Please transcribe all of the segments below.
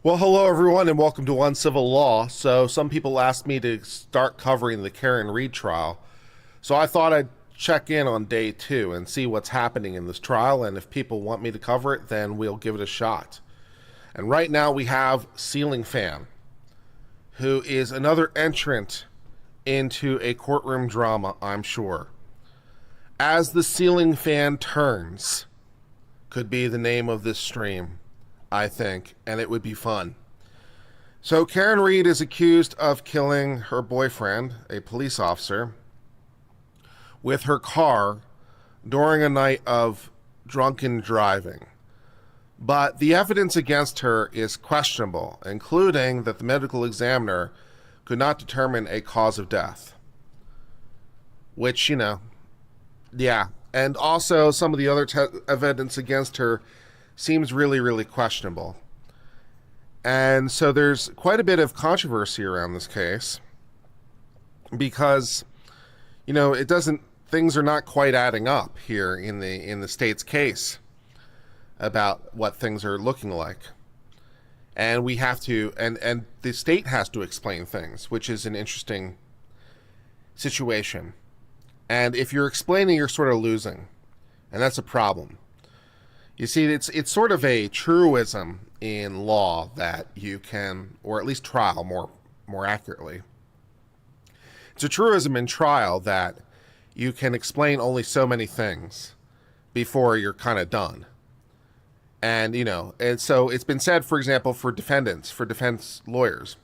Well, hello everyone, and welcome to One Civil Law. So, some people asked me to start covering the Karen Reed trial. So, I thought I'd check in on day two and see what's happening in this trial. And if people want me to cover it, then we'll give it a shot. And right now, we have Ceiling Fan, who is another entrant into a courtroom drama, I'm sure. As the Ceiling Fan turns, could be the name of this stream, I think, and it would be fun. So Karen Reed is accused of killing her boyfriend, a police officer, with her car during a night of drunken driving. But the evidence against her is questionable, including that the medical examiner could not determine a cause of death. Which, yeah. And also some of the other evidence against her seems really, really questionable. And so there's quite a bit of controversy around this case because, things are not quite adding up here in the state's case about what things are looking like. And we have to, and the state has to explain things, which is an interesting situation. And if you're explaining, you're sort of losing. And that's a problem. You see, it's sort of a truism in law that you can, or at least trial more accurately. It's a truism in trial that you can explain only so many things before you're kind of done. And, and so it's been said, for example, for defense lawyers,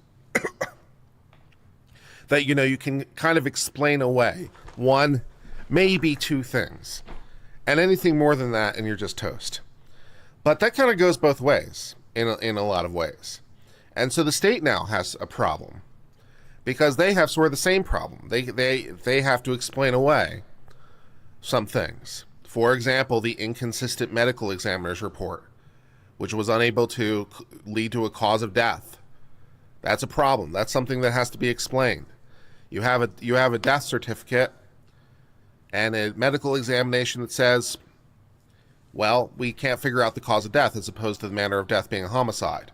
that, you can kind of explain away one, maybe two things. And anything more than that, and you're just toast. But that kind of goes both ways, in a lot of ways. And so the state now has a problem, because they have sort of the same problem. They have to explain away some things. For example, the inconsistent medical examiner's report, which was unable to lead to a cause of death. That's a problem. That's something that has to be explained. You have a death certificate and a medical examination that says, well, we can't figure out the cause of death as opposed to the manner of death being a homicide.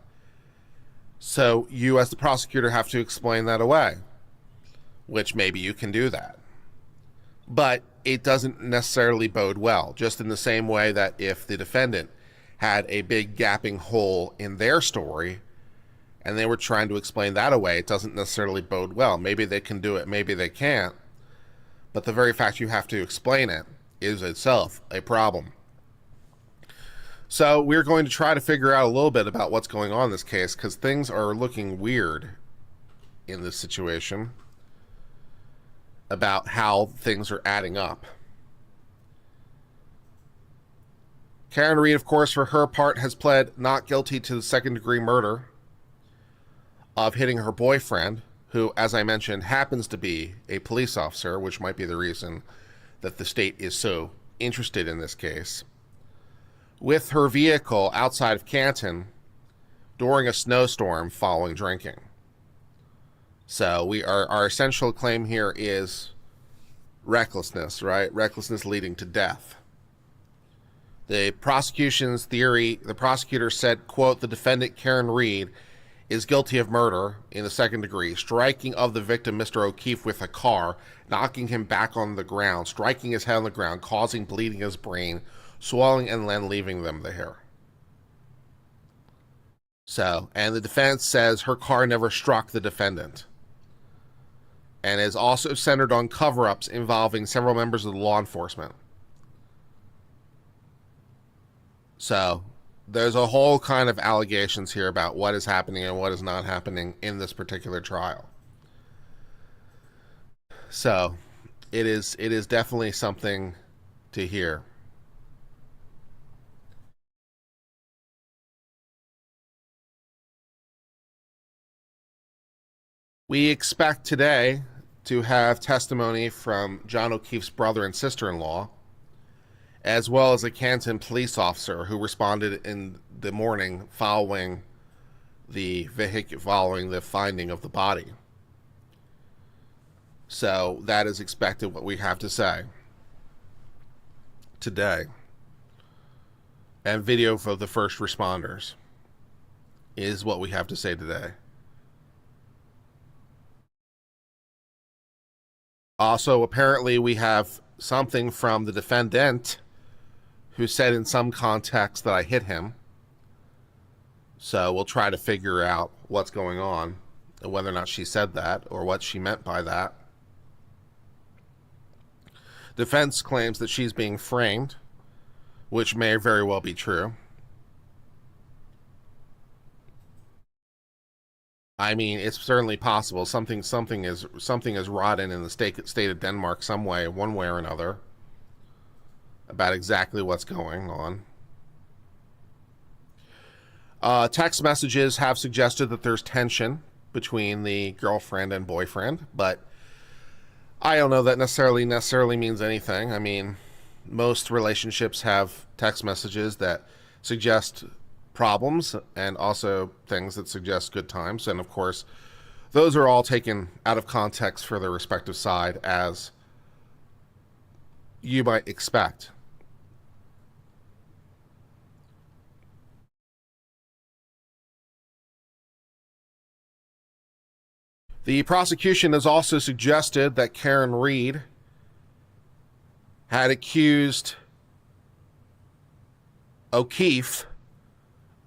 So you, as the prosecutor, have to explain that away, which maybe you can do that. But it doesn't necessarily bode well, just in the same way that if the defendant had a big gaping hole in their story and they were trying to explain that away, it doesn't necessarily bode well. Maybe they can do it, maybe they can't. But the very fact you have to explain it is itself a problem. So we're going to try to figure out a little bit about what's going on in this case, because things are looking weird in this situation about how things are adding up. Karen Reed, of course, for her part, has pled not guilty to the second-degree murder of hitting her boyfriend, who, as I mentioned, happens to be a police officer, which might be the reason that the state is so interested in this case, with her vehicle outside of Canton during a snowstorm following drinking. So our essential claim here is recklessness, right? Recklessness leading to death. The prosecution's theory, the prosecutor said, quote, the defendant, Karen Reed, is guilty of murder in the second degree, striking of the victim, Mr. O'Keefe, with a car, knocking him back on the ground, striking his head on the ground, causing bleeding in his brain, swallowing, and then leaving them there. So, and the defense says her car never struck the defendant, and is also centered on cover-ups involving several members of the law enforcement. So, there's a whole kind of allegations here about what is happening and what is not happening in this particular trial. So, it is definitely something to hear. We expect today to have testimony from John O'Keefe's brother and sister-in-law, as well as a Canton police officer who responded in the morning following the finding of the body. So that is expected, what we have to say today. And video for the first responders. is what we have to say today. Also, apparently we have something from the defendant who said in some context that I hit him. So we'll try to figure out what's going on and whether or not she said that or what she meant by that. Defense claims that she's being framed, which may very well be true. I mean, it's certainly possible. Something is rotten in the state of Denmark some way, one way or another, about exactly what's going on. Text messages have suggested that there's tension between the girlfriend and boyfriend, but I don't know that necessarily means anything. I mean, most relationships have text messages that suggest problems and also things that suggest good times, and of course those are all taken out of context for their respective side, as you might expect. The prosecution has also suggested that Karen Reed had accused O'Keefe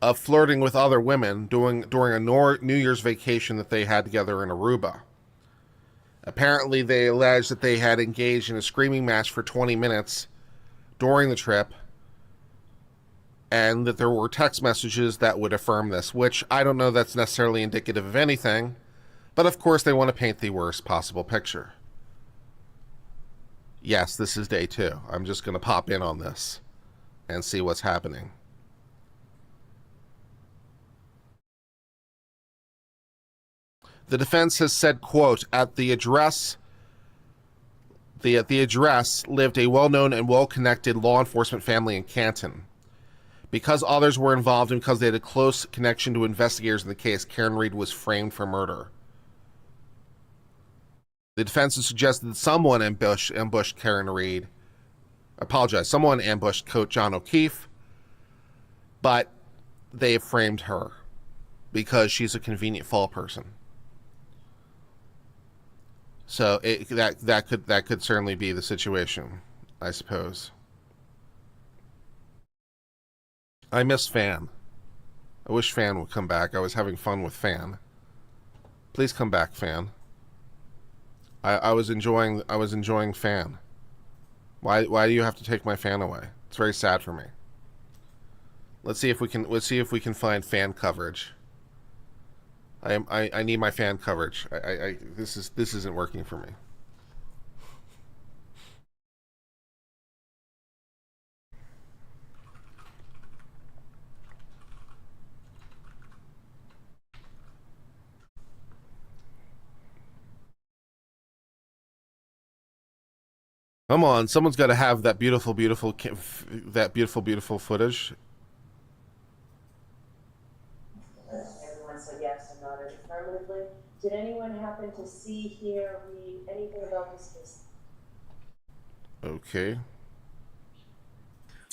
of flirting with other women during a New Year's vacation that they had together in Aruba. Apparently, they alleged that they had engaged in a screaming match for 20 minutes during the trip, and that there were text messages that would affirm this, which I don't know that's necessarily indicative of anything, but of course they want to paint the worst possible picture. Yes, this is day 2. I'm just going to pop in on this and see what's happening. The defense has said, quote, at the address lived a well-known and well-connected law enforcement family in Canton. Because others were involved and because they had a close connection to investigators in the case, Karen Reed was framed for murder. The defense has suggested that someone ambushed Karen Reed. Someone ambushed Coach John O'Keefe, but they have framed her because she's a convenient fall person. So that could certainly be the situation, I suppose. I miss Fan. I wish Fan would come back. I was having fun with Fan. Please come back, Fan. I was enjoying Fan. Why do you have to take my Fan away? It's very sad for me. Let's see if we can find Fan coverage. I need my Fan coverage. This isn't working for me. Come on, someone's got to have that beautiful footage. Everyone said yes and nodded affirmatively. Did anyone happen to see, hear, read anything about this case? Okay.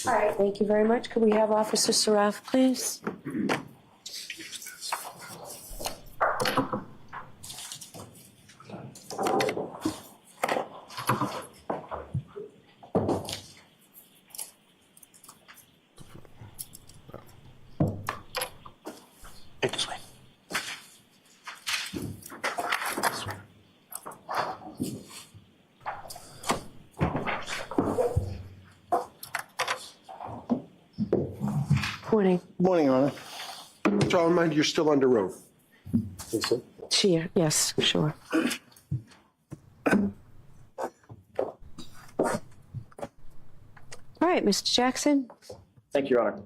All right, thank you very much. Could we have Officer Saraf, please? This way. Morning. Morning, Your Honor. So I'll remind you, you're still under oath. Yes, sir. Cheer. Yes, sure. All right, Mr. Jackson. Thank you, Your Honor.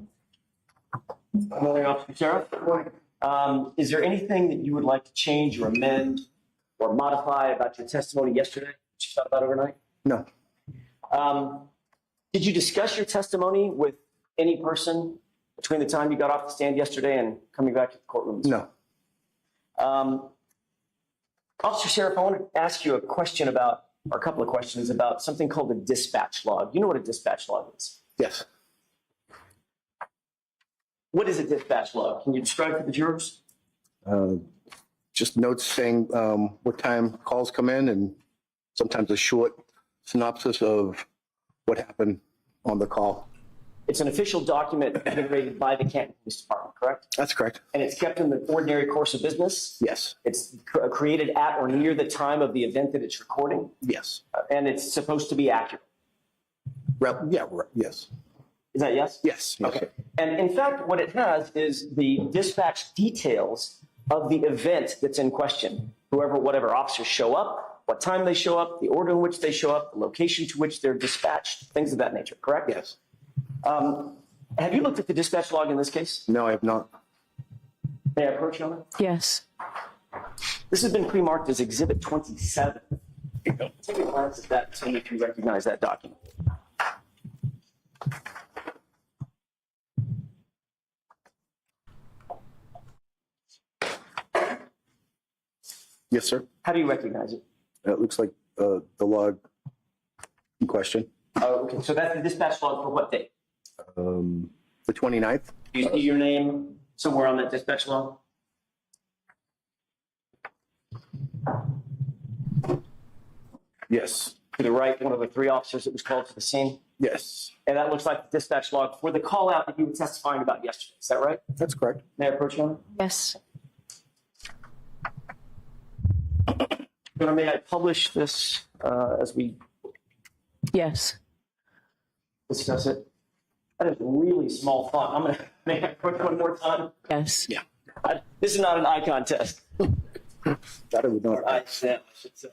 Good morning, Officer Sheriff. Good morning. Is there anything that you would like to change or amend or modify about your testimony yesterday that you thought about overnight? No. Did you discuss your testimony with any person between the time you got off the stand yesterday and coming back to the courtroom? No. Officer Sheriff, I want to ask you a question about, or a couple of questions about something called the dispatch log. You know what a dispatch log is? Yes. What is a dispatch log? Can you describe for the jurors? Just notes saying what time calls come in and sometimes a short synopsis of what happened on the call. It's an official document generated by the Canton Police Department, correct? That's correct. And it's kept in the ordinary course of business? Yes. It's created at or near the time of the event that it's recording? Yes. And it's supposed to be accurate? Yes. Is that yes? Yes. Okay. And in fact, what it has is the dispatch details of the event that's in question. Whatever officers show up, what time they show up, the order in which they show up, the location to which they're dispatched, things of that nature, correct? Yes. Have you looked at the dispatch log in this case? No, I have not. May I approach you on that? Yes. This has been pre-marked as Exhibit 27. Take a glance at that and tell me if you recognize that document. Yes, sir. How do you recognize it? It looks like the log in question. Okay, so that's the dispatch log for what date? The 29th. Do you see your name somewhere on that dispatch log? Yes. To the right, one of the three officers that was called to the scene. Yes. And that looks like the dispatch log for the call out that you were testifying about yesterday. Is that right? That's correct. May I approach you on it? Yes. May I publish this as we Yes. discuss it? That is really small font. May I approach one more time? Yes. Yeah. This is not an eye contest. That I would not. Eye exam, I should say.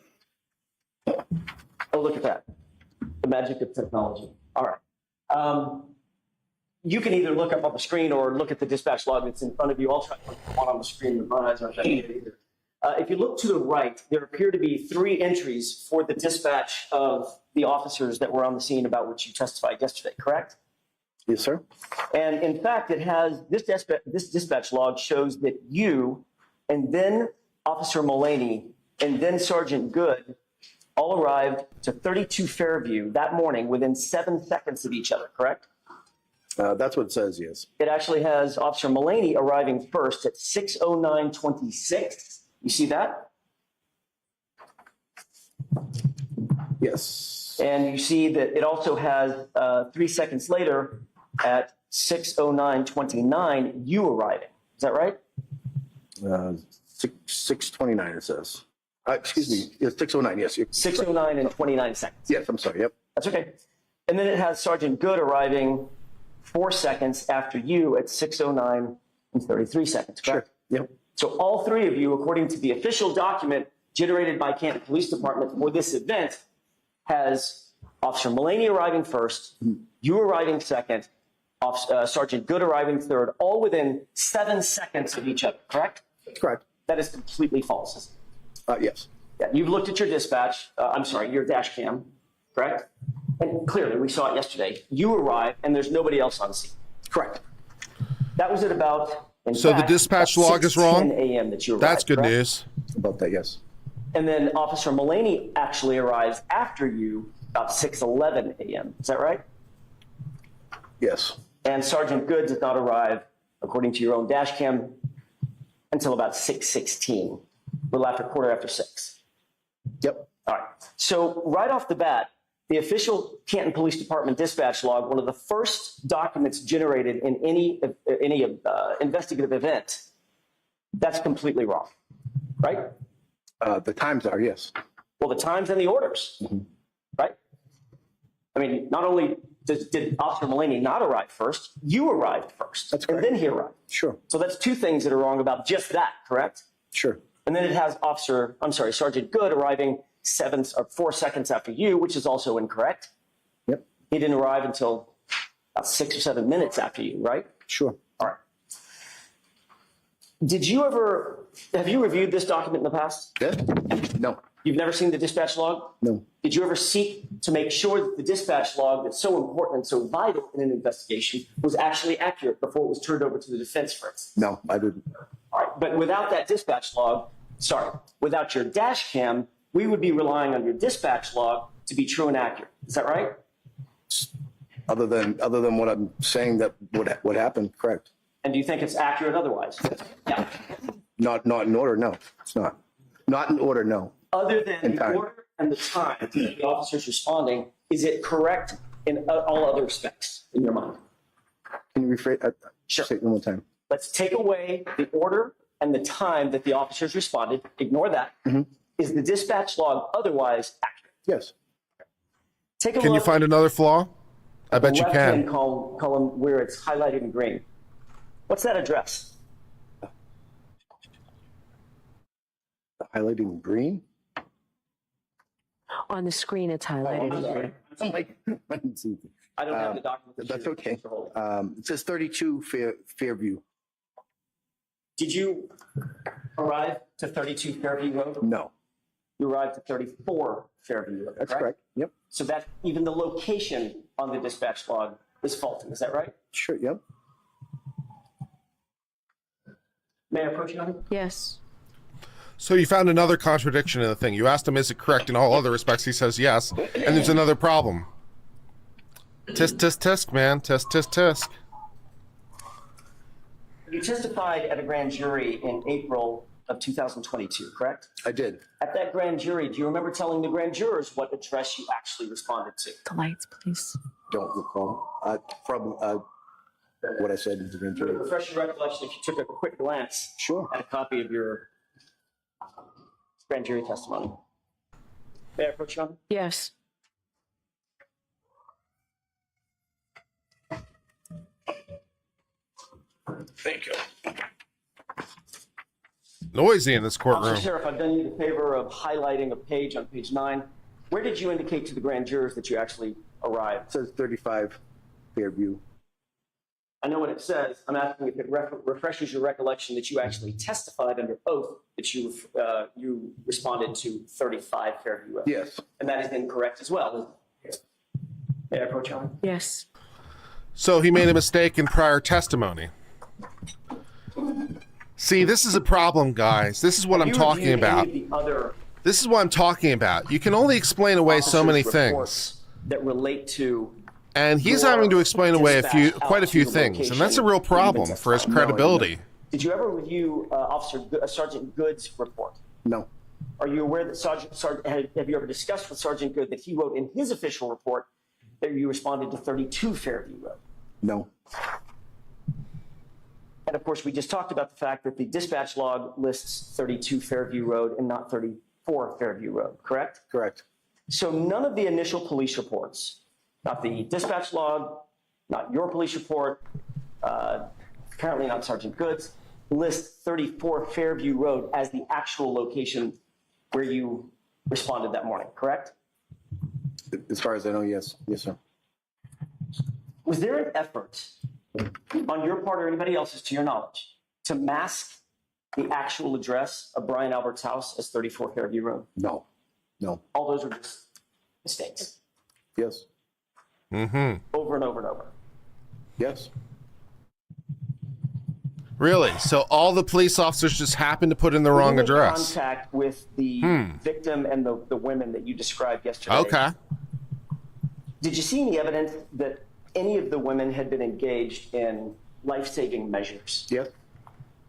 Oh, look at that. The magic of technology. All right. You can either look up on the screen or look at the dispatch log that's in front of you. I'll try to put one on the screen. My eyes aren't that good either. If you look to the right, there appear to be 3 entries for the dispatch of the officers that were on the scene about which you testified yesterday, correct? Yes, sir. And in fact, it has this dispatch log shows that you and then Officer Mullaney and then Sergeant Good all arrived to 32 Fairview that morning within 7 seconds of each other, correct? That's what it says, yes. It actually has Officer Mullaney arriving first at 6:09:26. You see that? Yes. And you see that it also has 3 seconds later at 6:09:29, you arriving. Is that right? 6:29 it says. Excuse me. It's 6:09. Yes. 6:09 and 29 seconds. Yes. I'm sorry. Yep. That's okay. And then it has Sergeant Good arriving 4 seconds after you at 6:09 and 33 seconds, correct? Sure. Yep. So all 3 of you, according to the official document generated by Canton Police Department for this event, has Officer Mullaney arriving first, you arriving second, Sergeant Good arriving third, all within 7 seconds of each other, correct? Correct. That is completely false, isn't it? Yes. Yeah, you've looked at your dispatch, your dash cam, correct? And clearly, we saw it yesterday. You arrive and there's nobody else on scene. Correct. That was at about, in So the fact, dispatch about log is wrong? 6:10 a.m. that you arrived, That's good correct? news. About that. Yes. And then Officer Mullaney actually arrives after you about 6:11 a.m. Is that right? Yes. And Sergeant Good did not arrive, according to your own dash cam, until about 6:16, a little after 6:15. Yep. All right. So right off the bat, the official Canton Police Department dispatch log, one of the first documents generated in any investigative event, that's completely wrong, right? The times are yes. Well, the times and the orders, right? I mean, not only did Officer Mullaney not arrive first, you arrived first. That's and correct. then he arrived. Sure. So that's 2 things that are wrong about just that, correct? Sure. And then it has Sergeant Good arriving 4 seconds after you, which is also incorrect. Yep. He didn't arrive until about 6 or 7 minutes after you, right? Sure. All right. Have you reviewed this document in the past? Yeah. No. You've never seen the dispatch log? No. Did you ever seek to make sure that the dispatch log that's so important and so vital in an investigation was actually accurate before it was turned over to the defense, for instance? No, I didn't. All right, but without that dispatch log, without your dash cam, we would be relying on your dispatch log to be true and accurate. Is that right? Other than what I'm saying that what happened, correct. And do you think it's accurate otherwise? Yeah. Not in order, no, it's not. Not in order, no. Other than In the time. order and the time that the officer's responding, is it correct in all other respects in your mind? Can you rephrase? Sure. Say it one more time. Let's take away the order and the time that the officers responded. Ignore that. Is the dispatch log otherwise accurate? Yes. Take a Can you look find another flaw? I at the bet you left-hand can. column where it's highlighted in green. What's that address? Highlighted in green? On the screen, it's highlighted. I'm sorry. I'm like, I didn't see it. I don't have the document. That's okay. Mr. Holt. It says 32 Fairview. Did you arrive to 32 Fairview Road? No, You arrived to 34 Fairview Road, that's correct. Yep, So that even the location on the dispatch log is faulty, is that right? sure, yep. May I approach you on it? Yes. So you found another contradiction in the thing. You asked him, is it correct in all other respects? He says yes. And there's another problem. Tisk, tisk, tisk, man. Tisk, tisk, tisk. You testified at a grand jury in April of 2022, correct? I did. At that grand jury, do you remember telling the grand jurors what address you actually responded to? The lights, please. Don't recall. Probably what I said in the grand To jury. refresh your recollection, if you took a quick glance Sure. at a copy of your grand jury testimony. May I approach you on it? Yes. Thank you. Noisy in this courtroom. Officer Sheriff, I've done you the favor of highlighting a page on page 9. Where did you indicate to the grand jurors that you actually arrived? It says 35 Fairview. I know what it says. I'm asking if it refreshes your recollection that you actually testified under oath that you responded to 35 Fairview Road. Yes. And that is incorrect as well. May I approach on? Yes. So he made a mistake in prior testimony. See, this is a problem, guys. This is what I'm talking about. This is what I'm talking about. You can only explain away so many things. That relate to, And he's your having to explain away dispatch quite a out few to the thing, and that's a location real that problem you for his testified. credibility. Did you ever review Sergeant Good's report? No. Are you aware that have you ever discussed with Sergeant Good that he wrote in his official report that you responded to 32 Fairview Road? No. And of course, we just talked about the fact that the dispatch log lists 32 Fairview Road and not 34 Fairview Road, correct? Correct. So none of the initial police reports, not the dispatch log, not your police report, apparently not Sergeant Good's, list 34 Fairview Road as the actual location where you responded that morning, correct? As far as I know, yes. Yes, sir. Was there an effort on your part or anybody else's, to your knowledge, to mask the actual address of Brian Albert's house as 34 Fairview Road? No. No. All those were just mistakes, Yes. Mm-hmm. over and over and over. Yes. Really? So all the police officers just happened to put in the wrong Were you in address? contact with the victim and the women that you described yesterday? Okay. Did you see any evidence that any of the women had been engaged in life-saving measures? Yes.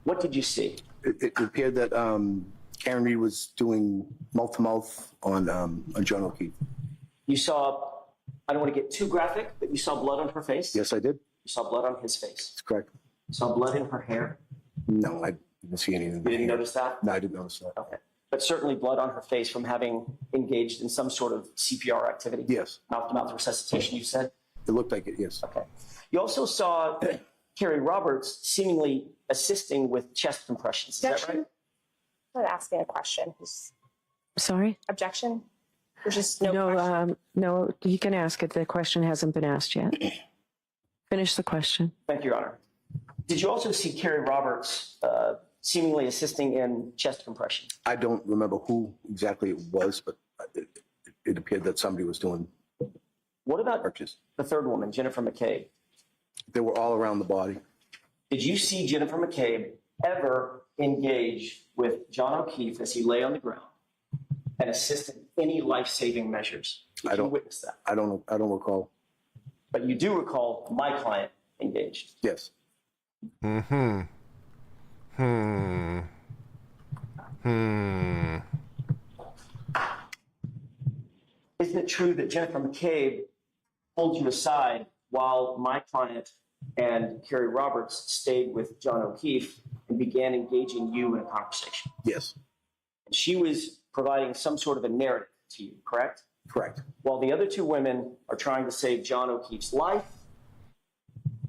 What did you see? It appeared that Karen Reed was doing mouth-to-mouth on John O'Keefe. You saw, I don't want to get too graphic, but you saw blood on her face? Yes, I did. You saw blood on his face? That's correct. You saw blood in her hair? No, I didn't see anything. You didn't notice that? No, I didn't notice that. Okay. But certainly blood on her face from having engaged in some sort of CPR activity? Yes. Mouth-to-mouth resuscitation, you said? It looked like it, yes. Okay. You also saw Carrie Roberts seemingly assisting with chest compressions. Is that right? Objection? I'm asking a question. Sorry? Objection? There's just no No, question. no, you can ask it. The question hasn't been asked yet. Finish the question. Thank you, Your Honor. Did you also see Carrie Roberts seemingly assisting in chest compression? I don't remember who exactly it was, but it appeared that somebody was doing What about purchase. the third woman, Jennifer McCabe? They were all around the body. Did you see Jennifer McCabe ever engage with John O'Keefe as he lay on the ground and assist in any life-saving measures? Did you witness that? I don't recall. But you do recall my client engaged. Yes. Mm-hmm. Isn't it true that Jennifer McCabe pulled you aside while my client and Carrie Roberts stayed with John O'Keefe and began engaging you in a conversation? Yes, She was providing some sort of a narrative to you, correct? correct. While the other two women are trying to save John O'Keefe's life,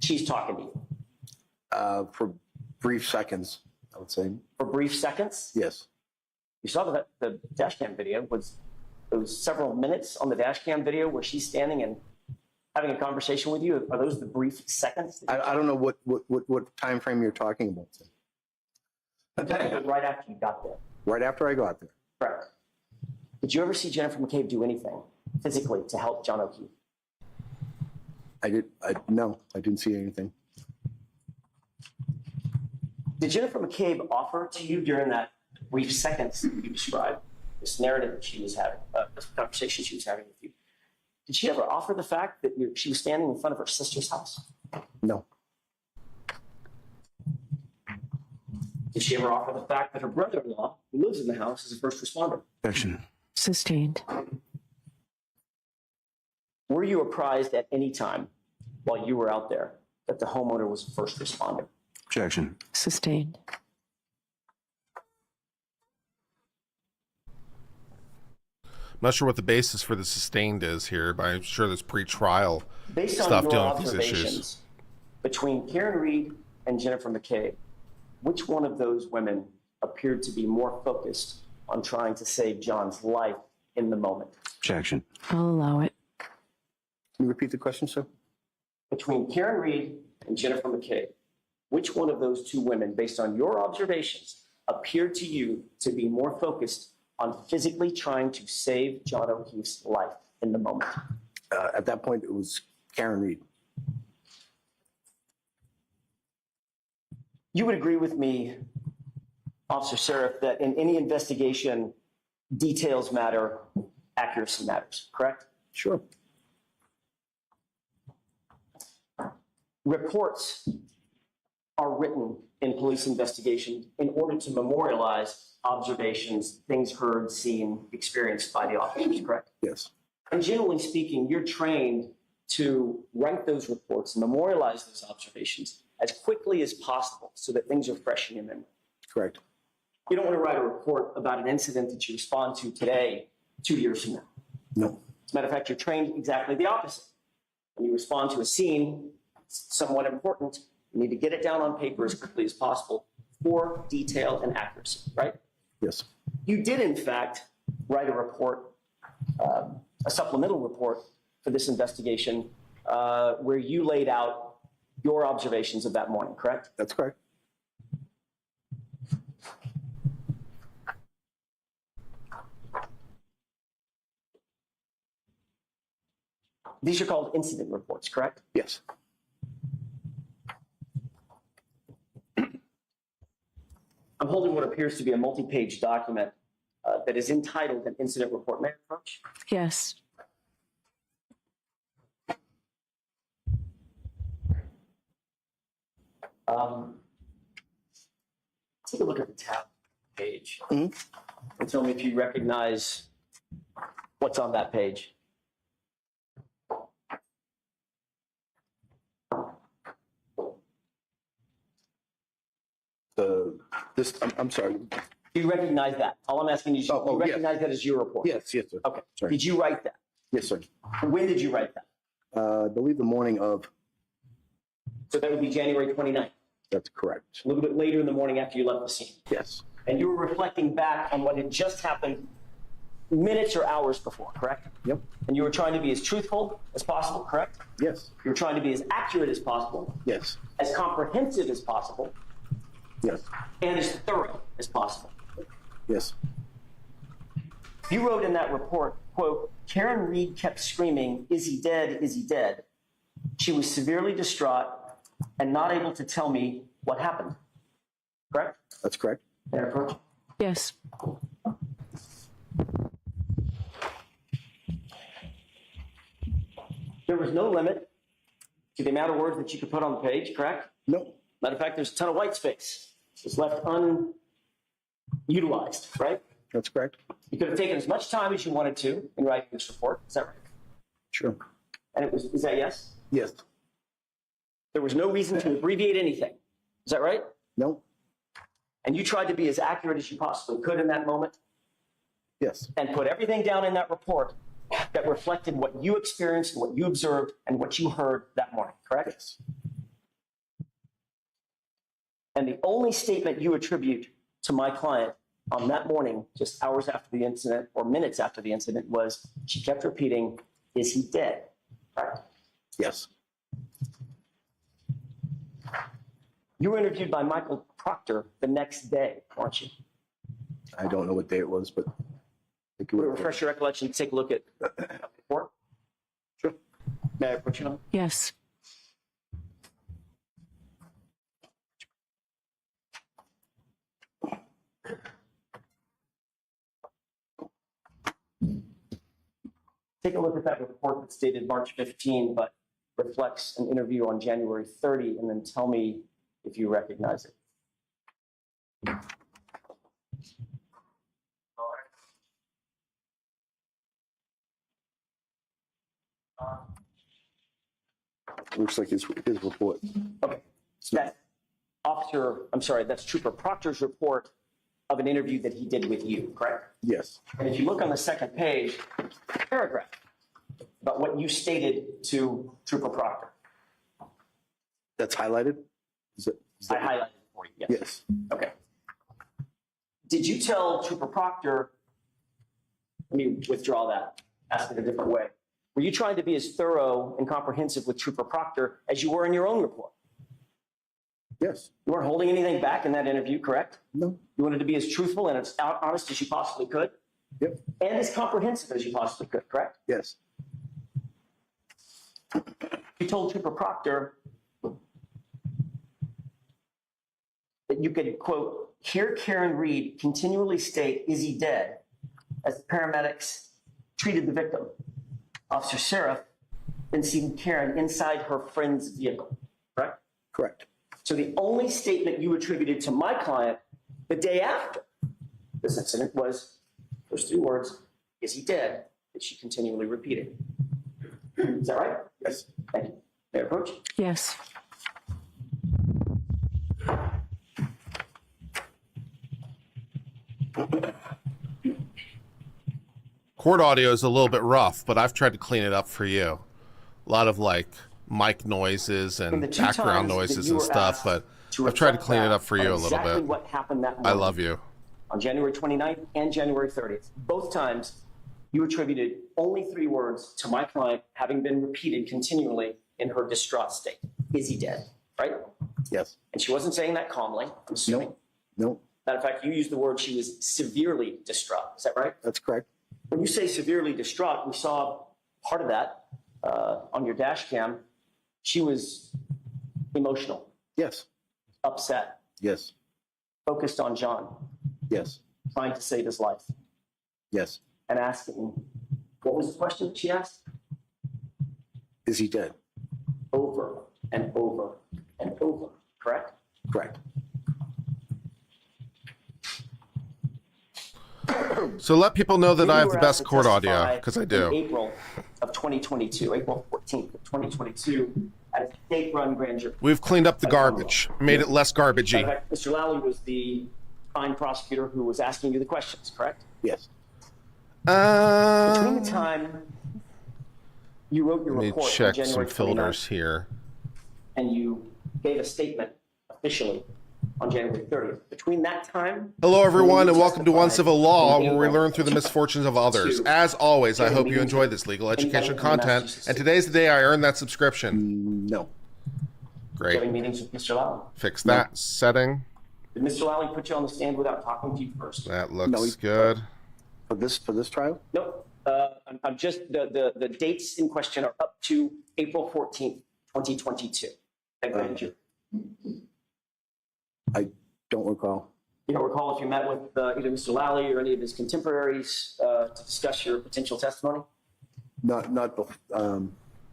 she's talking to you For brief seconds, I would say. for brief seconds. Yes, You saw that the dash cam video was those several minutes on the dash cam video where she's standing and having a conversation with you. Are those the brief seconds? I don't know what time frame you're talking about. I'm talking about right after you got there. Right after I got there. Correct. Did you ever see Jennifer McCabe do anything physically to help John O'Keefe? No, I didn't see anything. Did Jennifer McCabe offer to you during that brief seconds that you described, this narrative that she was having, this conversation she was having with you, did she ever offer the fact that she was standing in front of her sister's house? No, Did she ever offer the fact that her brother-in-law, who lives in the house, is a first responder? objection. Sustained. Were you apprised at any time while you were out there that the homeowner was a first responder? Objection. Sustained. I'm not sure what the basis for the sustained is here, but I'm sure there's pre-trial Based on stuff your dealing with these observations, issues. between Karen Reed and Jennifer McCabe, which one of those women appeared to be more focused on trying to save John's life in the moment? Objection. I'll allow it. Can you repeat the question, sir? Between Karen Reed and Jennifer McCabe, which one of those two women, based on your observations, appeared to you to be more focused on physically trying to save John O'Keefe's life in the moment? At that point, it was Karen Reed. You would agree with me, Officer Seraph, that in any investigation, details matter, accuracy matters, correct? Sure. Reports are written in police investigations in order to memorialize observations, things heard, seen, experienced by the officers, correct? Yes. And generally speaking, you're trained to write those reports, memorialize those observations as quickly as possible so that things are fresh in your memory. Correct. You don't want to write a report about an incident that you respond to today, 2 years from now. No. As a matter of fact, you're trained exactly the opposite. When you respond to a scene, it's somewhat important, you need to get it down on paper as quickly as possible for detail and accuracy, right? Yes. You did, in fact, write a report, a supplemental report for this investigation where you laid out your observations of that morning, correct? That's correct. These are called incident reports, correct? Yes. I'm holding what appears to be a multi-page document that is entitled an incident report. May I approach? Yes. Take a look at the tab page Mhm. and tell me if you recognize what's on that page. I'm sorry. Do you recognize that? All I'm asking you is, Oh, you yes. recognize that as your report? Yes, sir. Okay. Sorry. Did you write that? Yes, sir. When did you write that? I believe the morning of. So that would be January 29th, That's correct. a little bit later in the morning after you left the scene. Yes. And you were reflecting back on what had just happened minutes or hours before, correct? Yep. And you were trying to be as truthful as possible, correct? Yes. You were trying to be as accurate as possible, Yes. as comprehensive as possible, Yes. and as thorough as possible. Yes. You wrote in that report, quote, Karen Reed kept screaming, "Is he dead? Is he dead?" She was severely distraught and not able to tell me what happened. Correct? That's correct. May I approach? Yes. There was no limit to the amount of words that you could put on the page, correct? No. Matter of fact, there's a ton of white space. It's left unutilized, right? That's correct. You could have taken as much time as you wanted to in writing this report. Is that right? Sure. And is that yes? Yes. There was no reason to abbreviate anything. Is that right? No. And you tried to be as accurate as you possibly could in that moment Yes. and put everything down in that report that reflected what you experienced, what you observed, and what you heard that morning, correct? Yes. And the only statement you attribute to my client on that morning, just hours after the incident or minutes after the incident, was she kept repeating, "Is he dead?" Right? Yes. You were interviewed by Michael Proctor the next day, weren't you? I don't know what day it was, but I think it Would it was. refresh your recollection? Take a look at the report. Sure. May I put you on? Yes. Take a look at that report that's dated March 15, but reflects an interview on January 30, and then tell me if you recognize it. Looks like his report. Okay, that's Trooper Proctor's report of an interview that he did with you, correct? Yes. And if you look on the second page, paragraph about what you stated to Trooper Proctor. That's highlighted? Is I that- highlighted it for you, yes. Yes. Okay. Did you tell Trooper Proctor, let me withdraw that, ask it a different way. Were you trying to be as thorough and comprehensive with Trooper Proctor as you were in your own report? Yes. You weren't holding anything back in that interview, correct? No. You wanted to be as truthful and as honest as you possibly could? Yep. And as comprehensive as you possibly could, correct? Yes. You told Trooper Proctor that you could, quote, hear Karen Reed continually state, "Is he dead?" as the paramedics treated the victim. Officer Seraph then seen Karen inside her friend's vehicle, correct? Correct. So the only statement you attributed to my client the day after this incident was those three words, "Is he dead?" that she continually repeated. Is that right? Yes. Thank you. May I approach? Yes. Court audio is a little bit rough, but I've tried to clean it up for you. A lot of like mic noises In and the two background times that noises you and were stuff, asked but to I've tried to reflect clean it back up for you on a little exactly bit. what happened that I morning love you. on January 29th and January 30th. Both times you attributed only three words to my client having been repeated continually in her distraught state. "Is he dead?" Right? Yes. And she wasn't saying that calmly, I'm assuming. No. Matter of fact, you used the word she was severely distraught. Is that right? That's correct. When you say severely distraught, we saw part of that on your dash cam. She was emotional, Yes. upset, Yes. focused on John, Yes. trying to save his life, Yes. and asking, what was the question that she asked? Is he dead? Over and over and over, correct? Correct. So let people know that You I have were the asked best to court audio, testify because I in do. April of 2022, April 14th of 2022, at a state-run grand jury. We've cleaned up the garbage, made it less In garbagey. fact, Mr. Lally was the fine prosecutor who was asking you the questions, correct? Yes. Between the time you wrote your Let me report on check some January 29th filters here. and you gave a statement officially on January 30th, between that time. Hello, everyone, and you welcome to One testified Civil Law, in where we April learn through the misfortunes of others. As always, I hope you enjoy this legal education content, and today's the day I earned that subscription. No. Great. Having meetings with Mr. Lally. Fix that setting. Did Mr. Lally put you on the stand without talking to you first? That No, looks good. For this trial? Nope. I'm just, the dates in question are up to April 14th, 2022. At grand jury. I don't recall. You don't recall if you met with either Mr. Lally or any of his contemporaries to discuss your potential testimony? Not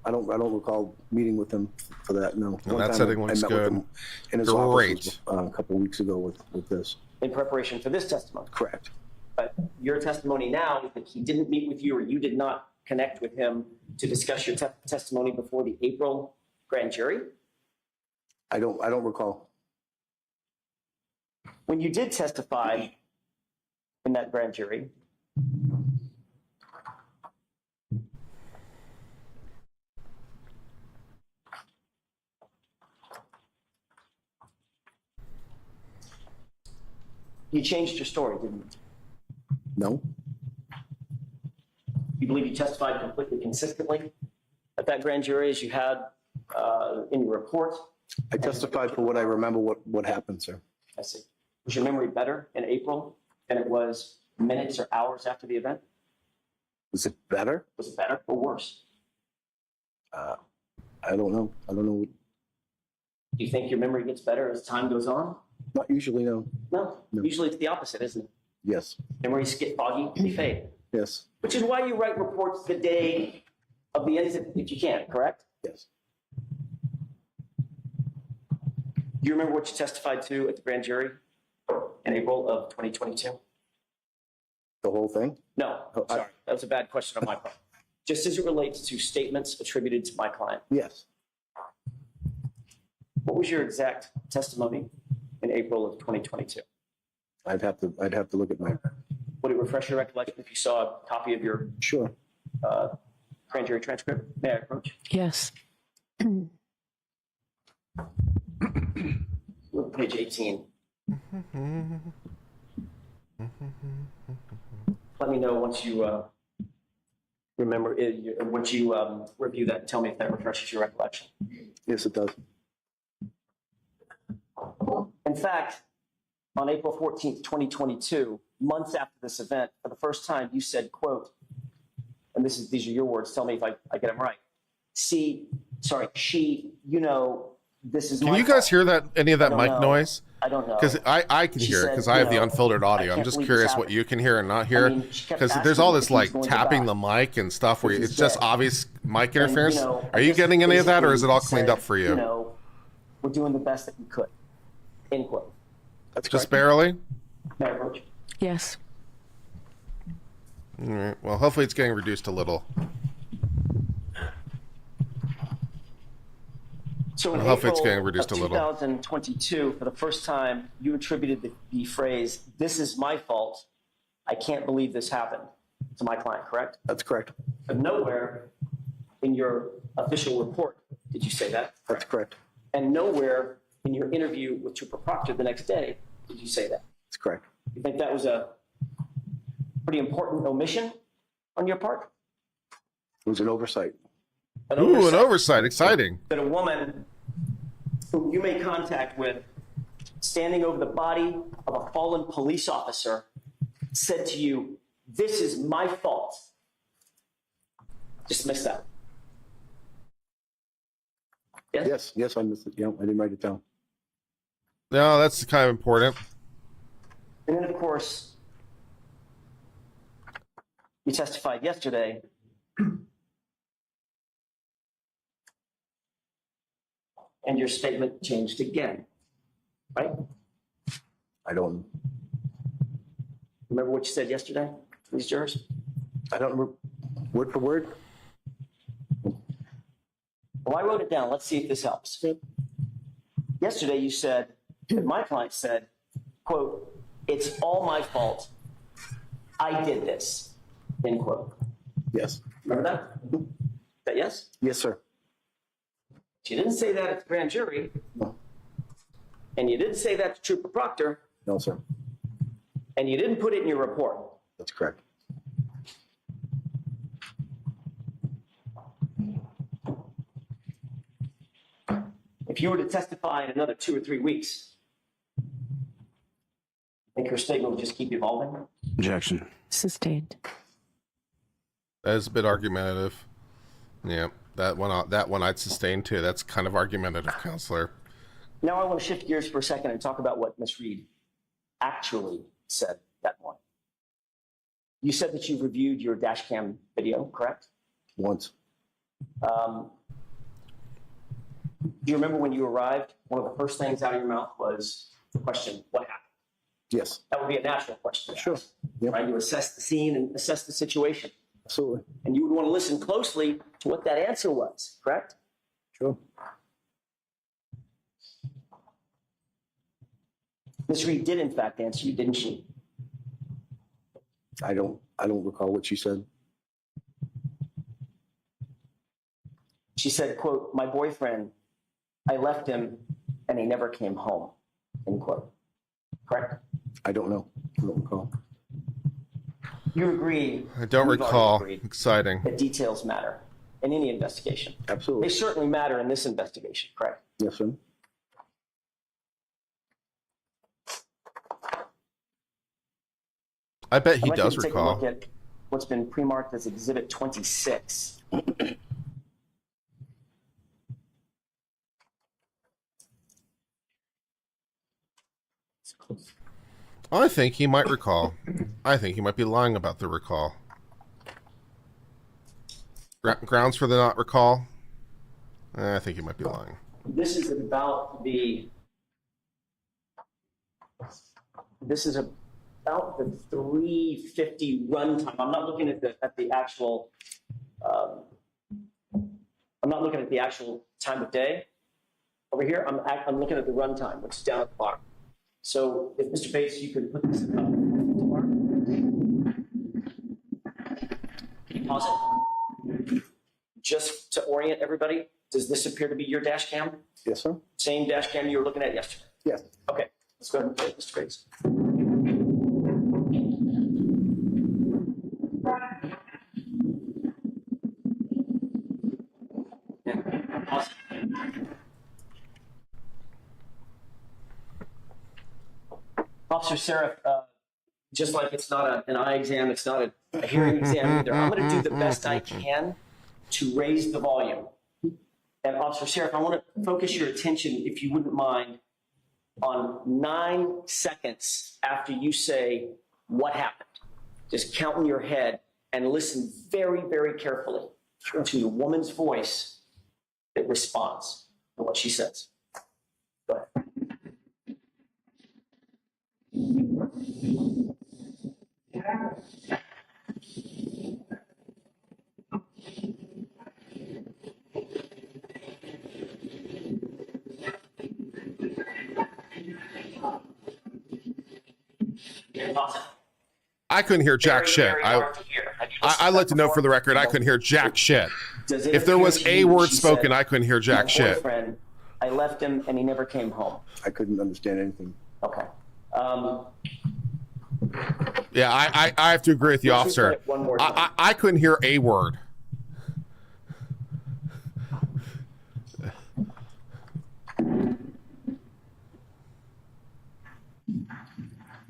I don't recall meeting with him for that, no. No, One that time setting I looks met with good. him in his Great. office a couple of weeks ago with this. In preparation for this testimony. Correct. But your testimony now is that he didn't meet with you or you did not connect with him to discuss your testimony before the April grand jury? I don't recall. When you did testify in that grand jury, you changed your story, didn't you? No. You believe you testified completely consistently at that grand jury as you had in your report? I testified for what I remember what happened, sir. I see. Was your memory better in April than it was minutes or hours after the event? Was it better? Was it better or worse? I don't know. I don't know. Do you think your memory gets better as time goes on? Not usually, no. No. No. Usually it's the opposite, isn't it? Yes. Memories get foggy, they fade. Yes. Which is why you write reports the day of the incident, if you can, correct? Yes. Do you remember what you testified to at the grand jury in April of 2022? The whole thing? No, Oh, sorry. That was a bad question on my part. Just as it relates to statements attributed to my client, Yes. what was your exact testimony in April of 2022? I'd have to look at my. Would it refresh your recollection if you saw a copy of your Sure. grand jury transcript? May I approach? Yes. Look at page 18. Let me know once you remember, once you review that, and tell me if that refreshes your recollection. Yes, it does. In fact, on April 14th, 2022, months after this event, for the first time, you said, quote, and these are your words, tell me if I get them right. She, this is Can my you guys fault. hear that? Any of that I don't mic know. noise? I don't know. Because I can She hear it said, because I have the you know, unfiltered I audio. I'm can't just believe curious this what happened. you can hear and not hear. I mean, she kept Because asking there's all me this if he was like going to tapping die. the mic and stuff where If it's he's just dead. obvious mic And, interference. I Are you just getting any of that, or is it all basically cleaned said, up for you? We're doing the best that we could. End quote. That's Just correct. barely? May I approach? Yes. All right. Well, hopefully it's getting reduced a little. So in I hope it's April getting reduced of a little. 2022, for the first time, you attributed the phrase, "This is my fault. I can't believe this happened," to my client, correct? That's correct. But nowhere in your official report did you say that. That's correct. And nowhere in your interview with Trooper Proctor the next day did you say that. That's correct. You think that was a pretty important omission on your part? It was an oversight. Ooh, an oversight. Exciting. That a woman who you made contact with, standing over the body of a fallen police officer, said to you, "This is my fault." Dismiss that. Yes? Yes, I missed it. Yeah, I didn't write it down. No, that's kind of important. And then, of course, you testified yesterday and your statement changed again, right? I don't. Remember what you said yesterday to these jurors? I don't remember word for word. Well, I wrote it down. Let's see if this helps. Yesterday, you said, my client said, quote, "It's all my fault. I did this," end quote. Yes. Remember that? Is that yes? Yes, sir. She didn't say that at the grand jury. No. And you didn't say that to Trooper Proctor. No, sir. And you didn't put it in your report. That's correct. If you were to testify in another 2 or 3 weeks, I think her statement would just keep evolving. Objection. Sustained. That is a bit argumentative. Yeah, that one I'd sustain too. That's kind of argumentative, counselor. Now I want to shift gears for a second and talk about what Ms. Reed actually said that morning. You said that you reviewed your dash cam video, correct? Once. Do you remember when you arrived, one of the first things out of your mouth was the question, what happened? Yes, That would be a natural question. sure. Yep. Right? You assess the scene and assess the situation. Absolutely. And you would want to listen closely to what that answer was, correct? Sure. Ms. Reed did in fact answer you, didn't she? I don't recall what she said. She said, quote, my boyfriend, I left him and he never came home, end quote. Correct? I don't know. I don't recall. You agree? I don't we've already recall. agreed Exciting. that details matter in any investigation. They Absolutely. certainly matter in this investigation, correct? Yes, sir. I bet he I'd like you does to take a look recall. at what's been pre-marked as Exhibit 26. I think he might recall. I think he might be lying about the recall. Grounds for the not recall? I think he might be lying. This is about the 3:50 runtime. I'm not looking at the actual. I'm not looking at the actual time of day. Over here, I'm looking at the runtime, which is down at the bottom. So, if Mr. Bates, you could put this up. Pause it. Just to orient everybody, does this appear to be your dash cam? Yes, sir. Same dash cam you were looking at yesterday? Yes. Okay, let's go ahead and play it, Mr. Bates. Yeah, awesome. Officer Seraph, just like it's not an eye exam, it's not a hearing exam either. I'm going to do the best I can to raise the volume. And Officer Seraph, I want to focus your attention, if you wouldn't mind, on 9 seconds after you say what happened. Just count in your head and listen very, very carefully to the woman's voice that responds to what she says. Go ahead. I couldn't hear jack Very, shit. very hard to hear. Have you listened I'd to like to that know for the before? record, I couldn't hear jack shit. Does it If there appear was to a you word she spoken, said, I couldn't hear "My jack shit. boyfriend, I left him and he never came home"? I couldn't understand anything. Okay. Yeah, I have to agree with the Let's officer. replay it one more time. I couldn't hear a word.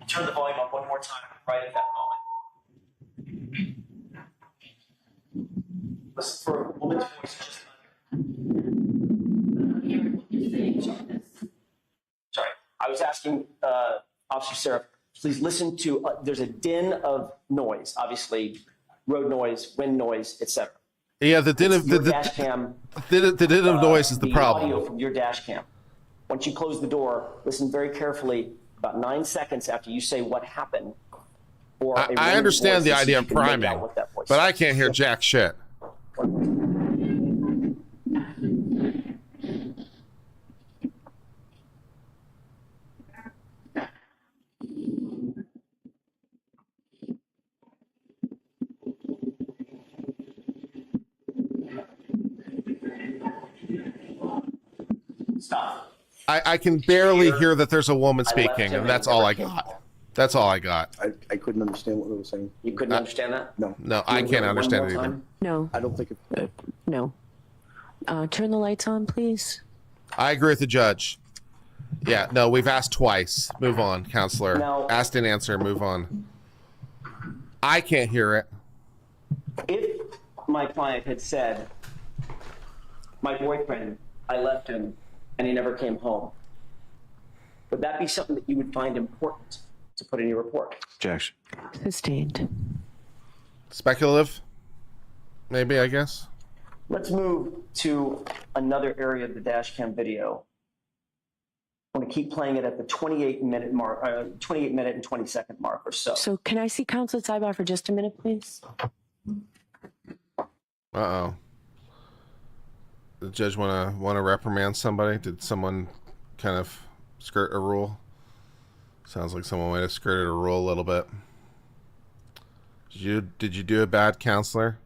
Turn the volume up one more time right at that moment. Listen for a woman's voice just Sorry, I was asking Officer Seraph, please listen to, there's a din of noise, obviously, road noise, wind noise, etc. Yeah, the din of Your dash cam, the din of noise is the audio problem. from your dash cam. Once you close the door, listen very carefully, about 9 seconds after you say what happened. Or a I woman's understand voice the to see idea if of you can make priming, out what that voice but I is. can't hear jack shit. Stop. I can barely hear that there's a woman left speaking, him and that's and all never I came got. home. That's all I got. I couldn't understand what they were saying. You couldn't understand that? No, No, I Can you can't hear it one understand more it either. time? No, I don't think it. no. Turn the lights on, please. I agree with the judge. Yeah, no, we've asked twice. Move on, counselor. Now- Asked and answer. Move on. I can't hear it. If my client had said, my boyfriend, I left him and he never came home, would that be something that you would find important to put in your report? Objection. Sustained. Speculative? Maybe, I guess. Let's move to another area of the dash cam video. I want to keep playing it at the 28-minute mark, 28-minute and 20-second mark or so. So can I see counsel at sidebar for just a minute, please? Uh-oh. The judge want to reprimand somebody? Did someone kind of skirt a rule? Sounds like someone might have skirted a rule a little bit. Did you do a bad, counselor?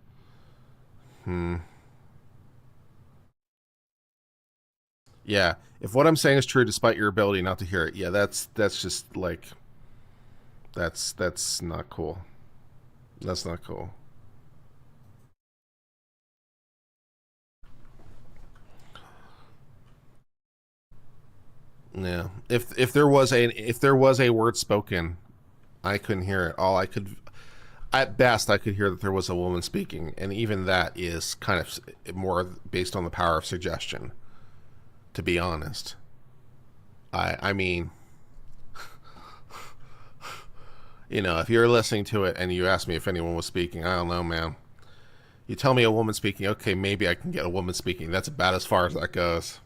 Yeah. If what I'm saying is true despite your ability not to hear it, yeah, that's just like that's not cool. That's not cool. Yeah. If there was a word spoken, I couldn't hear it. All I could, at best, I could hear that there was a woman speaking, and even that is kind of more based on the power of suggestion, to be honest. I mean, you know, if you're listening to it and you ask me if anyone was speaking, I don't know, man. You tell me a woman speaking, okay, maybe I can get a woman speaking. That's about as far as that goes.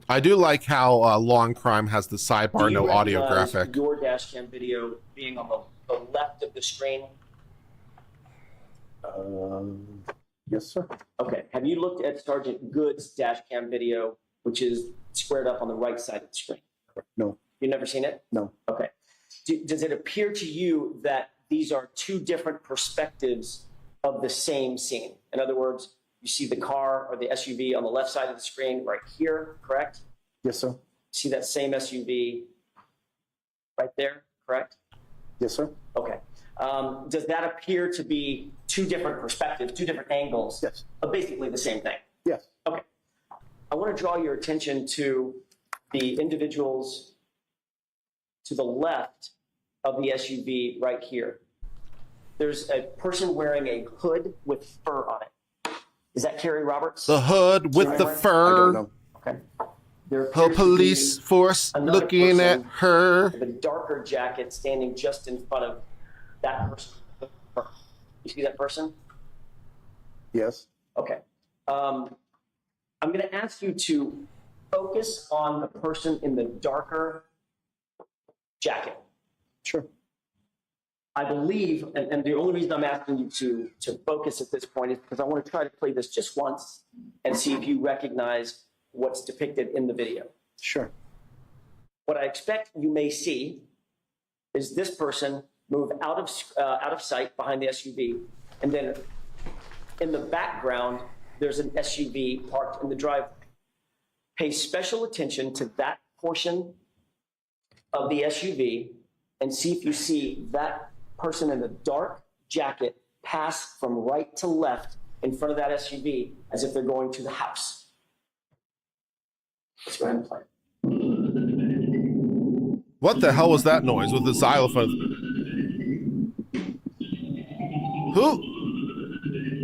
I do like how Long Crime has the sidebar, no audio graphic. Your dash cam video being on the left of the screen. Yes, sir. Okay. Have you looked at Sergeant Good's dash cam video, which is squared up on the right side of the screen? No. You've never seen it? No. Okay. Does it appear to you that these are two different perspectives of the same scene? In other words, you see the car or the SUV on the left side of the screen right here, correct? Yes, sir. See that same SUV right there, correct? Yes, sir. Okay. Does that appear to be two different perspectives, two different angles? Yes. Of basically the same thing? Yes. Okay. I want to draw your attention to the individuals to the left of the SUV right here. There's a person wearing a hood with fur on it. Is that Kerry Roberts? The hood with the I fur. don't know. Okay. There Her appears to police be force another looking at person her. with a darker jacket standing just in front of that person. You see that person? Yes. Okay. I'm going to ask you to focus on the person in the darker jacket. Sure. I believe, and the only reason I'm asking you to focus at this point is because I want to try to play this just once and see if you recognize what's depicted in the video. Sure. What I expect you may see is this person move out of sight behind the SUV, and then in the background, there's an SUV parked in the driveway. Pay special attention to that portion of the SUV and see if you see that person in the dark jacket pass from right to left in front of that SUV as if they're going to the house. Let's go ahead and play. What the hell was that noise with the xylophone?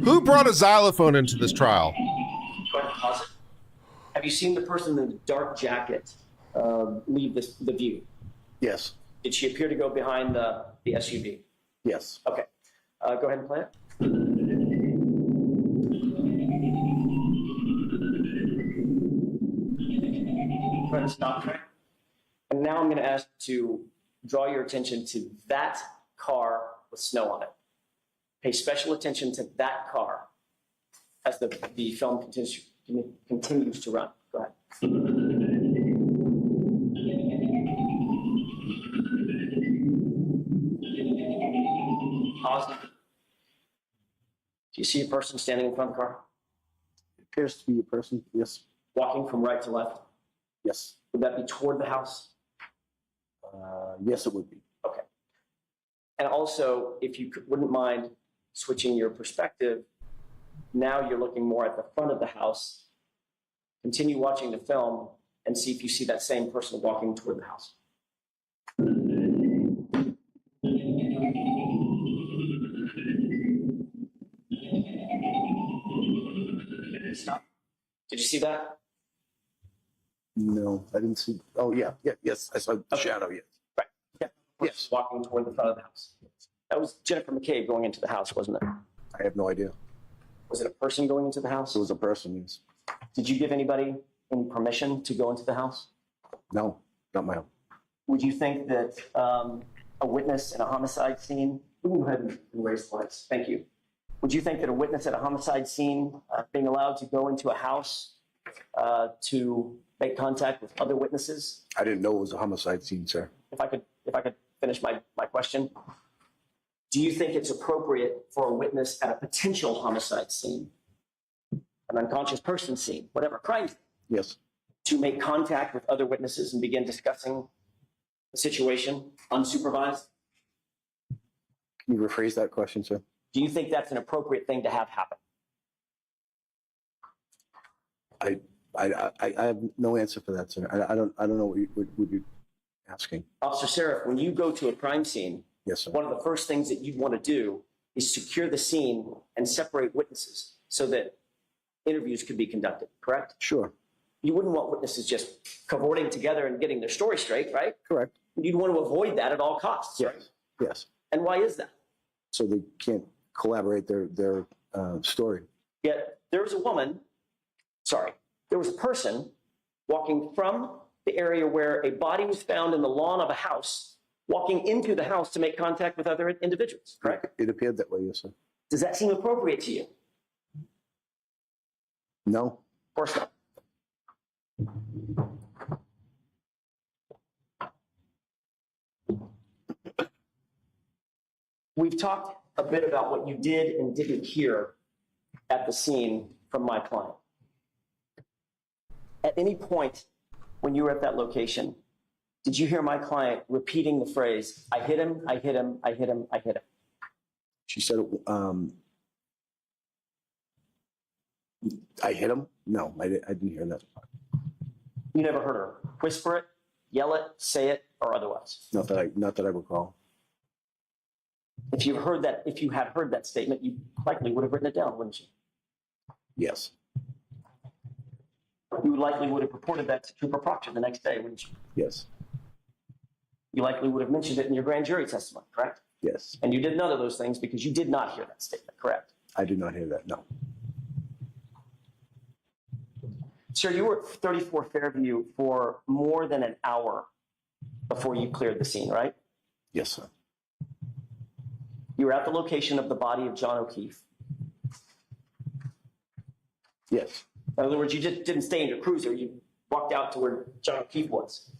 Who brought a xylophone into this trial? Go ahead and pause it. Have you seen the person in the dark jacket leave the view? Yes. Did she appear to go behind the SUV? Yes. Okay. Go ahead and play it. Go ahead and stop track. And now I'm going to ask to draw your attention to that car with snow on it. Pay special attention to that car as the film continues to run. Go ahead. Pause. Do you see a person standing in front of the car? It appears to be a person. Yes. Walking from right to left? Yes. Would that be toward the house? Yes, it would be. Okay. And also, if you wouldn't mind switching your perspective, now you're looking more at the front of the house. Continue watching the film and see if you see that same person walking toward the house. Do stop? Did you see that? No, I didn't see. Oh, yeah, yes, I saw the shadow, yes. Right. Yeah. Yes. Walking toward the front of the house. That was Jennifer McCabe going into the house, wasn't it? I have no idea. Was it a person going into the house? It was a person, yes. Did you give anybody any permission to go into the house? No, not my own. Would you think that a witness in a homicide scene, we can go ahead and raise the lights. Thank you. Would you think that a witness at a homicide scene being allowed to go into a house to make contact with other witnesses? I didn't know it was a homicide scene, sir. If I could finish my question. Do you think it's appropriate for a witness at a potential homicide scene, an unconscious person scene, whatever crime, Yes. to make contact with other witnesses and begin discussing the situation unsupervised? Can you rephrase that question, sir? Do you think that's an appropriate thing to have happen? I have no answer for that, sir. I don't know what you're asking. Officer Seraph, when you go to a crime scene, Yes, sir. one of the first things that you'd want to do is secure the scene and separate witnesses so that interviews could be conducted, correct? Sure. You wouldn't want witnesses just cavorting together and getting their story straight, right? Correct. You'd want to avoid that at all costs, right? Yes. Yes. And why is that? So they can't collaborate their story. Yet there was a person walking from the area where a body was found in the lawn of a house, walking into the house to make contact with other individuals, correct? It appeared that way, yes, sir. Does that seem appropriate to you? No. Of course not. We've talked a bit about what you did and didn't hear at the scene from my client. At any point when you were at that location, did you hear my client repeating the phrase, I hit him, I hit him, I hit him, I hit him? She said, I hit him? No, I didn't hear that. You never heard her whisper it, yell it, say it, or otherwise? Not that I recall. If you had heard that statement, you likely would have written it down, wouldn't you? Yes. You likely would have reported that to Trooper Proctor the next day, wouldn't you? Yes. You likely would have mentioned it in your grand jury testimony, correct? Yes. And you did none of those things because you did not hear that statement, correct? I did not hear that, no. Sir, you were at 34 Fairview for more than an hour before you cleared the scene, right? Yes, sir. You were at the location of the body of John O'Keefe. Yes. In other words, you just didn't stay in your cruiser. You walked out to where John O'Keefe was.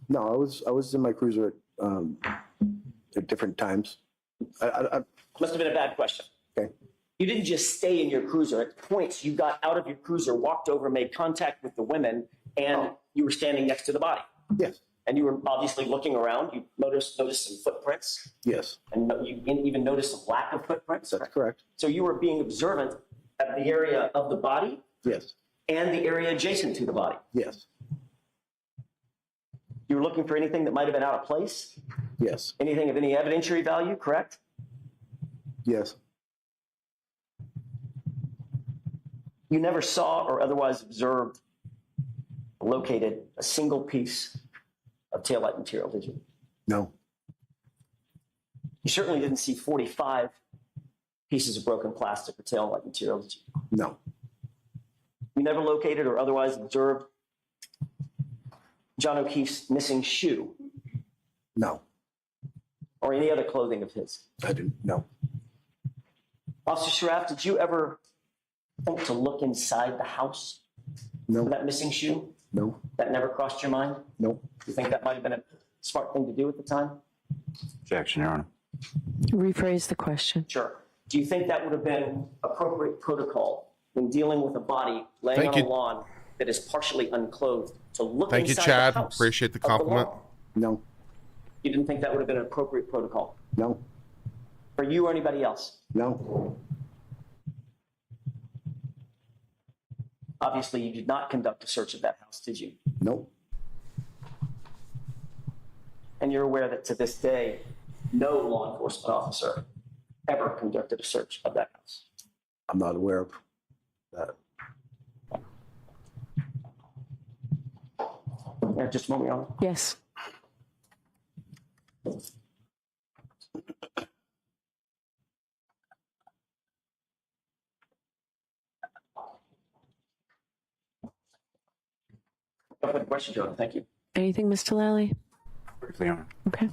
No, I was in my cruiser at different times. Must have been a bad question. Okay. You didn't just stay in your cruiser. At points, you got out of your cruiser, walked over, made contact with the women, and you were standing next to the body. Yes. And you were obviously looking around. You noticed some footprints, Yes. and you even noticed some lack of footprints. That's correct. So you were being observant at the area of the body Yes. and the area adjacent to the body. Yes. You were looking for anything that might have been out of place, Yes. anything of any evidentiary value, correct? Yes. You never saw or otherwise observed, located a single piece of taillight material, did you? No. You certainly didn't see 45 pieces of broken plastic or taillight material, did you? No. You never located or otherwise observed John O'Keefe's missing shoe No. or any other clothing of his. I didn't. No. Officer Sharaf, did you ever think to look inside the house for No. that missing shoe? No. That never crossed your mind? No. You think that might have been a smart thing to do at the time? Objection, Your Honor. Rephrase the question. Sure. Do you think that would have been appropriate protocol when dealing with a body laying Thank on you. a lawn that is partially unclothed to look Thank you, inside Chad. the house? Appreciate the of the compliment. lawn? No. You didn't think that would have been an appropriate protocol No. for you or anybody else? No. Obviously, you did not conduct a search of that house, did you? Nope. And you're aware that to this day, no law enforcement officer ever conducted a search of that house. I'm not aware of that. Just a moment, Your Honor. Yes. No further questions, Your Honor. Thank you. Anything, Mr. Lally? Briefly, Your Honor. Okay.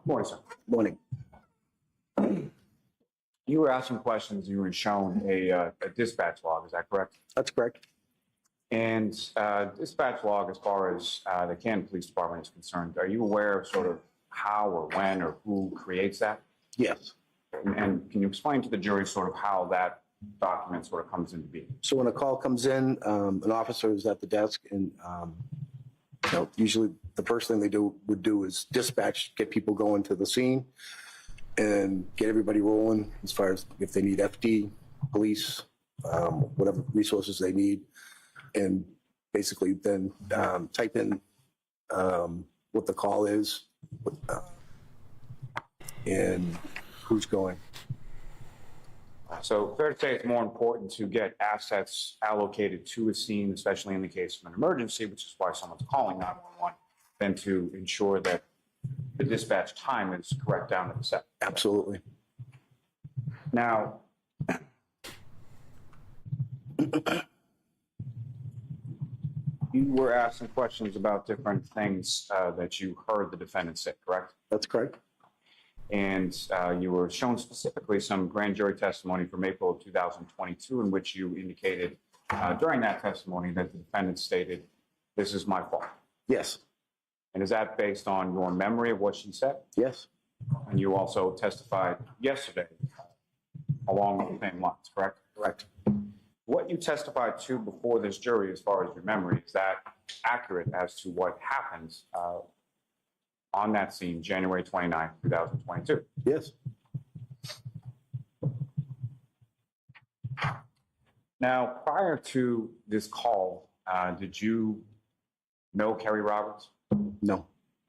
Morning, sir. Morning. You were asking questions. You were shown a dispatch log. Is that correct? That's correct. And dispatch log, as far as the Canton Police Department is concerned, are you aware of sort of how or when or who creates that? Yes. And can you explain to the jury sort of how that document sort of comes into being? So when a call comes in, an officer is at the desk, and usually the first thing they would do is dispatch, get people going to the scene, and get everybody rolling as far as if they need FD, police, whatever resources they need, and basically then type in what the call is and who's going. So fair to say it's more important to get assets allocated to a scene, especially in the case of an emergency, which is why someone's calling 911, than to ensure that the dispatch time is correct down to the second. Absolutely. Now, you were asking questions about different things that you heard the defendant say, correct? That's correct. And you were shown specifically some grand jury testimony from April of 2022 in which you indicated during that testimony that the defendant stated, "This is my fault." Yes. And is that based on your memory of what she said? Yes. And you also testified yesterday along the same lines, correct? Correct. What you testified to before this jury, as far as your memory, is that accurate as to what happened on that scene, January 29th, 2022? Yes. Now, prior to this call, did you know Kerry Roberts? No.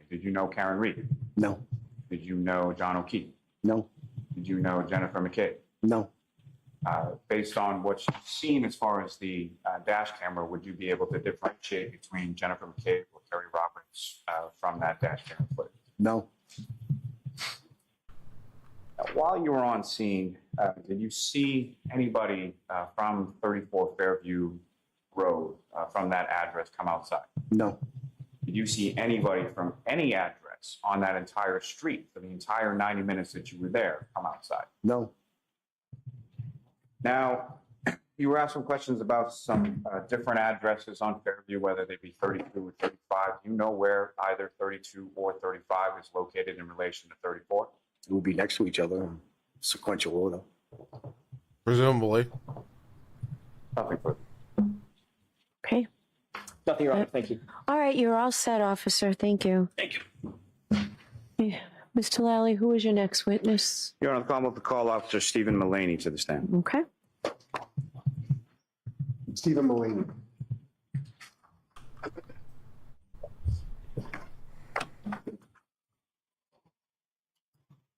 Did you know Karen Reed? No. Did you know John O'Keefe? No. Did you know Jennifer McCabe? No. Based on what you've seen as far as the dash camera, would you be able to differentiate between Jennifer McCabe or Kerry Roberts from that dash camera footage? No. Now, while you were on scene, did you see anybody from 34 Fairview Road, from that address, come outside? No. Did you see anybody from any address on that entire street for the entire 90 minutes that you were there come outside? No. Now, you were asking questions about some different addresses on Fairview, whether they be 32 or 35. Do you know where either 32 or 35 is located in relation to 34? It would be next to each other in sequential order. Presumably. Nothing further. Okay. Nothing, Your Honor. Thank you. All right, you're all set, officer. Thank you. Thank you. Yeah. Mr. Lally, who is your next witness? Your Honor, the call to call Officer Stephen Mullaney to the stand. Okay. Stephen Mullaney.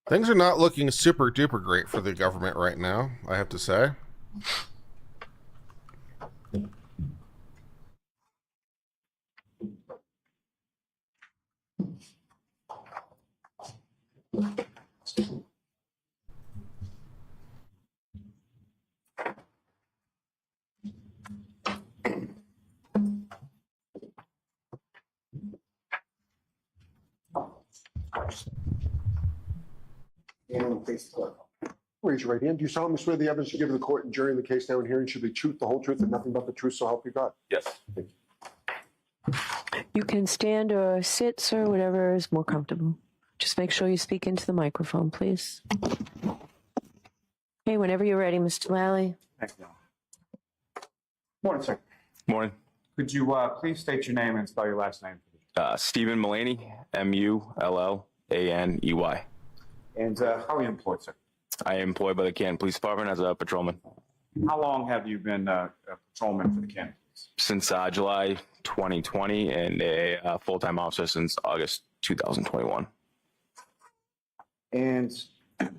Things are not looking super duper great for the government right now, I have to say. Raise your right hand. Do you solemnly swear the evidence you give to the court and jury in the case now and hearing should be truth, the whole truth, and nothing but the truth, so help you God? Yes. You can stand or sit, sir, whatever is more comfortable. Just make sure you speak into the microphone, please. Okay, whenever you're ready, Mr. Lally. Thank you. Morning, sir. Morning. Could you please state your name and spell your last name? Stephen Mullaney, Mullaney. And how are you employed, sir? I am employed by the Canton Police Department as a patrolman. How long have you been a patrolman for the Canton Police? Since July 2020 and a full-time officer since August 2021. And if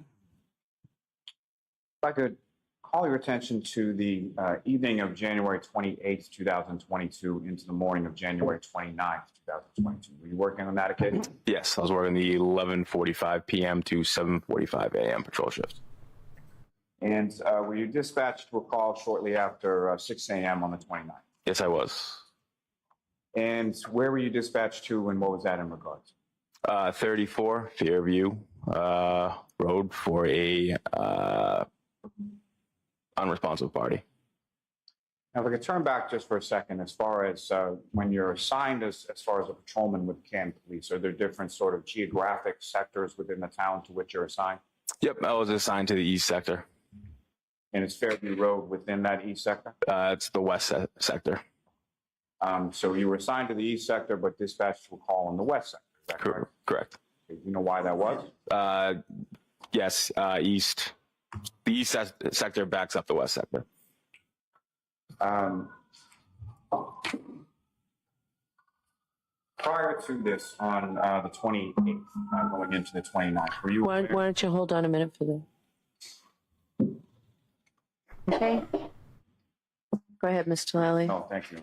I could call your attention to the evening of January 28th, 2022 into the morning of January 29th, 2022. Were you working on that occasion? Yes, I was working the 11:45 p.m. to 7:45 a.m. patrol shift. And were you dispatched to a call shortly after 6 a.m. on the 29th? Yes, I was. And where were you dispatched to, and what was that in regards? 34 Fairview Road for a unresponsive party. Now, if I could turn back just for a second, as far as when you're assigned as far as a patrolman with Canton Police, are there different sort of geographic sectors within the town to which you're assigned? Yep, I was assigned to the east sector. And it's Fairview Road within that east sector? It's the west sector. So you were assigned to the east sector, but dispatched to a call in the west sector. Is that correct? Correct. Do you know why that was? Yes, east. The east sector backs up the west sector. Prior to this, on the 28th, going into the 29th, were you? Why don't you hold on a minute for the... Okay. Go ahead, Mr. Lally. No, thank you.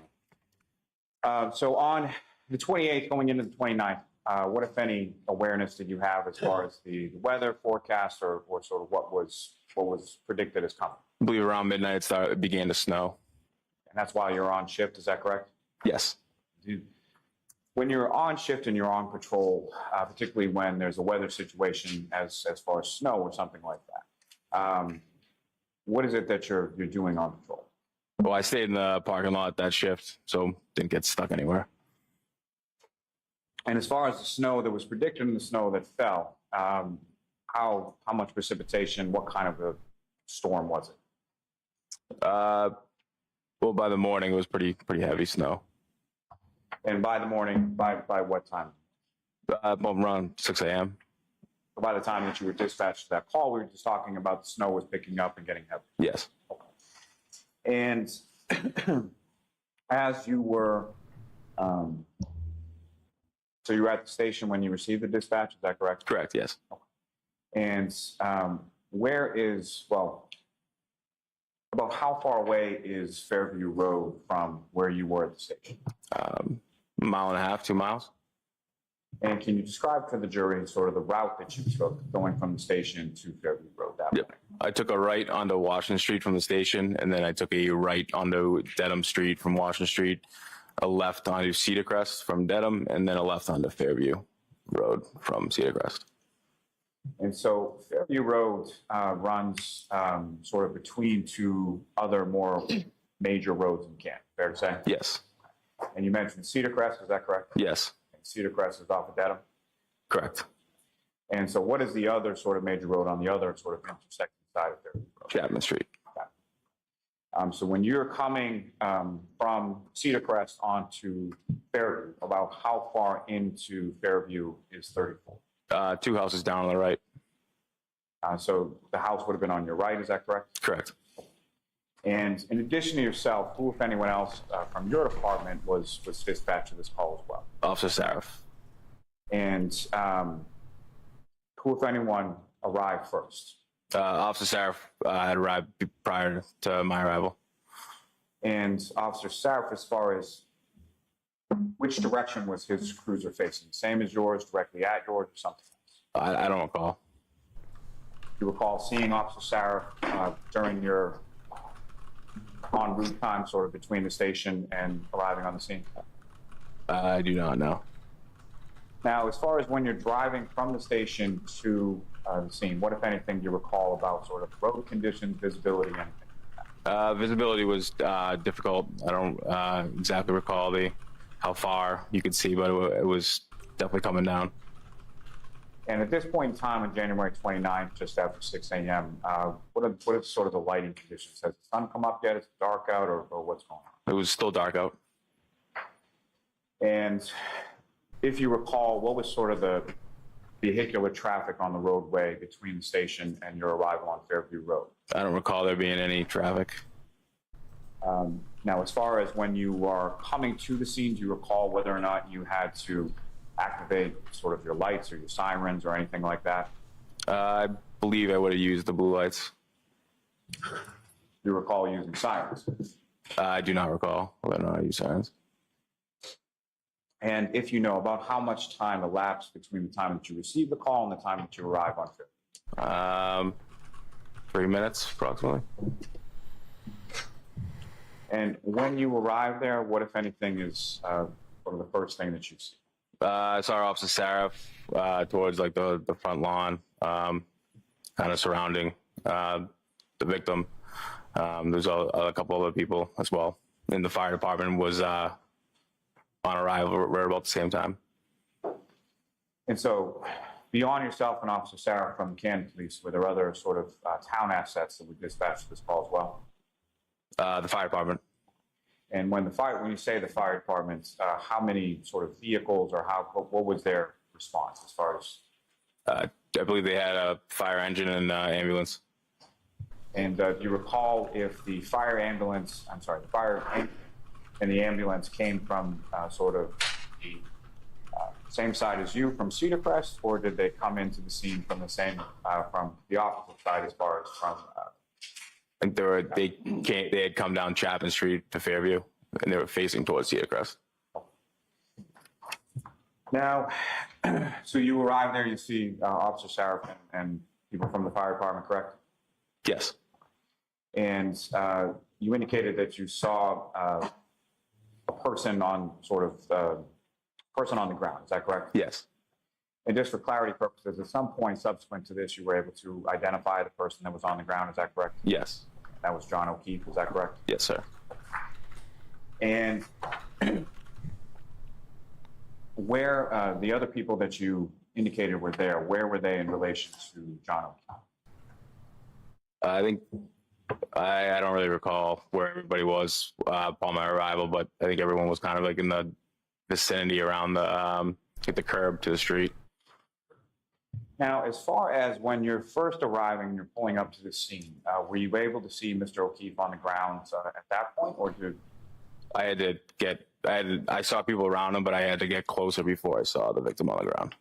So on the 28th, going into the 29th, what, if any, awareness did you have as far as the weather forecast or sort of what was predicted as coming? I believe around midnight it began to snow. And that's why you're on shift, is that correct? Yes. When you're on shift and you're on patrol, particularly when there's a weather situation as far as snow or something like that, what is it that you're doing on patrol? Well, I stayed in the parking lot that shift, so didn't get stuck anywhere. And as far as the snow that was predicted and the snow that fell, how much precipitation, what kind of a storm was it? Well, by the morning, it was pretty heavy snow. And by the morning, by what time? Well, around 6 a.m. By the time that you were dispatched to that call, we were just talking about the snow was picking up and getting heavy. Yes. Okay. And as you were, so you were at the station when you received the dispatch, is that correct? Correct, yes. Okay. And about how far away is Fairview Road from where you were at the station? Mile and a half, 2 miles. And can you describe for the jury sort of the route that you took going from the station to Fairview Road that Yep. morning? I took a right onto Washington Street from the station, and then I took a right onto Dedham Street from Washington Street, a left onto Cedar Crest from Dedham, and then a left onto Fairview Road from Cedar Crest. And so Fairview Road runs sort of between two other more major roads in Canton, fair to say? Yes. And you mentioned Cedar Crest, is that correct? Yes. And Cedar Crest is off of Dedham. Correct. And so what is the other sort of major road on the other sort of intersection side of Fairview Road? Chapman Street. So when you're coming from Cedar Crest onto Fairview, about how far into Fairview is 34? 2 houses down on the right. So the house would have been on your right, is that correct? Correct. And in addition to yourself, who, if anyone else from your department was dispatched to this call as well? Officer Saraf. And who, if anyone, arrived first? Officer Saraf had arrived prior to my arrival. And Officer Saraf, as far as which direction was his cruiser facing? Same as yours, directly at yours, or something else? I don't recall. You recall seeing Officer Saraf during your en route time, sort of between the station and arriving on the scene? I do not know. Now, as far as when you're driving from the station to the scene, what, if anything, do you recall about sort of road conditions, visibility, anything? Visibility was difficult. I don't exactly recall how far you could see, but it was definitely coming down. And at this point in time, on January 29th, just after 6 a.m., what are sort of the lighting conditions? Has the sun come up yet? Is it dark out, or what's going on? It was still dark out. And if you recall, what was sort of the vehicular traffic on the roadway between the station and your arrival on Fairview Road? I don't recall there being any traffic. Now, as far as when you are coming to the scene, do you recall whether or not you had to activate sort of your lights or your sirens or anything like that? I believe I would have used the blue lights. You recall using sirens? I do not recall whether or not I used sirens. And if you know, about how much time elapsed between the time that you received the call and the time that you arrived on field? 3 minutes, approximately. And when you arrive there, what, if anything, is sort of the first thing that you see? I saw Officer Saraf towards like the front lawn, kind of surrounding the victim. There's a couple other people as well. And the fire department was on arrival right about the same time. And so, beyond yourself and Officer Sarah from the Canton Police, were there other sort of town assets that were dispatched to this call as well? The fire department. And when you say the fire department, how many sort of vehicles, or what was their response as far as? I believe they had a fire engine and ambulance. And do you recall if the fire and the ambulance came from sort of the same side as you from Cedar Crest, or did they come into the scene from from the opposite side as far as from? I think they had come down Chapin Street to Fairview, and they were facing towards Cedar Crest. Now, so you arrive there, you see Officer Saraf and people from the fire department, correct? Yes. And you indicated that you saw a person on the ground. Is that correct? Yes. And just for clarity purposes, at some point subsequent to this, you were able to identify the person that was on the ground. Is that correct? Yes. That was John O'Keefe. Is that correct? Yes, sir. And where the other people that you indicated were there, where were they in relation to John O'Keefe? I think I don't really recall where everybody was upon my arrival, but I think everyone was kind of like in the vicinity around the curb to the street. Now, as far as when you're first arriving, you're pulling up to the scene, were you able to see Mr. O'Keefe on the ground at that point, or did? I saw people around him, but I had to get closer before I saw the victim on the ground.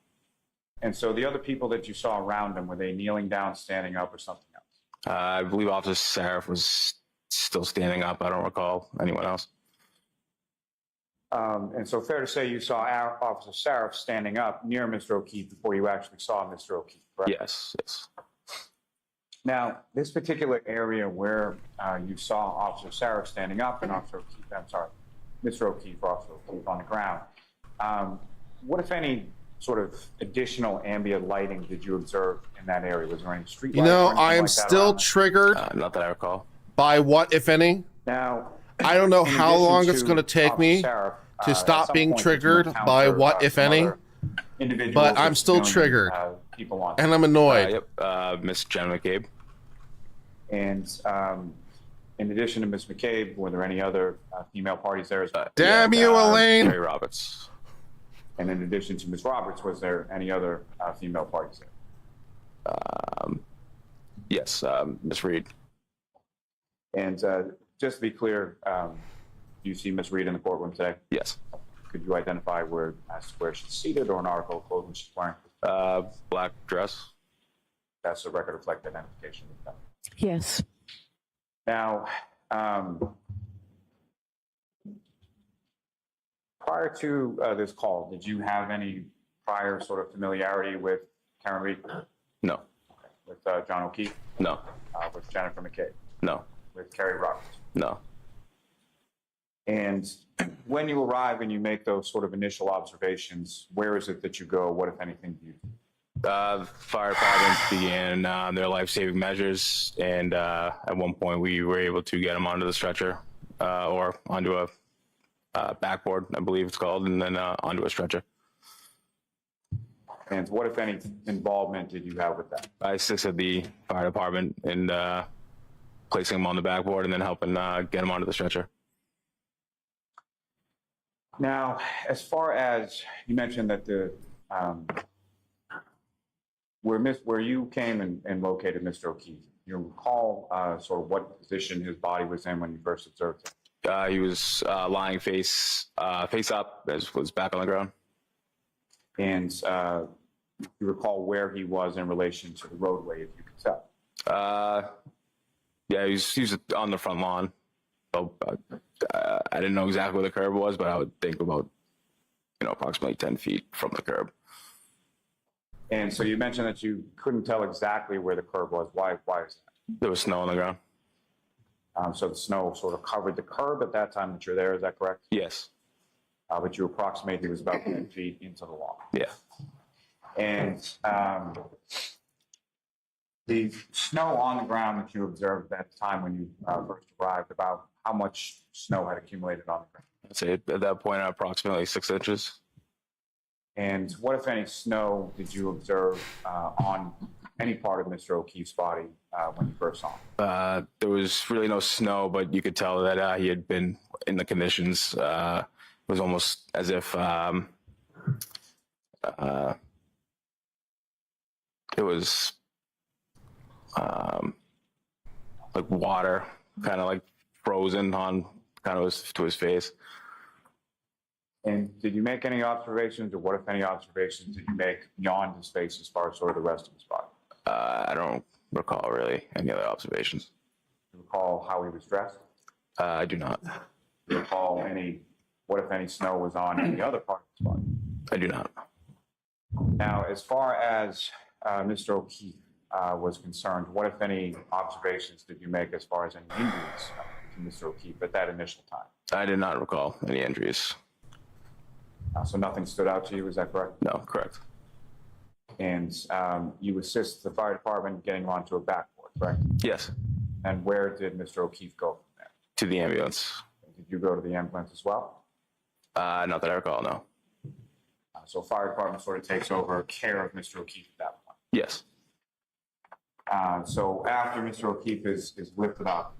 And so the other people that you saw around him, were they kneeling down, standing up, or something else? I believe Officer Saraf was still standing up. I don't recall anyone else. And so fair to say you saw Officer Saraf standing up near Mr. O'Keefe before you actually saw Mr. O'Keefe, correct? Yes, yes. Now, this particular area where you saw Officer Saraf standing up and Mr. O'Keefe, Officer O'Keefe on the ground, what, if any, sort of additional ambient lighting did you observe in that area? Was there any street lights? I am still triggered Not that I recall. by what, if any. Now, I don't know in how addition long it's going to take Officer me Saraf, to at stop some being point, did you triggered by encounter, what, if some any. other individuals But I'm or still civilian, triggered. People on. And I'm annoyed. Yep. Miss Jen McCabe. And in addition to Ms. McCabe, were there any other female parties there as well? Damn you, Elaine. Terry Roberts. And in addition to Ms. Roberts, was there any other female parties there? Yes, Miss Reed. And just to be clear, do you see Ms. Reed in the courtroom today? Yes. Could you identify where she's seated or an article of clothing she's wearing? Black dress. That's a record reflect identification. Yes. Now, prior to this call, did you have any prior sort of familiarity with Karen Reed? No. With John O'Keefe? No. With Jennifer McCabe? No. With Kerry Roberts? No. And when you arrive and you make those sort of initial observations, where is it that you go? What, if anything, do you do? The fire department began their life-saving measures, and at one point we were able to get him onto the stretcher, or onto a backboard, I believe it's called, and then onto a stretcher. And what, if any, involvement did you have with that? I assisted the fire department in placing him on the backboard and then helping get him onto the stretcher. Now, as far as you mentioned that the where you came and located Mr. O'Keefe, you recall sort of what position his body was in when you first observed him? He was lying face up, as was back on the ground. And you recall where he was in relation to the roadway, if you could tell? Yeah, he's on the front lawn. So, I didn't know exactly where the curb was, but I would think about, approximately 10 feet from the curb. And so you mentioned that you couldn't tell exactly where the curb was. Why is that? There was snow on the ground. So the snow sort of covered the curb at that time that you're there, is that correct? Yes. But you approximate he was about 10 feet into the lawn. Yeah. And the snow on the ground that you observed at the time when you first arrived, about how much snow had accumulated on the ground? I'd say at that point, approximately 6 inches. And what, if any, snow did you observe on any part of Mr. O'Keefe's body when you first saw him? There was really no snow, but you could tell that he had been in the conditions. It was almost as if it was like water, kind of like frozen on kind of to his face. And did you make any observations, or what, if any, observations did you make beyond his face as far as sort of the rest of his body? I don't recall really any other observations. Do you recall how he was dressed? I do not. Do you recall any, what, if any, snow was on any other part of his body? I do not. Now, as far as Mr. O'Keefe was concerned, what, if any, observations did you make as far as any injuries to Mr. O'Keefe at that initial time? I did not recall any injuries. So nothing stood out to you, is that correct? No, correct. And you assist the fire department getting onto a backboard, correct? Yes. And where did Mr. O'Keefe go from there? To the ambulance. Did you go to the ambulance as well? Not that I recall, no. So fire department sort of takes over care of Mr. O'Keefe at that point. Yes. So after Mr. O'Keefe is lifted up,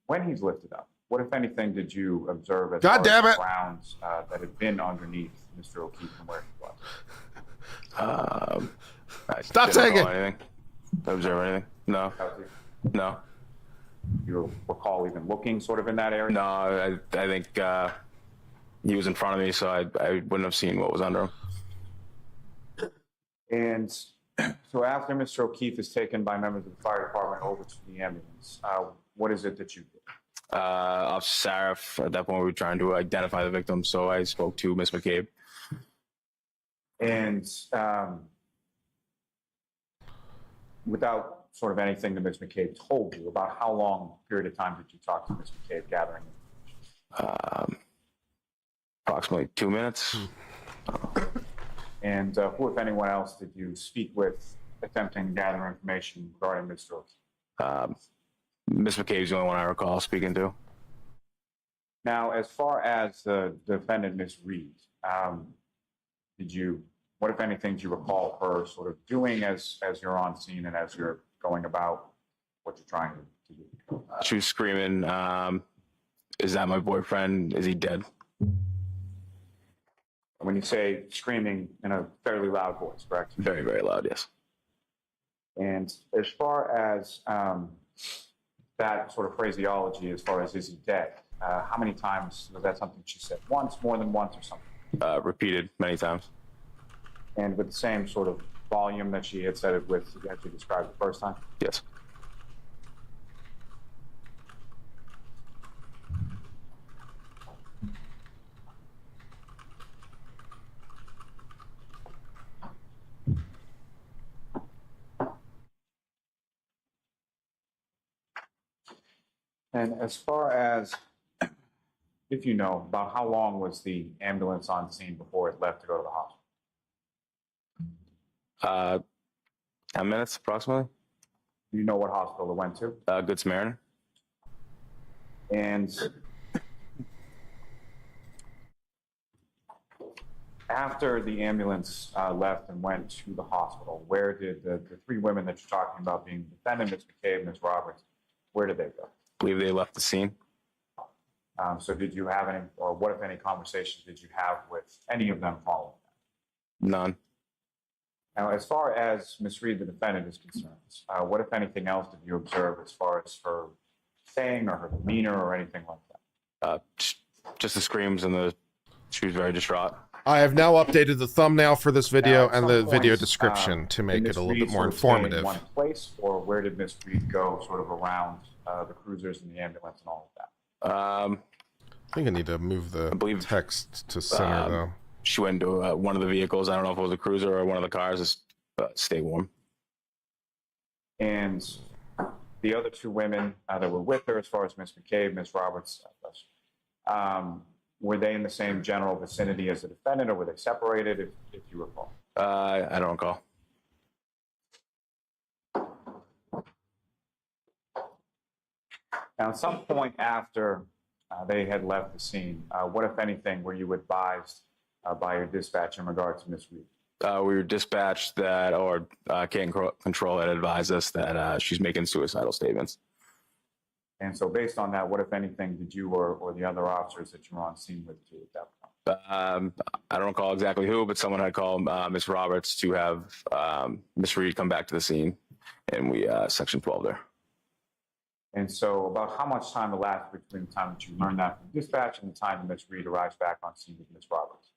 when he's lifted up, what, if anything, did you observe as God damn it. grounds that had been underneath Mr. O'Keefe from where he was? Stop saying it. Anything? Observe anything? No. No. You recall even looking sort of in that area? No, I think he was in front of me, so I wouldn't have seen what was under him. And so after Mr. O'Keefe is taken by members of the fire department over to the ambulance, what is it that you did? Officer Sarif, at that point, we were trying to identify the victim, so I spoke to Miss McCabe. And without sort of anything that Ms. McCabe told you, about how long period of time did you talk to Ms. McCabe gathering information? Approximately 2 minutes. And who, if anyone else, did you speak with attempting to gather information regarding Mr. O'Keefe? Miss McCabe's the only one I recall speaking to. Now, as far as the defendant, Ms. Reed, what, if anything, do you recall her sort of doing as you're on scene and as you're going about what you're trying to do? She was screaming, is that my boyfriend? Is he dead? When you say screaming in a fairly loud voice, correct? Very, very loud, yes. And as far as that sort of phraseology, as far as is he dead, how many times was that something she said? Once, more than once, or something? Repeated many times. And with the same sort of volume that she had said it with, as you described the first time? Yes. And as far as, if you know, about how long was the ambulance on scene before it left to go to the hospital? 10 minutes, approximately. Do you know what hospital it went to? Good Samaritan. And after the ambulance left and went to the hospital, where did the three women that you're talking about, being the defendant, Ms. McCabe, Ms. Roberts, where did they go? I believe they left the scene. So did you have any, or what, if any, conversations did you have with any of them following that? None. Now, as far as Ms. Reed, the defendant, is concerned, what, if anything else, did you observe as far as her saying or her demeanor or anything like that? Just the screams and she was very distraught. I have now updated the thumbnail for this video Now, at and some the video point, description to make did it Miss a little Reed bit more sort of stay in informative. one place, or where did Miss Reed go sort of around the cruisers and the ambulance and all of that? I think I need to move the believe, text to center, though. She went into one of the vehicles. I don't know if it was a cruiser or one of the cars. Just stay warm. And the other two women that were with her, as far as Miss McCabe, Miss Roberts, were they in the same general vicinity as the defendant, or were they separated, if you recall? I don't recall. Now, at some point after they had left the scene, what, if anything, were you advised by your dispatch in regard to Miss Reed? We were dispatched that, or Canton Control had advised us that she's making suicidal statements. And so based on that, what, if anything, did you or the other officers that you were on scene with do at that point? I don't recall exactly who, but someone had called Miss Roberts to have Miss Reed come back to the scene, and we section 12 there. And so about how much time elapsed between the time that you learned that from dispatch and the time that Miss Reed arrives back on scene with Miss Roberts?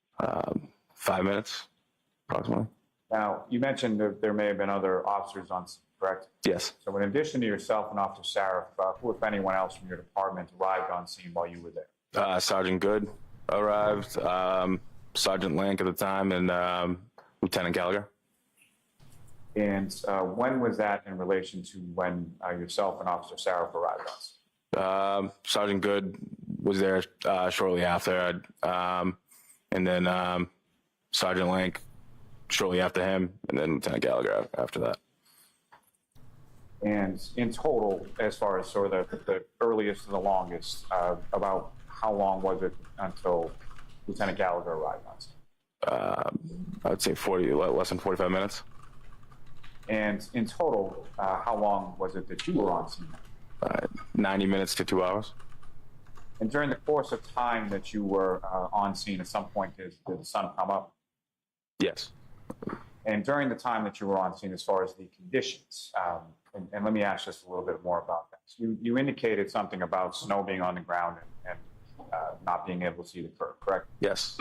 5 minutes, approximately. Now, you mentioned that there may have been other officers on scene, correct? Yes. So in addition to yourself and Officer Saraf, who, if anyone else from your department, arrived on scene while you were there? Sergeant Good arrived, Sergeant Lank at the time, and Lieutenant Gallagher. And when was that in relation to when yourself and Officer Saraf arrived on scene? Sergeant Good was there shortly after, and then Sergeant Lank shortly after him, and then Lieutenant Gallagher after that. And in total, as far as sort of the earliest and the longest, about how long was it until Lieutenant Gallagher arrived on scene? I would say less than 45 minutes. And in total, how long was it that you were on scene? 90 minutes to 2 hours. And during the course of time that you were on scene, at some point, did the sun come up? Yes. And during the time that you were on scene, as far as the conditions, and let me ask just a little bit more about that. You indicated something about snow being on the ground and not being able to see the curb, correct? Yes.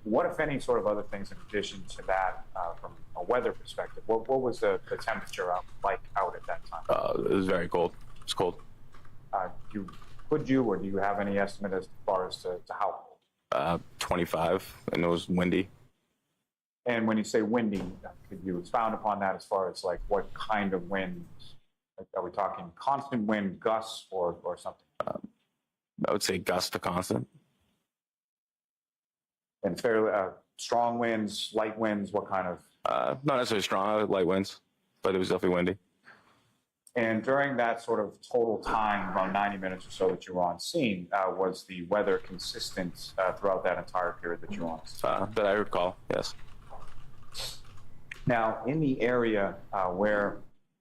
What, if any, sort of other things in addition to that, from a weather perspective? What was the temperature like out at that time? It was very cold. It's cold. Could you, or do you have any estimate as far as to how cold? 25, and it was windy. And when you say windy, could you expound upon that as far as like what kind of wind? Like, are we talking constant wind, gusts, or something? I would say gust to constant. And fairly strong winds, light winds, what kind of? Not necessarily strong, light winds, but it was definitely windy. And during that sort of total time, about 90 minutes or so that you were on scene, was the weather consistent throughout that entire period that you were on scene? That I recall, yes. Now, in the area where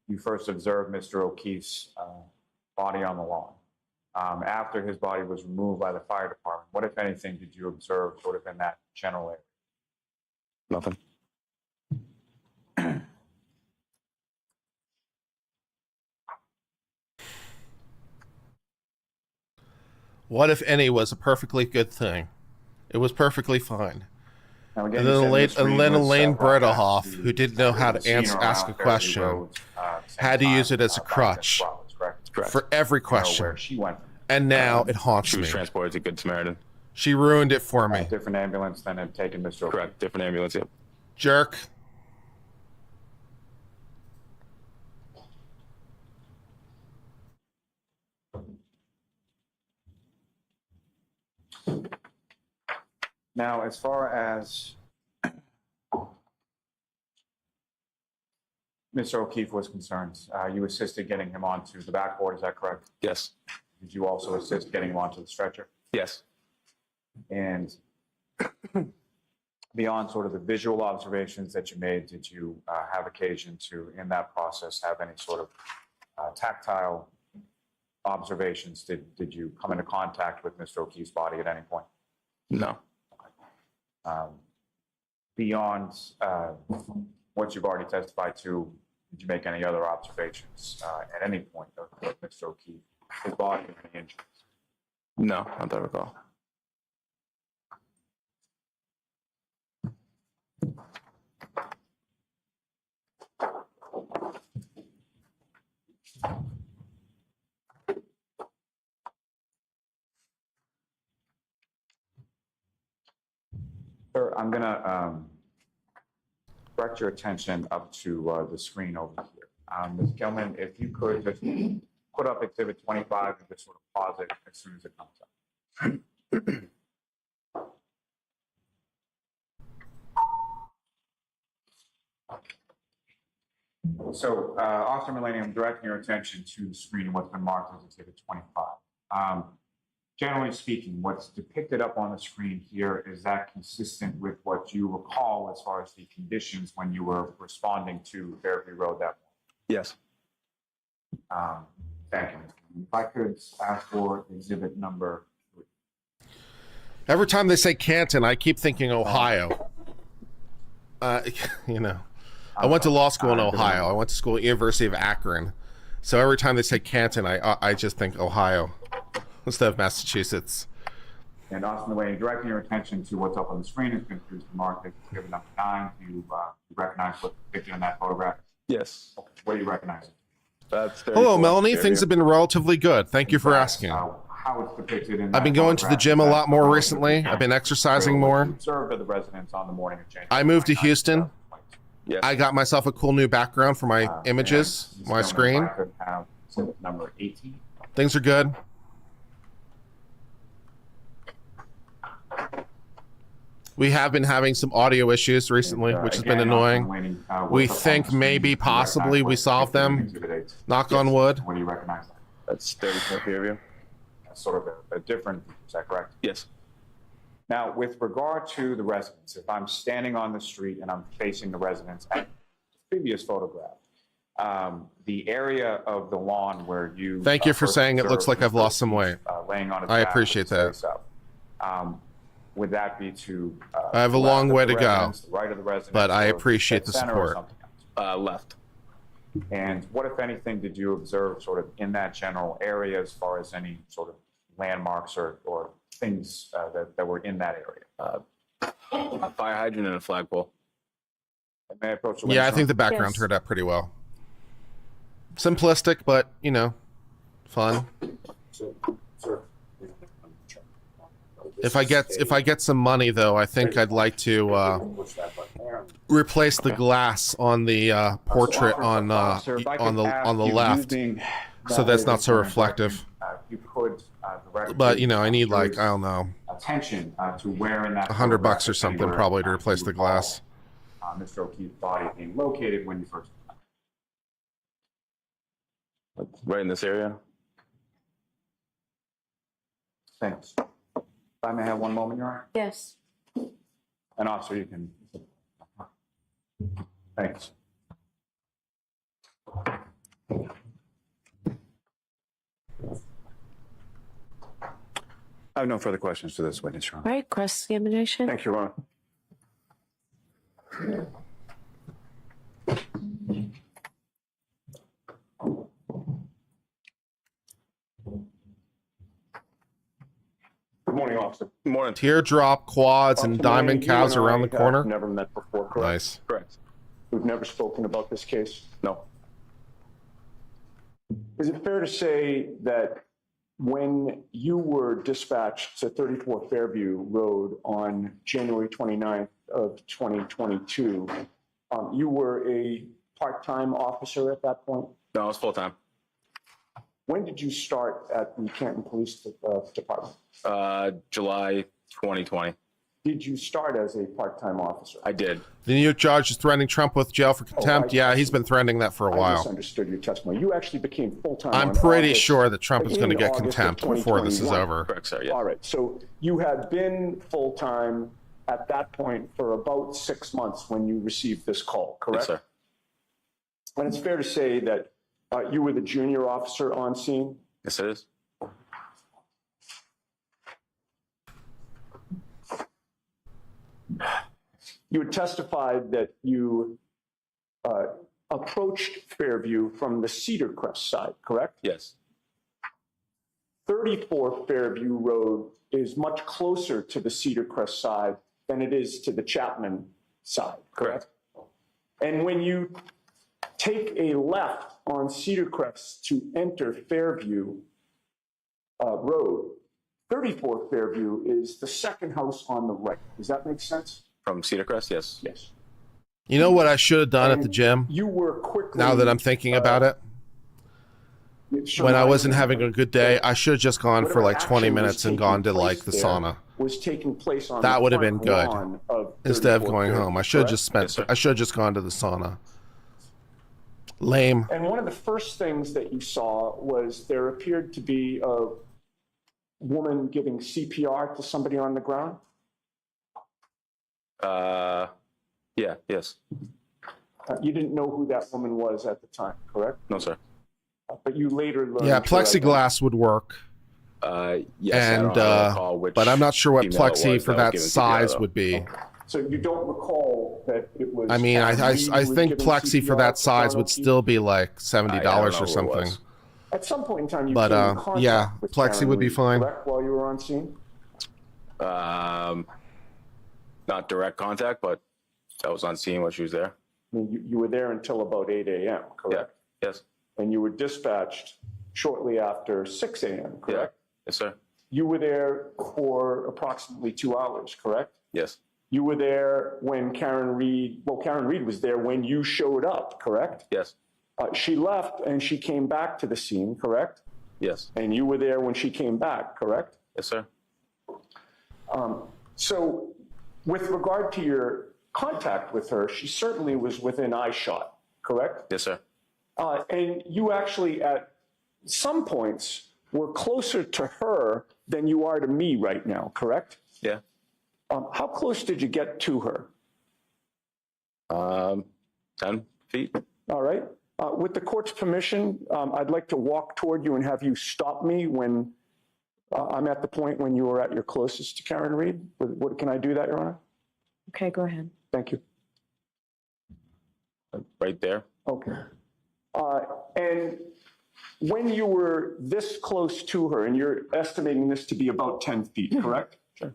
you first observed Mr. O'Keefe's body on the lawn, after his body was removed by the fire department, what, if anything, did you observe sort of in that general area? Nothing. What, if any, was a perfectly good thing? It was perfectly fine. Now, again, And you then, said Miss Reed was, Elaine brought back Bredehoff, to who didn't know how the to scene ask around a Fairview question, Road, same had to time, use it as a back to crutch Roberts, correct? Correct. for every Where question. she went. And now it haunts She was me. transported to Good Samaritan. She ruined it for me. Different ambulance than had taken Mr. O'Keefe. Correct. Different ambulance, yep. Jerk. Now, as far as Mr. O'Keefe was concerned, you assisted getting him onto the backboard, is that correct? Yes. Did you also assist getting him onto the stretcher? Yes. And beyond sort of the visual observations that you made, did you have occasion to, in that process, have any sort of tactile observations? Did you come into contact with Mr. O'Keefe's body at any point? No. Beyond what you've already testified to, did you make any other observations at any point of Mr. O'Keefe, his body, or any injuries? No, not that I recall. I'm gonna direct your attention up to the screen over here. Ms. Gilman, if you could just put up Exhibit 25 and just sort of pause it as soon as it comes up. So, Officer Mulaney, I'm directing your attention to the screen and what's been marked as Exhibit 25. Generally speaking, what's depicted up on the screen here, is that consistent with what you recall as far as the conditions when you were responding to Fairview Road that morning? Yes. Thank you. If I could ask for exhibit number 3. Every time they say Canton, I keep thinking Ohio. You know, I went to law school in Ohio. I went to school at University of Akron. So every time they say Canton, I just think Ohio instead of Massachusetts. And Officer Mulaney, directing your attention to what's up on the screen has been marked as exhibit number 9. Do you recognize what's depicted in that photograph? Yes. What do you recognize? That's Hello, Melanie. Things have been relatively good. Thank you for asking. How it's depicted in I've been going to the gym a lot more recently. I've been exercising more. Observed of the residents on the morning of January. I moved to Houston. Yes. I got myself a cool new background for my images, And my Ms. screen. Gilman, if I could have exhibit number 18. Things are good. We have been having some audio issues recently, which has been Again, annoying. Officer Mulaney, We what's up on think the screen, maybe, do you possibly, recognize we what's solved depicted in them. exhibit 8? Knock on wood. What do you recognize? That's 34 Fairview. That's sort of a different, is that correct? Yes. Now, with regard to the residents, if I'm standing on the street and I'm facing the residents at the previous photograph, the area of the lawn where you Thank you for first saying it looks observed like I've lost some weight. laying on his I back appreciate with his that. face up, would that be to I have a the left long of way the to go, residents, the right of the residents, but I or appreciate the dead center or support. something else? Left. And what, if anything, did you observe sort of in that general area as far as any sort of landmarks or things that were in that area? A fire hydrant and a flagpole. May I approach the Yeah, I witness? think the background Yes. turned out pretty well. Simplistic, but, you know, fun. Sir. If I get some money, though, I think I'd like to replace the glass on the portrait on the left, so that's not so reflective. You could direct But you know, I need like, I don't know, attention to where in that $100 or something anywhere, probably to replace you the recall, glass. Mr. O'Keefe's body being located when you first. Right in this area. Thanks. If I may have one moment, Your Honor. Yes. And officer, you can. Thanks. I have no further questions to this witness, Your Honor. All right, cross examination. Thank you, Ron. Good morning, officer. Morning. Teardrop quads and Officer diamond Mulaney, cows you and around I the have corner. Never met before, correct? Nice. Correct. We've never spoken about this case. No. Is it fair to say that when you were dispatched to 34 Fairview Road on January 29th of 2022, you were a part-time officer at that point? No, it's full time. When did you start at the Canton Police Department? July 2020. Did you start as a part-time officer? I did. The New York judge is threatening Trump with jail for contempt. Yeah, he's been threatening that for a I while. misunderstood your testimony. You actually became full-time. I'm on pretty August- sure that Trump is going to in get August contempt of before this is 2021. over. Correct, sir. Yeah. All right, so you had been full-time at that point for about 6 months when you received this call, correct? Yes, sir. And it's fair to say that you were the junior officer on scene? Yes, it is. You had testified that you approached Fairview from the Cedar Crest side, correct? Yes. 34 Fairview Road is much closer to the Cedar Crest side than it is to the Chapman side, correct? And when you take a left on Cedar Crest to enter Fairview Road, 34 Fairview is the second house on the right. Does that make sense? From Cedar Crest, yes. Yes. You know what I should have done at the gym? You were quickly. Now that I'm thinking about it, when I wasn't having a good day, I should have just gone for like 20 minutes and gone to like the sauna. Was taking place on That the would have been front good. lawn of Instead of 34th going Street, home. I should have just correct? spent. I should have just gone to the sauna. Lame. And one of the first things that you saw was there appeared to be a woman giving CPR to somebody on the ground. Yeah, yes. You didn't know who that woman was at the time, correct? No, sir. But you later learned. Yeah, her plexiglass would work. Yes, I And don't recall which but I'm not sure what female it plexi was for was that given size CPR, would be. So you don't recall that it was. I mean, I Karen Reed I who was think giving plexi for CPR that to size John would O'Keefe? still be like $70 I don't know or who it something. was. At some point in time, you But, came in contact yeah, with plexi Karen would be Reed, fine. correct, while you were on scene? Not direct contact, but I was on scene when she was there. I mean, you were there until about 8 a.m., Yeah, correct? yes, And you were dispatched shortly after 6 a.m., yeah, correct? yes, sir. You were there for approximately 2 hours, correct? Yes, You were there when Karen Reed was there when you showed up, correct? yes, She left and she came back to the scene, correct? yes, And you were there when she came back, correct? yes, sir. So with regard to your contact with her, she certainly was within eye shot, correct? Yes, sir. And you actually at some points were closer to her than you are to me right now, correct? Yeah. How close did you get to her? 10 feet. All right. With the court's permission, I'd like to walk toward you and have you stop me when I'm at the point when you were at your closest to Karen Reed. Can I do that, Your Honor? Okay, go ahead. Thank you. Right there. Okay. And when you were this close to her, and you're estimating this to be about 10 feet, correct? Sure.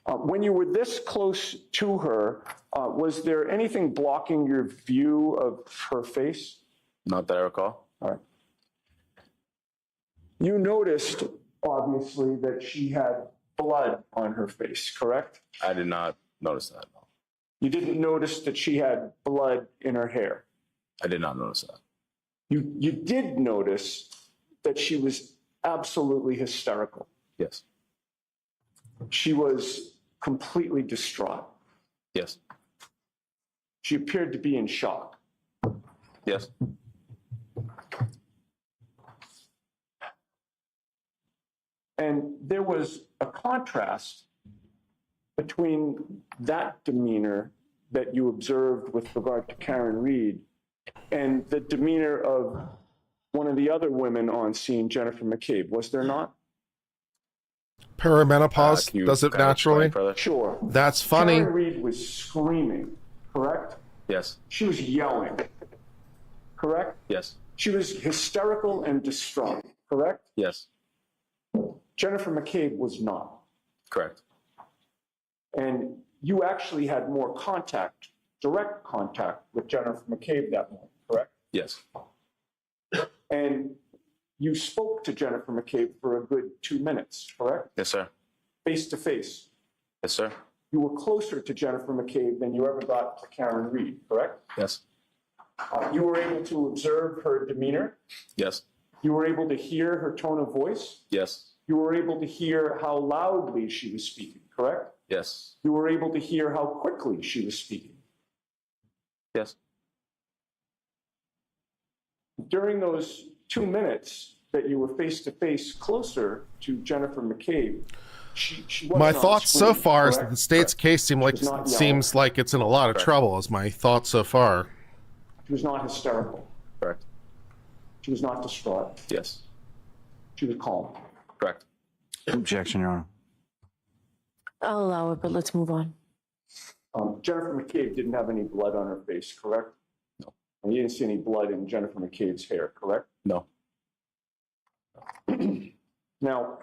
When you were this close to her, was there anything blocking your view of her face? Not that I recall. All right. You noticed, obviously, that she had blood on her face, correct? I did not notice that. You didn't notice that she had blood in her hair. I did not notice that. You did notice that she was absolutely hysterical. Yes. She was completely distraught. Yes. She appeared to be in shock. Yes. And there was a contrast between that demeanor that you observed with regard to Karen Reed and the demeanor of one of the other women on scene, Jennifer McCabe. Was there not? Perimenopause Can you does it kind of explain naturally. further? Sure. That's funny. Karen Reed was screaming, correct? Yes. She was yelling, correct? Yes. She was hysterical and distraught, correct? Yes. Jennifer McCabe was not. Correct. And you actually had more contact, direct contact with Jennifer McCabe that morning, correct? Yes. And you spoke to Jennifer McCabe for a good 2 minutes, correct? Yes, sir. Face to face. Yes, sir. You were closer to Jennifer McCabe than you ever got to Karen Reed, correct? Yes. You were able to observe her demeanor. Yes. You were able to hear her tone of voice. Yes. You were able to hear how loudly she was speaking, correct? Yes. You were able to hear how quickly she was speaking. Yes. During those 2 minutes that you were face to face closer to Jennifer McCabe, she wasn't My on thoughts so screen, far is correct? that the state's case seems like it's in a lot of trouble. Is my thought so far? She was not hysterical. Correct. She was not distraught. Yes. She was calm. Correct. Objection, Your Honor. I'll allow it, but let's move on. Jennifer McCabe didn't have any blood on her face, correct? No. And you didn't see any blood in Jennifer McCabe's hair, correct? No. Now,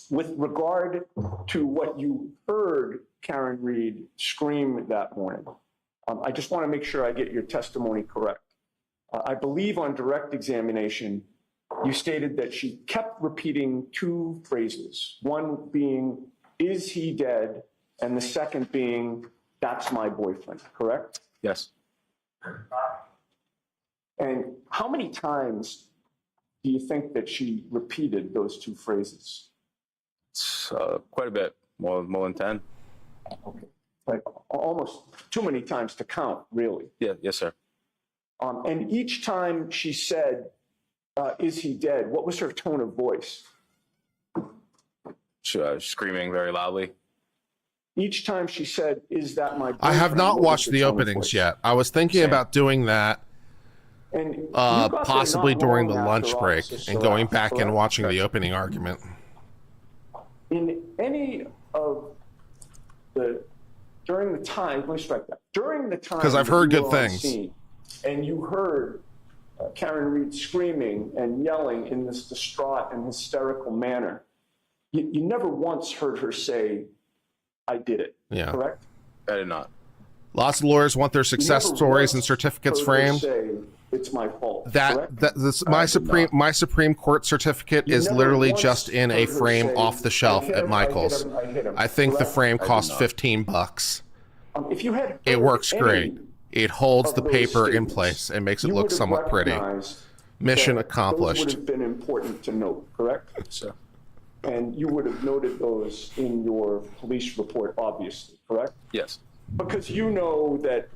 with regard to what you heard Karen Reed scream that morning, I just want to make sure I get your testimony correct. I believe on direct examination, you stated that she kept repeating two phrases, one being, "Is he dead?" and the second being, that's my boyfriend, correct? Yes. And how many times do you think that she repeated those two phrases? It's, quite a bit, more than 10. Okay, like almost too many times to count, really. Yeah, yes, sir. And each time she said, is he dead? What was her tone of voice? Screaming very loudly. Each time she said, is that my boyfriend? I have not what was watched her the tone of openings voice? yet. I was thinking Same. about doing that And you got there possibly not during the long lunch after break Officer and going Surratt, back and correct? watching the opening argument. In any of during the time, let me strike that. During the time 'Cause I've that heard you good were on things. scene and you heard Karen Reed screaming and yelling in this distraught and hysterical manner, you never once heard her say, I did it, Yeah. correct? I did not. Lots of lawyers want their success You never stories and once certificates heard her framed. say, it's my fault, correct? My Supreme Court certificate You is never literally once just in a heard her frame say, off the shelf "I hit at him, I hit Michael's. him, I hit him," I think the correct? frame did cost not. $15. If you had It heard works any great. It holds of the those paper in statements, place and makes it you look would have somewhat pretty. recognized Mission that accomplished. Those would have been important to note, correct? Sir. And you would have noted those in your police report, obviously, correct? Yes. Because you know that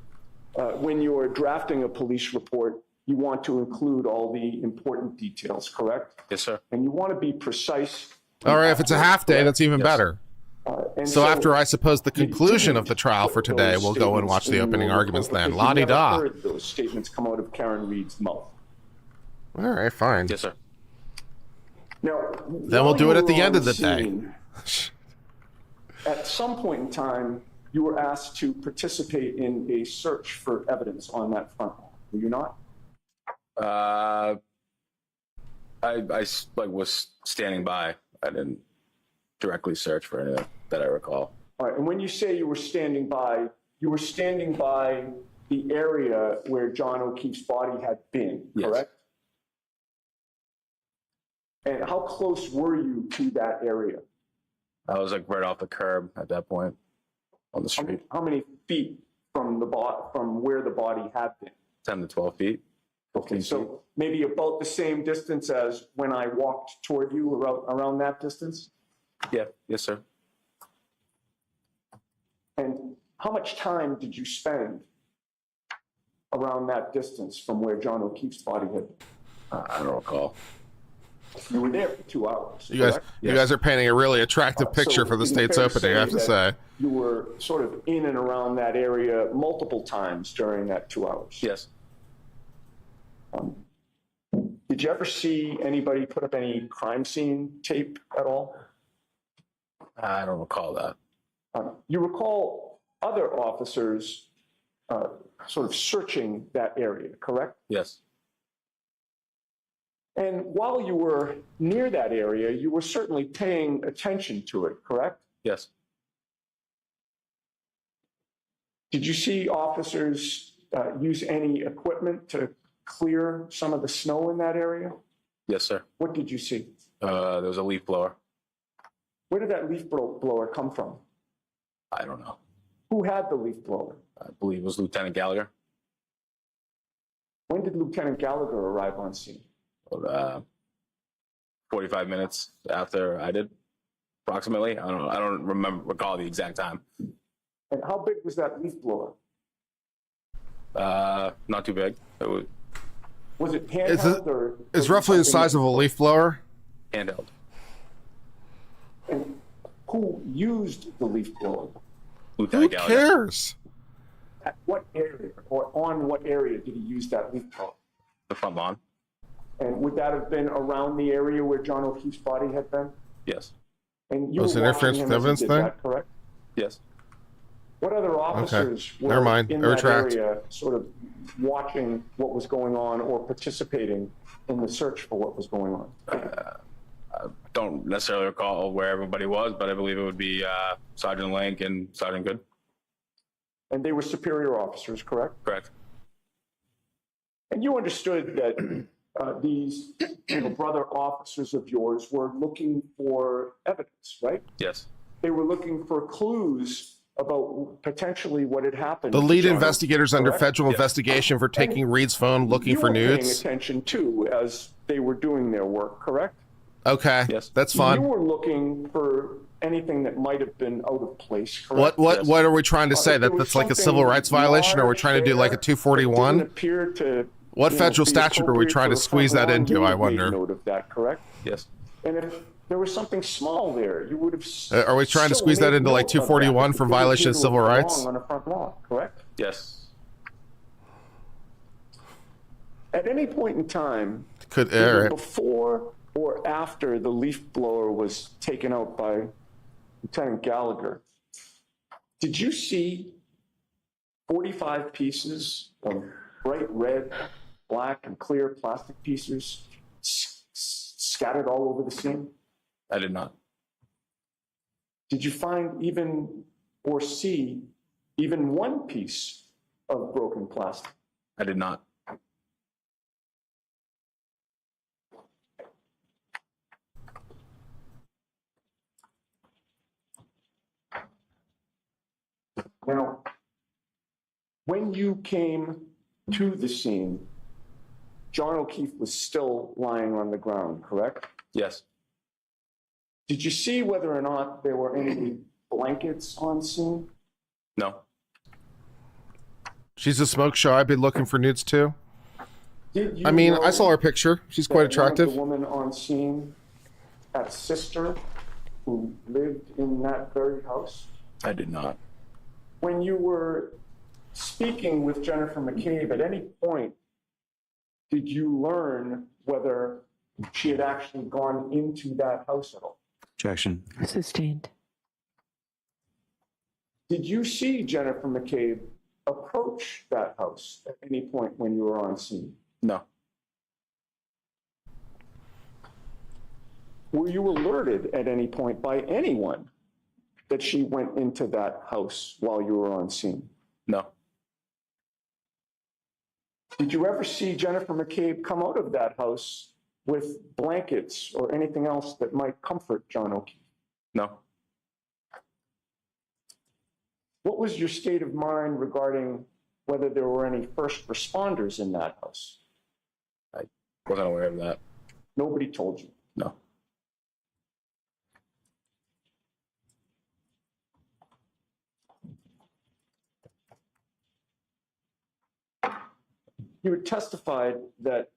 when you're drafting a police report, you want to include all the important details, correct? Yes, sir. And you want to be precise. All right, if it's a half day, that's even Yes. better. And So after, I suppose, the you conclusion didn't of the trial for put today, those we'll go and statements watch the in opening your arguments report then. because you never La-di-da. heard those statements come out of Karen Reed's mouth. All right, fine. Yes, sir. Now, Then we'll do it at the end of the day. day. At some point in time, you were asked to participate in a search for evidence on that front. Were you not? I was standing by. I didn't directly search for anything that I recall. All right. And when you say you were standing by the area where John O'Keefe's body had been, Yes. correct? And how close were you to that area? I was like right off the curb at that point on the street, How many feet from where the body had been? 10 to 12 feet. Okay, so maybe about the same distance as when I walked toward you, around that distance? Yeah. Yes, sir. And how much time did you spend around that distance from where John O'Keefe's body had been? I don't recall. You were there for 2 hours, You guys, correct? you guys are painting a really attractive picture So for the is it state's fair to opening, I have to that say. You were sort of in and around that area multiple times during that 2 hours? Yes. Did you ever see anybody put up any crime scene tape at all? I don't recall that. You recall other officers sort of searching that area, correct? Yes. And while you were near that area, you were certainly paying attention to it, correct? Yes. Did you see officers use any equipment to clear some of the snow in that area? Yes, sir. What did you see? There was a leaf blower. Where did that leaf blower come from? I don't know. Who had the leaf blower? I believe it was Lieutenant Gallagher. When did Lieutenant Gallagher arrive on scene? 45 minutes after I did, approximately. I don't recall the exact time. And how big was that leaf blower? Not too big. It was Was it handheld or? It's roughly the size of a leaf blower. handheld. And who used the leaf blower? Who Lieutenant Gallagher. cares? At what area or on what area did he use that leaf blower? The front lawn. And would that have been around the area where John O'Keefe's body had been? Yes. And you Was were it interference watching with him as he evidence did thing? that, correct? Yes. What other officers were Never mind. in I that retract. area sort of watching what was going on or participating in the search for what was going on? I don't necessarily recall where everybody was, but I believe it would be Sergeant Link and Sergeant Good. And they were superior officers, correct? Correct. And you understood that these brother officers of yours were looking for evidence, right? Yes. They were looking for clues about potentially what had happened. The to lead John, investigators under correct? federal investigation for taking Reed's phone, looking You for were paying nudes. attention too as they were doing their work, correct? Okay, Yes. that's You fine. were looking for anything that might have been out of place, correct? What are we trying to say? If there That was that's like a something civil rights violation, or we're large trying to do like a there that 241? didn't appear to, What you know, federal be statute are we appropriate trying to for a squeeze front that lawn, into, you I would make wonder? note of that, correct? Yes. And if there was something small there, you would have. Are we trying to still squeeze that made into like note of that 241 for because it violation of didn't civil belong rights? on a front lawn, correct? Yes. At any point in time, Could either air it. before or after the leaf blower was taken out by Lieutenant Gallagher, did you see 45 pieces of bright red, black, and clear plastic pieces scattered all over the scene? I did not. Did you find even or see even one piece of broken plastic? I did not. Now, when you came to the scene, John O'Keefe was still lying on the ground, correct? Yes. Did you see whether or not there were any blankets on scene? No. She's a smoke show. I'd be looking for nudes too. Did you I mean, know I saw her picture. She's quite that one of attractive. the woman on scene, that sister who lived in that very house? I did not. When you were speaking with Jennifer McCabe, at any point, did you learn whether she had actually gone into that house at all? Objection. Sustained. Did you see Jennifer McCabe approach that house at any point when you were on scene? No. Were you alerted at any point by anyone that she went into that house while you were on scene? No. Did you ever see Jennifer McCabe come out of that house with blankets or anything else that might comfort John O'Keefe? No. What was your state of mind regarding whether there were any first responders in that house? I wasn't aware of that. Nobody told you. No. You had testified that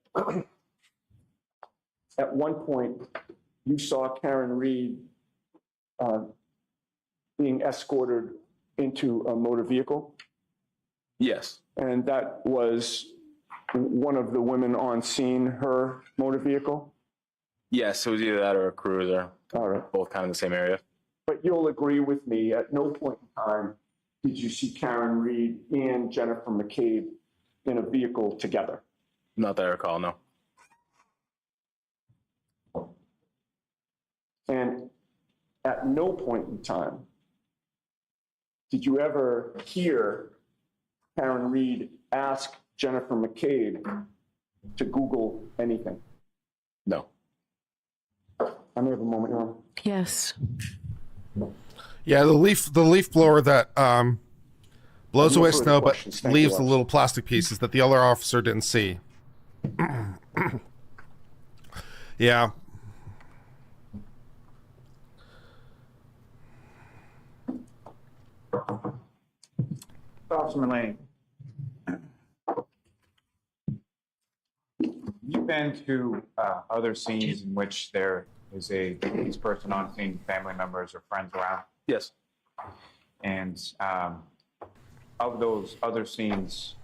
at one point you saw Karen Reed being escorted into a motor vehicle, Yes. and that was one of the women on scene, her motor vehicle? Yes, it was either that or a cruiser. All right. Both kind of in the same area. But you'll agree with me, at no point in time did you see Karen Reed and Jennifer McCabe in a vehicle together? Not that I recall, no. And at no point in time did you ever hear Karen Reed ask Jennifer McCabe to Google anything? No. I may have a moment, Your Honor. Yes. Yeah, the leaf blower that blows No away further snow, but questions. Thank leaves you, the Wes. little plastic pieces that the other officer didn't see. Yeah. Officer Mulaney, you've been to other scenes in which there is a police person on scene, family members or friends around, Yes. and of those other scenes,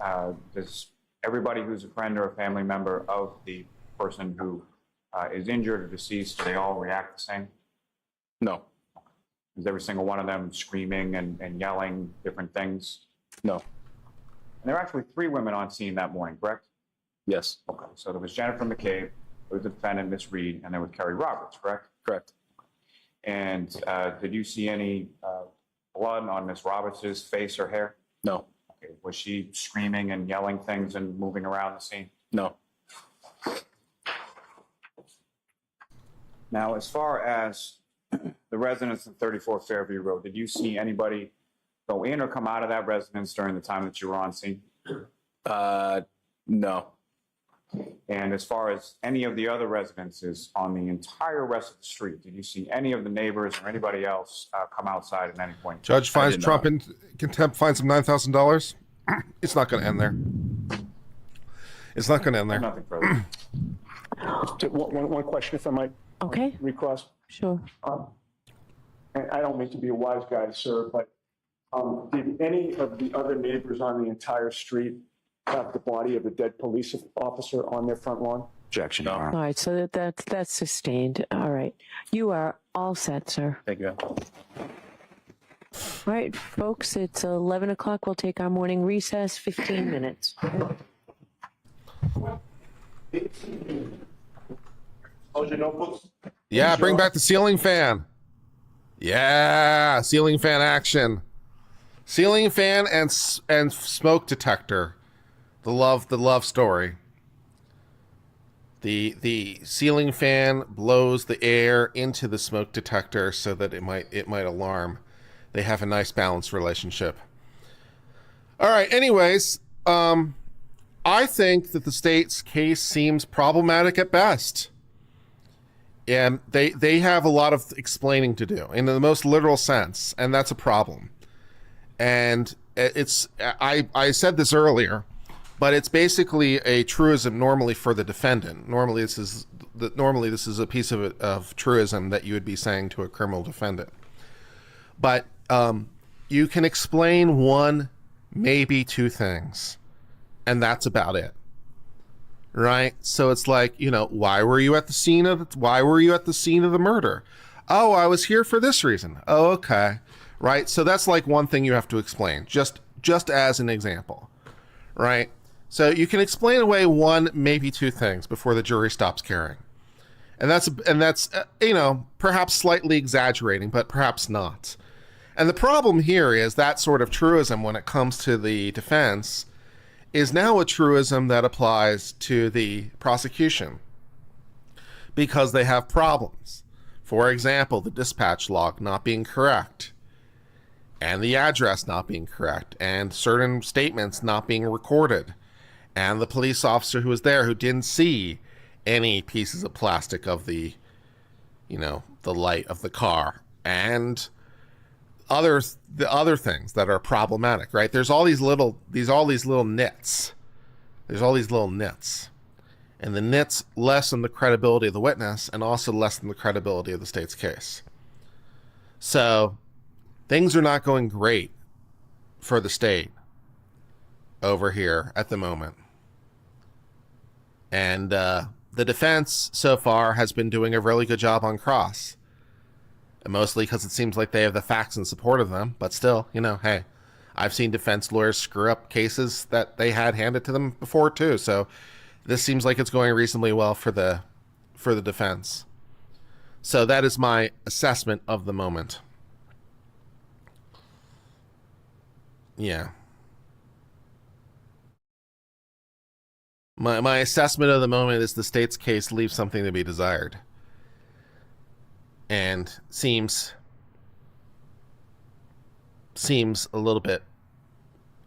does everybody who's a friend or a family member of the person who is injured or deceased, do they all react the same? No. Is every single one of them screaming and yelling different things? No. And there are actually 3 women on scene that morning, correct? Yes. Okay, so there was Jennifer McCabe, there was the defendant, Miss Reed, and there was Kerry Roberts, correct? Correct. And did you see any blood on Miss Roberts' face or hair? No. Okay, was she screaming and yelling things and moving around the scene? No. Now, as far as the residents of 34 Fairview Road, did you see anybody go in or come out of that residence during the time that you were on scene? No. And as far as any of the other residences on the entire rest of the street, did you see any of the neighbors or anybody else come outside at any point? Judge finds Trump in contempt, fines him $9,000. It's not going to end there. It's not going to end there. Nothing further. One question, if I might. Okay. Request. Sure. And I don't mean to be a wise guy, sir, but did any of the other neighbors on the entire street have the body of a dead police officer on their front lawn? Objection, Your All Honor. right, so that's sustained. All right. You are all set, sir. Thank you. All right, folks, it's 11 o'clock. We'll take our morning recess, 15 minutes. Close your notebooks. Yeah, bring back the ceiling fan. Yeah, ceiling fan action. Ceiling fan and smoke detector. The love story. The ceiling fan blows the air into the smoke detector so that it might alarm. They have a nice balanced relationship. All right, anyways, I think that the state's case seems problematic at best. And they have a lot of explaining to do in the most literal sense, and that's a problem. And I said this earlier, but it's basically a truism normally for the defendant. Normally this is a piece of truism that you would be saying to a criminal defendant. But you can explain one, maybe two things, and that's about it. Right? So it's like, why were you at the scene of the murder? Oh, I was here for this reason. Oh, okay. Right? So that's like one thing you have to explain, just as an example. Right? So you can explain away one, maybe two things before the jury stops caring. And that's perhaps slightly exaggerating, but perhaps not. And the problem here is that sort of truism when it comes to the defense is now a truism that applies to the prosecution because they have problems. For example, the dispatch log not being correct and the address not being correct and certain statements not being recorded and the police officer who was there who didn't see any pieces of plastic of the light of the car and the other things that are problematic, right? There's all these little nits. There's all these little nits. And the nits lessen the credibility of the witness and also lessen the credibility of the state's case. So things are not going great for the state over here at the moment. And the defense so far has been doing a really good job on cross. Mostly because it seems like they have the facts in support of them. But still, hey, I've seen defense lawyers screw up cases that they had handed to them before too. So this seems like it's going reasonably well for the defense. So that is my assessment of the moment. Yeah. My assessment of the moment is the state's case leaves something to be desired. And seems a little bit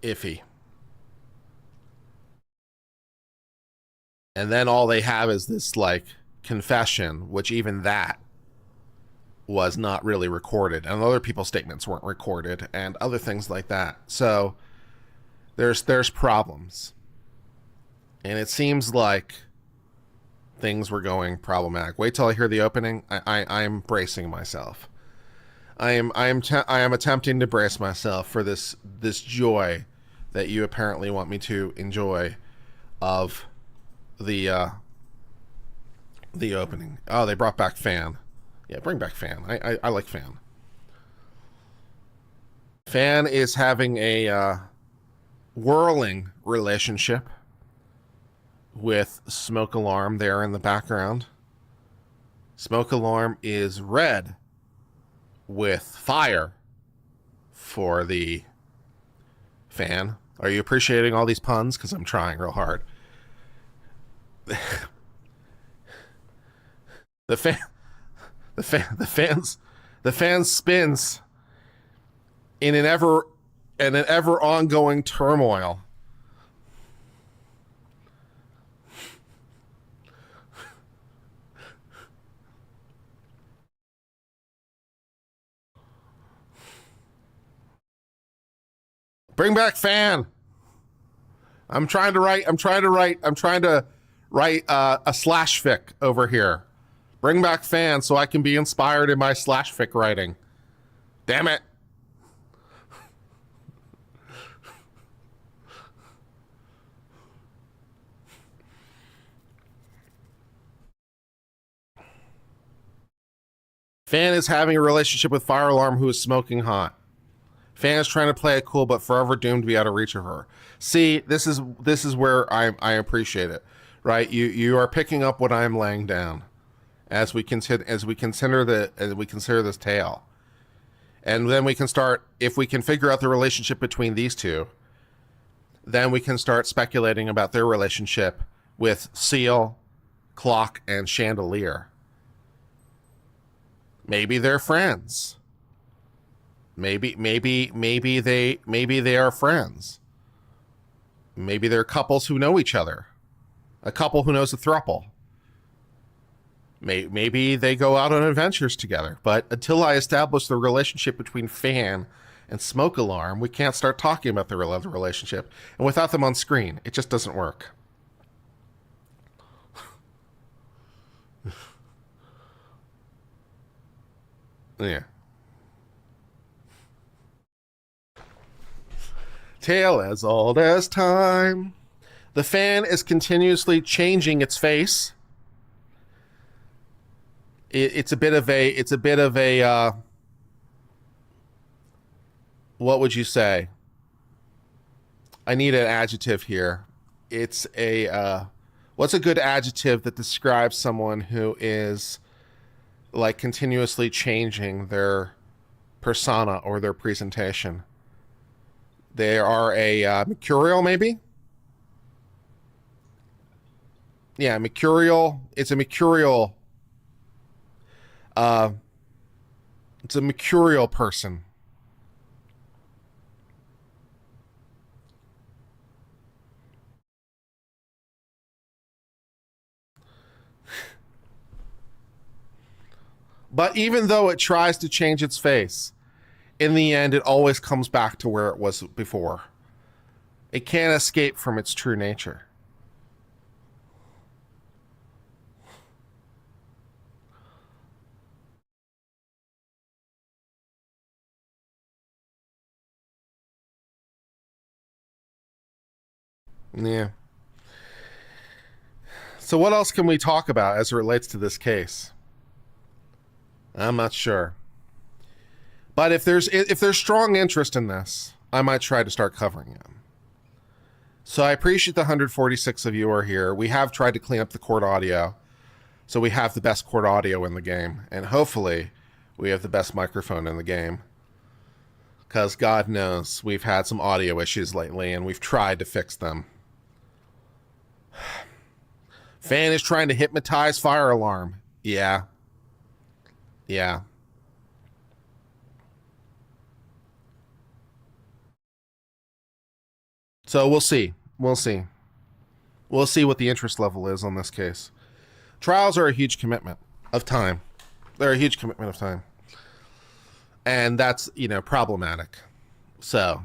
iffy. And then all they have is this confession, which even that was not really recorded, and other people's statements weren't recorded, and other things like that. So there's problems. And it seems like things were going problematic. Wait till I hear the opening. I'm bracing myself. I am attempting to brace myself for this joy that you apparently want me to enjoy of the opening. Oh, they brought back Fan. Yeah, bring back Fan. I like Fan. Fan is having a whirling relationship with Smoke Alarm there in the background. Smoke Alarm is red with fire for the Fan. Are you appreciating all these puns? Because I'm trying real hard. The fan spins in an ever and an ever ongoing turmoil. Bring back Fan. I'm trying to write a slash fic over here. Bring back Fan so I can be inspired in my slash fic writing. Damn it. Fan is having a relationship with Fire Alarm, who is smoking hot. Fan is trying to play it cool, but forever doomed to be out of reach of her. See, this is where I appreciate it, right? You are picking up what I'm laying down as we consider this tale, and then we can start, if we can figure out the relationship between these two, then we can start speculating about their relationship with Seal, Clock, and Chandelier. Maybe they're friends. Maybe they are friends. Maybe they're couples who know each other. A couple who knows a throuple. Maybe they go out on adventures together. But until I establish the relationship between Fan and Smoke Alarm, we can't start talking about the relationship. And without them on screen, it just doesn't work. Yeah. Tale as old as time. The Fan is continuously changing its face. It's a bit of a what would you say? I need an adjective here. It's a what's a good adjective that describes someone who is like continuously changing their persona or their presentation? They are a mercurial, maybe? Yeah, mercurial. It's a mercurial. It's a mercurial person. But even though it tries to change its face, in the end, it always comes back to where it was before. It can't escape from its true nature. Yeah. So what else can we talk about as it relates to this case? I'm not sure. But if there's strong interest in this, I might try to start covering it. So I appreciate the 146 of you who are here. We have tried to clean up the court audio, so we have the best court audio in the game, and hopefully we have the best microphone in the game. Because God knows we've had some audio issues lately, and we've tried to fix them. Fan is trying to hypnotize Fire Alarm. Yeah. Yeah. So we'll see. We'll see. We'll see what the interest level is on this case. Trials are a huge commitment of time. They're a huge commitment of time. And that's, problematic. So,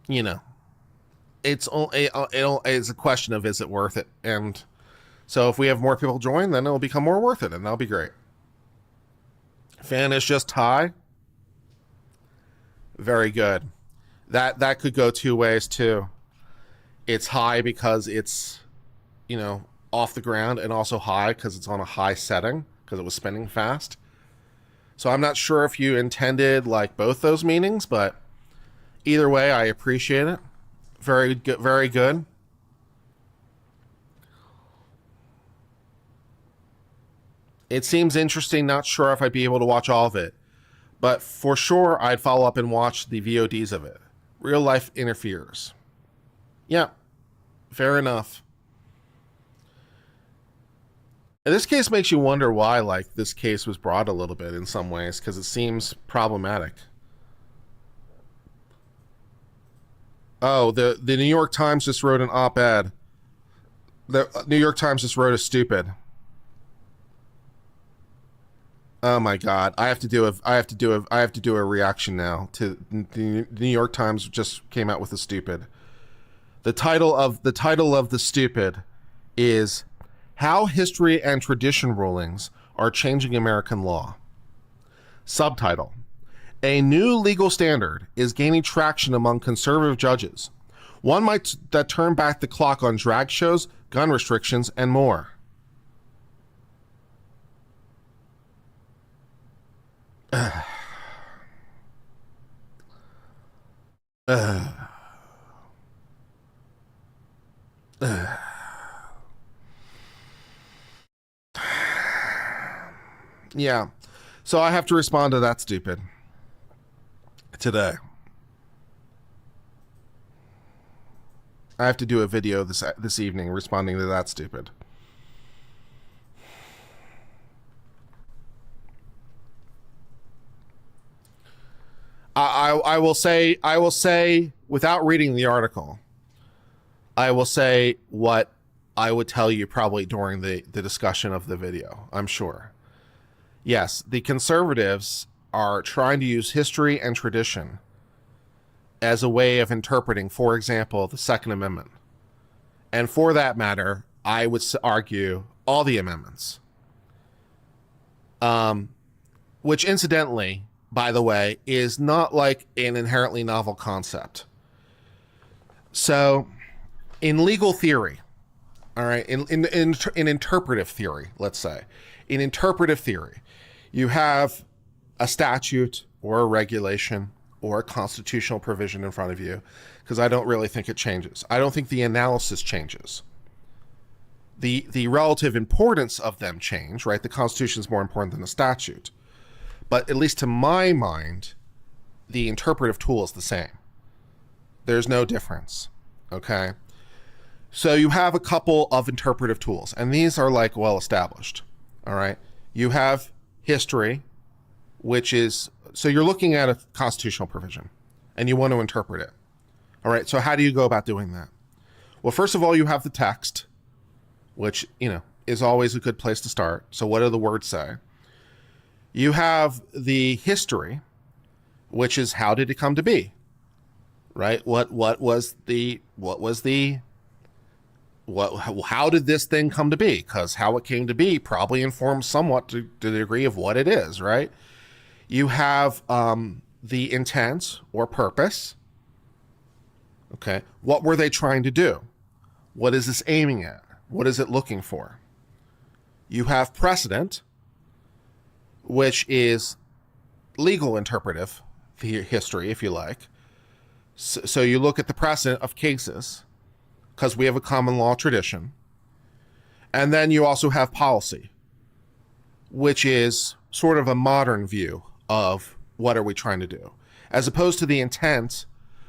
it's a question of, is it worth it? And so if we have more people join, then it'll become more worth it, and that'll be great. Fan is just high. Very good. That could go two ways too. It's high because it's, off the ground, and also high because it's on a high setting because it was spinning fast. So I'm not sure if you intended like both those meanings, but either way, I appreciate it. Very good. Very good. It seems interesting. Not sure if I'd be able to watch all of it, but for sure I'd follow up and watch the VODs of it. Real life interferes. Yeah, fair enough. And this case makes you wonder why, this case was brought a little bit in some ways, because it seems problematic. Oh, the New York Times just wrote an op-ed. The New York Times just wrote a stupid. Oh my God! I have to do a reaction now to the New York Times just came out with a stupid. The title of the stupid is "How History and Tradition Rulings Are Changing American Law." Subtitle: A new legal standard is gaining traction among conservative judges. One might that turn back the clock on drag shows, gun restrictions, and more. Yeah. So I have to respond to that stupid today. I have to do a video this evening responding to that stupid. I will say without reading the article, I will say what I would tell you probably during the discussion of the video, I'm sure. Yes, the conservatives are trying to use history and tradition as a way of interpreting, for example, the Second Amendment. And for that matter, I would argue all the amendments. Which incidentally, by the way, is not like an inherently novel concept. So, in legal theory, all right, in interpretive theory, let's say, in interpretive theory, you have a statute or a regulation or a constitutional provision in front of you, because I don't really think it changes. I don't think the analysis changes. The relative importance of them change, right? The Constitution is more important than the statute. But at least to my mind, the interpretive tool is the same. There's no difference, okay? So you have a couple of interpretive tools, and these are like well established, all right? You have history, which is, so you're looking at a constitutional provision, and you want to interpret it. All right, so how do you go about doing that? Well, first of all, you have the text, which, is always a good place to start. So what do the words say? You have the history, which is how did it come to be, right? How did this thing come to be? Because how it came to be probably informs somewhat to the degree of what it is, right? You have the intent or purpose. Okay, what were they trying to do? What is this aiming at? What is it looking for? You have precedent, which is legal interpretive history, if you like. So you look at the precedent of cases, because we have a common law tradition. And then you also have policy, which is sort of a modern view of what are we trying to do, as opposed to the intent,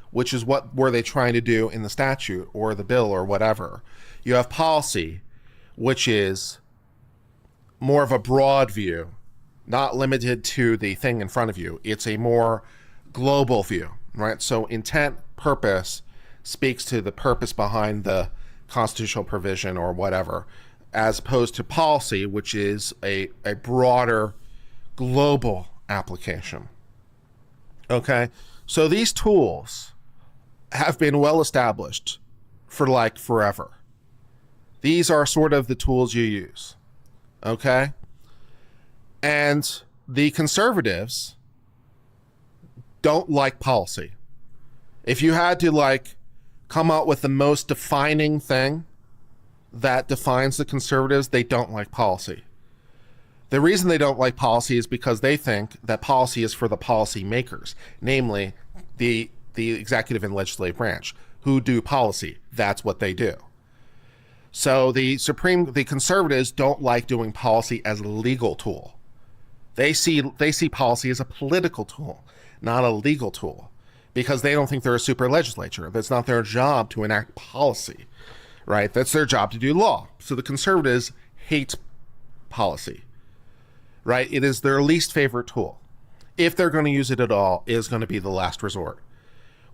which is what were they trying to do in the statute or the bill or whatever. You have policy, which is more of a broad view, not limited to the thing in front of you. It's a more global view, right? So intent, purpose speaks to the purpose behind the constitutional provision or whatever, as opposed to policy, which is a broader global application. Okay, so these tools have been well established for like forever. These are sort of the tools you use. Okay, and the conservatives don't like policy. If you had to come out with the most defining thing that defines the conservatives, they don't like policy. The reason they don't like policy is because they think that policy is for the policy makers, namely the executive and legislative branch, who do policy. That's what they do. So the conservatives don't like doing policy as a legal tool. They see policy as a political tool, not a legal tool, because they don't think they're a super legislature. That's not their job to enact policy, right? That's their job to do law. So the conservatives hate policy, right? It is their least favorite tool. If they're going to use it at all, it is going to be the last resort.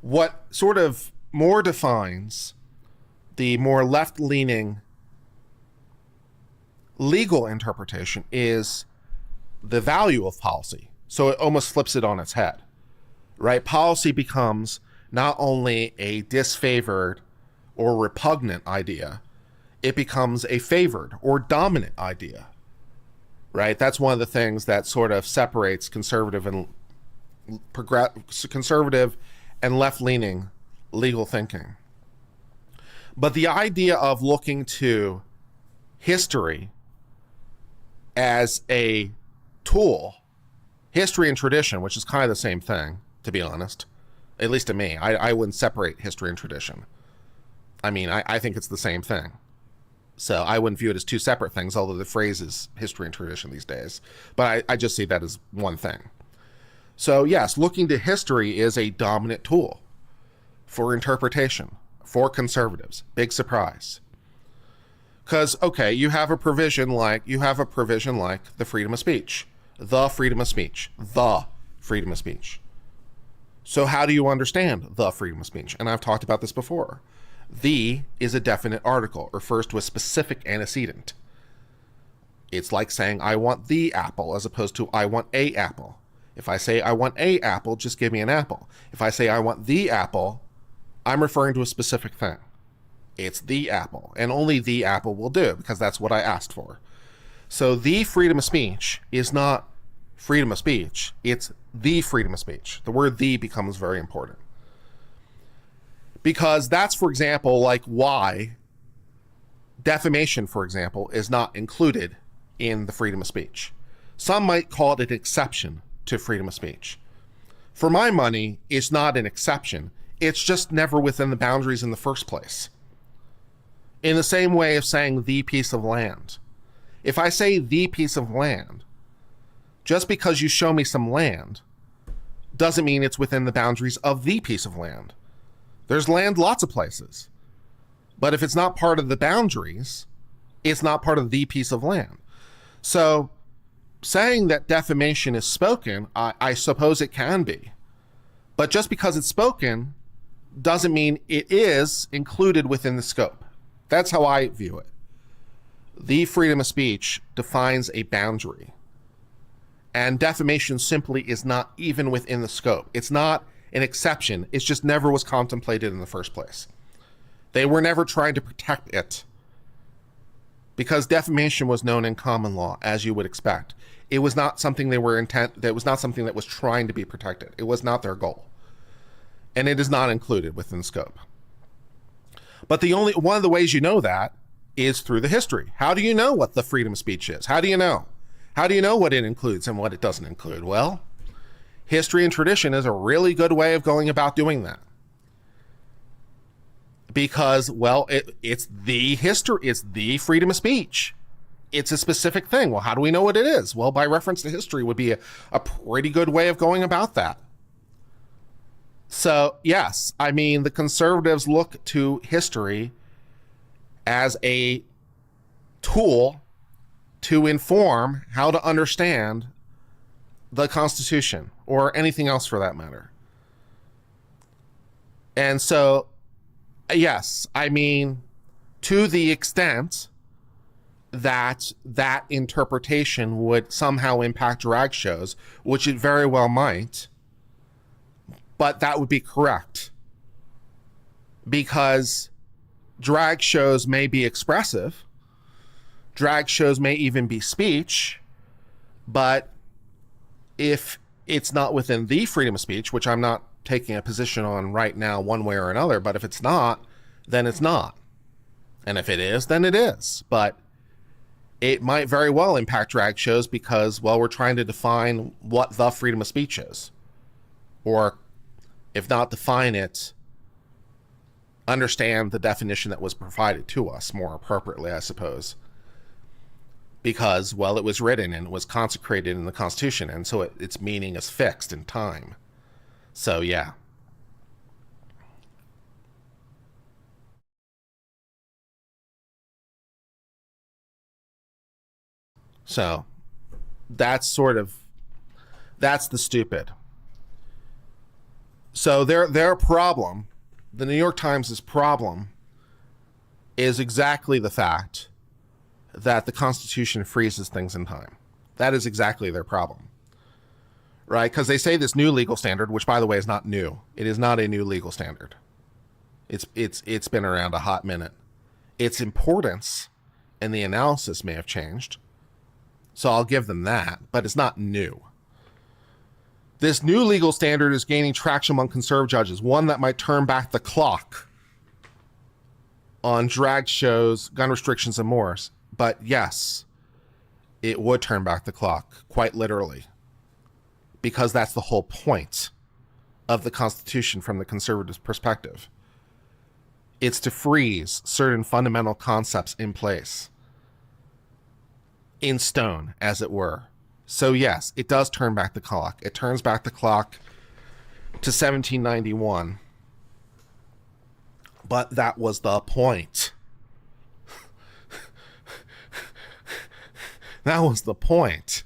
What sort of more defines the more left-leaning legal interpretation is the value of policy. So it almost flips it on its head, right? Policy becomes not only a disfavored or repugnant idea, it becomes a favored or dominant idea, right? That's one of the things that sort of separates conservative and left-leaning legal thinking. But the idea of looking to history as a tool, history and tradition, which is kind of the same thing, to be honest, at least to me. I wouldn't separate history and tradition. I mean, I think it's the same thing. So I wouldn't view it as two separate things, although the phrase is history and tradition these days. But I just see that as one thing. So yes, looking to history is a dominant tool for interpretation, for conservatives. Big surprise. Because, okay, you have a provision like the freedom of speech, the freedom of speech, the freedom of speech. So how do you understand the freedom of speech? And I've talked about this before. The is a definite article, refers to a specific antecedent. It's like saying I want the apple as opposed to I want a apple. If I say I want a apple, just give me an apple. If I say I want the apple, I'm referring to a specific thing. It's the apple, and only the apple will do because that's what I asked for. So the freedom of speech is not freedom of speech, it's the freedom of speech. The word the becomes very important. Because that's, for example, like why defamation, for example, is not included in the freedom of speech. Some might call it an exception to freedom of speech. For my money, it's not an exception. It's just never within the boundaries in the first place. In the same way of saying the piece of land. If I say the piece of land, just because you show me some land doesn't mean it's within the boundaries of the piece of land. There's land lots of places. But if it's not part of the boundaries, it's not part of the piece of land. So saying that defamation is spoken, I suppose it can be. But just because it's spoken doesn't mean it is included within the scope. That's how I view it. The freedom of speech defines a boundary. And defamation simply is not even within the scope. It's not an exception. It just never was contemplated in the first place. They were never trying to protect it. Because defamation was known in common law, as you would expect. It was not something that was not something that was trying to be protected. It was not their goal. And it is not included within scope. But one of the ways you know that is through the history. How do you know what the freedom of speech is? How do you know? How do you know what it includes and what it doesn't include? Well, history and tradition is a really good way of going about doing that. Because, well, it's the history, it's the freedom of speech. It's a specific thing. Well, how do we know what it is? Well, by reference to history would be a pretty good way of going about that. So, yes, I mean, the conservatives look to history as a tool to inform how to understand the Constitution or anything else for that matter. And so, yes, I mean, to the extent that that interpretation would somehow impact drag shows, which it very well might, but that would be correct. Because drag shows may be expressive, drag shows may even be speech, but if it's not within the freedom of speech, which I'm not taking a position on right now one way or another, but if it's not, then it's not. And if it is, then it is. But it might very well impact drag shows because, well, we're trying to define what the freedom of speech is. Or if not define it, understand the definition that was provided to us more appropriately, I suppose. Because, well, it was written and it was consecrated in the Constitution, and so its meaning is fixed in time. So, yeah. So, that's the stupid. So their problem the New York Times' problem is exactly the fact that the Constitution freezes things in time. That is exactly their problem, right? Because they say this new legal standard, which by the way is not new. It is not a new legal standard. It's been around a hot minute. Its importance and the analysis may have changed, so I'll give them that, but it's not new. This new legal standard is gaining traction among conservative judges, one that might turn back the clock on drag shows, gun restrictions, and more. But yes, it would turn back the clock, quite literally, because that's the whole point of the Constitution from the conservative perspective. It's to freeze certain fundamental concepts in place, in stone, as it were. So yes, it does turn back the clock. It turns back the clock to 1791. But that was the point. That was the point.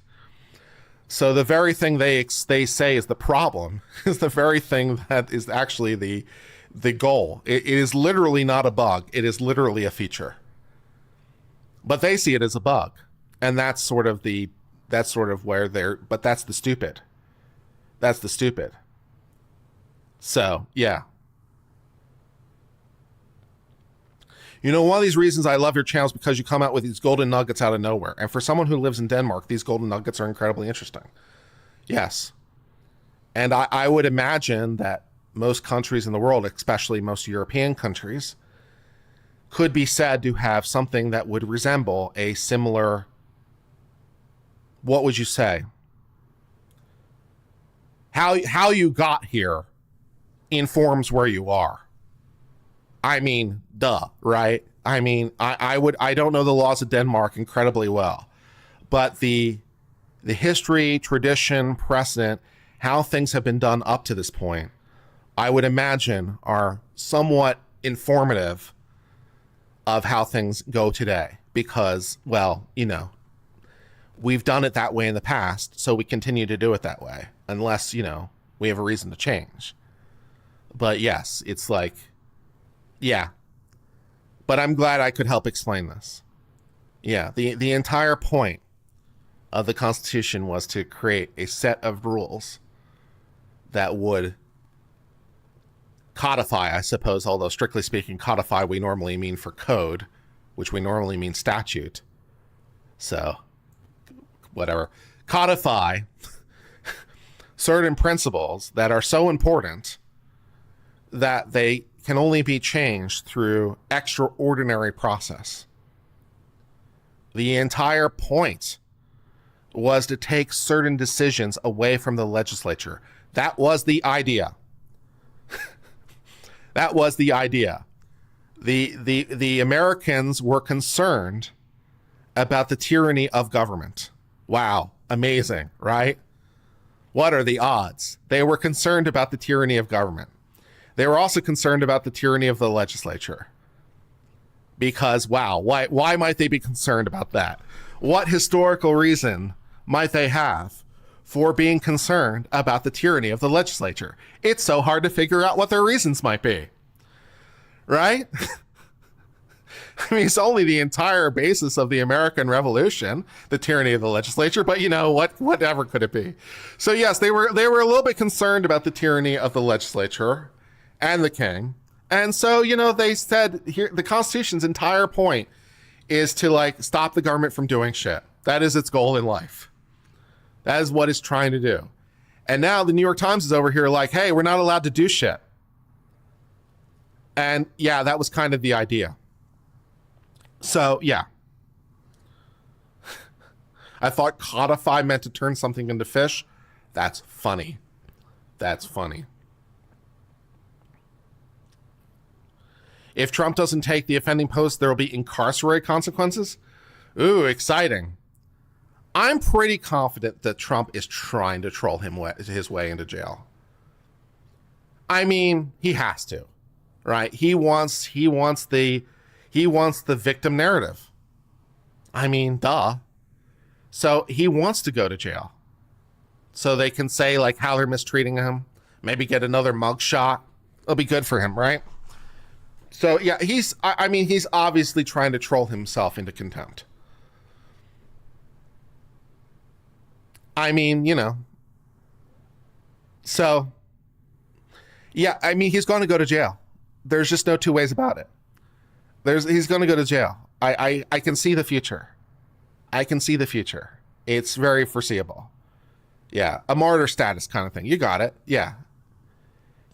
So the very thing they say is the problem is the very thing that is actually the goal. It is literally not a bug. It is literally a feature. But they see it as a bug. And that's sort of where but that's the stupid. That's the stupid. So, yeah. You know, one of these reasons I love your channel is because you come out with these golden nuggets out of nowhere. And for someone who lives in Denmark, these golden nuggets are incredibly interesting. Yes. And I would imagine that most countries in the world, especially most European countries, could be said to have something that would resemble a similar, what would you say? How you got here informs where you are. I mean, duh, right? I mean, I don't know the laws of Denmark incredibly well, but the history, tradition, precedent, how things have been done up to this point, I would imagine are somewhat informative of how things go today because, well, you know, we've done it that way in the past, so we continue to do it that way unless, you know, we have a reason to change. But yes, it's like, yeah, but I'm glad I could help explain this. Yeah, the entire point of the Constitution was to create a set of rules that would codify, I suppose, although strictly speaking, codify we normally mean for code, which we normally mean statute. So, whatever. Codify certain principles that are so important that they can only be changed through extraordinary process. The entire point was to take certain decisions away from the legislature. That was the idea. That was the idea. The Americans were concerned about the tyranny of government. Wow, amazing, right? What are the odds? They were concerned about the tyranny of government. They were also concerned about the tyranny of the legislature. Because, wow, why might they be concerned about that? What historical reason might they have for being concerned about the tyranny of the legislature? It's so hard to figure out what their reasons might be. Right? I mean, it's only the entire basis of the American Revolution, the tyranny of the legislature, but you know, whatever could it be? So yes, they were a little bit concerned about the tyranny of the legislature and the king. And so, you know, they said here, the Constitution's entire point is to like stop the government from doing shit. That is its goal in life. That is what it's trying to do. And now the New York Times is over here like, hey, we're not allowed to do shit. And yeah, that was kind of the idea. So yeah. I thought codify meant to turn something into fish. That's funny. That's funny. If Trump doesn't take the offending post, there will be incarcerated consequences. Ooh, exciting. I'm pretty confident that Trump is trying to troll his way into jail. I mean, he has to, right? He wants the victim narrative. I mean, duh. So he wants to go to jail. So they can say like how they're mistreating him, maybe get another mugshot. It'll be good for him, right? So yeah, I mean, he's obviously trying to troll himself into contempt. I mean, so yeah, I mean, he's going to go to jail. There's just no two ways about it. He's going to go to jail. I can see the future. I can see the future. It's very foreseeable. Yeah, a martyr status kind of thing. You got it. Yeah.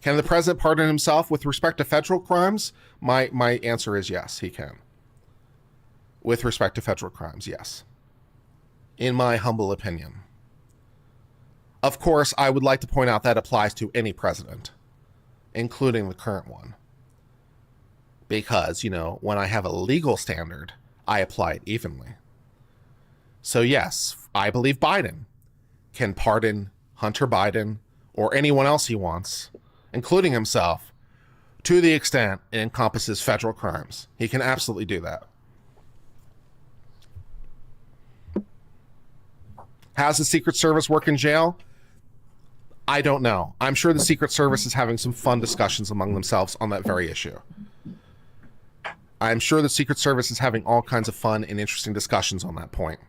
Can the president pardon himself with respect to federal crimes? My answer is yes, he can. With respect to federal crimes, yes. In my humble opinion. Of course, I would like to point out that applies to any president, including the current one. Because, when I have a legal standard, I apply it evenly. So yes, I believe Biden can pardon Hunter Biden or anyone else he wants, including himself, to the extent it encompasses federal crimes. He can absolutely do that. How's the Secret Service work in jail? I don't know. I'm sure the Secret Service is having some fun discussions among themselves on that very issue. I'm sure the Secret Service is having all kinds of fun and interesting discussions on that point.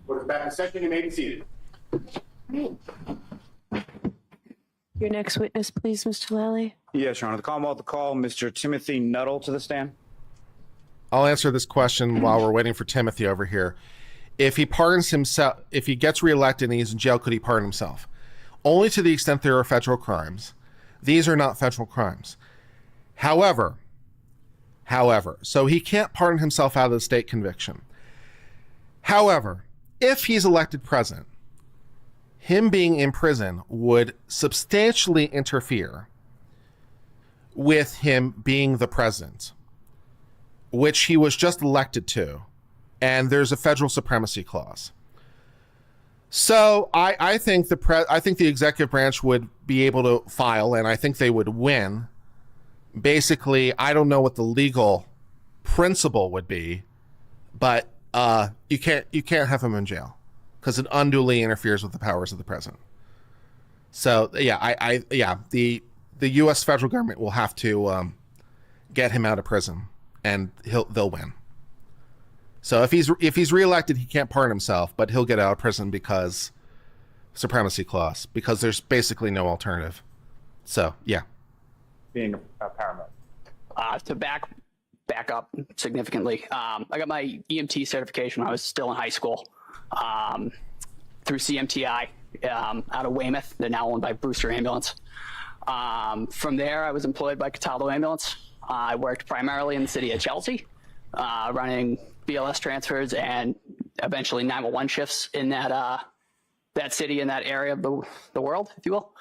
We're back in session. You may be seated. Your next witness, please, Mr. Lally. Yes, Your Honor. The Commonwealth to call Mr. Timothy Nuttall to the stand. I'll answer this question while we're waiting for Timothy over here. If he pardons himself, if he gets reelected and he's in jail, could he pardon himself? Only to the extent there are federal crimes. These are not federal crimes. However, so he can't pardon himself out of the state conviction. However, if he's elected president, him being in prison would substantially interfere with him being the president, which he was just elected to, and there's a federal supremacy clause. So I think the executive branch would be able to file, and I think they would win. Basically, I don't know what the legal principle would be, but you can't have him in jail because it unduly interferes with the powers of the president. So yeah, the U.S. federal government will have to get him out of prison, and they'll win. So if he's reelected, he can't pardon himself, but he'll get out of prison because supremacy clause, because there's basically no alternative. So yeah. Being a paramedic. To back up significantly, I got my EMT certification when I was still in high school through CMTI out of Weymouth. They're now owned by Brewster Ambulance. From there, I was employed by Cataldo Ambulance. I worked primarily in the city of Chelsea, running BLS transfers and eventually 911 shifts in that city, in that area of the world, if you will.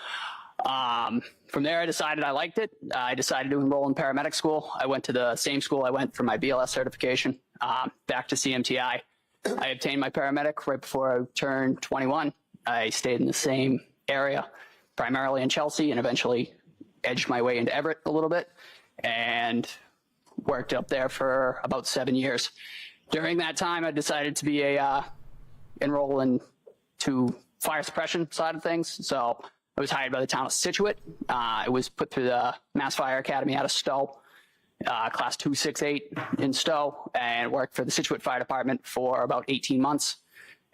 From there, I decided I liked it. I decided to enroll in paramedic school. I went to the same school I went for my BLS certification, back to CMTI. I obtained my paramedic right before I turned 21. I stayed in the same area, primarily in Chelsea, and eventually edged my way into Everett a little bit and worked up there for about 7 years. During that time, I decided to be enroll into fire suppression side of things. So I was hired by the town of Scituate. I was put through the Mass Fire Academy out of Stowe, class 268 in Stowe, and worked for the Scituate Fire Department for about 18 months,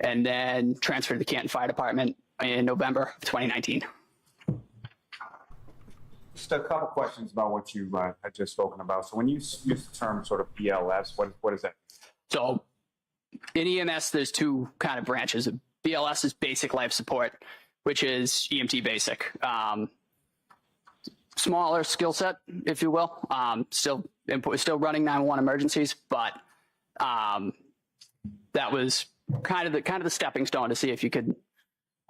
and then transferred to the Canton Fire Department in November of 2019. Just a couple questions about what you had just spoken about. So when you use the term sort of BLS, what is that? So in EMS, there's two kind of branches. BLS is basic life support, which is EMT basic. Smaller skill set, if you will. Still running 911 emergencies, but that was kind of the stepping stone to see if you could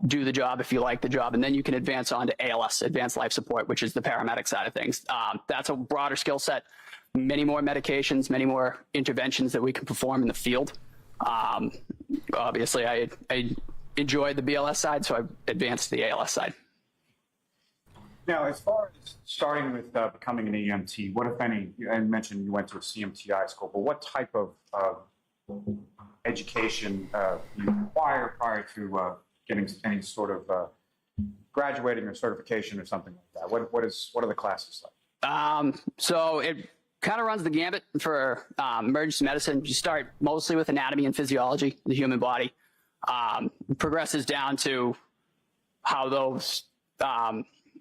do the job, if you like the job, and then you can advance on to ALS, advanced life support, which is the paramedic side of things. That's a broader skill set, many more medications, many more interventions that we can perform in the field. Obviously, I enjoyed the BLS side, so I advanced to the ALS side. Now, as far as starting with becoming an EMT, what, if any, I mentioned you went to a CMTI school, but what type of education you require prior to getting any sort of graduating or certification or something like that? What are the classes like? So it kind of runs the gambit for emergency medicine. You start mostly with anatomy and physiology, the human body, progresses down to how those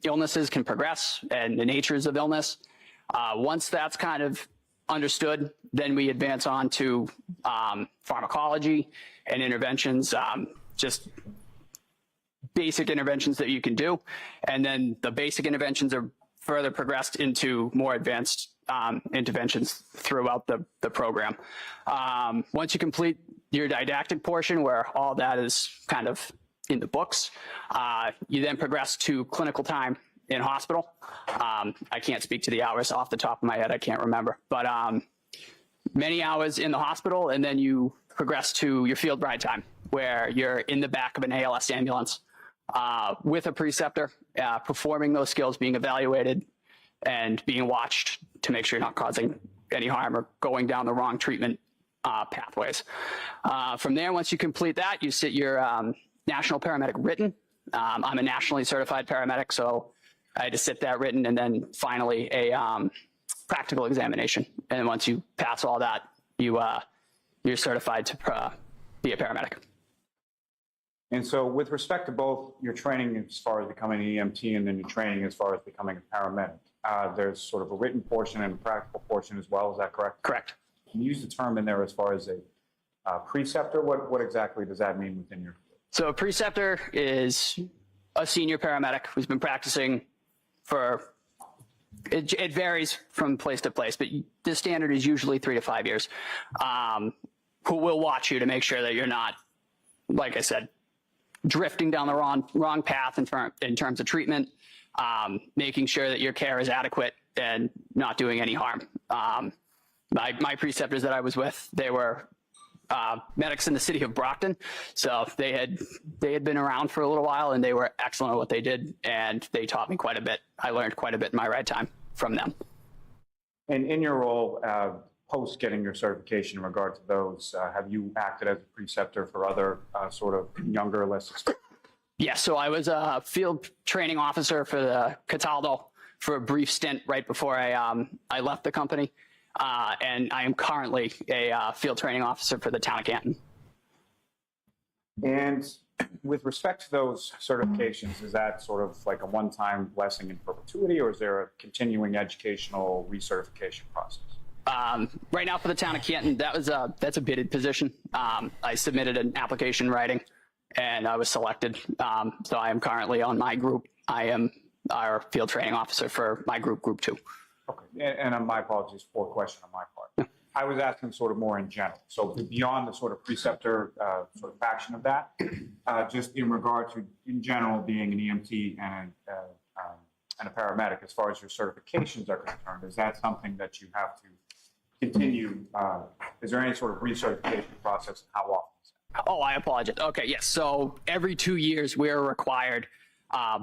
illnesses can progress and the natures of illness. Once that's kind of understood, then we advance on to pharmacology and interventions, just basic interventions that you can do. And then the basic interventions are further progressed into more advanced interventions throughout the program. Once you complete your didactic portion, where all that is kind of in the books, you then progress to clinical time in hospital. I can't speak to the hours off the top of my head. I can't remember, but many hours in the hospital, and then you progress to your field ride time, where you're in the back of an ALS ambulance with a preceptor, performing those skills, being evaluated, and being watched to make sure you're not causing any harm or going down the wrong treatment pathways. From there, once you complete that, you sit your national paramedic written. I'm a nationally certified paramedic, so I had to sit that written, and then finally a practical examination. And once you pass all that, you're certified to be a paramedic. And so with respect to both your training as far as becoming an EMT and then your training as far as becoming a paramedic, there's sort of a written portion and a practical portion as well. Is that correct? Correct. Can you use the term in there as far as a preceptor? What exactly does that mean within your field? So a preceptor is a senior paramedic who's been practicing for, it varies from place to place, but the standard is usually 3 to 5 years, who will watch you to make sure that you're not, like I said, drifting down the wrong path in terms of treatment, making sure that your care is adequate and not doing any harm. My preceptors that I was with, they were medics in the city of Brockton, so they had been around for a little while, and they were excellent at what they did, and they taught me quite a bit. I learned quite a bit in my ride time from them. And in your role, post getting your certification in regard to those, have you acted as a preceptor for other sort of younger, less experienced? Yeah, so I was a field training officer for the Cataldo for a brief stint right before I left the company. And I am currently a field training officer for the town of Canton. And with respect to those certifications, is that sort of like a one-time blessing in perpetuity, or is there a continuing educational recertification process? Right now for the town of Canton, that's a bidded position. I submitted an application writing, and I was selected. So I am currently on my group. I am our field training officer for my group, Group 2. Okay, and my apologies, poor question on my part. I was asking sort of more in general. So beyond the sort of preceptor sort of faction of that, just in regard to, in general, being an EMT and a paramedic, as far as your certifications are concerned, is that something that you have to continue? Is there any sort of recertification process, and how often is that? Oh, I apologize. Okay, yes. So every 2 years, we're required,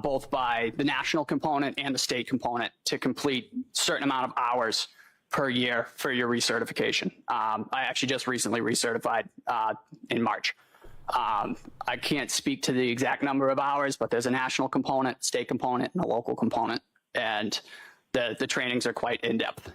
both by the national component and the state component, to complete a certain amount of hours per year for your recertification. I actually just recently recertified in March. I can't speak to the exact number of hours, but there's a national component, state component, and a local component, and the trainings are quite in-depth.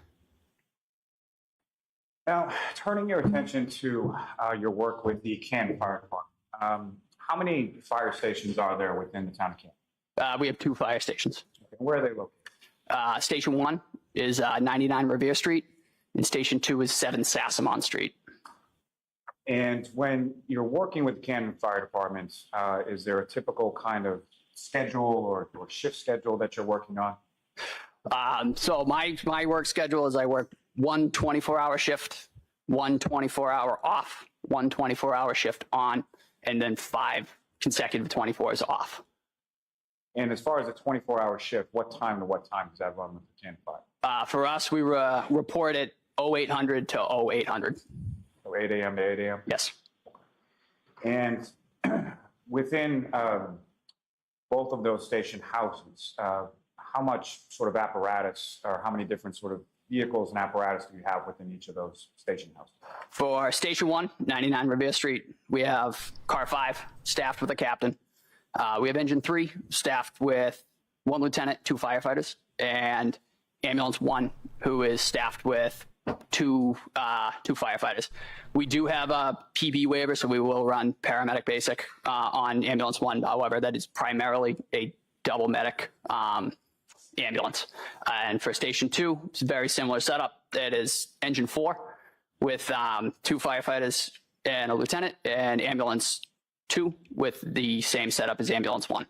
Now, turning your attention to your work with the Canton Fire Department, how many fire stations are there within the town of Canton? We have 2 fire stations. Okay. Where are they located? Station 1 is 99 Revere Street, and Station 2 is 7 Sassamon Street. And when you're working with the Canton Fire Department, is there a typical kind of schedule or shift schedule that you're working on? So my work schedule is I work 1 24-hour shift, 1 24-hour off, 1 24-hour shift on, and then 5 consecutive 24s off. And as far as a 24-hour shift, what time to what time does that run with the Canton Fire? For us, we report at 0800 to 0800. So 8 a.m. to 8 a.m.? Yes. And within both of those station houses, how much sort of apparatus, or how many different sort of vehicles and apparatus do you have within each of those station houses? For Station 1, 99 Revere Street, we have Car 5 staffed with a captain. We have Engine 3 staffed with 1 lieutenant, 2 firefighters. And ambulance 1, who is staffed with two firefighters. We do have a PB waiver, so we will run paramedic basic on ambulance 1. However, that is primarily a double medic ambulance. And for station 2, it's a very similar setup. It is engine 4 with 2 firefighters and a lieutenant, and ambulance 2 with the same setup as ambulance 1.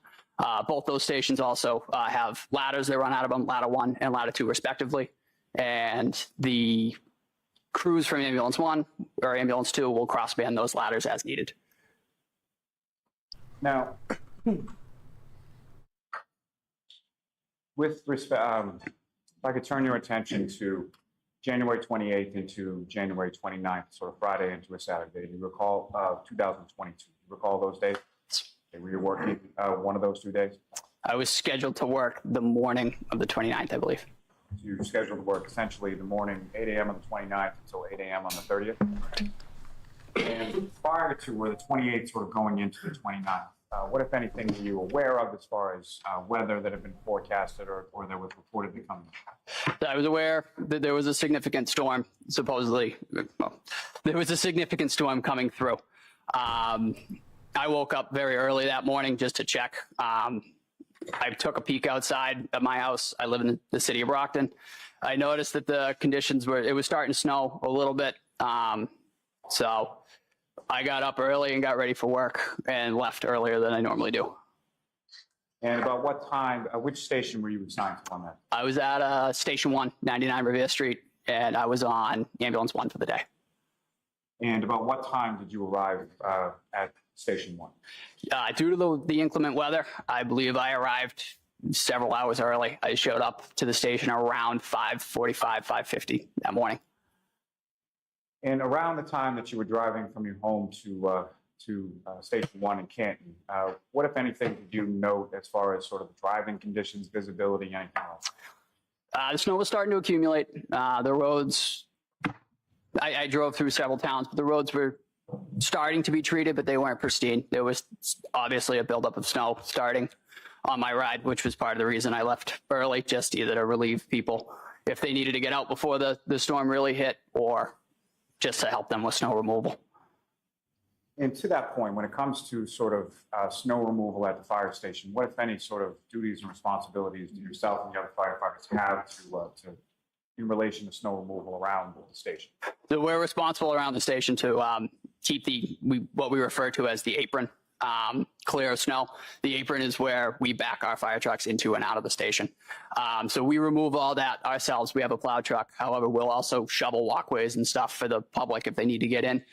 Both those stations also have ladders that run out of them, ladder 1 and ladder 2 respectively. And the crews from ambulance 1 or ambulance 2 will crossband those ladders as needed. Now, with respect, if I could turn your attention to January 28th into January 29th, sort of Friday into a Saturday. You recall 2022? You recall those days? Were you working one of those 2 days? I was scheduled to work the morning of the 29th, I believe. So you were scheduled to work essentially the morning, 8 a.m. on the 29th until 8 a.m. on the 30th. And prior to where the 28th sort of going into the 29th, what, if anything, were you aware of as far as weather that had been forecasted or that was reportedly coming? I was aware that there was a significant storm, supposedly. Well, there was a significant storm coming through. I woke up very early that morning just to check. I took a peek outside at my house. I live in the city of Brockton. I noticed that the conditions it was starting to snow a little bit. So I got up early and got ready for work and left earlier than I normally do. And about what time, which station were you assigned to on that? I was at Station 1, 99 Revere Street, and I was on Ambulance 1 for the day. And about what time did you arrive at Station 1? Due to the inclement weather, I believe I arrived several hours early. I showed up to the station around 5:45, 5:50 that morning. And around the time that you were driving from your home to Station 1 in Canton, what, if anything, did you note as far as sort of the driving conditions, visibility, anything else? The snow was starting to accumulate. The roads, I drove through several towns, but the roads were starting to be treated, but they weren't pristine. There was obviously a buildup of snow starting on my ride, which was part of the reason I left early, just either to relieve people if they needed to get out before the storm really hit, or just to help them with snow removal. And to that point, when it comes to sort of snow removal at the fire station, what, if any, sort of duties and responsibilities do yourself and the other firefighters have to in relation to snow removal around the station? So we're responsible around the station to keep what we refer to as the apron clear of snow. The apron is where we back our fire trucks into and out of the station. So we remove all that ourselves. We have a plow truck. However, we'll also shovel walkways and stuff for the public if they need to get in.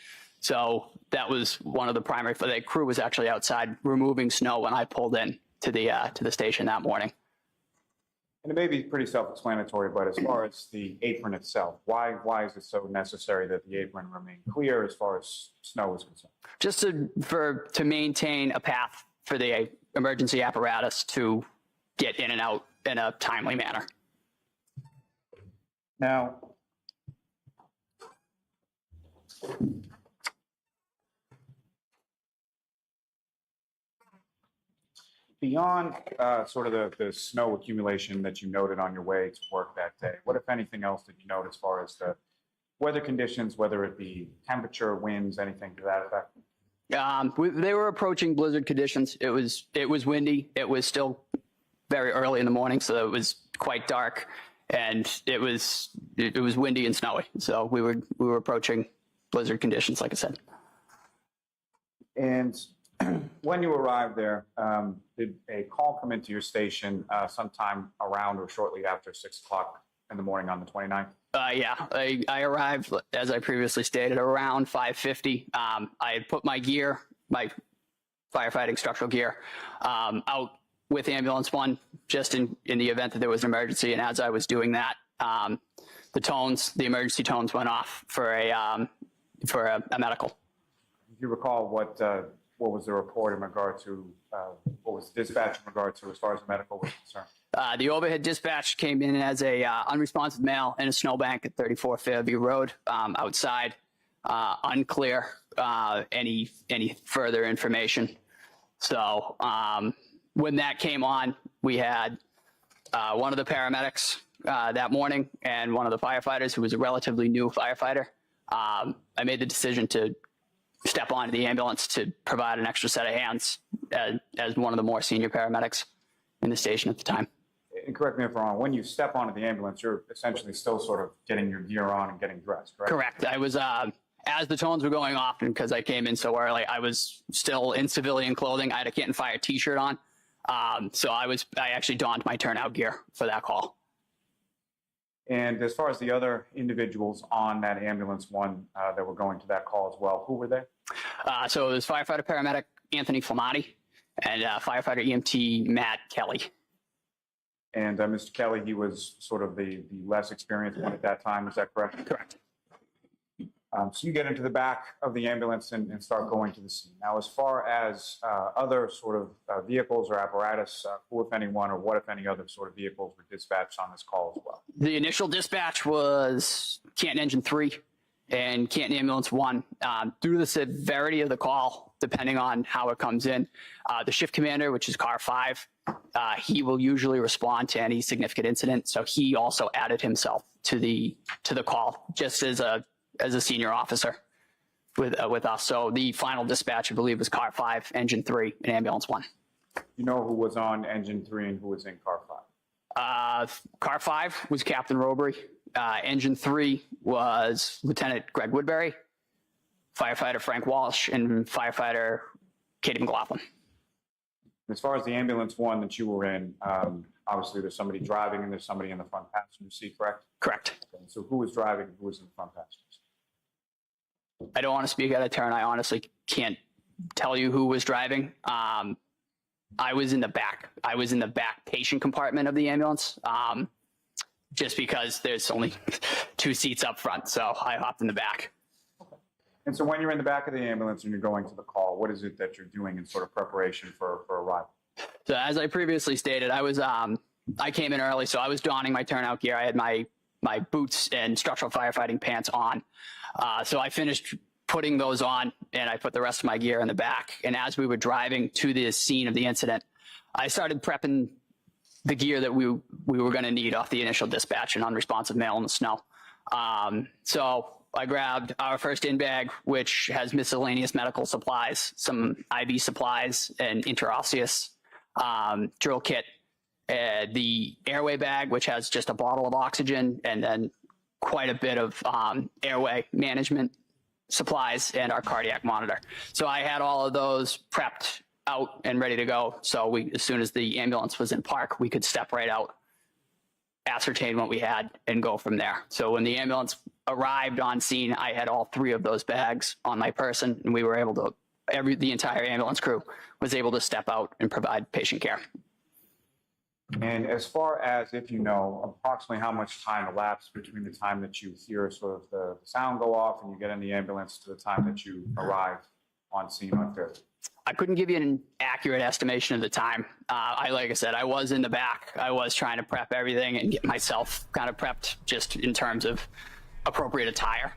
So that was one of the primary. The crew was actually outside removing snow when I pulled in to the station that morning. And it may be pretty self-explanatory, but as far as the apron itself, why is it so necessary that the apron remain clear as far as snow is concerned? Just to maintain a path for the emergency apparatus to get in and out in a timely manner. Now, beyond sort of the snow accumulation that you noted on your way to work that day, what, if anything else, did you note as far as the weather conditions, whether it be temperature, winds, anything to that effect? They were approaching blizzard conditions. It was windy. It was still very early in the morning, so it was quite dark, and it was windy and snowy. So we were approaching blizzard conditions, like I said. And when you arrived there, did a call come into your station sometime around or shortly after 6 o'clock in the morning on the 29th? Yeah, I arrived, as I previously stated, around 5:50. I had put my gear, my firefighting structural gear, out with Ambulance 1, just in the event that there was an emergency. And as I was doing that, the emergency tones went off for a medical. Do you recall what was the report in regard to, what was dispatch in regard to as far as the medical was concerned? The overhead dispatch came in as a unresponsive male in a snowbank at 34 Fairview Road, outside. Unclear any further information. So when that came on, we had one of the paramedics that morning, and one of the firefighters, who was a relatively new firefighter, I made the decision to step onto the ambulance to provide an extra set of hands as one of the more senior paramedics in the station at the time. And correct me if I'm wrong, when you step onto the ambulance, you're essentially still sort of getting your gear on and getting dressed, right? Correct. I was, as the tones were going off, and because I came in so early, I was still in civilian clothing. I had a Canton Fire t-shirt on. So I actually donned my turnout gear for that call. And as far as the other individuals on that ambulance one that were going to that call as well, who were they? So it was firefighter paramedic Anthony Flamati and firefighter EMT Matt Kelly. And Mr. Kelly, he was sort of the less experienced one at that time, is that correct? Correct. So you get into the back of the ambulance and start going to the scene. Now, as far as other sort of vehicles or apparatus, who, if anyone, or what, if any, other sort of vehicles were dispatched on this call as well? The initial dispatch was Canton Engine 3 and Canton Ambulance 1. Due to the severity of the call, depending on how it comes in, the shift commander, which is car 5, he will usually respond to any significant incident. So he also added himself to the call, just as a senior officer with us. So the final dispatch, I believe, was car 5, engine 3, and ambulance 1. You know who was on engine 3 and who was in car 5? Car 5 was Captain Robry. Engine 3 was Lieutenant Greg Woodbury, firefighter Frank Walsh, and firefighter Katie McLaughlin. As far as the ambulance 1 that you were in, obviously there's somebody driving and there's somebody in the front passenger seat, correct? Correct. Okay, so who was driving and who was in the front passenger seat? I don't want to speak out of turn. I honestly can't tell you who was driving. I was in the back. I was in the back patient compartment of the ambulance, just because there's only 2 seats up front. So I hopped in the back. And so when you're in the back of the ambulance and you're going to the call, what is it that you're doing in sort of preparation for arrival? So as I previously stated, I came in early, so I was donning my turnout gear. I had my boots and structural firefighting pants on. So I finished putting those on, and I put the rest of my gear in the back. And as we were driving to the scene of the incident, I started prepping the gear that we were going to need off the initial dispatch and unresponsive mail in the snow. So I grabbed our first in bag, which has miscellaneous medical supplies, some IV supplies, and interosseous drill kit. The airway bag, which has just a bottle of oxygen, and then quite a bit of airway management supplies, and our cardiac monitor. So I had all of those prepped out and ready to go. So as soon as the ambulance was in park, we could step right out, ascertain what we had, and go from there. So when the ambulance arrived on scene, I had all 3 of those bags on my person, and we were able to, the entire ambulance crew was able to step out and provide patient care. And as far as, if you know, approximately how much time elapsed between the time that you hear sort of the sound go off and you get in the ambulance to the time that you arrive on scene on Fairview? I couldn't give you an accurate estimation of the time. Like I said, I was in the back. I was trying to prep everything and get myself kind of prepped just in terms of appropriate attire.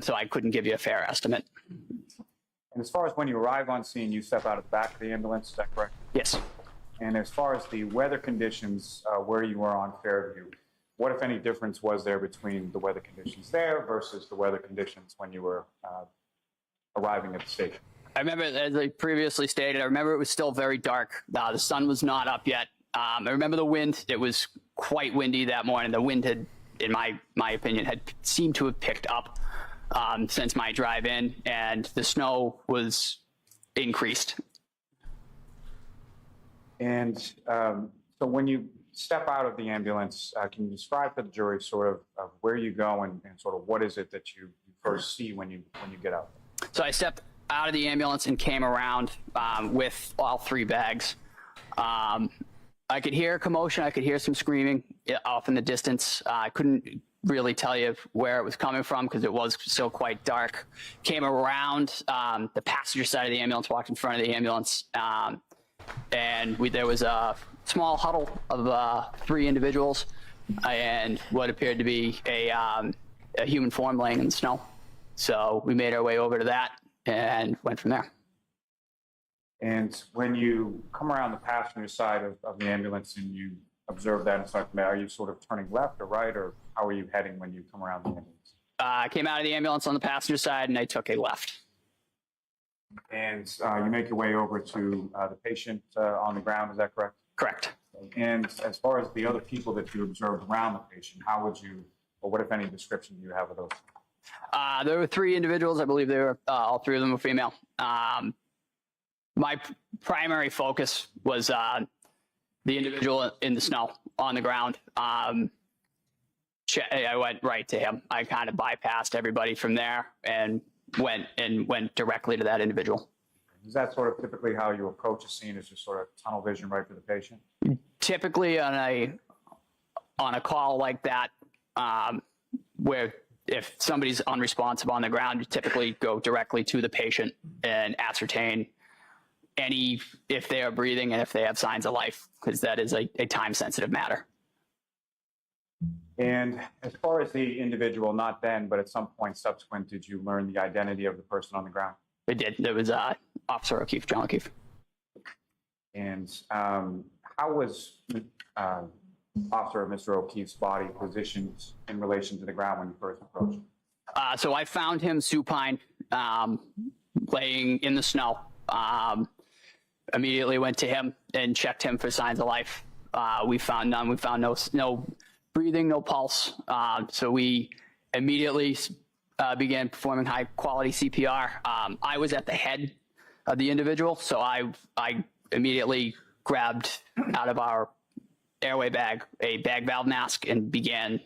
So I couldn't give you a fair estimate. And as far as when you arrive on scene, you step out of the back of the ambulance, is that correct? Yes. And as far as the weather conditions where you were on Fairview, what, if any, difference was there between the weather conditions there versus the weather conditions when you were arriving at the station? I remember, as I previously stated, I remember it was still very dark. The sun was not up yet. I remember the wind. It was quite windy that morning. The wind had, in my opinion, had seemed to have picked up since my drive in, and the snow was increased. And so when you step out of the ambulance, can you describe for the jury sort of where you go and sort of what is it that you first see when you get out? So I stepped out of the ambulance and came around with all 3 bags. I could hear commotion. I could hear some screaming off in the distance. I couldn't really tell you where it was coming from because it was still quite dark. Came around the passenger side of the ambulance, walked in front of the ambulance, and there was a small huddle of 3 individuals and what appeared to be a human form laying in the snow. So we made our way over to that and went from there. And when you come around the passenger side of the ambulance and you observed that and started, are you sort of turning left or right, or how are you heading when you come around the ambulance? I came out of the ambulance on the passenger side and I took a left. And you make your way over to the patient on the ground, is that correct? Correct. And as far as the other people that you observed around the patient, how would you, or what, if any, description do you have of those? There were 3 individuals. I believe they were all 3 of them were female. My primary focus was the individual in the snow on the ground. I went right to him. I kind of bypassed everybody from there and went directly to that individual. Is that sort of typically how you approach a scene, is just sort of tunnel vision right to the patient? Typically on a call like that, where if somebody's unresponsive on the ground, you typically go directly to the patient and ascertain if they are breathing and if they have signs of life, because that is a time-sensitive matter. And as far as the individual, not then, but at some point subsequent, did you learn the identity of the person on the ground? It did. It was Officer O'Keefe, John O'Keefe. And how was Officer Mr. O'Keefe's body positioned in relation to the ground when you first approached him? So I found him supine, laying in the snow. Immediately went to him and checked him for signs of life. We found none. We found no breathing, no pulse. So we immediately began performing high quality CPR. I was at the head of the individual, so I immediately grabbed out of our airway bag a bag valve mask and began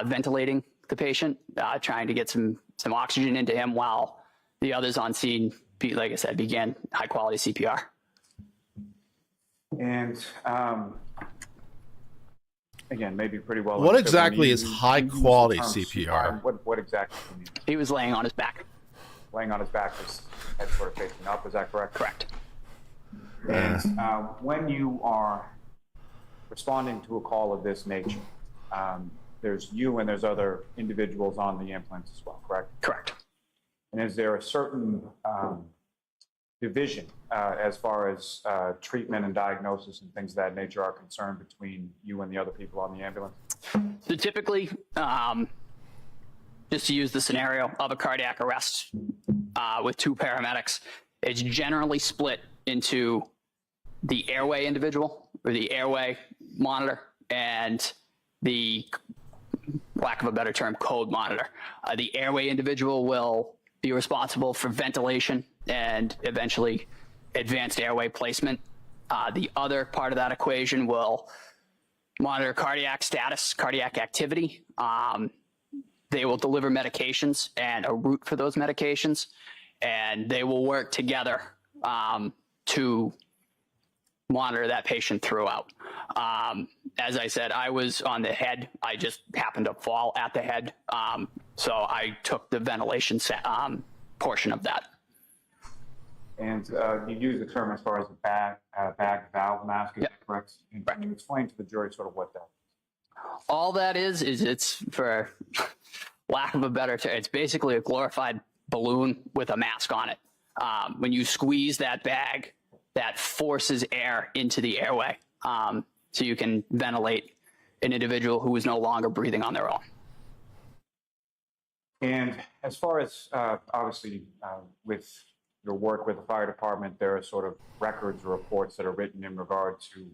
ventilating the patient, trying to get some oxygen into him while the others on scene, like I said, began high quality CPR. And again, maybe pretty well. What exactly is you high use the quality term CPR? What exactly do you mean? He was laying on his back. Laying on his back, his head sort of facing up, is that correct? Correct. And when you are responding to a call of this nature, there's you and there's other individuals on the ambulance as well, correct? Correct. And is there a certain division as far as treatment and diagnosis and things of that nature are concerned between you and the other people on the ambulance? So typically, just to use the scenario of a cardiac arrest with 2 paramedics, it's generally split into the airway individual or the airway monitor and the, lack of a better term, code monitor. The airway individual will be responsible for ventilation and eventually advanced airway placement. The other part of that equation will monitor cardiac status, cardiac activity. They will deliver medications and a route for those medications, and they will work together to monitor that patient throughout. As I said, I was on the head. I just happened to fall at the head. So I took the ventilation portion of that. And you use the term as far as the bag valve mask, is that correct? And can you explain to the jury sort of what that is? All that is it's, for lack of a better term, it's basically a glorified balloon with a mask on it. When you squeeze that bag, that forces air into the airway, so you can ventilate an individual who is no longer breathing on their own. And as far as obviously with your work with the fire department, there are sort of records or reports that are written in regard to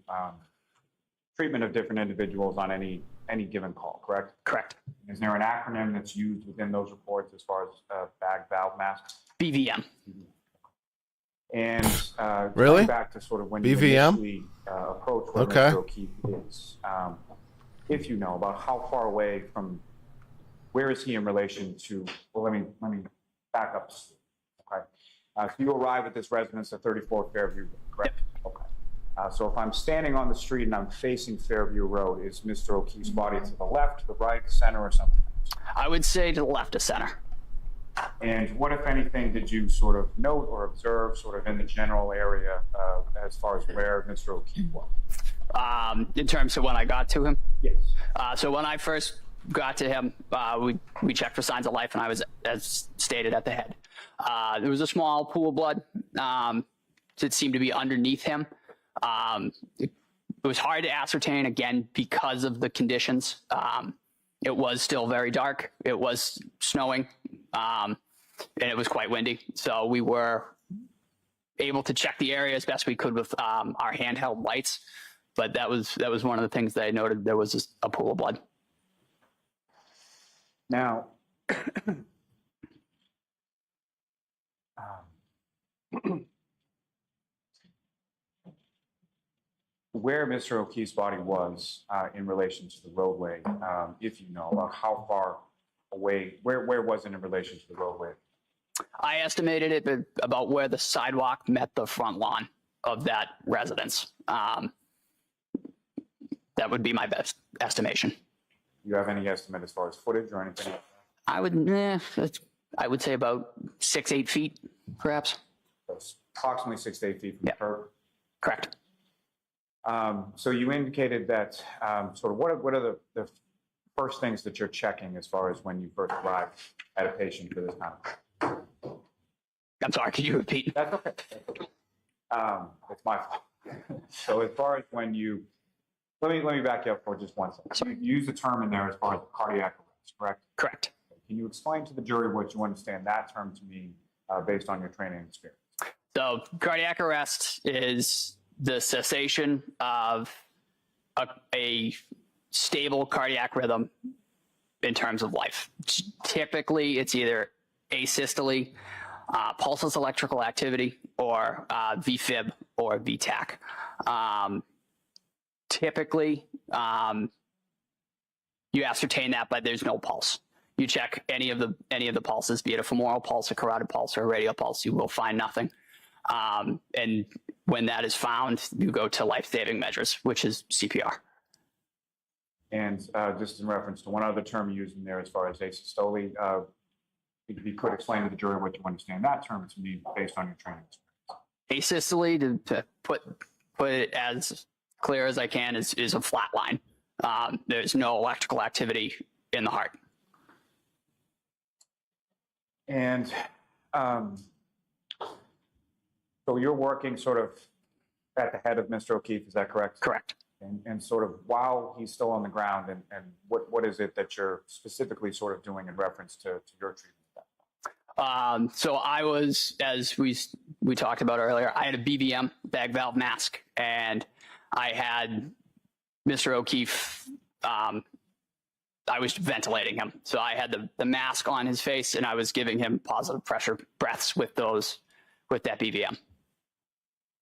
treatment of different individuals on any given call, correct? Correct. Is there an acronym that's used within those reports as far as bag valve masks? BVM. And Really? going back to sort of when you BVM? initially approach where Okay. Mr. O'Keefe is, if you know about how far away from, where is he in relation to, well, let me back up. Okay. So you arrive at this residence at 34 Fairview, correct? Yep. Okay. So if I'm standing on the street and I'm facing Fairview Road, is Mr. O'Keefe's body to the left, the right, center, or something else? I would say to the left of center. And what, if anything, did you sort of note or observe sort of in the general area as far as where Mr. O'Keefe was? In terms of when I got to him? Yes. So when I first got to him, we checked for signs of life, and I was, as stated, at the head. There was a small pool of blood that seemed to be underneath him. It was hard to ascertain, again, because of the conditions. It was still very dark. It was snowing, and it was quite windy. So we were able to check the area as best we could with our handheld lights. But that was one of the things that I noted. There was a pool of blood. Now, where Mr. O'Keefe's body was in relation to the roadway, if you know, how far away, where was it in relation to the roadway? I estimated it about where the sidewalk met the front lawn of that residence. That would be my best estimation. Do you have any estimate as far as footage or anything like that? I would say about 6-8 feet, perhaps. That's approximately 6 to 8 feet from the curb. Correct. So you indicated that sort of what are the first things that you're checking as far as when you first arrive at a patient for this kind of? I'm sorry, could you repeat? That's okay. It's my fault. So as far as when you, let me back you up for just 1 second. So you use the term in there as far as cardiac arrest, correct? Correct. Can you explain to the jury what you understand that term to mean based on your training and experience? So cardiac arrest is the cessation of a stable cardiac rhythm in terms of life. Typically, it's either asystole, pulseless electrical activity, or VFib or VTAC. Typically, you ascertain that, but there's no pulse. You check any of the pulses, be it a femoral pulse, a carotid pulse, or a radial pulse, you will find nothing. And when that is found, you go to life-saving measures, which is CPR. And just in reference to one other term you used in there as far as asystole, if you could explain to the jury what you understand that term to mean based on your training experience. Asystole, to put it as clear as I can, is a flat line. There's no electrical activity in the heart. And so you're working sort of at the head of Mr. O'Keefe, is that correct? Correct. And sort of while he's still on the ground, and what is it that you're specifically sort of doing in reference to your treatment? So I was, as we talked about earlier, I had a BVM, bag valve mask, and I had Mr. O'Keefe, I was ventilating him. So I had the mask on his face, and I was giving him positive pressure breaths with that BVM.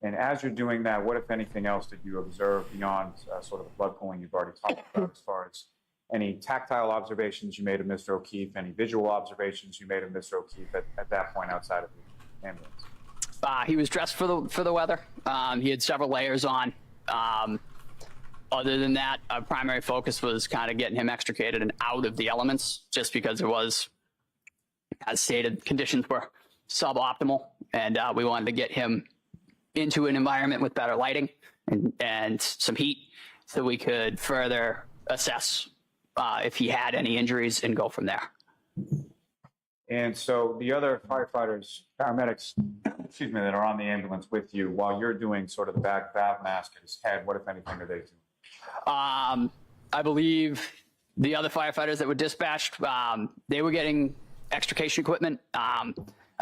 And as you're doing that, what, if anything else, did you observe beyond sort of the blood pooling you've already talked about, as far as any tactile observations you made of Mr. O'Keefe, any visual observations you made of Mr. O'Keefe at that point outside of the ambulance? He was dressed for the weather. He had several layers on. Other than that, our primary focus was kind of getting him extricated and out of the elements, just because it was, as stated, conditions were suboptimal, and we wanted to get him into an environment with better lighting and some heat, so we could further assess if he had any injuries and go from there. And so the other firefighters, paramedics, excuse me, that are on the ambulance with you, while you're doing sort of the bag valve mask at his head, what, if anything, are they doing? I believe the other firefighters that were dispatched, they were getting extrication equipment. I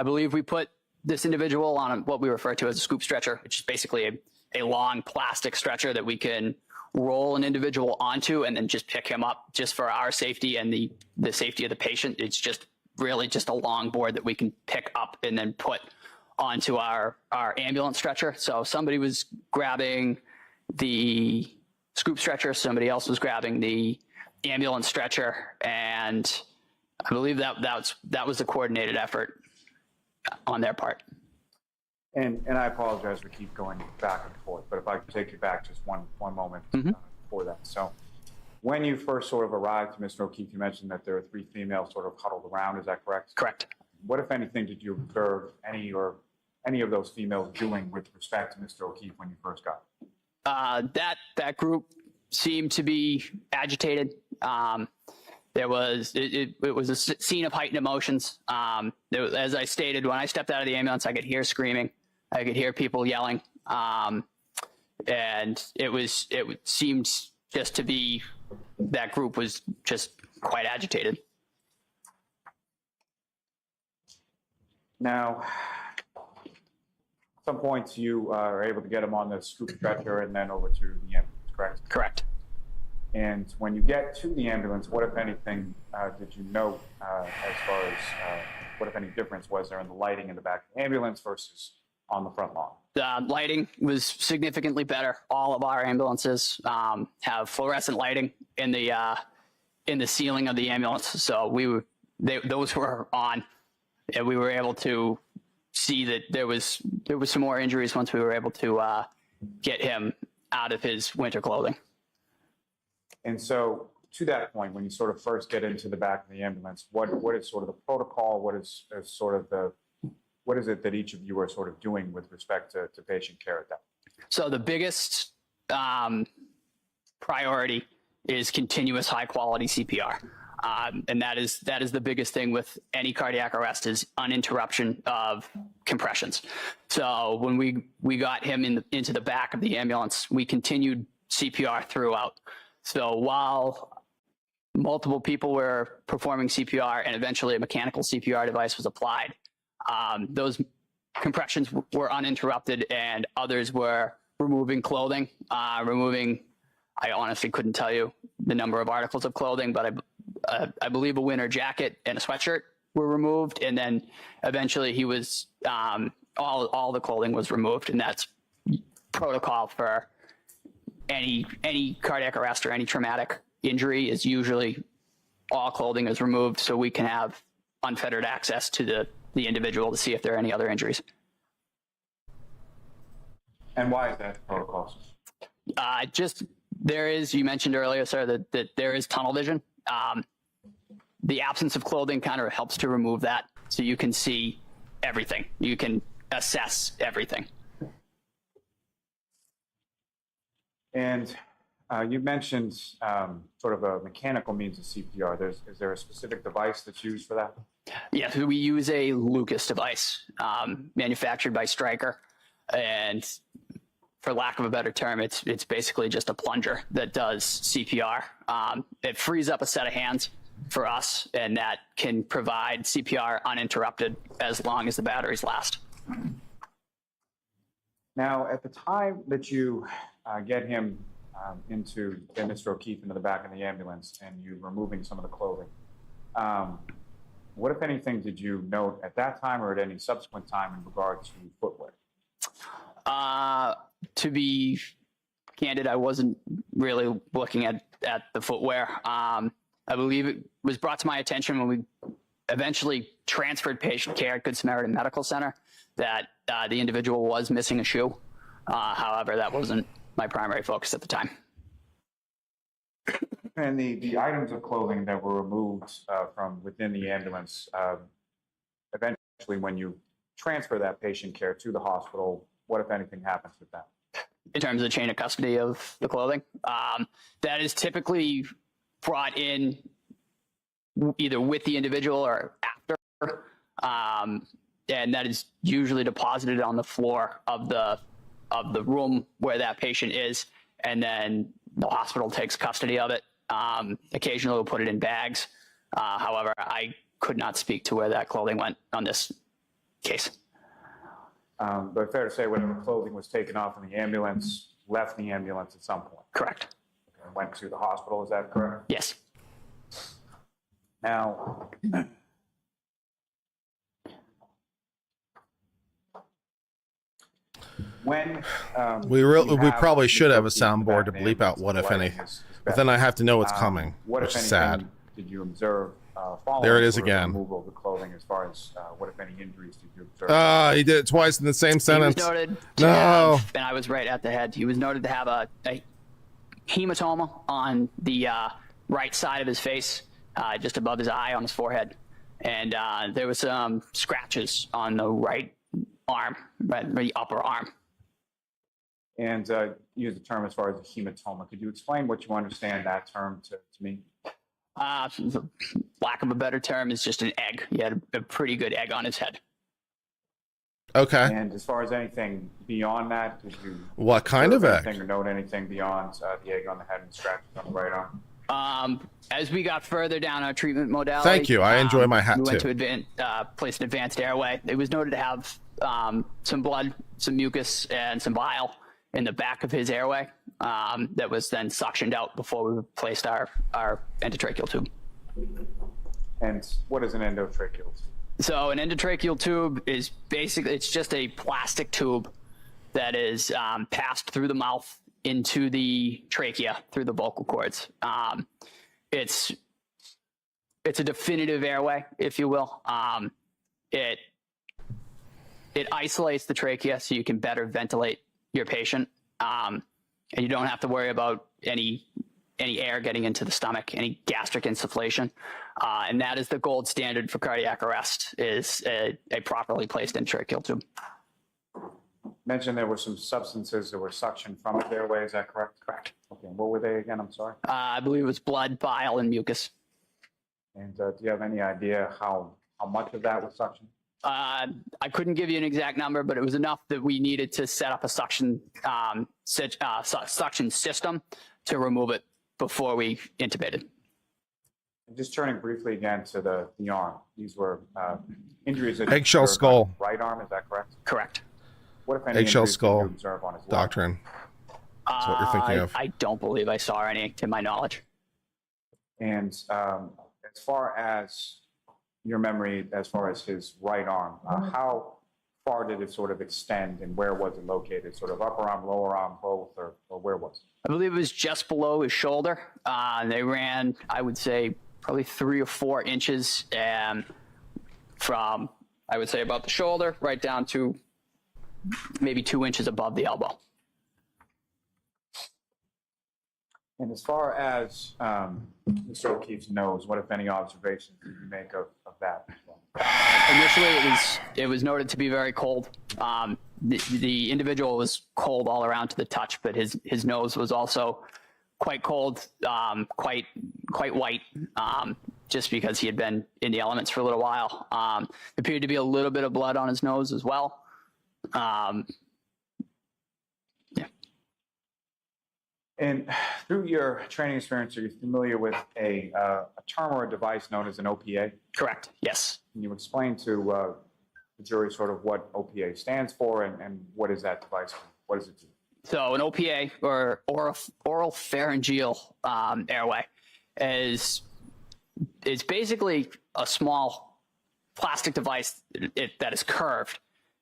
believe we put this individual on what we refer to as a scoop stretcher, which is basically a long plastic stretcher that we can roll an individual onto and then just pick him up, just for our safety and the safety of the patient. It's just really just a long board that we can pick up and then put onto our ambulance stretcher. So somebody was grabbing the scoop stretcher, somebody else was grabbing the ambulance stretcher, and I believe that was a coordinated effort on their part. And I apologize for keep going back and forth, but if I could take you back just one moment before that. So when you first sort of arrived to Mr. O'Keefe, you mentioned that there were 3 females sort of huddled around. Is that correct? Correct. What, if anything, did you observe any of those females doing with respect to Mr. O'Keefe when you first got there? That group seemed to be agitated. There was it was a scene of heightened emotions. As I stated, when I stepped out of the ambulance, I could hear screaming, I could hear people yelling. and it seemed just to be that group was just quite agitated. Now, at some points you are able to get him on the scoop stretcher and then over to the ambulance, correct? Correct. And when you get to the ambulance, what, if anything, did you note as far as what, if any, difference was there in the lighting in the back of the ambulance versus on the front lawn? The lighting was significantly better. All of our ambulances have fluorescent lighting in the ceiling of the ambulance, so those were on, and we were able to see that there was some more injuries once we were able to get him out of his winter clothing. And so, to that point, when you sort of first get into the back of the ambulance, what is sort of the protocol? What is it that each of you are sort of doing with respect to patient care at that point? So the biggest priority is continuous high quality CPR. And that is the biggest thing with any cardiac arrest is uninterruption of compressions. So when we got him into the back of the ambulance, we continued CPR throughout. So while multiple people were performing CPR and eventually a mechanical CPR device was applied, those compressions were uninterrupted, and others were removing clothing, I honestly couldn't tell you the number of articles of clothing, but I believe a winter jacket and a sweatshirt were removed, and then eventually he was all the clothing was removed, and that's protocol for any cardiac arrest or any traumatic injury is usually all clothing is removed so we can have unfettered access to the individual to see if there are any other injuries. And why is that protocol? You mentioned earlier, sir, that there is tunnel vision. The absence of clothing kind of helps to remove that so you can see everything. You can assess everything. And you mentioned sort of a mechanical means of CPR. Is there a specific device that's used for that? Yes, we use a Lucas device manufactured by Stryker, and for lack of a better term, it's basically just a plunger that does CPR. It frees up a set of hands for us, and that can provide CPR uninterrupted as long as the batteries last. Now, at the time that you get him into Mr. O'Keefe into the back of the ambulance and you removing some of the clothing, what, if anything, did you note at that time or at any subsequent time in regard to footwear? To be candid, I wasn't really looking at the footwear. I believe it was brought to my attention when we eventually transferred patient care at Good Samaritan Medical Center that the individual was missing a shoe. However, that wasn't my primary focus at the time. And the items of clothing that were removed from within the ambulance, eventually when you transfer that patient care to the hospital, what, if anything, happens with that? In terms of the chain of custody of the clothing, that is typically brought in either with the individual or after, and that is usually deposited on the floor of the room where that patient is, and then the hospital takes custody of it. Occasionally we'll put it in bags. However, I could not speak to where that clothing went on this case. But fair to say whatever clothing was taken off in the ambulance left the ambulance at some point? Correct. And went to the hospital, is that correct? Yes. Now, when we probably should have a soundboard to bleep out what, if any, but then I have to know what's coming, what, which if is anything, sad. did you observe following There it is sort of again. removal of the clothing, as far as what, if any, injuries did you observe? He did it twice in the same sentence. He was noted to No. have, and I was right at the head. He was noted to have a hematoma on the right side of his face, just above his eye on his forehead. And there was some scratches on the right arm, the upper arm. And use the term as far as a hematoma. Could you explain what you understand that term to me? For lack of a better term, is just an egg. He had a pretty good egg on his head. Okay. And as far as anything beyond that, did you What kind of egg? anything or note anything beyond the egg on the head and scratches on the right arm? As we got further down our treatment modality, Thank you. I enjoy my hat we went too. to place an advanced airway. It was noted to have some blood, some mucus, and some bile in the back of his airway that was then suctioned out before we placed our endotracheal tube. And what is an endotracheal tube? So an endotracheal tube is basically, it's just a plastic tube that is passed through the mouth into the trachea through the vocal cords. It's a definitive airway, if you will. It isolates the trachea so you can better ventilate your patient, and you don't have to worry about any air getting into the stomach, any gastric insufflation. And that is the gold standard for cardiac arrest, is a properly placed endotracheal tube. Mentioned there were some substances that were suctioned from the airway, is that correct? Correct. Okay, and what were they again? I'm sorry. I believe it was blood, bile, and mucus. And do you have any idea how much of that was suctioned? I couldn't give you an exact number, but it was enough that we needed to set up a suction system to remove it before we intubated. And just turning briefly again to the arm. These were injuries that Eggshell you observed skull. on the right arm, is that correct? Correct. What if any Eggshell injuries did skull you observe on his left? doctrine. That's what you're thinking of. I don't believe I saw any, to my knowledge. And as far as your memory, as far as his right arm, how far did it sort of extend and where was it located? Sort of upper arm, lower arm, both, or where was it? I believe it was just below his shoulder. They ran, I would say, probably 3 or 4 inches from, I would say, about the shoulder right down to maybe 2 inches above the elbow. And as far as Mr. O'Keefe's nose, what, if any, observations did you make of that? Initially, it was noted to be very cold. The individual was cold all around to the touch, but his nose was also quite cold, quite white, just because he had been in the elements for a little while. There appeared to be a little bit of blood on his nose as well. And through your training experience, are you familiar with a term or a device known as an OPA? Correct. Yes. Can you explain to the jury sort of what OPA stands for and what is that device? What does it do? So an OPA, or oral pharyngeal airway, is basically a small plastic device that is curved.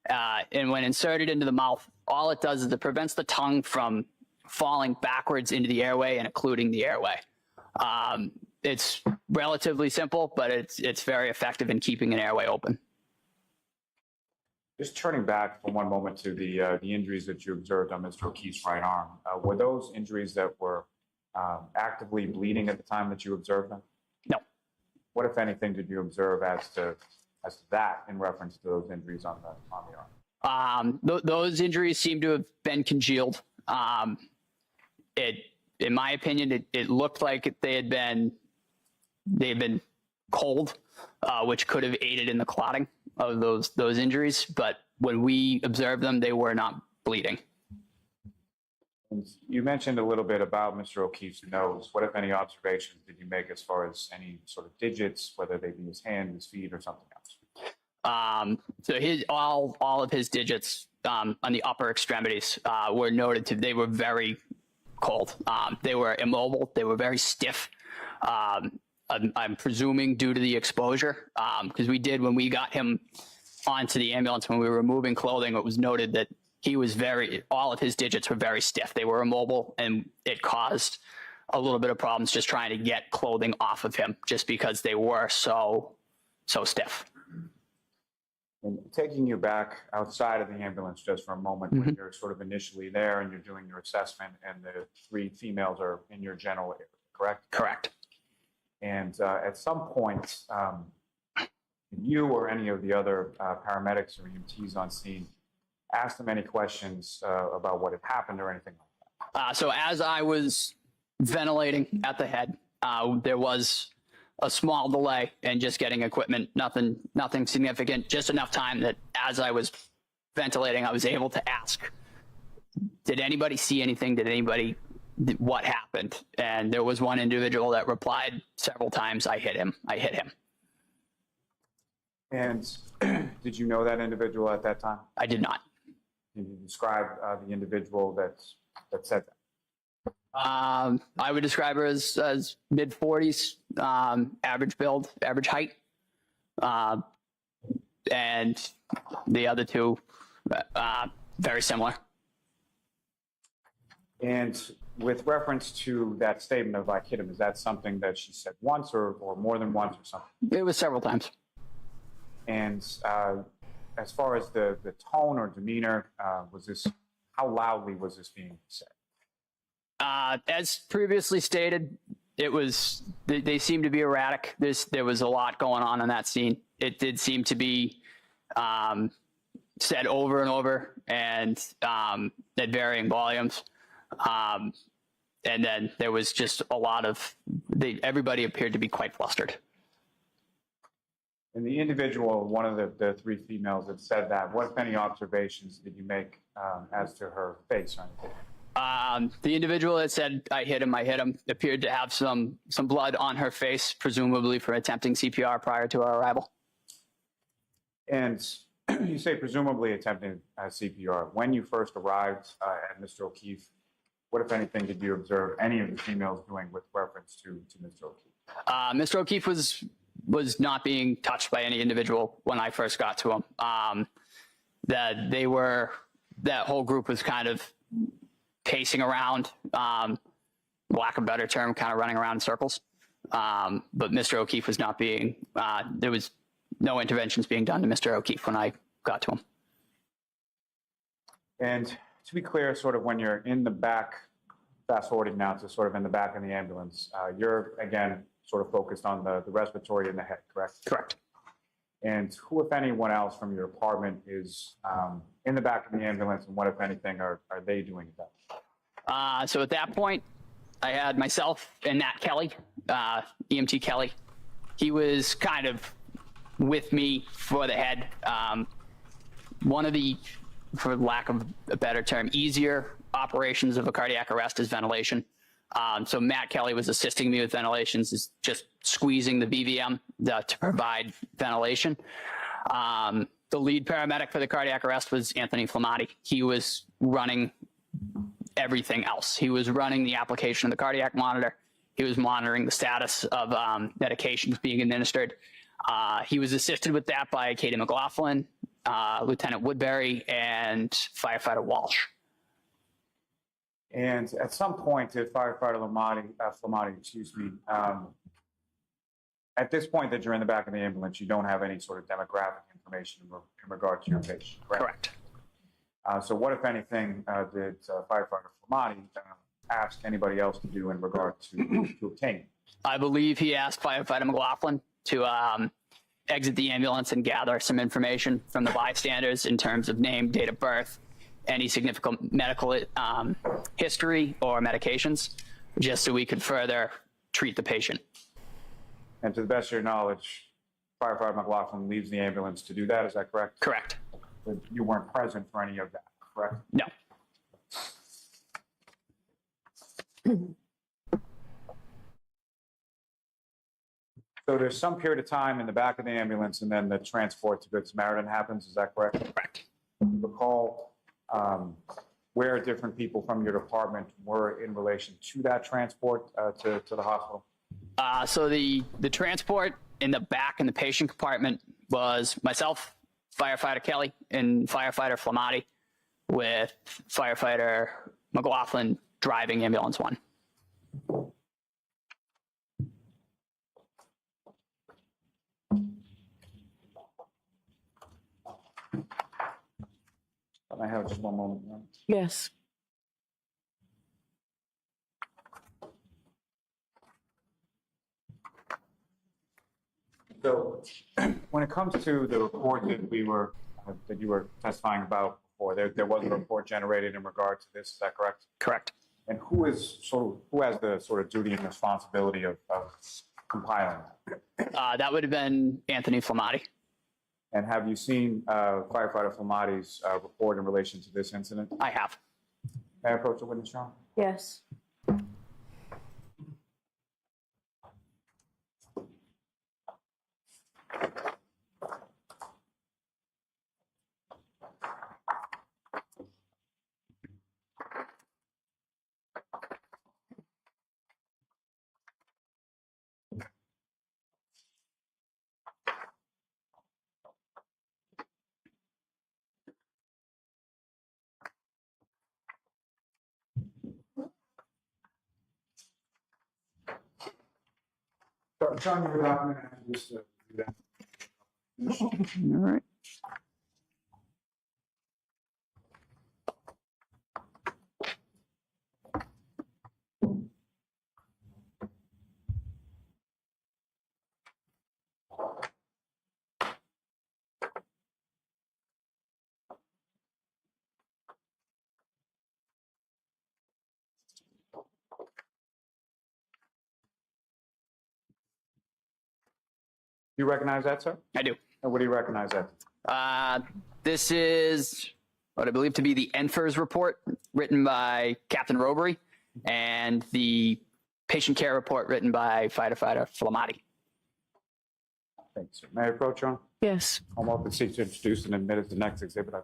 And when inserted into the mouth, all it does is it prevents the tongue from falling backwards into the airway and occluding the airway. It's relatively simple, but it's very effective in keeping an airway open. Just turning back for one moment to the injuries that you observed on Mr. O'Keefe's right arm, were those injuries that were actively bleeding at the time that you observed them? No. What, if anything, did you observe as to that in reference to those injuries on the arm? Those injuries seem to have been congealed. In my opinion, it looked like they had been cold, which could have aided in the clotting of those injuries. But when we observed them, they were not bleeding. And you mentioned a little bit about Mr. O'Keefe's nose. What, if any, observations did you make as far as any sort of digits, whether they be his hand, his feet, or something else? So all of his digits on the upper extremities were noted they were very cold. They were immobile. They were very stiff. I'm presuming due to the exposure, because when we got him onto the ambulance, when we were removing clothing, it was noted that all of his digits were very stiff. They were immobile, and it caused a little bit of problems just trying to get clothing off of him, just because they were so stiff. And taking you back outside of the ambulance just for a moment, when you're sort of initially there and you're doing your assessment and the 3 females are in your general area, correct? Correct. And at some point, you or any of the other paramedics or EMTs on scene asked them any questions about what had happened or anything like that? So as I was ventilating at the head, there was a small delay in just getting equipment, nothing significant, just enough time that as I was ventilating, I was able to ask, did anybody see anything? What happened? And there was one individual that replied several times, I hit him. And did you know that individual at that time? I did not. Can you describe the individual that said that? I would describe her as mid 40s, average build, average height. And the other two, very similar. And with reference to that statement of I hit him, is that something that she said once or more than once or something? It was several times. And as far as the tone or demeanor, how loudly was this being said? As previously stated, they seemed to be erratic. There was a lot going on in that scene. It did seem to be said over and over and at varying volumes. And then there was just a lot of, everybody appeared to be quite flustered. And the individual, one of the three females that said that, what, if any, observations did you make as to her face or anything? The individual that said, I hit him, appeared to have some blood on her face, presumably for attempting CPR prior to our arrival. And you say presumably attempting CPR. When you first arrived at Mr. O'Keefe, what, if anything, did you observe any of the females doing with reference to Mr. O'Keefe? Mr. O'Keefe was not being touched by any individual when I first got to him. That whole group was kind of pacing around, lack of a better term, kind of running around in circles. But Mr. O'Keefe was not being, there was no interventions being done to Mr. O'Keefe when I got to him. And to be clear, sort of when you're in the back, fast forwarding now to sort of in the back of the ambulance, you're, again, sort of focused on the respiratory in the head, correct? Correct. And who, if anyone else from your apartment, is in the back of the ambulance, and what, if anything, are they doing at that? So at that point, I had myself and Matt Kelly, EMT Kelly. He was kind of with me for the head. One of the, for lack of a better term, easier operations of a cardiac arrest is ventilation. So Matt Kelly was assisting me with ventilations, is just squeezing the BVM to provide ventilation. The lead paramedic for the cardiac arrest was Anthony Flamati. He was running everything else. He was running the application of the cardiac monitor. He was monitoring the status of medications being administered. He was assisted with that by Katie McLaughlin, Lieutenant Woodbury, and Firefighter Walsh. And at some point, Firefighter Flamati, at this point that you're in the back of the ambulance, you don't have any sort of demographic information in regard to your patient, correct? Correct. So what, if anything, did Firefighter Flamati ask anybody else to do in regard to obtain? I believe he asked Firefighter McLaughlin to exit the ambulance and gather some information from the bystanders in terms of name, date of birth, any significant medical history or medications, just so we could further treat the patient. And to the best of your knowledge, Firefighter McLaughlin leaves the ambulance to do that, is that correct? Correct. But you weren't present for any of that, correct? No. So there's some period of time in the back of the ambulance and then the transport to Good Samaritan happens, is that correct? Correct. Recall where different people from your department were in relation to that transport to the hospital? So the transport in the back in the patient compartment was myself, Firefighter Kelly, and Firefighter Flamati, with Firefighter McLaughlin driving ambulance 1. I have just one moment. Yes. So when it comes to the report that you were testifying about before, there was a report generated in regard to this, is that correct? Correct. And who has the sort of duty and responsibility of compiling that? That would have been Anthony Flamati. And have you seen firefighter Flamati's report in relation to this incident? I have. May I approach the witness, John? Yes. John, you have a document and just do that. All right. You recognize that, sir? I do. And what do you recognize that? This is what I believe to be the ENFERS report written by Captain Robbery and the patient care report written by firefighter Flamati. Thanks, sir. May I approach, John? Yes. I'm open to seek to introduce and admit as the next exhibit.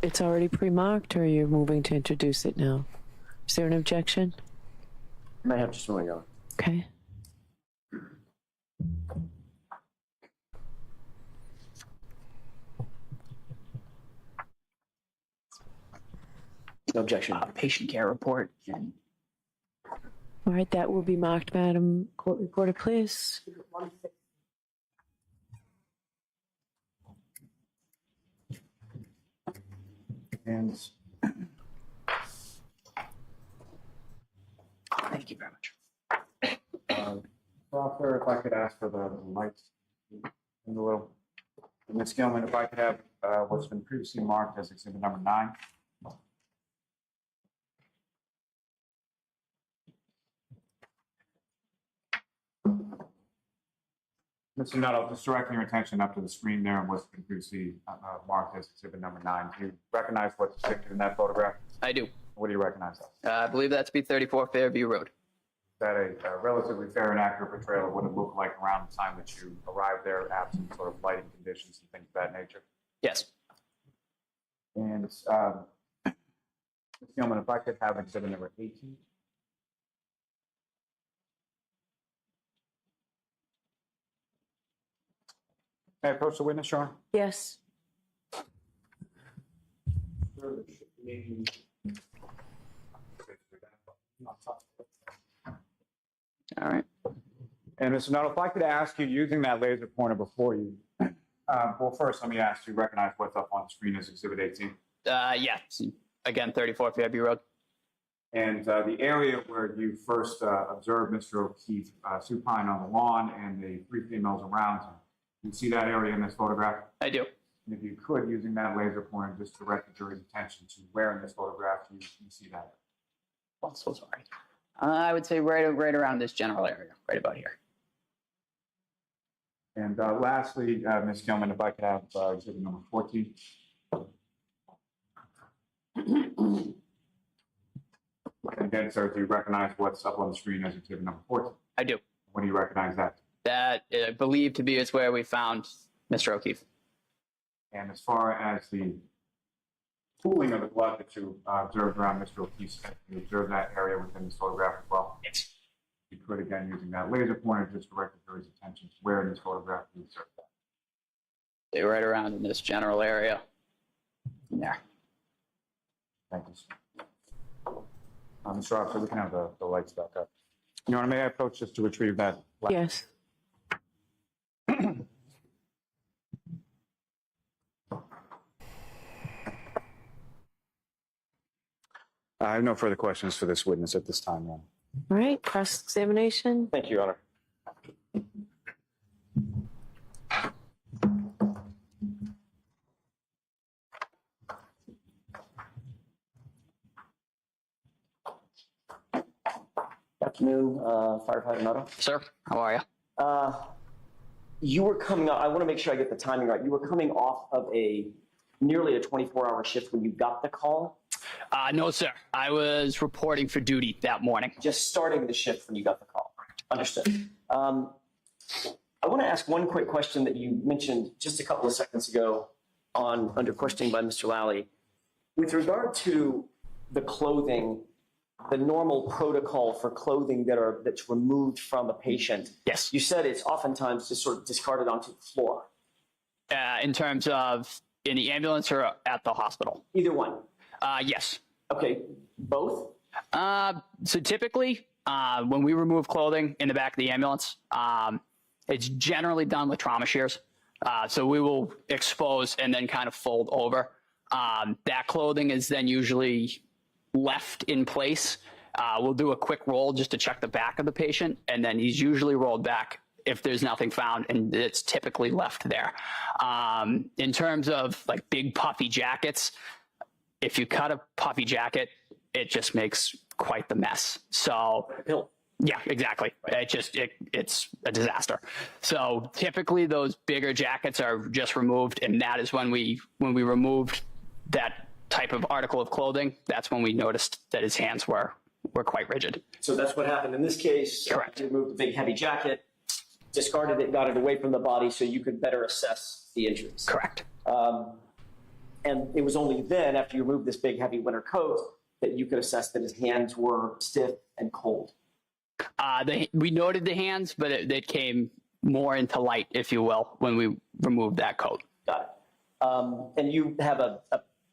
It's already pre-marked, or you're moving to introduce it now? Is there an objection? May I have just one, Your Honor? Okay. No objection. Patient care report. All right, that will be marked, Madam Court Reporter, please. And Thank you very much. Doctor, if I could ask for the lights in the little. Ms. Gilman, if I could have what's been previously marked as exhibit number 9. Mr. Nuttall, just directing your attention up to the screen there and what's been previously marked as exhibit number 9. Do you recognize what's depicted in that photograph? I do. What do you recognize that? I believe that to be 34 Fairview Road. Is that a relatively fair and accurate portrayal of what it looked like around the time that you arrived there, absent sort of lighting conditions and things of that nature? Yes. And Ms. Gilman, if I could have exhibit number 18. May I approach the witness, Your Honor? Yes. All right. And Mr. Nuttall, if I could ask you, using that laser pointer before you, well, first, let me ask you, recognize what's up on the screen as exhibit 18? Yeah. Again, 34 Fairview Road. And the area where you first observed Mr. O'Keefe supine on the lawn and the 3 females around him. You see that area in this photograph? I do. And if you could, using that laser pointer, just direct the jury's attention to where in this photograph you see that. Oh, so sorry. I would say right around this general area, right about here. And lastly, Ms. Gilman, if I could have exhibit number 14. Again, sir, do you recognize what's up on the screen as exhibit number 14? I do. What do you recognize that? That I believe to be is where we found Mr. O'Keefe. And as far as the pooling of the blood that you observed around Mr. O'Keefe's head, you observed that area within this photograph as well? Yes. You could, again, using that laser pointer, just direct the jury's attention to where in this photograph you observed that. They were right around in this general area. There. Thank you, sir. Mr. Officer, we can have the lights back up. Your Honor, may I approach just to retrieve that? Yes. I have no further questions for this witness at this time, Your Honor. All right, cross-examination. Thank you, Your Honor. Afternoon, Firefighter Nuttall. Sir, how are you? you were coming up, I want to make sure I get the timing right. You were coming off of nearly a 24-hour shift when you got the call? No, sir. I was reporting for duty that morning. Just starting the shift when you got the call. Understood. I want to ask one quick question that you mentioned just a couple of seconds ago under questioning by Mr. Lally. With regard to the clothing, the normal protocol for clothing that's removed from a patient. Yes. You said it's oftentimes just sort of discarded onto the floor. In terms of in the ambulance or at the hospital? Either one. Yes. Okay. Both? So typically, when we remove clothing in the back of the ambulance, it's generally done with trauma shears. So we will expose and then kind of fold over. That clothing is then usually left in place. We'll do a quick roll just to check the back of the patient, and then he's usually rolled back if there's nothing found, and it's typically left there. In terms of like big puffy jackets, if you cut a puffy jacket, it just makes quite the mess. So yeah, exactly. It's a disaster. So typically those bigger jackets are just removed, and that is when we removed that type of article of clothing, that's when we noticed that his hands were quite rigid. So that's what happened in this case. Correct. You removed the big heavy jacket, discarded it, got it away from the body so you could better assess the injuries. Correct. And it was only then, after you removed this big heavy winter coat, that you could assess that his hands were stiff and cold. We noted the hands, but it came more into light, if you will, when we removed that coat. Got it. And you have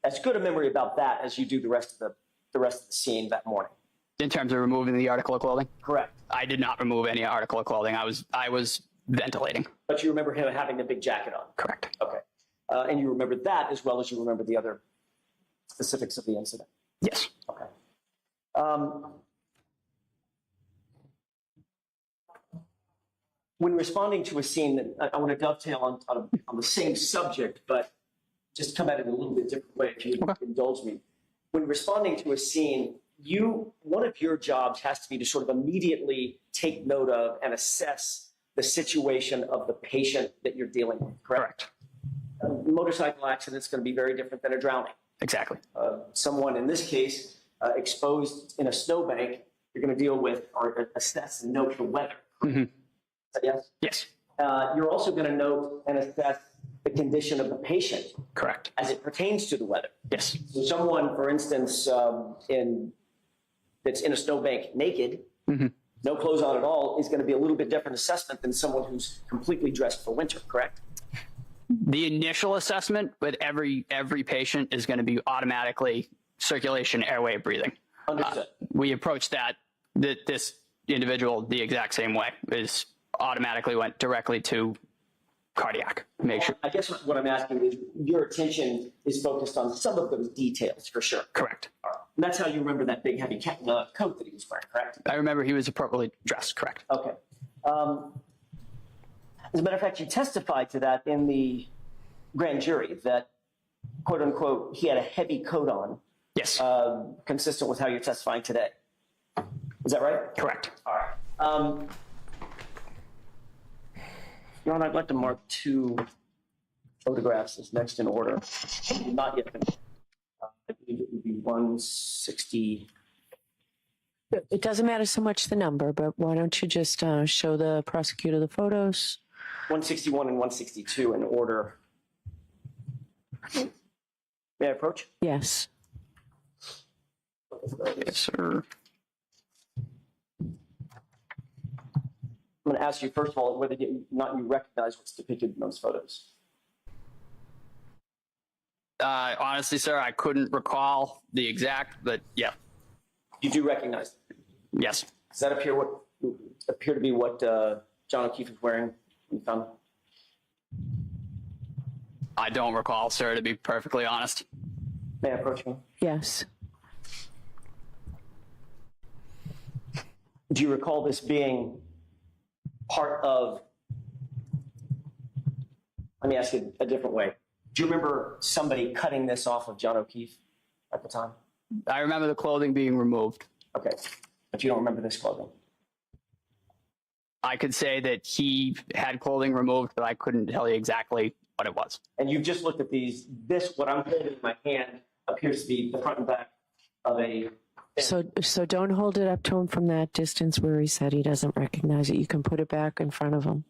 as good a memory about that as you do the rest of the scene that morning. In terms of removing the article of clothing? Correct. I did not remove any article of clothing. I was ventilating. But you remember him having a big jacket on? Correct. Okay. And you remember that as well as you remember the other specifics of the incident? Yes. Okay. When responding to a scene, I want to dovetail on the same subject, but just come at it in a little bit different way, if you indulge me. When responding to a scene, one of your jobs has to be to sort of immediately take note of and assess the situation of the patient that you're dealing with, correct? A motorcycle accident is going to be very different than a drowning. Exactly. Someone, in this case, exposed in a snowbank, you're going to deal with or assess and note the weather. Mm-hmm. Yes? Yes. You're also going to note and assess the condition of the patient. Correct. As it pertains to the weather. Yes. So someone, for instance, that's in a snowbank naked, mm-hmm. no clothes on at all, is going to be a little bit different assessment than someone who's completely dressed for winter, correct? The initial assessment with every patient is going to be automatically circulation, airway, breathing. Understood. We approached this individual the exact same way. Is automatically went directly to cardiac. Make sure. I guess what I'm asking is your attention is focused on some of those details for sure. Correct. All right. And that's how you remember that big heavy coat that he was wearing, correct? I remember he was appropriately dressed. Correct. Okay. As a matter of fact, you testified to that in the grand jury that, quote unquote, he had a heavy coat on. Yes. Consistent with how you're testifying today. Is that right? Correct. All right. Your Honor, I'd like to mark 2 photographs as next in order. Not yet finished. I believe it would be 160. It doesn't matter so much the number, but why don't you just show the prosecutor the photos? 161 and 162 in order. May I approach? Yes. Yes, sir. I'm going to ask you, first of all, whether you recognize what's depicted in those photos. Honestly, sir, I couldn't recall the exact, but yeah. You do recognize them? Yes. Does that appear to be what John O'Keefe is wearing when you found him? I don't recall, sir, to be perfectly honest. May I approach him? Yes. Do you recall this being part of, let me ask it a different way. Do you remember somebody cutting this off of John O'Keefe at the time? I remember the clothing being removed. Okay, but you don't remember this clothing? I could say that he had clothing removed, but I couldn't tell you exactly what it was. And you've just looked at these. This, what I'm holding in my hand, appears to be the front and back of a. So don't hold it up to him from that distance where he said he doesn't recognize it. You can put it back in front of him.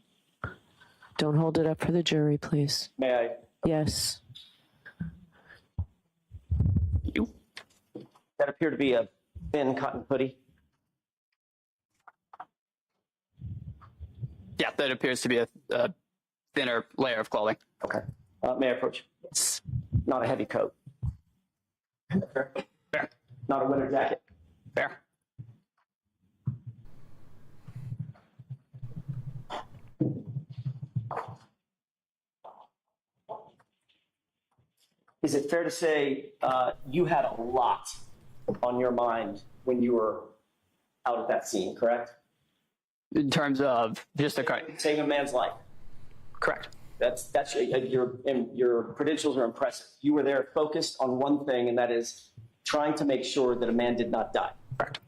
Don't hold it up for the jury, please. May I? Yes. That appear to be a thin cotton hoodie. Yeah, that appears to be a thinner layer of clothing. Okay. May I approach? Yes. Not a heavy coat. Fair. Fair. Not a winter jacket. Fair. Is it fair to say you had a lot on your mind when you were out at that scene, correct? In terms of just the cut. Saving a man's life. Correct. That's your credentials are impressive. You were there focused on one thing, and that is trying to make sure that a man did not die. Correct.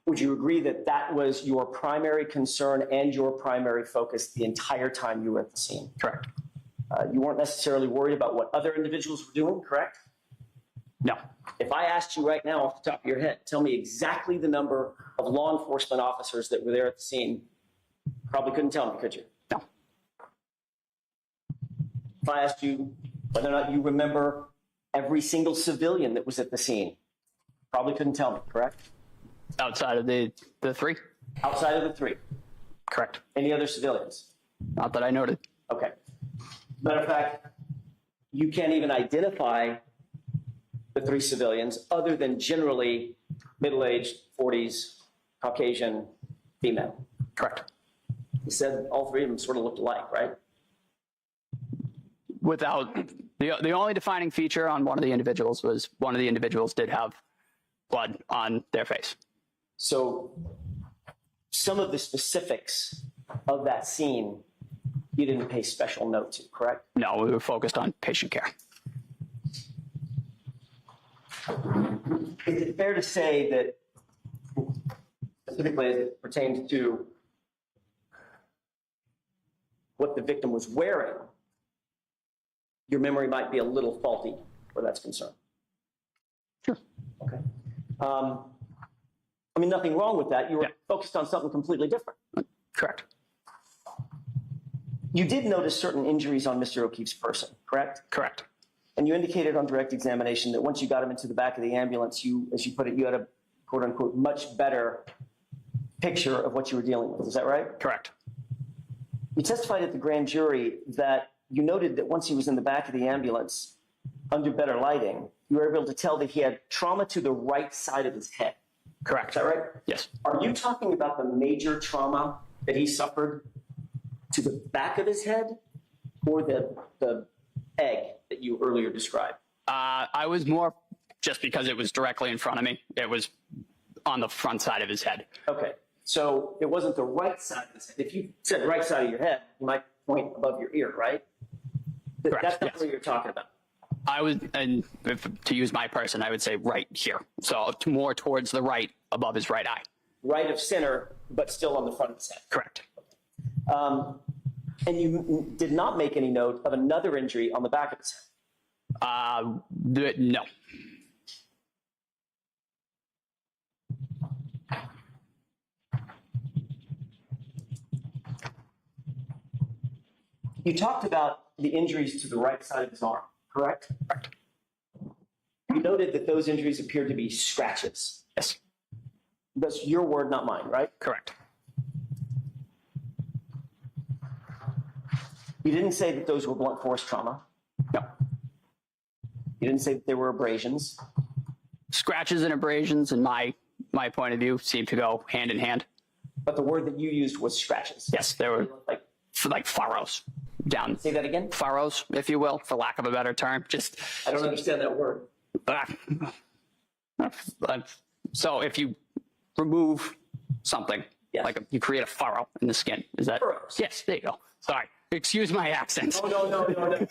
Would you agree that that was your primary concern and your primary focus the entire time you were at the scene? Correct. You weren't necessarily worried about what other individuals were doing, correct? No. If I asked you right now off the top of your head, tell me exactly the number of law enforcement officers that were there at the scene, probably couldn't tell me, could you? No. If I asked you whether or not you remember every single civilian that was at the scene, probably couldn't tell me, correct? Outside of the three? Outside of the three. Correct. Any other civilians? Not that I noted. Okay. Matter of fact, you can't even identify the three civilians other than generally middle-aged, 40s, Caucasian, female. Correct. You said all three of them sort of looked alike, right? Without the only defining feature on one of the individuals was one of the individuals did have blood on their face. So some of the specifics of that scene you didn't pay special note to, correct? No, we were focused on patient care. Is it fair to say that, specifically as it pertains to what the victim was wearing, your memory might be a little faulty where that's concerned? Sure. Okay. I mean, nothing wrong with that. You were focused on something completely different. Correct. You did notice certain injuries on Mr. O'Keefe's person, correct? Correct. And you indicated on direct examination that once you got him into the back of the ambulance, you, as you put it, you had a quote unquote much better picture of what you were dealing with. Is that right? Correct. You testified at the grand jury that you noted that once he was in the back of the ambulance, under better lighting, you were able to tell that he had trauma to the right side of his head. Correct. Is that right? Yes. Are you talking about the major trauma that he suffered to the back of his head or the egg that you earlier described? I was more just because it was directly in front of me. It was on the front side of his head. Okay. So it wasn't the right side of his head. If you said right side of your head, you might point above your ear, right? Correct, That's not yes. what you're talking about. I was, and if, to use my person, I would say right here. So more towards the right, above his right eye. Right of center, but still on the front of his head. Correct. And you did not make any note of another injury on the back of his head. No. You talked about the injuries to the right side of his arm, correct? Correct. You noted that those injuries appeared to be scratches. Yes. That's your word, not mine, right? Correct. You didn't say that those were blunt force trauma. No. You didn't say that they were abrasions. Scratches and abrasions, in my point of view, seem to go hand in hand. But the word that you used was scratches. Yes, they were like furrows down. Say that again? Furrows, if you will, for lack of a better term. Just. I don't understand that word. So if you remove something, Yes. like you create a furrow in the skin, is that? Furrows. Yes, there you go. Sorry. Excuse my accent. No.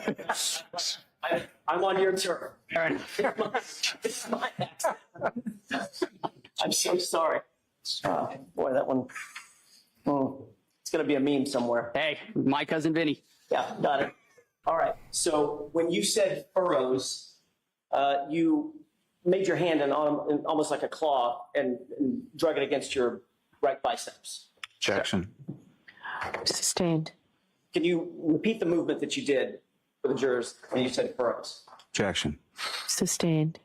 I'm on your turf. Fair enough. It's my accent. I'm so sorry. Boy, that one, it's going to be a meme somewhere. Hey, my cousin Vinny. Yeah, got it. All right. So when you said furrows, you made your hand in almost like a claw and drug it against your right biceps. Objection. Sustained. Can you repeat the movement that you did for the jurors when you said furrows? Objection. Sustained.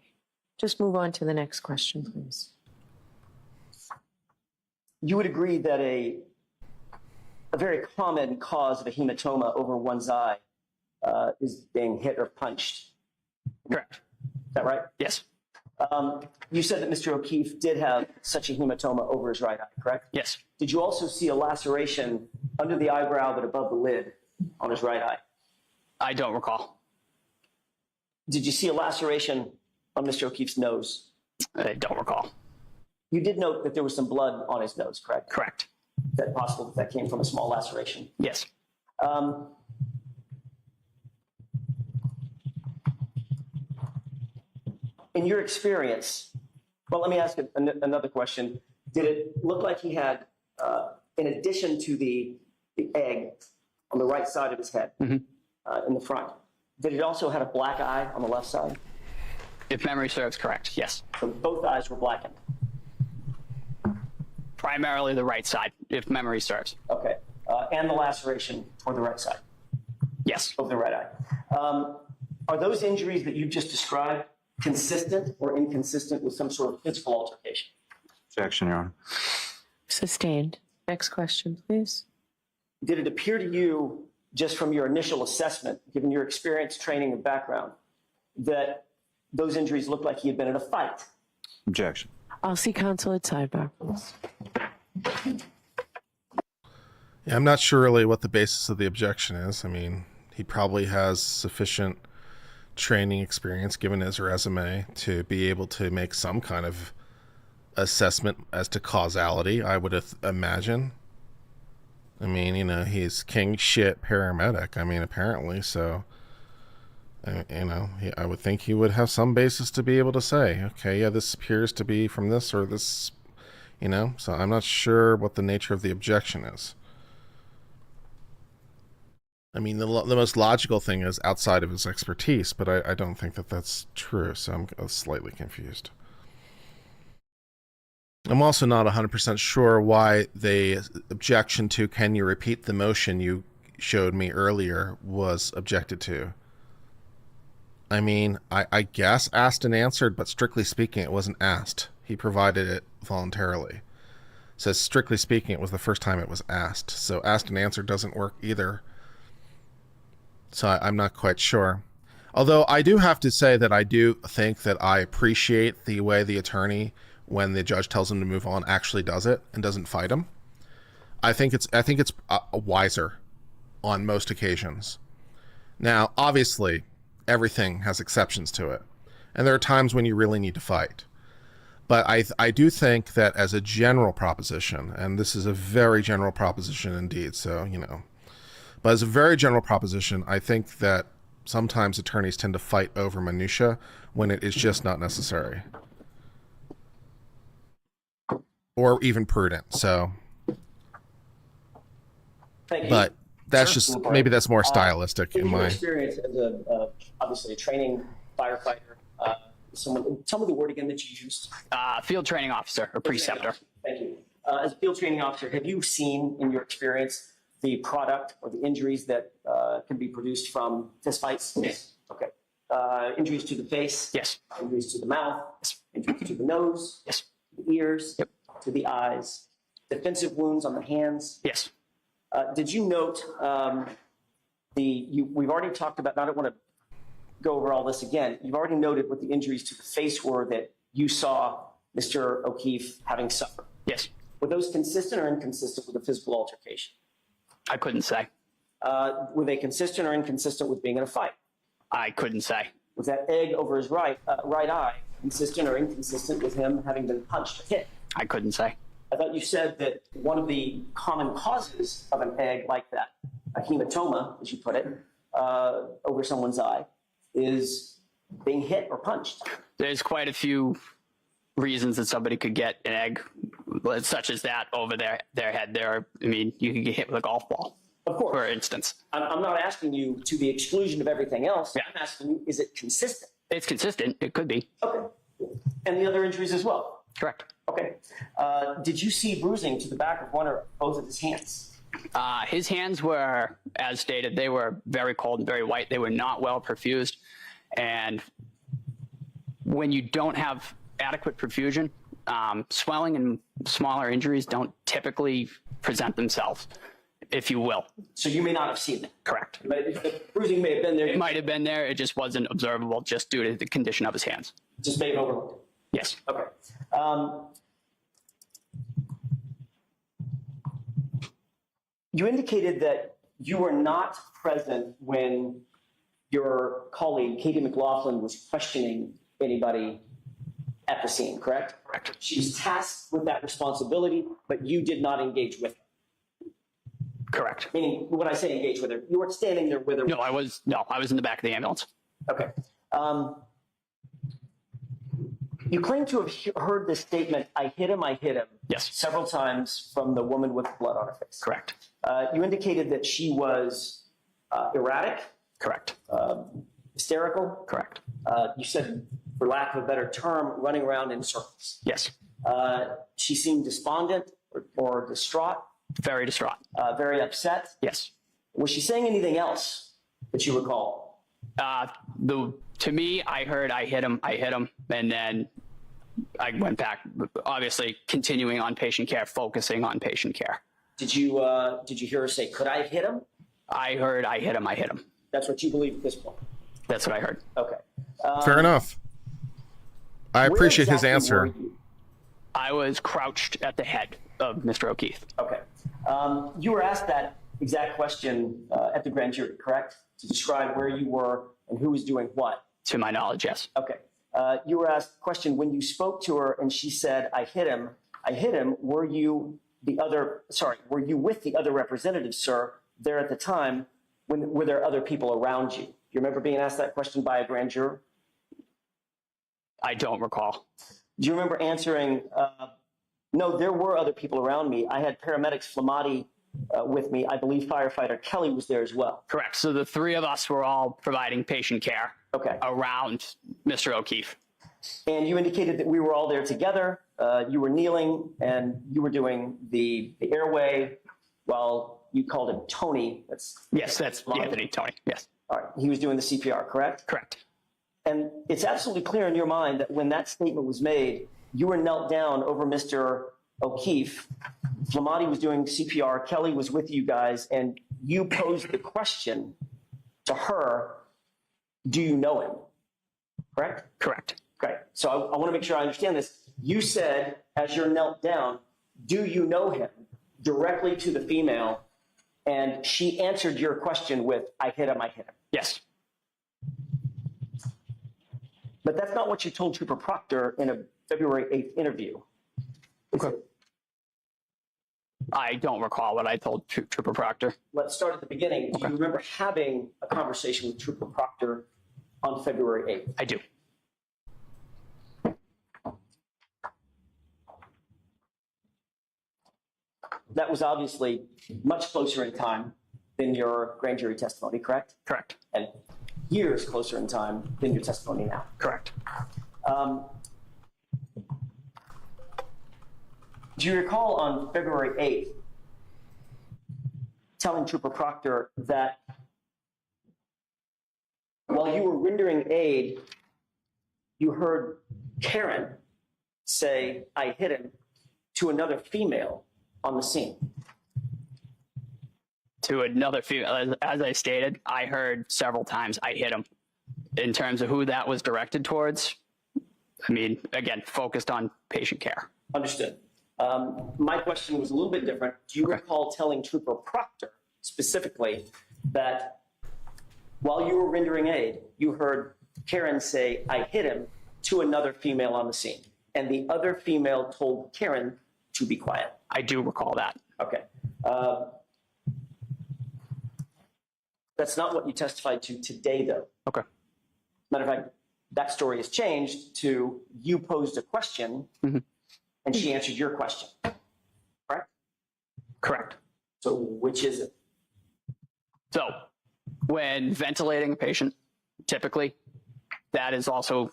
Just move on to the next question, please. You would agree that a very common cause of a hematoma over one's eye is being hit or punched. Correct. Is that right? Yes. You said that Mr. O'Keefe did have such a hematoma over his right eye, correct? Yes. Did you also see a laceration under the eyebrow but above the lid on his right eye? I don't recall. Did you see a laceration on Mr. O'Keefe's nose? I don't recall. You did note that there was some blood on his nose, correct? Correct. Is that possible that that came from a small laceration? Yes. In your experience, well, let me ask another question. Did it look like he had, in addition to the egg on the right side of his head, in the front, did it also have a black eye on the left side? If memory serves correct, yes. So both eyes were blackened. Primarily the right side, if memory serves. Okay. And the laceration toward the right side Yes. of the right eye. Are those injuries that you just described consistent or inconsistent with some sort of physical altercation? Objection, Your Honor. Sustained. Next question, please. Did it appear to you, just from your initial assessment, given your experience, training, and background, that those injuries looked like he had been in a fight? Objection. I'll see counsel at sidebar, please. Yeah, I'm not sure really what the basis of the objection is. I mean, he probably has sufficient training experience given his resume to be able to make some kind of assessment as to causality, I would imagine. I mean, you know, he's king shit paramedic. I mean, apparently, so, you know, I would think he would have some basis to be able to say, okay, yeah, this appears to be from this or this, you know, so I'm not sure what the nature of the objection is. I mean, the most logical thing is outside of his expertise, but I don't think that that's true, so I'm slightly confused. I'm also not 100% sure why the objection to can you repeat the motion you showed me earlier was objected to. I mean, I guess asked and answered, but strictly speaking, it wasn't asked. He provided it voluntarily. So strictly speaking, it was the first time it was asked. So asked and answered doesn't work either. So I'm not quite sure. Although I do have to say that I do think that I appreciate the way the attorney, when the judge tells him to move on, actually does it and doesn't fight him. I think it's wiser on most occasions. Now, obviously, everything has exceptions to it, and there are times when you really need to fight. But I do think that as a general proposition, and this is a very general proposition indeed, so, you know, but as a very general proposition, I think that sometimes attorneys tend to fight over minutia when it is just not necessary. Or even prudent, so. Thank you. But that's Sure. just, maybe that's more stylistic in your my. experience as obviously a training firefighter, tell me the word again that you used. Field training officer or preceptor. Thank you. As a field training officer, have you seen in your experience the product or the injuries that can be produced from fistfights? Yes. Okay. Injuries to the face? Yes. Injuries to the mouth? Yes. Injuries to the nose? Yes. The ears? Yep. To the eyes? Defensive wounds on the hands? Yes. Did you note we've already talked about, and I don't want to go over all this again, you've already noted what the injuries to the face were that you saw Mr. O'Keefe having suffered. Yes. Were those consistent or inconsistent with a physical altercation? I couldn't say. Were they consistent or inconsistent with being in a fight? I couldn't say. Was that egg over his right eye consistent or inconsistent with him having been punched or hit? I couldn't say. I thought you said that one of the common causes of an egg like that, a hematoma, as you put it, over someone's eye, is being hit or punched. There's quite a few reasons that somebody could get an egg such as that over their head. I mean, you could get hit with a golf ball, Of course. for instance. I'm not asking you to the exclusion of everything else. Yeah. I'm asking you, is it consistent? It's consistent. It could be. Okay. And the other injuries as well? Correct. Okay. Did you see bruising to the back of one or both of his hands? His hands were, as stated, they were very cold and very white. They were not well perfused. And when you don't have adequate perfusion, swelling and smaller injuries don't typically present themselves, if you will. So you may not have seen it. Correct. But the bruising may have been there. It might have been there. It just wasn't observable just due to the condition of his hands. Just may have overlooked it. Yes. Okay. You indicated that you were not present when your colleague, Katie McLaughlin, was questioning anybody at the scene, correct? Correct. She was tasked with that responsibility, but you did not engage with her. Correct. Meaning, when I say engage with her, you weren't standing there with her. No, I was in the back of the ambulance. Okay. You claim to have heard the statement, I hit him, Yes. several times from the woman with blood on her face. Correct. You indicated that she was erratic, Correct. hysterical. Correct. You said, for lack of a better term, running around in circles. Yes. She seemed despondent or distraught, Very distraught. very upset. Yes. Was she saying anything else that you recall? To me, I heard I hit him, and then I went back, obviously continuing on patient care, focusing on patient care. Did you hear her say, could I hit him? I heard I hit him. That's what you believe at this point? That's what I heard. Okay. Fair enough. I Where appreciate his exactly answer. were you? I was crouched at the head of Mr. O'Keefe. Okay. You were asked that exact question at the grand jury, correct? To describe where you were and who was doing what? To my knowledge, yes. Okay. You were asked the question when you spoke to her and she said, I hit him, were you with the other representatives, sir, there at the time? Were there other people around you? You remember being asked that question by a grand juror? I don't recall. Do you remember answering, no, there were other people around me. I had paramedics Flamati with me. I believe firefighter Kelly was there as well. Correct. So the three of us were all providing patient care around Mr. O'Keefe. And you indicated that we were all there together. You were kneeling and you were doing the airway while you called him Tony. That's Anthony, Tony. Yes. All right. He was doing the CPR, correct? Correct. And it's absolutely clear in your mind that when that statement was made, you were knelt down over Mr. O'Keefe. Flamati was doing CPR. Kelly was with you guys, and you posed the question to her, do you know him? Correct? Correct. Great. So I want to make sure I understand this. You said, as you're knelt down, do you know him? Directly to the female, and she answered your question with, I hit him. Yes. But that's not what you told Trooper Proctor in a February 8th interview. Okay. I don't recall what I told Trooper Proctor. Let's start at the beginning. Do you remember having a conversation with Trooper Proctor on February 8th? I do. That was obviously much closer in time than your grand jury testimony, correct? Correct. And years closer in time than your testimony now. Correct. Do you recall on February 8th telling Trooper Proctor that while you were rendering aid, you heard Karen say, I hit him, to another female on the scene? To another female, as I stated, I heard several times I hit him. In terms of who that was directed towards, I mean, again, focused on patient care. Understood. My question was a little bit different. Do you recall telling Trooper Proctor specifically that while you were rendering aid, you heard Karen say, I hit him, to another female on the scene, and the other female told Karen to be quiet? I do recall that. Okay. That's not what you testified to today, though. Okay. Matter of fact, that story has changed to you posed a question and she answered your question, correct? Correct. So which is it? So when ventilating a patient, typically that is also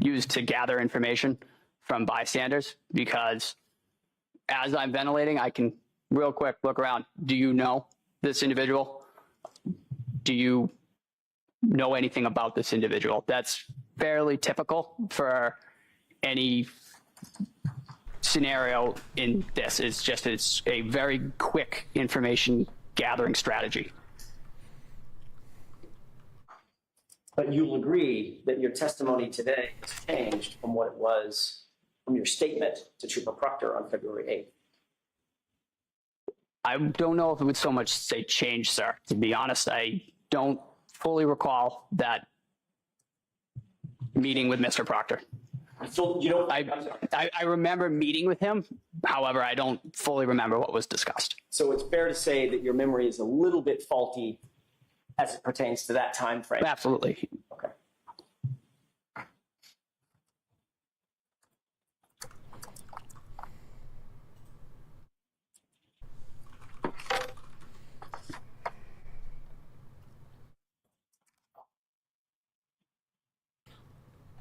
used to gather information from bystanders, because as I'm ventilating, I can real quick look around. Do you know this individual? Do you know anything about this individual? That's fairly typical for any scenario in this. It's a very quick information gathering strategy. But you'll agree that your testimony today has changed from what it was from your statement to Trooper Proctor on February 8th. I don't know if it would so much say change, sir. To be honest, I don't fully recall that meeting with Mr. Proctor. So you don't. I remember meeting with him. However, I don't fully remember what was discussed. So it's fair to say that your memory is a little bit faulty as it pertains to that time frame. Absolutely. Okay.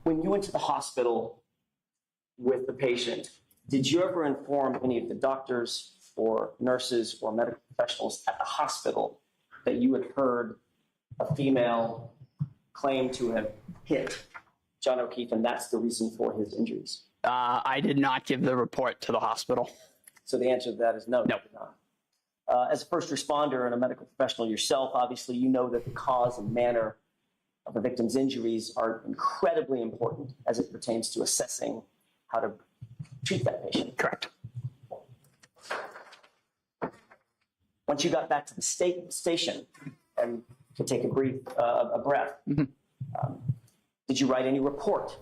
When you went to the hospital with the patient, did you ever inform any of the doctors or nurses or medical professionals at the hospital that you had heard a female claim to have hit John O'Keefe and that's the reason for his injuries? I did not give the report to the hospital. So the answer to that is no. No. You did not. As a first responder and a medical professional yourself, obviously you know that the cause and manner of the victim's injuries are incredibly important as it pertains to assessing how to treat that patient. Correct. Once you got back to the station and to take a breath, did you write any report?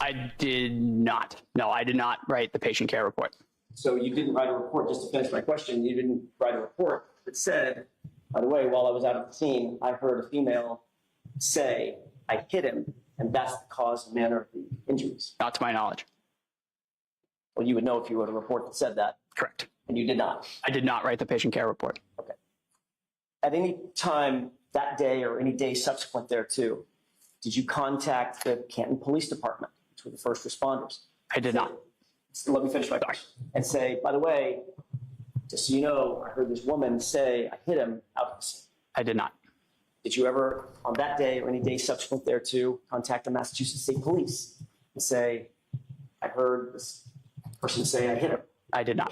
I did not. No, I did not write the patient care report. So you didn't write a report, just to finish my question, you didn't write a report that said, by the way, while I was out of the scene, I heard a female say, I hit him, and that's the cause and manner of the injuries. Not to my knowledge. Well, you would know if you wrote a report that said that. Correct. And you did not. I did not write the patient care report. Okay. At any time that day or any day subsequent thereto, did you contact the Canton Police Department, which were the first responders? I did not. So let me finish my question. And say, by the way, just so you know, I heard this woman say, I hit him out of the scene. I did not. Did you ever, on that day or any day subsequent thereto, contact the Massachusetts State Police and say, I heard this person say I hit him? I did not.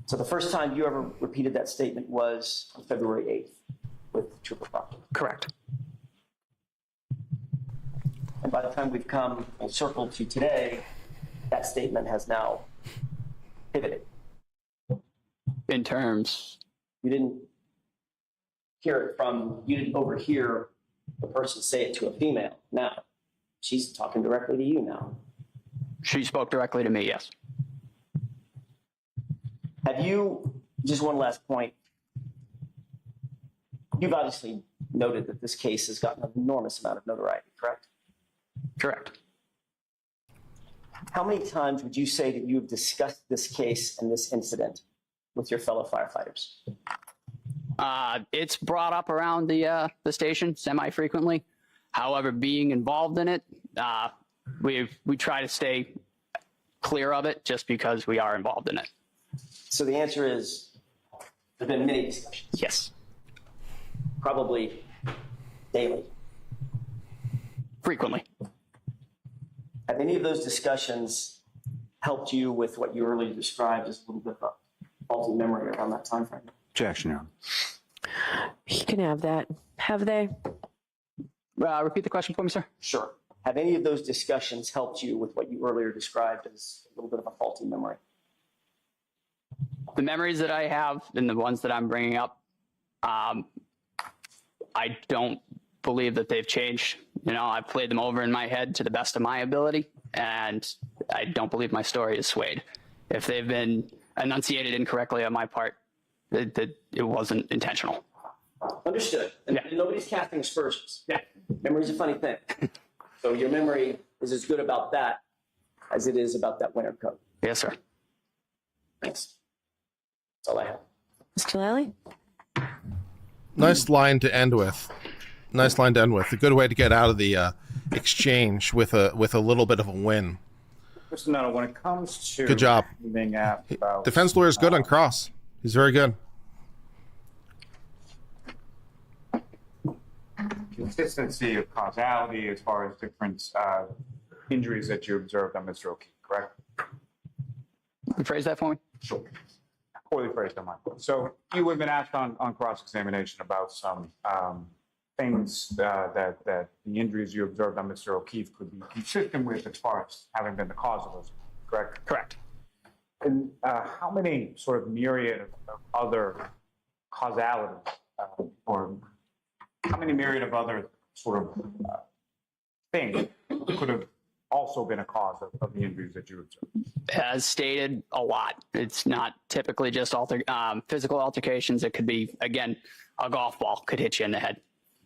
So the first time you ever repeated that statement was on February 8th with Trooper Proctor. Correct. And by the time we've come full circle to today, that statement has now pivoted. In terms, You didn't overhear the person say it to a female. Now, she's talking directly to you now. she spoke directly to me, yes. Have you, just one last point, you've obviously noted that this case has gotten an enormous amount of notoriety, correct? Correct. How many times would you say that you've discussed this case and this incident with your fellow firefighters? It's brought up around the station semi-frequently. However, being involved in it, we try to stay clear of it just because we are involved in it. So the answer is, there's been many discussions. Yes. Probably daily. Frequently. Have any of those discussions helped you with what you earlier described as a little bit of a faulty memory around that time frame? Objection, Your Honor. He can have that. Have they? Repeat the question for me, sir. Sure. Have any of those discussions helped you with what you earlier described as a little bit of a faulty memory? The memories that I have and the ones that I'm bringing up, I don't believe that they've changed. You know, I've played them over in my head to the best of my ability, and I don't believe my story is swayed. If they've been enunciated incorrectly on my part, that it wasn't intentional. Understood. And Yeah. nobody's casting aspersions. Yeah. Memory's a funny thing. So your memory is as good about that as it is about that winter coat. Yes, sir. Thanks. That's all I have. Mr. Lally? Nice line to end with. Nice line to end with. A good way to get out of the exchange with a little bit of a win. Mr. Nuttall, when it comes to Good job. being asked about Defense lawyer is good on cross. He's very good. consistency of causality as far as different injuries that you observed on Mr. O'Keefe, correct? Rephrase that for me. Sure. Poorly phrased on my part. So you have been asked on cross-examination about some things that the injuries you observed on Mr. O'Keefe could be consistent with as far as having been the cause of those, correct? Correct. And how many sort of myriad of other causalities or how many myriad of other sort of things could have also been a cause of the injuries that you observed? As stated, a lot. It's not typically just physical altercations. It could be, again, a golf ball could hit you in the head.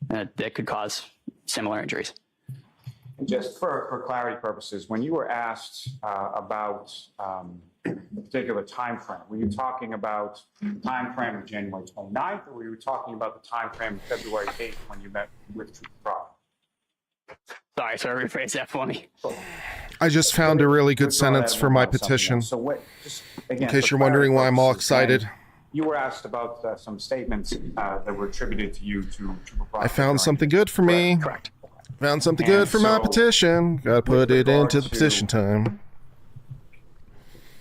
That could cause similar injuries. And just for clarity purposes, when you were asked about a particular time frame, were you talking about the time frame of January 29th, or were you talking about the time frame of February 8th when you met with Truth Fraud? Sorry, so rephrase that for me. I just found a really good sentence for my petition. So what, just, again, In case for you're wondering why I'm all clarity purposes, excited. you were asked about some statements that were attributed to you to I found something good for me. Correct. Found something good for my so, petition. Gotta put it regard into the to- petition time.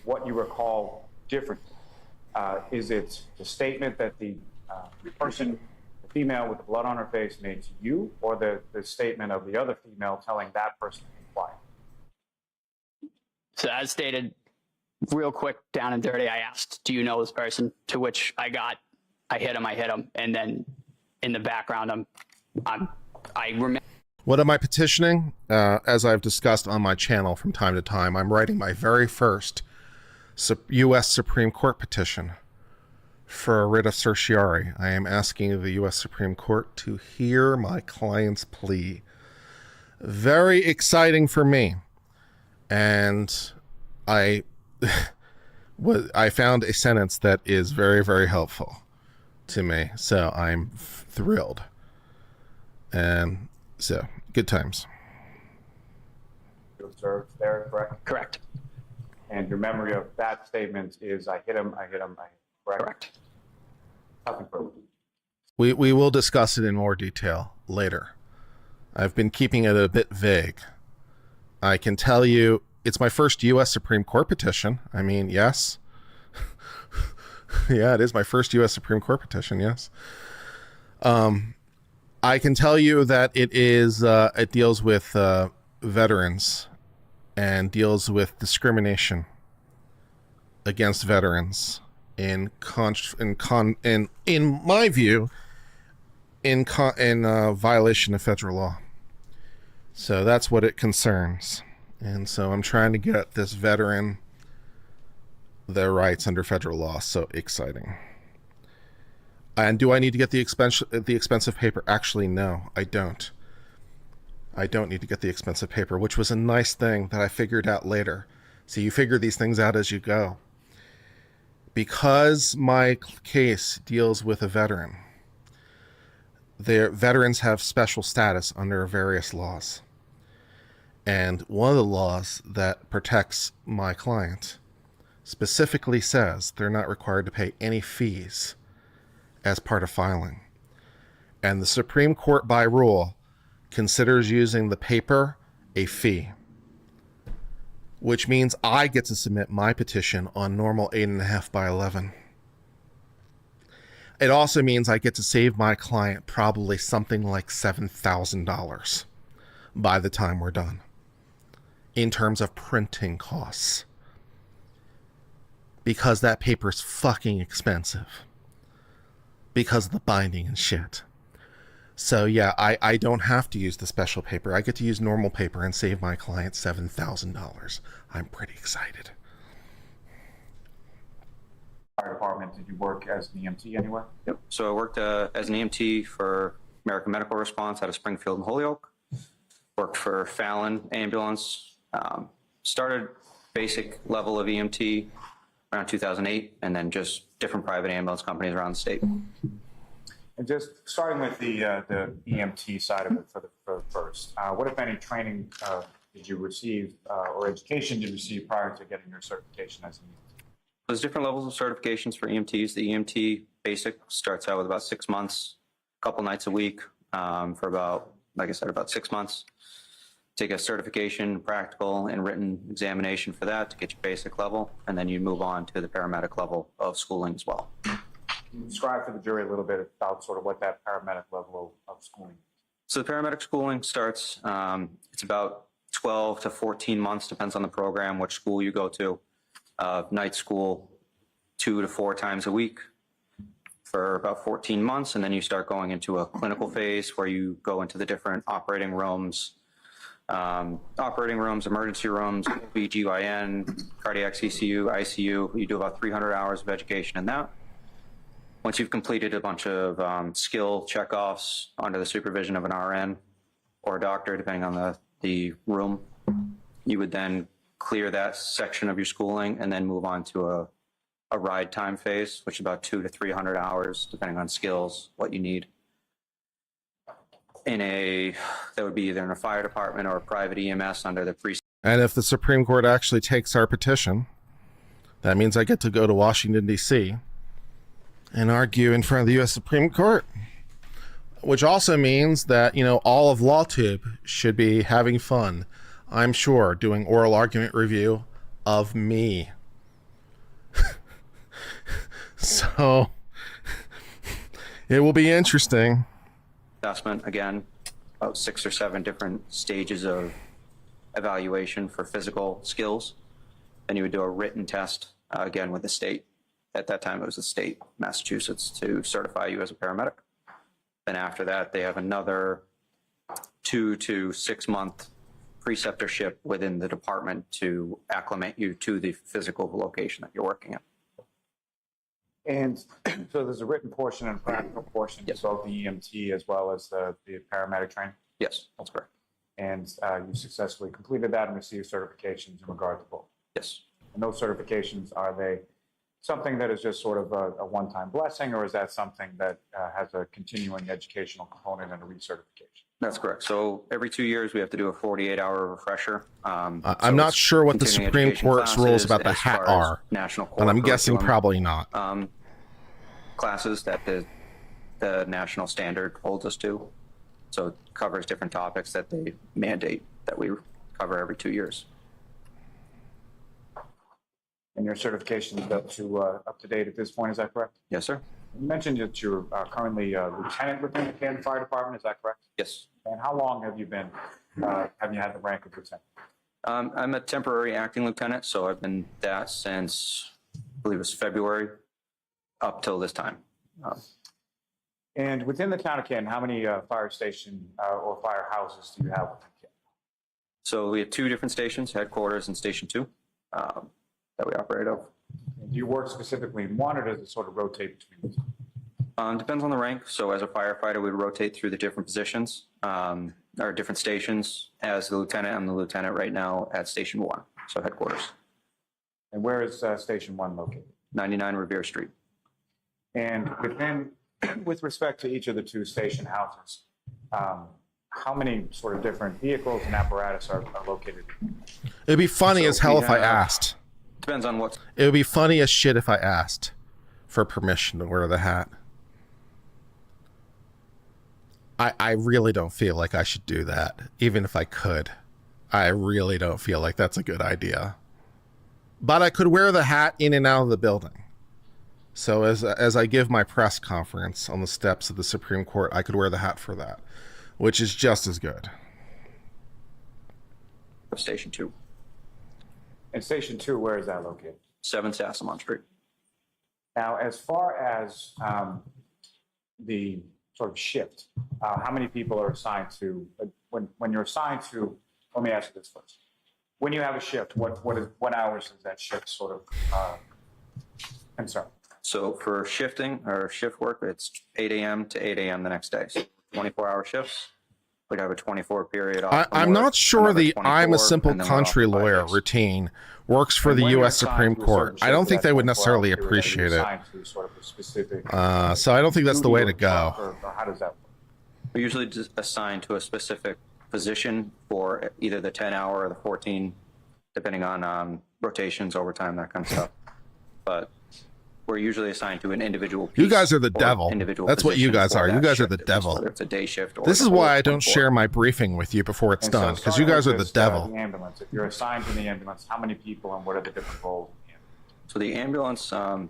what you recall different. Is it the statement that the person, the female with the blood on her face, made to you, or the statement of the other female telling that person to be quiet? So as stated, real quick, down and dirty, I asked, do you know this person? To which I hit him. And then in the background, I remember. What am I petitioning? As I've discussed on my channel from time to time, I'm writing my very first U.S. Supreme Court petition for a writ of certiorari. I am asking the U.S. Supreme Court to hear my client's plea. Very exciting for me. And I found a sentence that is very, very helpful to me. So I'm thrilled. And so, good times. You observed there, correct? Correct. And your memory of that statement is, I hit him, correct? Correct. Nothing further. We will discuss it in more detail later. I've been keeping it a bit vague. I can tell you it's my first U.S. Supreme Court petition. I mean, yes. Yeah, it is my first U.S. Supreme Court petition, yes. I can tell you that it deals with veterans and deals with discrimination against veterans in my view, in violation of federal law. So that's what it concerns. And so I'm trying to get this veteran their rights under federal law. So exciting. And do I need to get the expensive paper? Actually, no, I don't. I don't need to get the expensive paper, which was a nice thing that I figured out later. So you figure these things out as you go. Because my case deals with a veteran, their veterans have special status under various laws. And one of the laws that protects my client specifically says they're not required to pay any fees as part of filing. And the Supreme Court, by rule, considers using the paper a fee, which means I get to submit my petition on normal 8.5 by 11. It also means I get to save my client probably something like $7,000 by the time we're done in terms of printing costs, because that paper's fucking expensive because of the binding and shit. So yeah, I don't have to use the special paper. I get to use normal paper and save my client $7,000. I'm pretty excited. Fire department, did you work as an EMT anywhere? Yep. So I worked as an EMT for American Medical Response out of Springfield and Holyoke. Worked for Fallon Ambulance. Started basic level of EMT around 2008, and then just different private ambulance companies around the state. And just starting with the EMT side of it for the first, what if any training did you receive or education did you receive prior to getting your certification as an EMT? There's different levels of certifications for EMTs. The EMT basic starts out with about 6 months, a couple nights a week for about, like I said, about 6 months. Take a certification, practical and written examination for that to get your basic level, and then you move on to the paramedic level of schooling as well. Can you describe for the jury a little bit about sort of what that paramedic level of schooling is? So the paramedic schooling starts, it's about 12 to 14 months, depends on the program, which school you go to. Night school 2 to 4 times a week for about 14 months, and then you start going into a clinical phase where you go into the different operating rooms, emergency rooms, OB/GYN, cardiac CCU, ICU. You do about 300 hours of education in that. Once you've completed a bunch of skill checkoffs under the supervision of an RN or a doctor, depending on the room, you would then clear that section of your schooling and then move on to a ride time phase, which is about 200 to 300 hours, depending on skills, what you need. That would be either in a fire department or a private EMS under the precinct. And if the Supreme Court actually takes our petition, that means I get to go to Washington, D.C. and argue in front of the U.S. Supreme Court, which also means that, all of LawTube should be having fun, I'm sure, doing oral argument review of me. So it will be interesting. Assessment, again, about 6 or 7 different stages of evaluation for physical skills. Then you would do a written test, again, with the state. At that time, it was the state, Massachusetts, to certify you as a paramedic. Then after that, they have another 2 to 6 month preceptorship within the department to acclimate you to the physical location that you're working in. And so there's a written portion and a practical portion to both the EMT as well as the paramedic training? Yes, that's correct. And you successfully completed that and received certifications in regard to both? Yes. And those certifications, are they something that is just sort of a one-time blessing, or is that something that has a continuing educational component and a recertification? That's correct. So every 2 years, we have to do a 48-hour refresher. I'm not sure what the Supreme Court's rules about the hat are, but I'm guessing probably not. Classes that the national standard holds us to. So it covers different topics that they mandate that we cover every 2 years. And your certification is up to date at this point, is that correct? Yes, sir. You mentioned that you're currently a lieutenant within the Canton Fire Department, is that correct? Yes. And how long have you had the rank of lieutenant? I'm a temporary acting lieutenant, so I've been that since, I believe it was February, up till this time. And within the town of Canton, how many fire station or firehouses do you have within Canton? So we have 2 different stations, headquarters and Station 2, that we operate out of. Do you work specifically in one, or does it sort of rotate between the 2? Depends on the rank. So as a firefighter, we rotate through the different positions or different stations. As the lieutenant, I'm the lieutenant right now at Station 1, so headquarters. And where is Station 1 located? 99 Revere Street. And with respect to each of the 2 station houses, how many sort of different vehicles and apparatus are located? It'd be funny as hell if I asked. Depends on what. It would be funny as shit if I asked for permission to wear the hat. I really don't feel like I should do that, even if I could. I really don't feel like that's a good idea. But I could wear the hat in and out of the building. So as I give my press conference on the steps of the Supreme Court, I could wear the hat for that, which is just as good. Station 2. And Station 2, where is that located? 7 Sassamon Street. Now, as far as the sort of shift, how many people are assigned to, when you're assigned to, let me ask you this first. When you have a shift, what hours is that shift sort of concern? So for shifting or shift work, it's 8 a.m. to 8 a.m. the next day. So 24-hour shifts. we'd have a 24 period. I'm not sure the I'm a simple and then we're off country for 5 lawyer days. routine works for And the when you're U.S. assigned Supreme to a Court. certain I don't shift think for they that would 24-hour necessarily period, appreciate you're it. assigned to sort of a specific So I don't think that's the duty way or to go. job, or how does that work? We're usually just assigned to a specific position for either the 10-hour or the 14, depending on rotations, overtime, that kind of stuff. But we're usually assigned to an individual piece. You guys are the or devil. individual That's what you position guys for are. You that guys are shift, the devil. Whether it's a day shift or This the is whole why I don't 24. share my briefing with you before it's And so done, because you starting guys are with the just, devil. The ambulance. If you're assigned to the ambulance, how many people and what are the different roles in the ambulance? So the ambulance,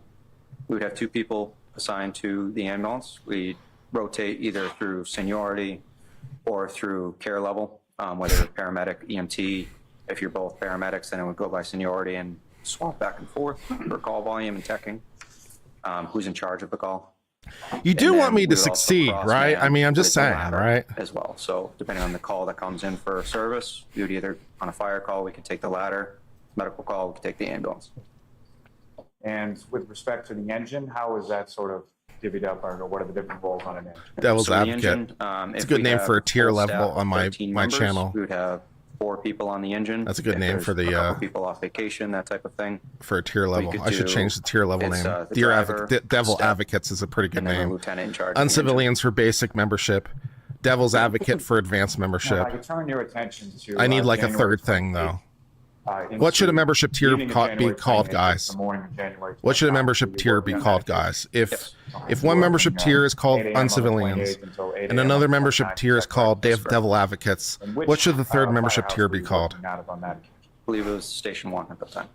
we would have 2 people assigned to the ambulance. We rotate either through seniority or through care level, whether paramedic, EMT. If you're both paramedics, then it would go by seniority and swap back and forth for call volume and teching. Who's in charge of the call? You do And want then me we to would also succeed, cross right? man I mean, I'm just with the saying, ladder right? As well. So depending on the call that comes in for service, we would either, on a fire call, we could take the ladder. Medical call, we could take the ambulance. And with respect to the engine, how is that sort of divvied up, or what are the different roles on an engine? Devil's So the advocate. engine, It's a if good we name have for a tier full level staff of on my 13 my members, channel. We would have 4 people on the engine. That's a good If name there's for the, a couple people off vacation, that type of thing. For a tier level. could I should do- change the tier level it's, name. the Dear driver, Devil staff, Advocates is a pretty good And then a name. lieutenant in charge. of the engine. Uncivilians for basic membership. Devil's Advocate for advanced Now, if membership. I could turn your attention to. I need like a January third thing though. 28th, What should a into membership tier evening of be January called, 28th, guys? the morning of January What should a 29th, membership we'll tier work be on called, that. guys? Yes. If one membership tier is called 8 a.m. on the uncivilians 28th until 8 and a.m. another on the membership 29th, tier is called that's correct. Devil Advocates, And which, what should the third membership firehouse tier were be you called? working out of on that occasion? I believe it was Station 1 at the time.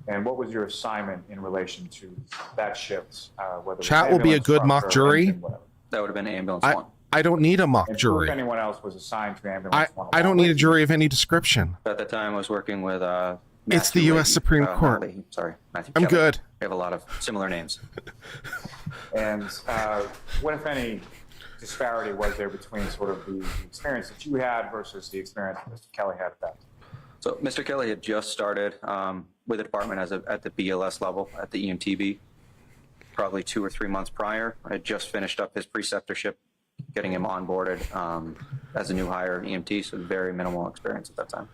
And what was your assignment in relation to that shift? Whether it was Chat will be a ambulance, good truck, mock or jury. engine, whatever. That would have been ambulance I 1. I don't need a mock And who, if jury. anyone else was assigned to ambulance one I don't along need a with you? jury of any description. At the time, I was working with It's the Matthew U.S. Leahy. Supreme Not Court. Leahy, sorry, Matthew I'm Kelly. good. We have a lot of similar names. And what, if any, disparity was there between sort of the experience that you had versus the experience that Mr. Kelly had at that time? So Mr. Kelly had just started with the department at the BLS level at the EMTB, probably 2 or 3 months prior. I had just finished up his preceptorship, getting him onboarded as a new hire EMT, so very minimal experience at that time.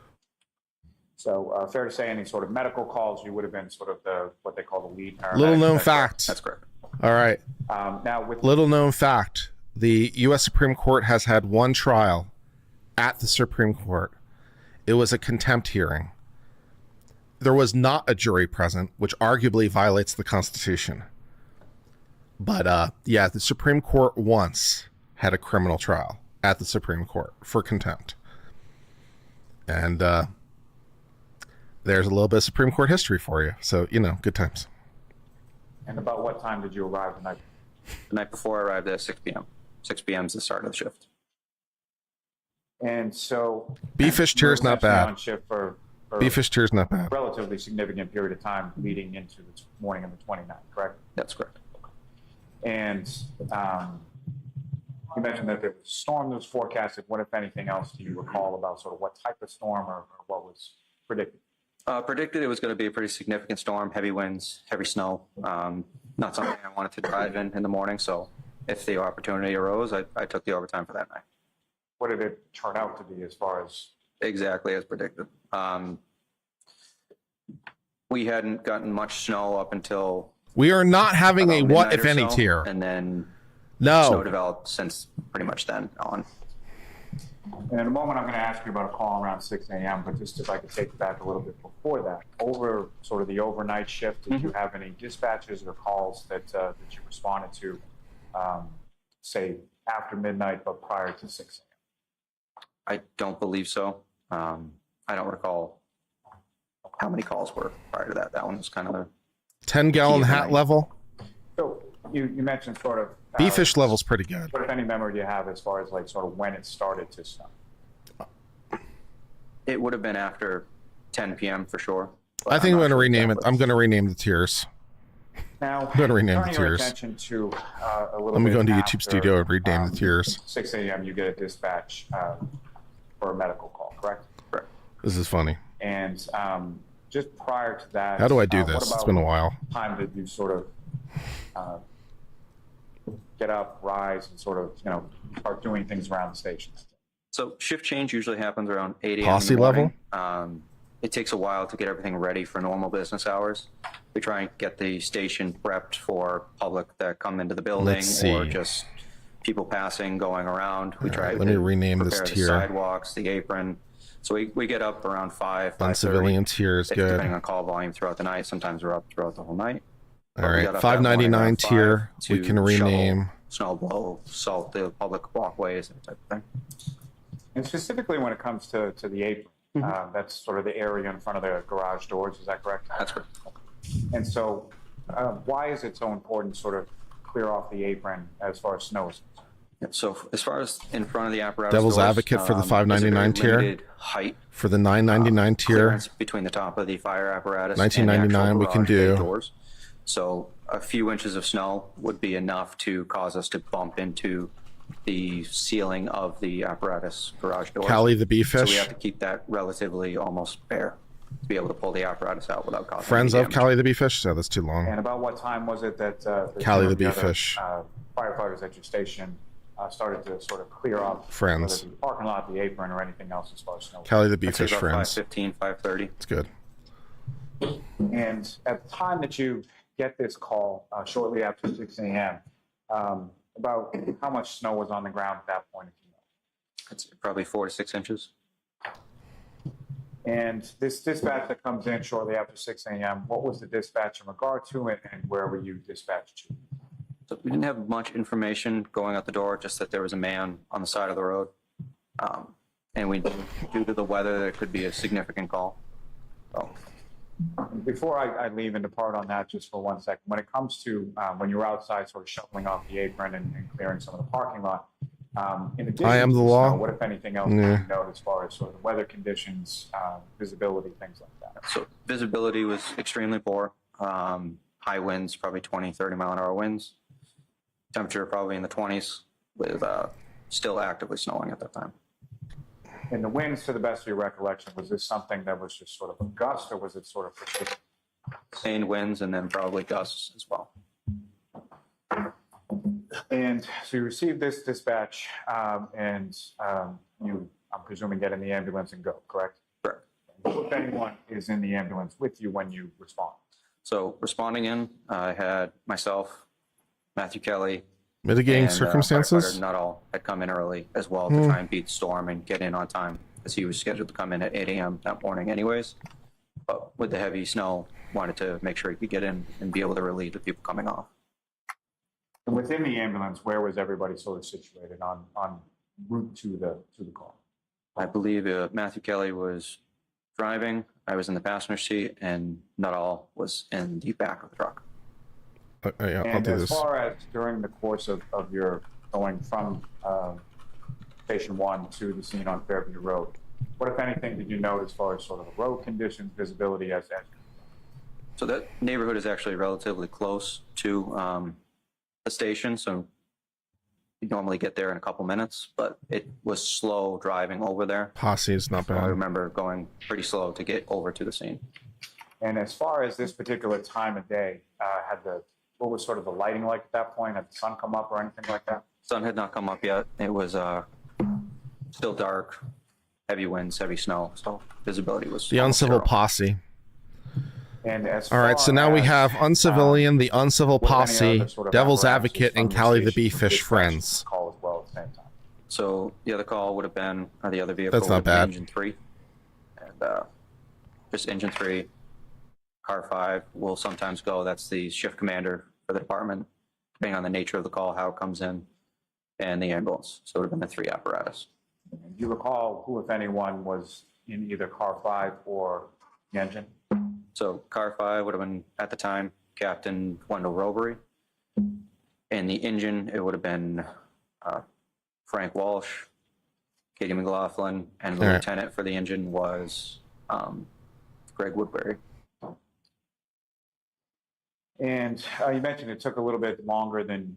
So fair to say any sort of medical calls, you would have been sort of the what they call the lead paramedic. Little known Is that correct? fact. That's correct. All right. Now with Little known fact. The U.S. Supreme Court has had one trial at the Supreme Court. It was a contempt hearing. There was not a jury present, which arguably violates the Constitution. But yeah, the Supreme Court once had a criminal trial at the Supreme Court for contempt. And there's a little bit of Supreme Court history for you. So, you know, good times. and about what time did you arrive the night? The night before I arrived at 6 p.m. 6 p.m. is the start of the shift. And so B-fish you were tier's not essentially bad. on shift for B-fish tier's not bad. a relatively significant period of time leading into the morning of the 29th, correct? That's correct. And you mentioned that there was a storm that was forecasted. What, if anything else, do you recall about sort of what type of storm or what was predicted? Predicted it was going to be a pretty significant storm, heavy winds, heavy snow. Not something I wanted to drive in the morning, so if the opportunity arose, I took the overtime for that night. What did it turn out to be as far as? Exactly as predicted. We hadn't gotten much snow up until We are not having a about what, midnight if or any, so, tier. and then snow No. developed since pretty much then on. And in a moment, I'm going to ask you about a call around 6 a.m., but just if I could take you back a little bit before that, over sort of the overnight shift, did you have any dispatches or calls that you responded to, say, after midnight, but prior to 6 a.m.? I don't believe so. I don't recall how many calls were prior to that. That one was kind of a 10-gallon Key hat overnight. level. So you mentioned sort of B-fish level's pretty good. what, if any, memory do you have as far as like sort of when it started to snow? It would have been after 10 p.m. for sure. but I think I'm not going to sure rename it. exactly. I'm going to rename the tiers. Now, I'm going to rename the turning your tiers. attention to a little Let me bit go into after, YouTube Studio and rename the tiers. 6 a.m. you get a dispatch for a medical call, correct? Correct. This is funny. And just prior to that, How do I do what this? It's about been a while. time that you sort of get up, rise, and sort of start doing things around the station? So shift change usually happens around 8 a.m. Posse in the morning. level? It takes a while to get everything ready for normal business hours. We try and get the station prepped for public that come into the building Let's see. or just people passing, going around. We try let to me rename this prepare the tier. sidewalks, the apron. So we get up around 5, 5:30. Uncivilian tier is good. Depending on call volume throughout the night. Sometimes we're up throughout the whole night. All We right, got up that morning 599 around 5 tier. We to can rename. shovel, snow blow, salt the public walkways, that type of thing. And specifically when it comes to the apron, that's sort of the area in front of the garage doors, is that correct? That's correct. And so why is it so important to sort of clear off the apron as far as snow is concerned? So as far as in front of the apparatus Devil's doors, advocate for the there's a very 599 tier. limited height For the 999 tier, clearance between the top of the fire apparatus and the 1999 actual we can garage bay do. doors. So a few inches of snow would be enough to cause us to bump into the ceiling of the apparatus garage doors. Callie the bee So we fish. have to keep that relatively almost bare to be able to pull the apparatus out without causing Friends any of damage. Callie the bee fish. So that's too long. And about what time was it that Callie some the of bee other, fish. firefighters at your station started to sort of clear off Friends. whether it be the parking lot, the apron, or anything else as far as snow? Callie the bee I'd say fish about friends. 5:15, 5:30. It's good. And at the time that you get this call, shortly after 6 a.m., about how much snow was on the ground at that point, if you know? It's probably 4 to 6 inches. And this dispatch that comes in shortly after 6 a.m., what was the dispatch in regard to it, and where were you dispatched to? So we didn't have much information going out the door, just that there was a man on the side of the road. And we, due to the weather, there could be a significant call. So, Before I leave and depart on that, just for 1 second, when it comes to when you're outside sort of shoveling off the apron and clearing some of the parking lot, in addition I am to the snow, law. what, if anything else, Yeah. do you note as far as sort of the weather conditions, visibility, things like that? so visibility was extremely poor. High winds, probably 20, 30 mile an hour winds. Temperature probably in the 20s with still actively snowing at that time. And the winds, to the best of your recollection, was this something that was just sort of a gust, or was it sort of persistent? Sustained winds and then probably gusts as well. And so you received this dispatch, and you, I'm presuming, get in the ambulance and go, correct? Correct. Who, if anyone, is in the ambulance with you when you respond? So responding in, I had myself, Matthew Kelly, Mitigating and, circumstances. firefighter Nuttall had come in early as well to try and beat the storm and get in on time, as he was scheduled to come in at 8 a.m. that morning anyways. But with the heavy snow, wanted to make sure he could get in and be able to relieve the people coming off. And within the ambulance, where was everybody sort of situated on route to the call? I believe Matthew Kelly was driving, I was in the passenger seat, and Nuttall was in the back of the truck. Yeah, I'll And do as this. far as during the course of your going from Station 1 to the scene on Fairview Road, what, if anything, did you note as far as sort of the road conditions, visibility as So that neighborhood is actually relatively close to the station, so you normally get there in a couple minutes, but it was slow driving over there. Posse is not I bad. remember going pretty slow to get over to the scene. And as far as this particular time of day, what was sort of the lighting like at that point? Had the sun come up or anything like that? Sun had not come up yet. It was still dark, heavy winds, heavy snow, so visibility was The almost uncivil zero. posse. And as All right, so now we have uncivilian, the uncivil what, any posse, other sort of devil's apparatuses advocate, and from the Callie the station bee fish dispatch friends. Call as well at the same time. So the other call would have been, or the other vehicle That's would not have been bad. engine 3. And just engine 3, car 5 will sometimes go. That's the shift commander for the department, depending on the nature of the call, how it comes in, and the ambulance. So it would have been the 3 apparatus. Do you recall who, if anyone, was in either car 5 or the engine? So car 5 would have been, at the time, Captain Wendell Robery. And the engine, it would have been Frank Walsh, Katie McLaughlin, and the All right. lieutenant for the engine was Greg Woodbury. And you mentioned it took a little bit longer than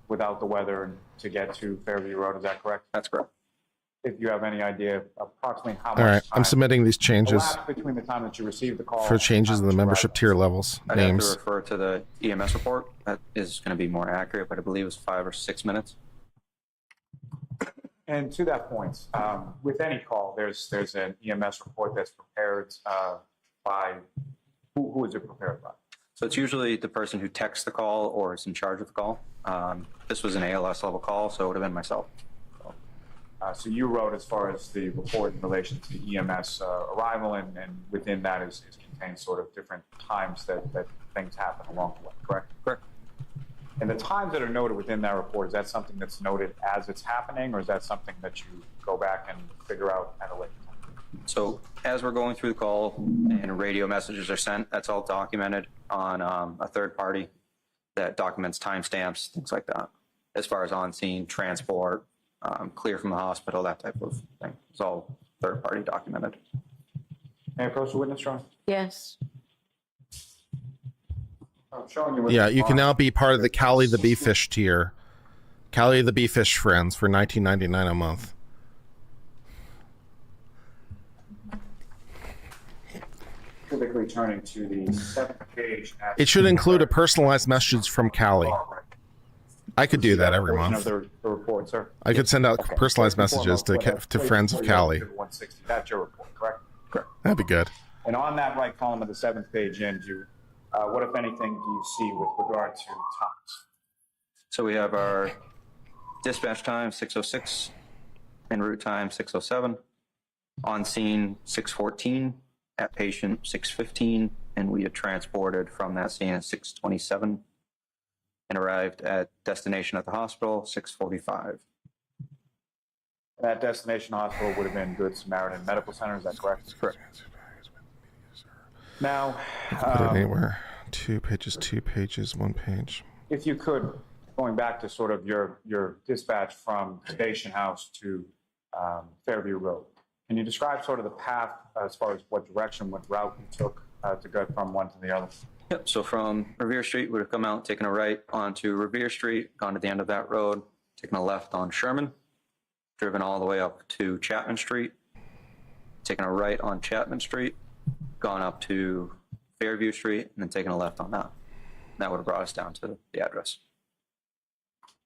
without the weather to get to Fairview Road. Is that correct? That's correct. If you have any idea approximately how much All right, time I'm submitting these changes elapsed between the time that you received the call for changes in and the time that you membership arrived? tier levels. I'd have to Names. refer to the EMS report. That is going to be more accurate, but I believe it was 5 or 6 minutes. And to that point, with any call, there's an EMS report that's prepared by, who is it prepared by? So it's usually the person who texts the call or is in charge of the call. This was an ALS level call, so it would have been myself. So you wrote as far as the report in relation to the EMS arrival, and within that is contained sort of different times that things happen along the way, correct? Correct. And the times that are noted within that report, is that something that's noted as it's happening, or is that something that you go back and figure out at a later time? So as we're going through the call and radio messages are sent, that's all documented on a third party that documents timestamps, things like that. As far as on scene, transport, clear from the hospital, that type of thing. It's all third party documented. May I approach the witness, Ron? Yes. I'm showing you. Yeah, you can now be part of the Callie the Bee Fish tier. Callie the Bee Fish friends for $19.99 a month. Typically turning to the 7th page. It should include a personalized message from Callie. I could do that every Portion month. of the report, sir. I could send out personalized messages to friends of Callie. 160. That's your report, correct? Correct. That'd be good. And on that right column of the 7th page end, what, if anything, do you see with regard to times? So we have our dispatch time 6:06, en route time 6:07, on scene 6:14, at patient 6:15, and we had transported from that scene at 6:27 and arrived at destination at the hospital 6:45. That destination hospital would have been Good Samaritan Medical Center, is that correct? Correct. Now, Put it anywhere. 2 pages, 1 page. if you could, going back to sort of your dispatch from Station House to Fairview Road, can you describe sort of the path as far as what direction, what route you took to go from one to the other? Yep, so from Revere Street, we would have come out, taken a right onto Revere Street, gone to the end of that road, taken a left on Sherman, driven all the way up to Chapman Street, taken a right on Chapman Street, gone up to Fairview Street, and then taken a left on that. That would have brought us down to the address.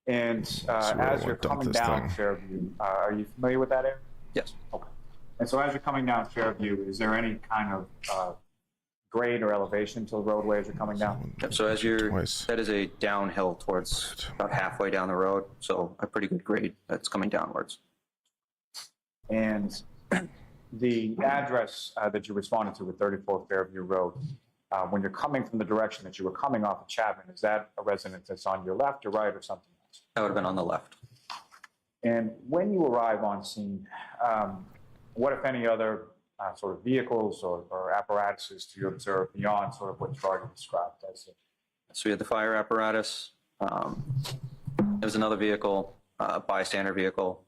And as you're coming down Fairview, are you familiar with that area? Yes. Okay. And so as you're coming down Fairview, is there any kind of grade or elevation to the roadway as you're coming down? Yep, so as that is a downhill towards about halfway down the road, so a pretty good grade that's coming downwards. And the address that you responded to with 34 Fairview Road, when you're coming from the direction that you were coming off of Chapman, is that a residence that's on your left or right or something else? That would have been on the left. And when you arrive on scene, what, if any, other sort of vehicles or apparatuses do you observe beyond sort of what you've already described as it? So we had the fire apparatus. There was another vehicle, a bystander vehicle,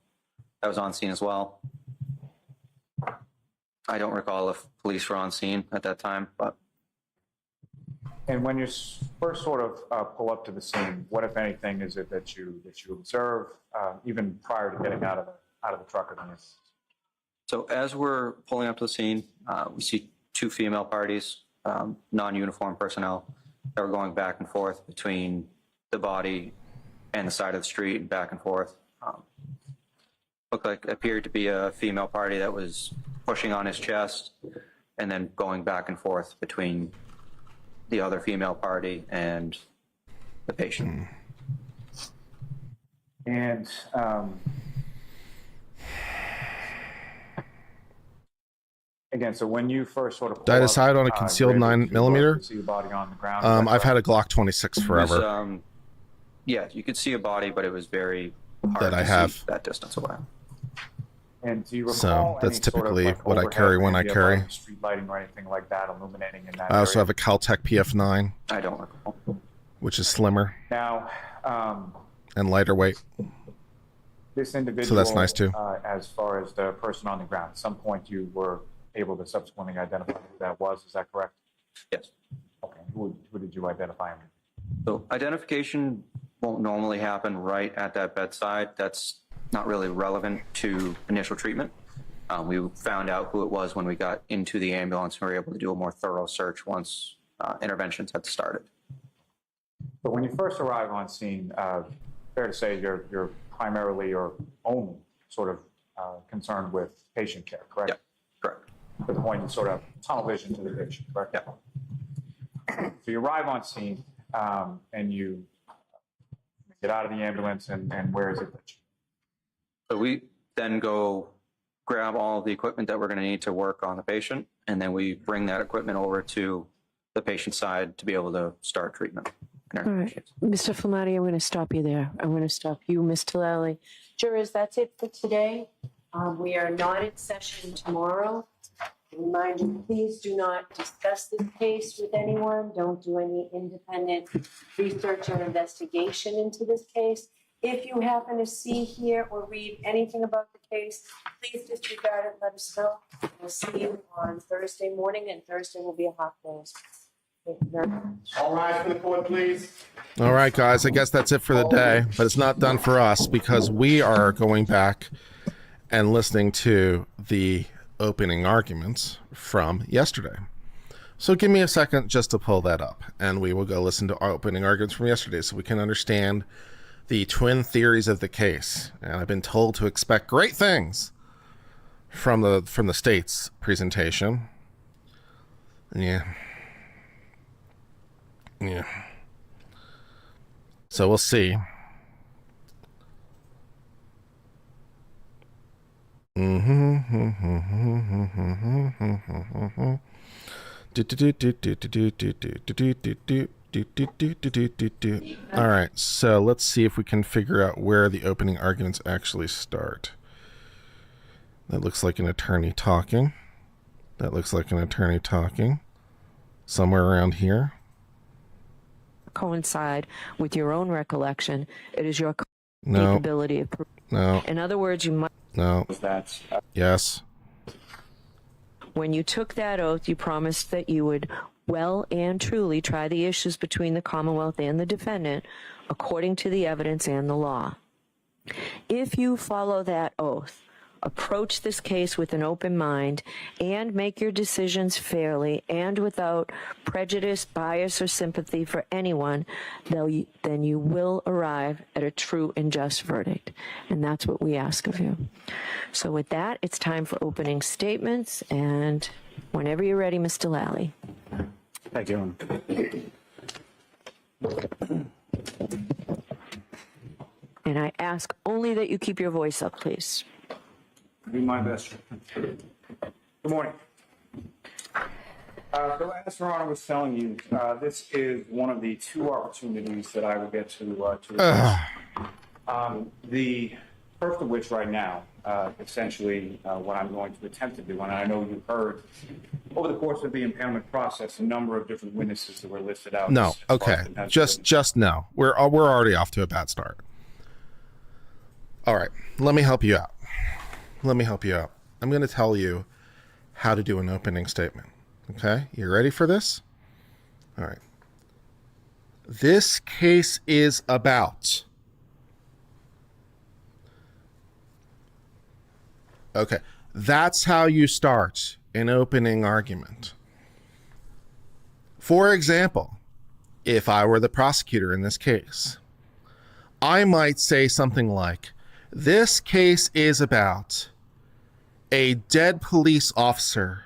that was on scene as well. I don't recall if police were on scene at that time, but. And when you first sort of pull up to the scene, what, if anything, is it that you observe even prior to getting out of the truck or the ambulance? So as we're pulling up to the scene, we see two female parties, non-uniformed personnel, that were going back and forth between the body and the side of the street and back and forth. Appeared to be a female party that was pushing on his chest and then going back and forth between the other female party and the patient. And again, so when you first sort of Did I decide on a concealed 9mm? See the body on the ground. I've had a Glock 26 forever. Yeah, you could see a body, but it was very hard that I to have see that distance away. And do you recall So that's any sort of, typically like, what I carry when I overhead, carry. maybe street lighting or anything like that illuminating in that I also area? have a Caltech PF9, I don't recall. which is slimmer Now, and lighter weight. this individual, So that's nice, too. As far as the person on the ground, at some point you were able to subsequently identify who that was. Is that correct? Yes. Okay. Who did you identify him? So identification won't normally happen right at that bedside. That's not really relevant to initial treatment. We found out who it was when we got into the ambulance and were able to do a more thorough search once interventions had started. But when you first arrive on scene, fair to say you're primarily or only sort of concerned with patient care, correct? Yep, correct. To the point of sort of tunnel vision to the patient, correct? Yeah. So you arrive on scene and you get out of the ambulance, and where is it that you? So we then go grab all of the equipment that we're going to need to work on the patient, and then we bring that equipment over to the patient side to be able to start treatment. All right. Mr. Flamati, I'm going to stop you there. I'm going to stop you, Ms. Tallali. Jurors, that's it for today. We are not in session tomorrow. Remind you, please do not discuss this case with anyone. Don't do any independent research or investigation into this case. If you happen to see, hear, or read anything about the case, please disregard it, let us know. We'll see you on Thursday morning, and Thursday will be a hot day. Thank you very much. All rise for the court, please. All right, guys, I guess that's it for the day, but it's not done for us because we are going back and listening to the opening arguments from yesterday. So give me a second just to pull that up, and we will go listen to our opening arguments from yesterday so we can understand the twin theories of the case. And I've been told to expect great things from the state's presentation. Yeah. So we'll see. All right, so let's see if we can figure out where the opening arguments actually start. That looks like an attorney talking. That looks like an attorney talking. Somewhere around here. Coincide with your own recollection. It is your capability. No. In other words, you must. No. That's Yes. When you took that oath, you promised that you would well and truly try the issues between the Commonwealth and the defendant according to the evidence and the law. If you follow that oath, approach this case with an open mind, and make your decisions fairly and without prejudice, bias, or sympathy for anyone, then you will arrive at a true and just verdict. And that's what we ask of you. So with that, it's time for opening statements. And whenever you're ready, Mr. Lally. thank you. And I ask only that you keep your voice up, please. Do my best. Good morning. So as Your Honor was telling you, this is one of the two opportunities that I will get to address. The first of which right now, essentially what I'm going to attempt to do, and I know you've heard over the course of the impoundment process a number of different witnesses that were listed out. No. Okay. Just no. We're already off to a bad start. All right. Let me help you out. I'm going to tell you how to do an opening statement. Okay? You ready for this? All right. This case is about. Okay. That's how you start an opening argument. For example, if I were the prosecutor in this case, I might say something like, this case is about a dead police officer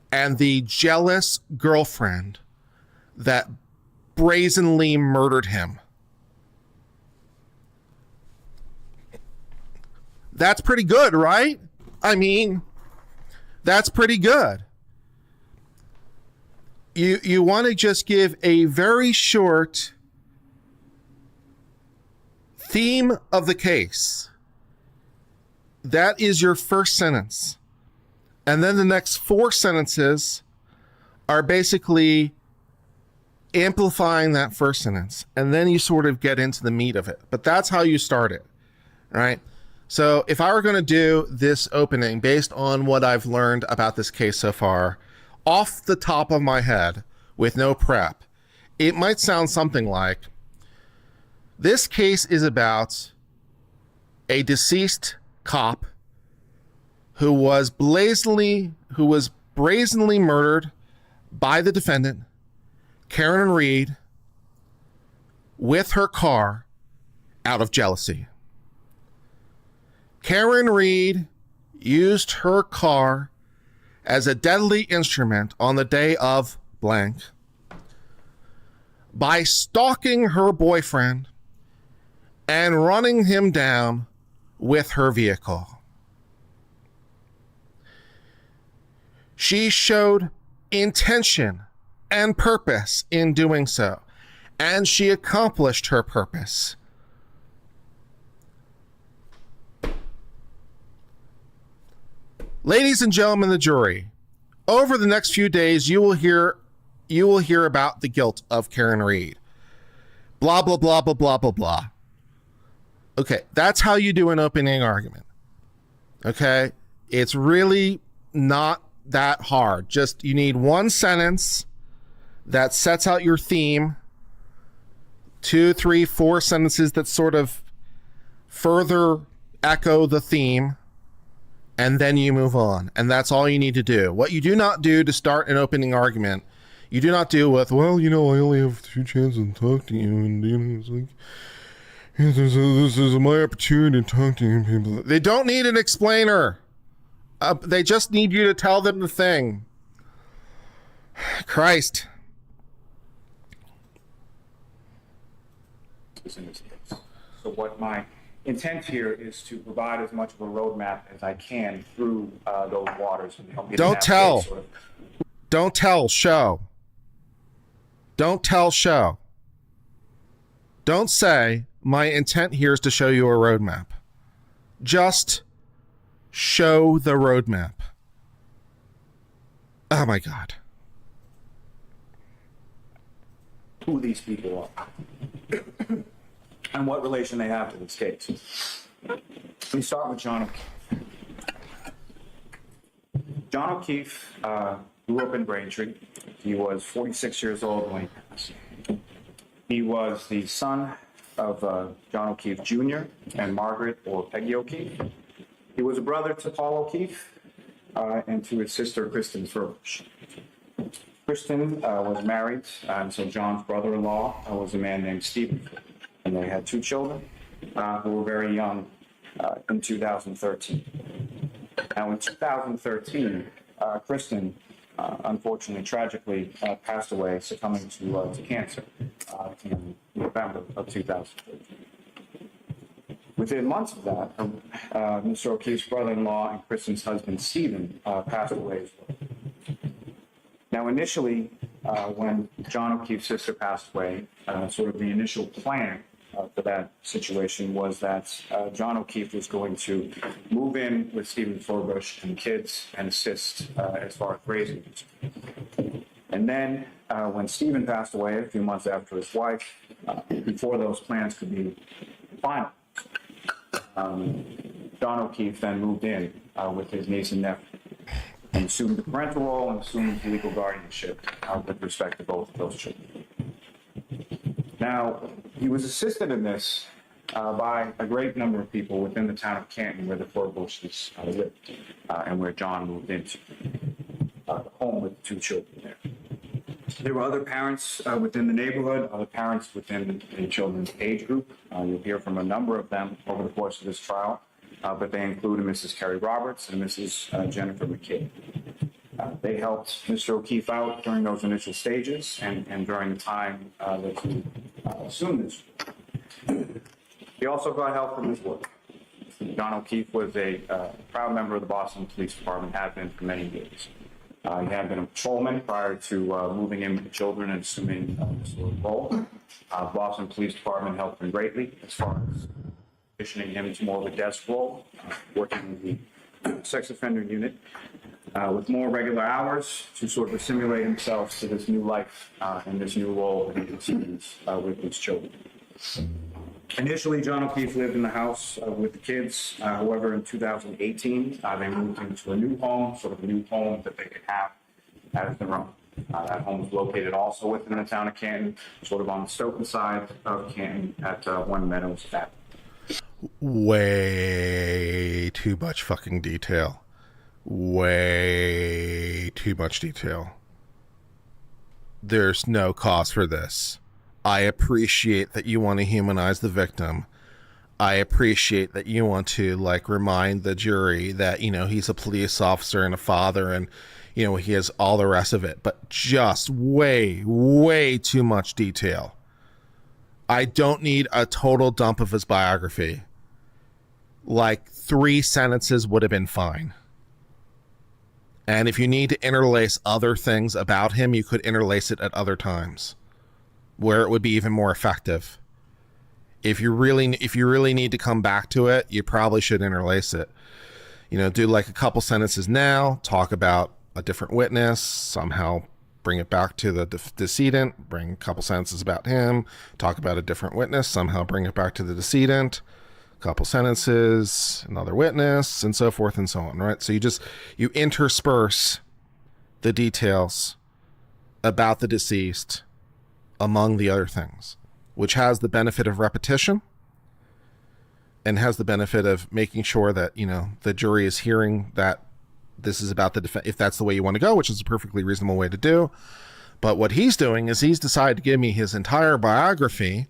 and the jealous girlfriend that brazenly murdered him. That's pretty good, right? I mean, that's pretty good. You want to just give a very short theme of the case. That is your first sentence. And then the next 4 sentences are basically amplifying that first sentence. And then you sort of get into the meat of it. But that's how you start it, right? So if I were going to do this opening based on what I've learned about this case so far, off the top of my head, with no prep, it might sound something like, this case is about a deceased cop who was brazenly murdered by the defendant, Karen Reed, with her car out of jealousy. Karen Reed used her car as a deadly instrument on the day of blank by stalking her boyfriend and running him down with her vehicle. She showed intention and purpose in doing so, and she accomplished her purpose. Ladies and gentlemen of the jury, over the next few days, you will hear about the guilt of Karen Reed. Blah, blah, blah, blah, blah, blah, blah. Okay, that's how you do an opening argument. Okay? It's really not that hard. Just, you need one sentence that sets out your theme, 2, 3, 4 sentences that sort of further echo the theme, and then you move on. And that's all you need to do. What you do not do to start an opening argument, you do not do with, well, I only have 2 chances to talk to you, and it's like, this is my opportunity to talk to you people. They don't need an explainer. They just need you to tell them the thing. Christ. So what my intent here is to provide as much of a roadmap as I can through those waters. Don't tell. Don't tell, show. Don't tell, show. Don't say, my intent here is to show you a roadmap. Just show the roadmap. Oh my God. Who these people are and what relation they have to this case. Let me start with John O'Keefe. John O'Keefe grew up in Braintree. He was 46 years old when he passed. He was the son of John O'Keefe Jr. and Margaret or Peggy O'Keefe. He was a brother to Paul O'Keefe and to his sister Kristen Furbush. Kristen was married, and so John's brother-in-law was a man named Stephen. And they had 2 children who were very young in 2013. Now in 2013, Kristen unfortunately, tragically passed away, succumbing to cancer in November of 2013. Within months of that, Mr. O'Keefe's brother-in-law and Kristen's husband, Stephen, passed away as well. Now, initially, when John O'Keefe's sister passed away, sort of the initial plan for that situation was that John O'Keefe was going to move in with Stephen Furbush and kids and assist as far as raising them. And then when Stephen passed away a few months after his wife, before those plans could be final, John O'Keefe then moved in with his niece and nephew and assumed the parental role and assumed legal guardianship with respect to both of those children. Now, he was assisted in this by a great number of people within the town of Canton where the Furbushes lived and where John moved into the home with 2 children there. There were other parents within the neighborhood, other parents within the children's age group. You'll hear from a number of them over the course of this trial, but they include Mrs. Carrie Roberts and Mrs. Jennifer McKay. They helped Mr. O'Keefe out during those initial stages and during the time that he assumed this. He also got help from his work. John O'Keefe was a proud member of the Boston Police Department, had been for many years. He had been a patrolman prior to moving in with the children and assuming this sort of role. Boston Police Department helped him greatly as far as positioning him to more of a desk role, working in the sex offender unit with more regular hours to sort of assimilate himself to this new life and this new role that he assumes with his children. Initially, John O'Keefe lived in the house with the kids. However, in 2018, they moved into a new home, sort of a new home that they could have as their own. That home is located also within the town of Canton, sort of on the Stoughton side of Canton at One Meadows Avenue. Way too much fucking detail. Way too much detail. There's no cause for this. I appreciate that you want to humanize the victim. I appreciate that you want to like remind the jury that, you know, he's a police officer and a father and, you know, he has all the rest of it, but just way, way too much detail. I don't need a total dump of his biography. Like 3 sentences would have been fine. And if you need to interlace other things about him, you could interlace it at other times where it would be even more effective. If you really need to come back to it, you probably should interlace it. You know, do like a couple sentences now, talk about a different witness, somehow bring it back to the decedent, bring a couple sentences about him, talk about a different witness, somehow bring it back to the decedent, a couple sentences, another witness, and so forth and so on, right? So you intersperse the details about the deceased among the other things, which has the benefit of repetition and has the benefit of making sure that, you know, the jury is hearing that this is about the defense, if that's the way you want to go, which is a perfectly reasonable way to do. But what he's doing is he's decided to give me his entire biography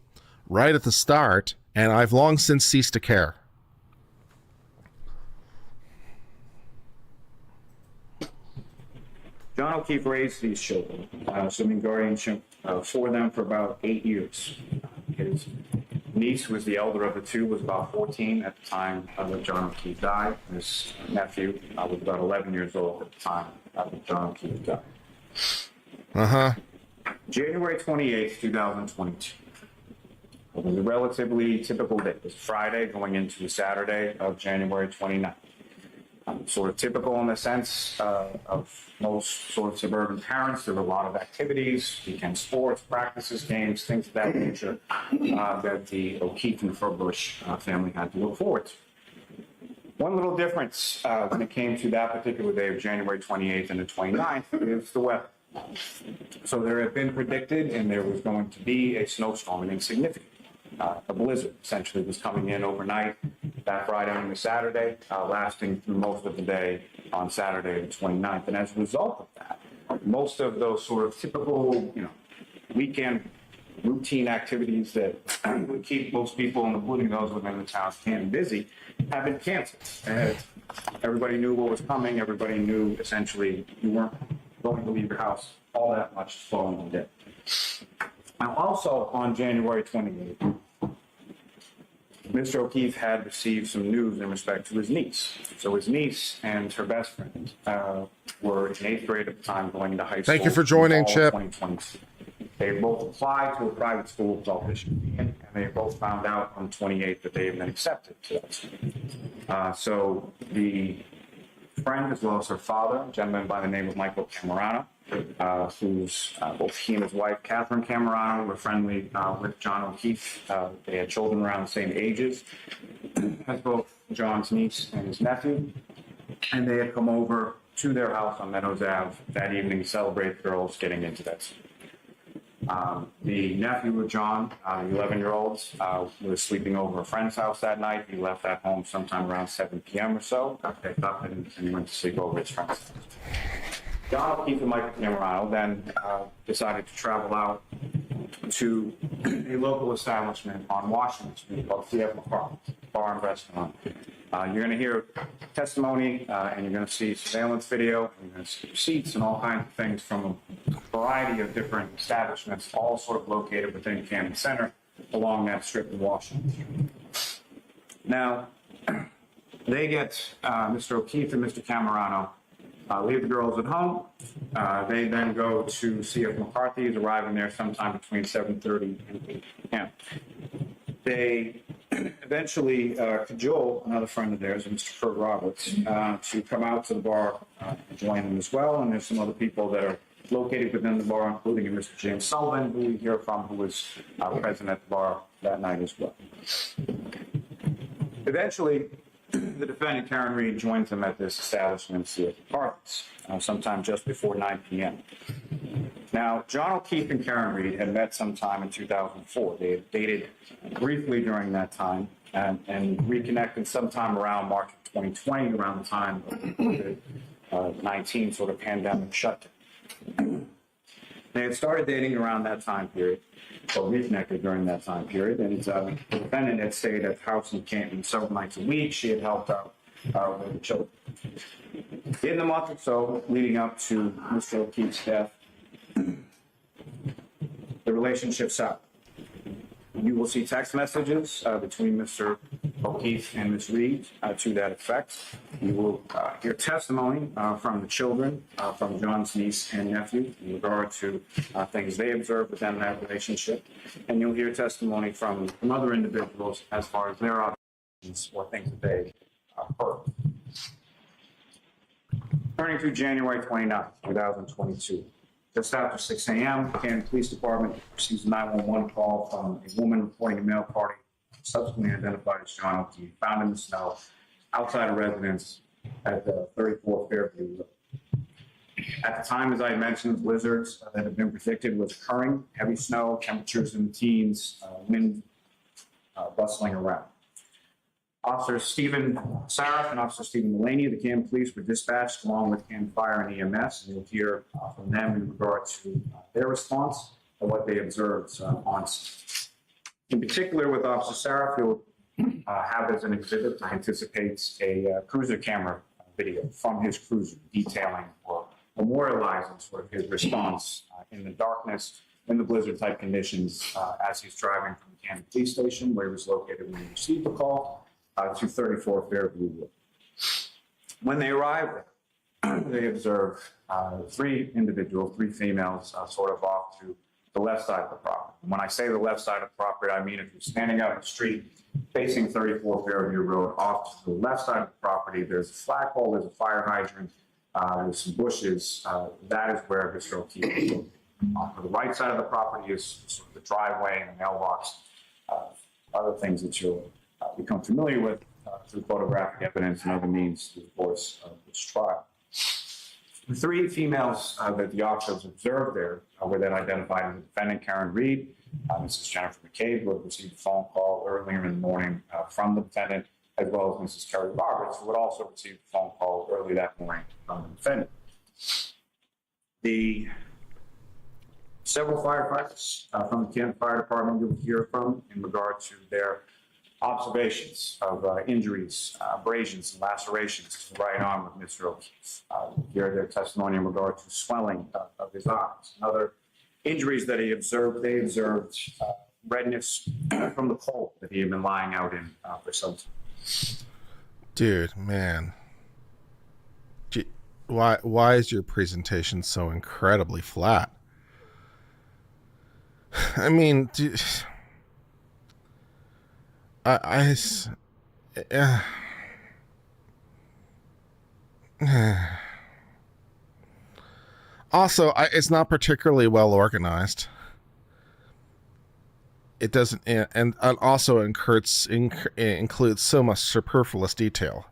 right at the start, and I've long since ceased to care. John O'Keefe raised these children, assuming guardianship for them for about 8 years. His niece, who was the elder of the two, was about 14 at the time that John O'Keefe died. His nephew was about 11 years old at the time that John O'Keefe died. January 28th, 2022. It was a relatively typical day. It was Friday going into Saturday of January 29th. Sort of typical in the sense of most sort of suburban parents. There were a lot of activities, weekend sports, practices, games, things of that nature that the O'Keefe and Furbush family had to look forward to. One little difference when it came to that particular day of January 28th and the 29th is the weather. So there had been predicted and there was going to be a snowstorm, an insignificant. A blizzard essentially was coming in overnight that Friday and Saturday, lasting through most of the day on Saturday the 29th. And as a result of that, most of those sort of typical, you know, weekend routine activities that would keep most people, including those within the town of Canton, busy, have been canceled. And everybody knew what was coming. Everybody knew essentially you weren't going to leave your house all that much the following day. Now, also on January 28th, Mr. O'Keefe had received some news in respect to his niece. So his niece and her best friend were in 8th grade at the time, going into high school. Thank you for joining, Chip. 2022. They both applied to a private school called Michigan, and they both found out on the 28th that they had been accepted to that school. So the friend, as well as her father, a gentleman by the name of Michael Camerano, who's both he and his wife, Catherine Camerano, were friendly with John O'Keefe. They had children around the same ages as both John's niece and his nephew. And they had come over to their house on Meadows Ave that evening to celebrate the girls getting into that school. The nephew of John, the 11-year-old, was sleeping over a friend's house that night. He left that home sometime around 7 p.m. or so, got picked up, and went to sleep over at his friend's house. John O'Keefe and Michael Camerano then decided to travel out to a local establishment on Washington Street called C.F. McCarthy's Bar and Restaurant. You're going to hear testimony, and you're going to see surveillance video, and you're going to see receipts and all kinds of things from a variety of different establishments, all sort of located within Canton Center along that strip of Washington Street. Now, they get Mr. O'Keefe and Mr. Camerano leave the girls at home. They then go to C.F. McCarthy's, arriving there sometime between 7:30 and 8 p.m. They eventually cajole another friend of theirs, Mr. Kurt Roberts, to come out to the bar and join them as well. And there's some other people that are located within the bar, including Mr. James Sullivan, who we hear from, who was present at the bar that night as well. Eventually, the defendant, Karen Reed, joins them at this establishment, C.F. McCarthy's, sometime just before 9 p.m. Now, John O'Keefe and Karen Reed had met sometime in 2004. They had dated briefly during that time and reconnected sometime around March of 2020, around the time of the COVID-19 sort of pandemic shutdown. They had started dating around that time period, or reconnected during that time period, and the defendant had stayed at the house in Canton several nights a week. She had helped out with the children. In the month or so leading up to Mr. O'Keefe's death, the relationship soured. You will see text messages between Mr. O'Keefe and Ms. Reed to that effect. You will hear testimony from the children, from John's niece and nephew in regard to things they observed within that relationship. And you'll hear testimony from other individuals as far as their observations or things that they heard. Turning to January 29th, 2022. Just after 6 a.m., the Canton Police Department receives a 911 call from a woman reporting a male party, subsequently identified as John O'Keefe, found in the snow outside a residence at 34 Fairview Road. At the time, as I mentioned, blizzards that had been predicted was occurring, heavy snow, temperatures in the teens, wind bustling around. Officer Stephen Saraf and Officer Stephen Mullaney of the Canton Police were dispatched along with Canton Fire and EMS, and you'll hear from them in regard to their response and what they observed on scene. In particular, with Officer Saraf, you'll have as an exhibit, anticipates a cruiser camera video from his cruiser detailing or memorializing sort of his response in the darkness, in the blizzard-type conditions as he's driving from the Canton Police Station, where he was located when he received the call, to 34 Fairview Road. When they arrived, they observed three females, sort of off to the left side of the property. And when I say the left side of the property, I mean if you're standing out in the street facing 34 Fairview Road, off to the left side of the property, there's a flagpole, there's a fire hydrant, there's some bushes. That is where Mr. O'Keefe is located. On the right side of the property is sort of the driveway and the mailbox, other things that you'll become familiar with through photographic evidence and other means through the course of this trial. The three females that the officers observed there were then identified as the defendant, Karen Reed, Mrs. Jennifer McCabe, who had received a phone call earlier in the morning from the defendant, as well as Mrs. Kerry Roberts, who had also received a phone call early that morning from the defendant. The several firefighters from the Canton Fire Department you'll hear from in regard to their observations of injuries, abrasions, and lacerations to the right arm of Mr. O'Keefe. You'll hear their testimony in regard to swelling of his arms and other injuries that he observed. They observed redness from the cold that he had been lying out in for some time. Dude, man. Why is your presentation so incredibly flat? I mean, dude, also, it's not particularly well organized. It doesn't, and also includes so much superfluous detail.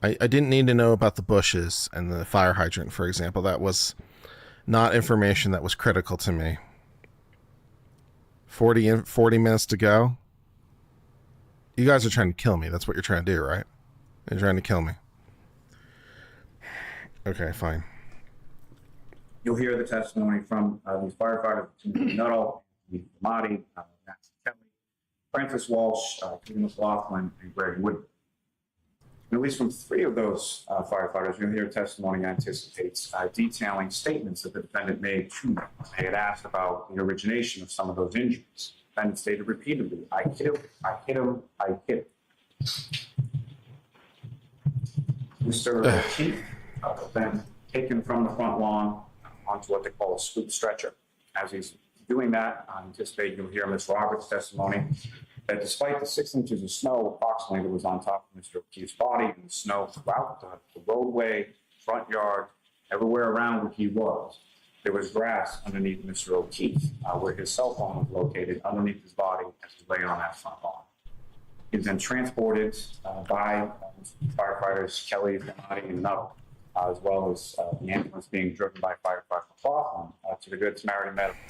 I didn't need to know about the bushes and the fire hydrant, for example. That was not information that was critical to me. 40 minutes to go. You guys are trying to kill me. That's what you're trying to do, right? You're trying to kill me. Okay, fine. You'll hear the testimony from these firefighters, Nuttall, Mahdi, Nancy Kelly, Francis Walsh, Keith McLaughlin, and Greg Wood. And at least from three of those firefighters, you'll hear testimony anticipates detailing statements that the defendant made to them. They had asked about the origination of some of those injuries. The defendant stated repeatedly, I hit him, I hit him, I hit him. Mr. O'Keefe was then taken from the front lawn onto what they call a scoop stretcher. As he's doing that, I anticipate you'll hear Ms. Roberts' testimony that despite the 6 inches of snow approximately that was on top of Mr. O'Keefe's body and the snow throughout the roadway, front yard, everywhere around where he was, there was grass underneath Mr. O'Keefe, where his cell phone was located underneath his body as he lay on that front lawn. He was then transported by firefighters Kelly, Mahdi, and Nuttall, as well as the ambulance being driven by firefighter McLaughlin to the Good Samaritan Medical.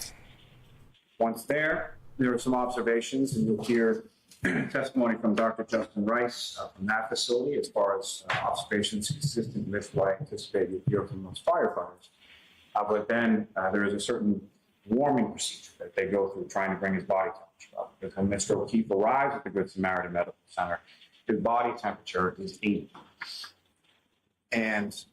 Once there were some observations, and you'll hear testimony from Dr. Justin Rice from that facility as far as observations consistent with what I anticipate you'll hear from those firefighters. But then there is a certain warming procedure that they go through trying to bring his body temperature up. Because when Mr. O'Keefe arrives at the Good Samaritan Medical Center, his body temperature is 80. And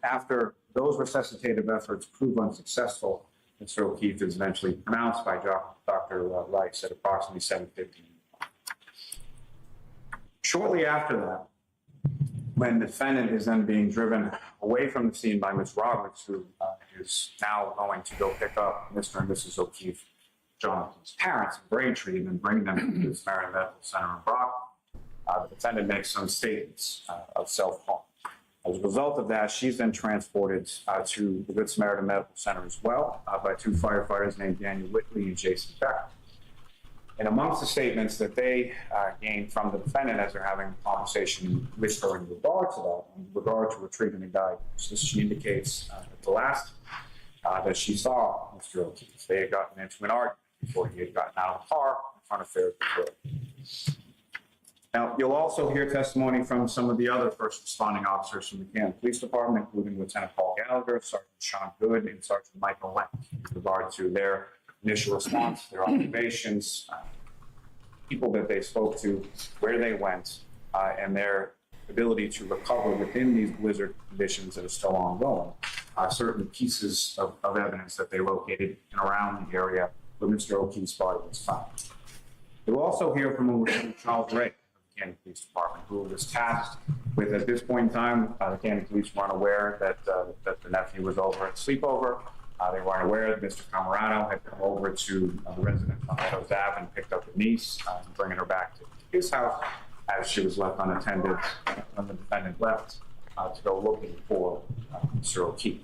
after those resuscitative efforts prove unsuccessful, Mr. O'Keefe is eventually pronounced by Dr. Rice at approximately 7:50. Shortly after that, when the defendant is then being driven away from the scene by Ms. Roberts, who is now going to go pick up Mr. and Mrs. O'Keefe, Jonathan's parents, in Braintree, and then bring them to the Samaritan Medical Center in Brock, the defendant makes some statements of self-harm. As a result of that, she's then transported to the Good Samaritan Medical Center as well by two firefighters named Daniel Whitley and Jason Becker. And amongst the statements that they gained from the defendant as they're having a conversation with her in regard to that, in regard to her treatment and diagnosis, she indicates at the last that she saw Mr. O'Keefe. They had gotten into an argument before he had gotten out of the car in front of Fairview Road. Now, you'll also hear testimony from some of the other first responding officers from the Canton Police Department, including Lieutenant Paul Gallagher, Sergeant Sean Good, and Sergeant Michael Lenk, in regard to their initial response, their observations, people that they spoke to, where they went, and their ability to recover within these blizzard conditions that are still ongoing, certain pieces of evidence that they located in around the area where Mr. O'Keefe's body was found. You'll also hear from Lieutenant Charles Ray, Canton Police Department, who was tasked with, at this point in time, the Canton Police were unaware that the nephew was over at sleepover. They weren't aware that Mr. Camerano had come over to the residence on Meadows Ave and picked up the niece, bringing her back to his house as she was left unattended when the defendant left to go looking for Mr. O'Keefe.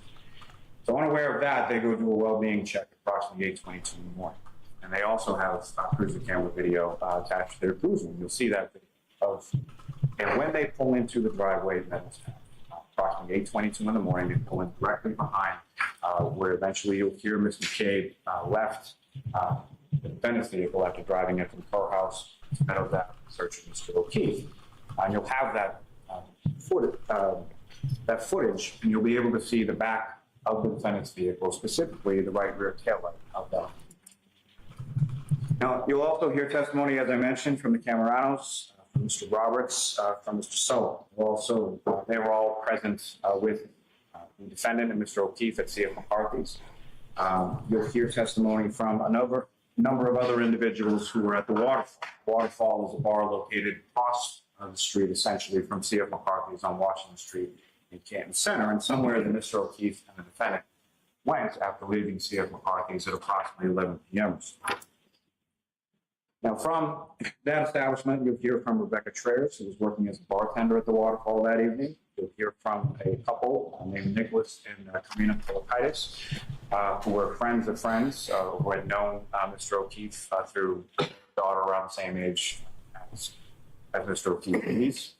So unaware of that, they go do a well-being check at approximately 8:22 in the morning. And they also have cruiser camera video attached to their cruiser. You'll see that video and when they pull into the driveway at Meadows Ave, approximately 8:22 in the morning, they pull in directly behind where eventually you'll hear Ms. McCabe left the defendant's vehicle after driving it from her house to Meadows Ave in search of Mr. O'Keefe. And you'll have that footage, and you'll be able to see the back of the defendant's vehicle, specifically the right rear taillight of that. Now, you'll also hear testimony, as I mentioned, from the Cameranos, from Mr. Roberts, from Mr. Sullivan. Also, they were all present with the defendant and Mr. O'Keefe at C.F. McCarthy's. You'll hear testimony from a number of other individuals who were at the Waterfall. Waterfall is a bar located across the street, essentially, from C.F. McCarthy's on Washington Street in Canton Center, and somewhere that Mr. O'Keefe and the defendant went after leaving C.F. McCarthy's at approximately 11 p.m. Now, from that establishment, you'll hear from Rebecca Traers, who was working as a bartender at the Waterfall that evening. You'll hear from a couple named Nicholas and Karina Polakaitis, who were friends of friends, who had known Mr. O'Keefe through a daughter around the same age as Mr. O'Keefe's.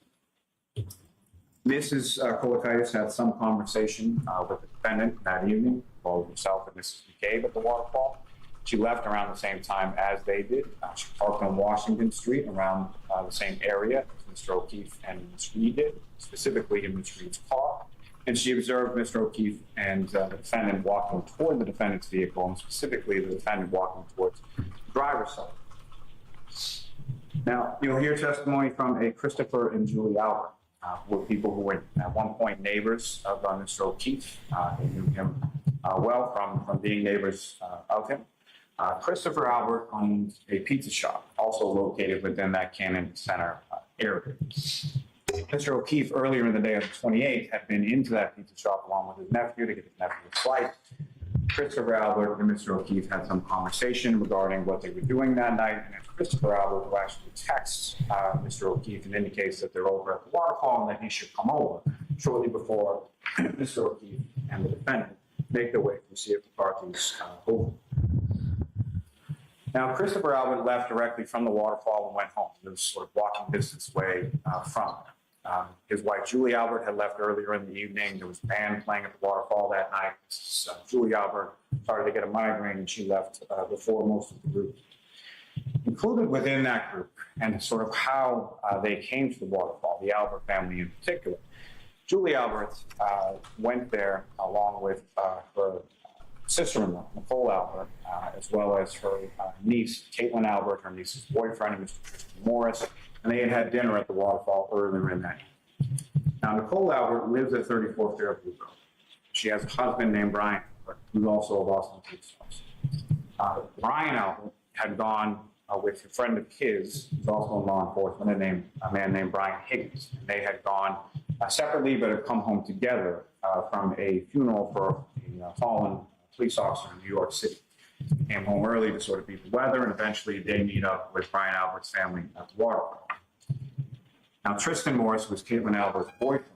Mrs. Polakaitis had some conversation with the defendant that evening, both herself and Mrs. McCabe at the Waterfall. She left around the same time as they did. She parked on Washington Street around the same area as Mr. O'Keefe and Ms. Reed did, specifically in Ms. Reed's car. And she observed Mr. O'Keefe and the defendant walking toward the defendant's vehicle, and specifically the defendant walking towards the driver's side. Now, you'll hear testimony from a Christopher and Julie Albert, who were people who were at one point neighbors of Mr. O'Keefe. They knew him well from being neighbors of him. Christopher Albert owned a pizza shop, also located within that Canton Center area. Mr. O'Keefe, earlier in the day of the 28th, had been into that pizza shop along with his nephew to get his nephew a slice. Christopher Albert and Mr. O'Keefe had some conversation regarding what they were doing that night, and it's Christopher Albert who actually texts Mr. O'Keefe and indicates that they're over at the Waterfall and that he should come over shortly before Mr. O'Keefe and the defendant make their way from C.F. McCarthy's home. Now, Christopher Albert left directly from the Waterfall and went home. He was sort of walking distance away from it. His wife, Julie Albert, had left earlier in the evening. There was a band playing at the Waterfall that night. Julie Albert started to get a migraine, and she left before most of the group. Included within that group, and sort of how they came to the Waterfall, the Albert family in particular, Julie Albert went there along with her sister-in-law, Nicole Albert, as well as her niece, Caitlin Albert, her niece's boyfriend, Mr. Tristan Morris, and they had had dinner at the waterfall earlier in that night. Now, Nicole Albert lives at 34 Fairview Road. She has a husband named Brian Albert, who's also a Boston police officer. Brian Albert had gone with a friend of his, who's also in law enforcement, a man named Brian Higgins. And they had gone separately, but had come home together from a funeral for a fallen police officer in New York City. They came home early to sort of beat the weather, and eventually they meet up with Brian Albert's family at the waterfall. Now, Tristan Morris, who was Caitlin Albert's boyfriend,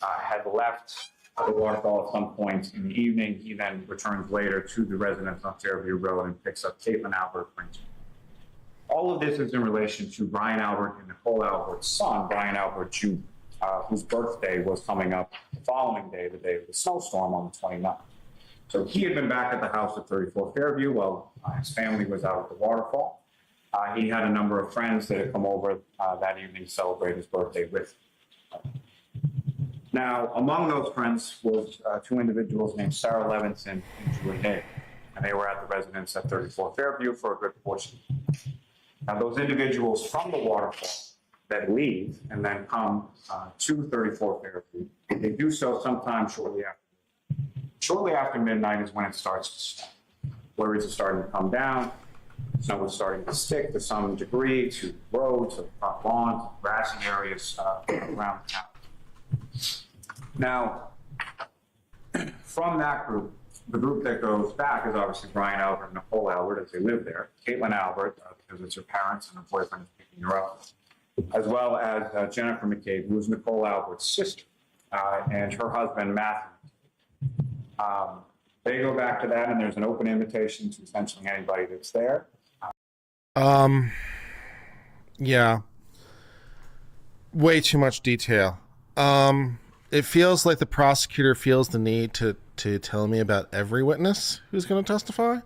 had left the waterfall at some point in the evening. He then returns later to the residence on Fairview Road and picks up Caitlin Albert. All of this is in relation to Brian Albert and Nicole Albert's son, Brian Albert Jr., whose birthday was coming up the following day, the day of the snowstorm on the 29th. So he had been back at the house at 34 Fairview while his family was out at the waterfall. He had a number of friends that had come over that evening to celebrate his birthday with him. Now, among those friends was two individuals named Sarah Levinson and Julie Hay, and they were at the residence at 34 Fairview for a good portion. Now, those individuals from the waterfall that leave and then come to 34 Fairview, they do so sometime shortly after. Shortly after midnight is when it starts to snow. Flurries are starting to come down. Snow is starting to stick to some degree to roads, to front lawns, to grassy areas around town. Now, from that group, the group that goes back is obviously Brian Albert and Nicole Albert, as they live there. Caitlin Albert, because it's her parents and her boyfriend is picking her up, as well as Jennifer McCabe, who is Nicole Albert's sister, and her husband, Matthew. They go back to that, and there's an open invitation to essentially anybody that's there. Yeah. Way too much detail. It feels like the prosecutor feels the need to tell me about every witness who's going to testify,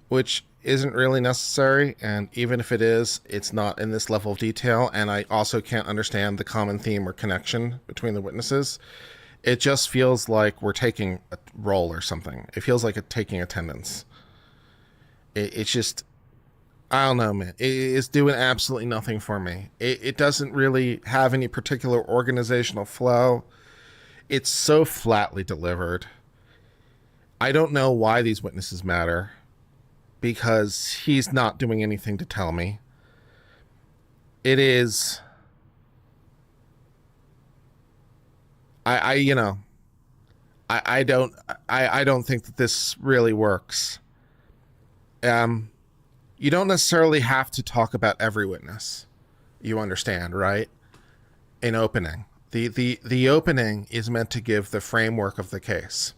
which isn't really necessary. And even if it is, it's not in this level of detail. And I also can't understand the common theme or connection between the witnesses. It just feels like we're taking a roll or something. It feels like taking attendance. It's just, I don't know, man. It's doing absolutely nothing for me. It doesn't really have any particular organizational flow. It's so flatly delivered. I don't know why these witnesses matter, because he's not doing anything to tell me. It is... I don't think that this really works. You don't necessarily have to talk about every witness. You understand, right? In opening. The opening is meant to give the framework of the case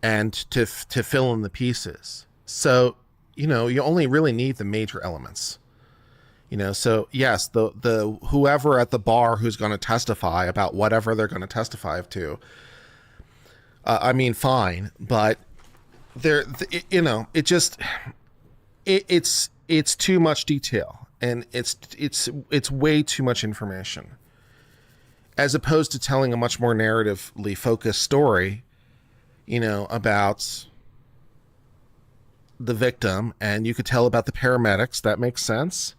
and to fill in the pieces. So, you only really need the major elements. So yes, the whoever at the bar who's going to testify about whatever they're going to testify to, fine, but it's too much detail, and it's way too much information, as opposed to telling a much more narratively focused story, about the victim. And you could tell about the paramedics. That makes sense.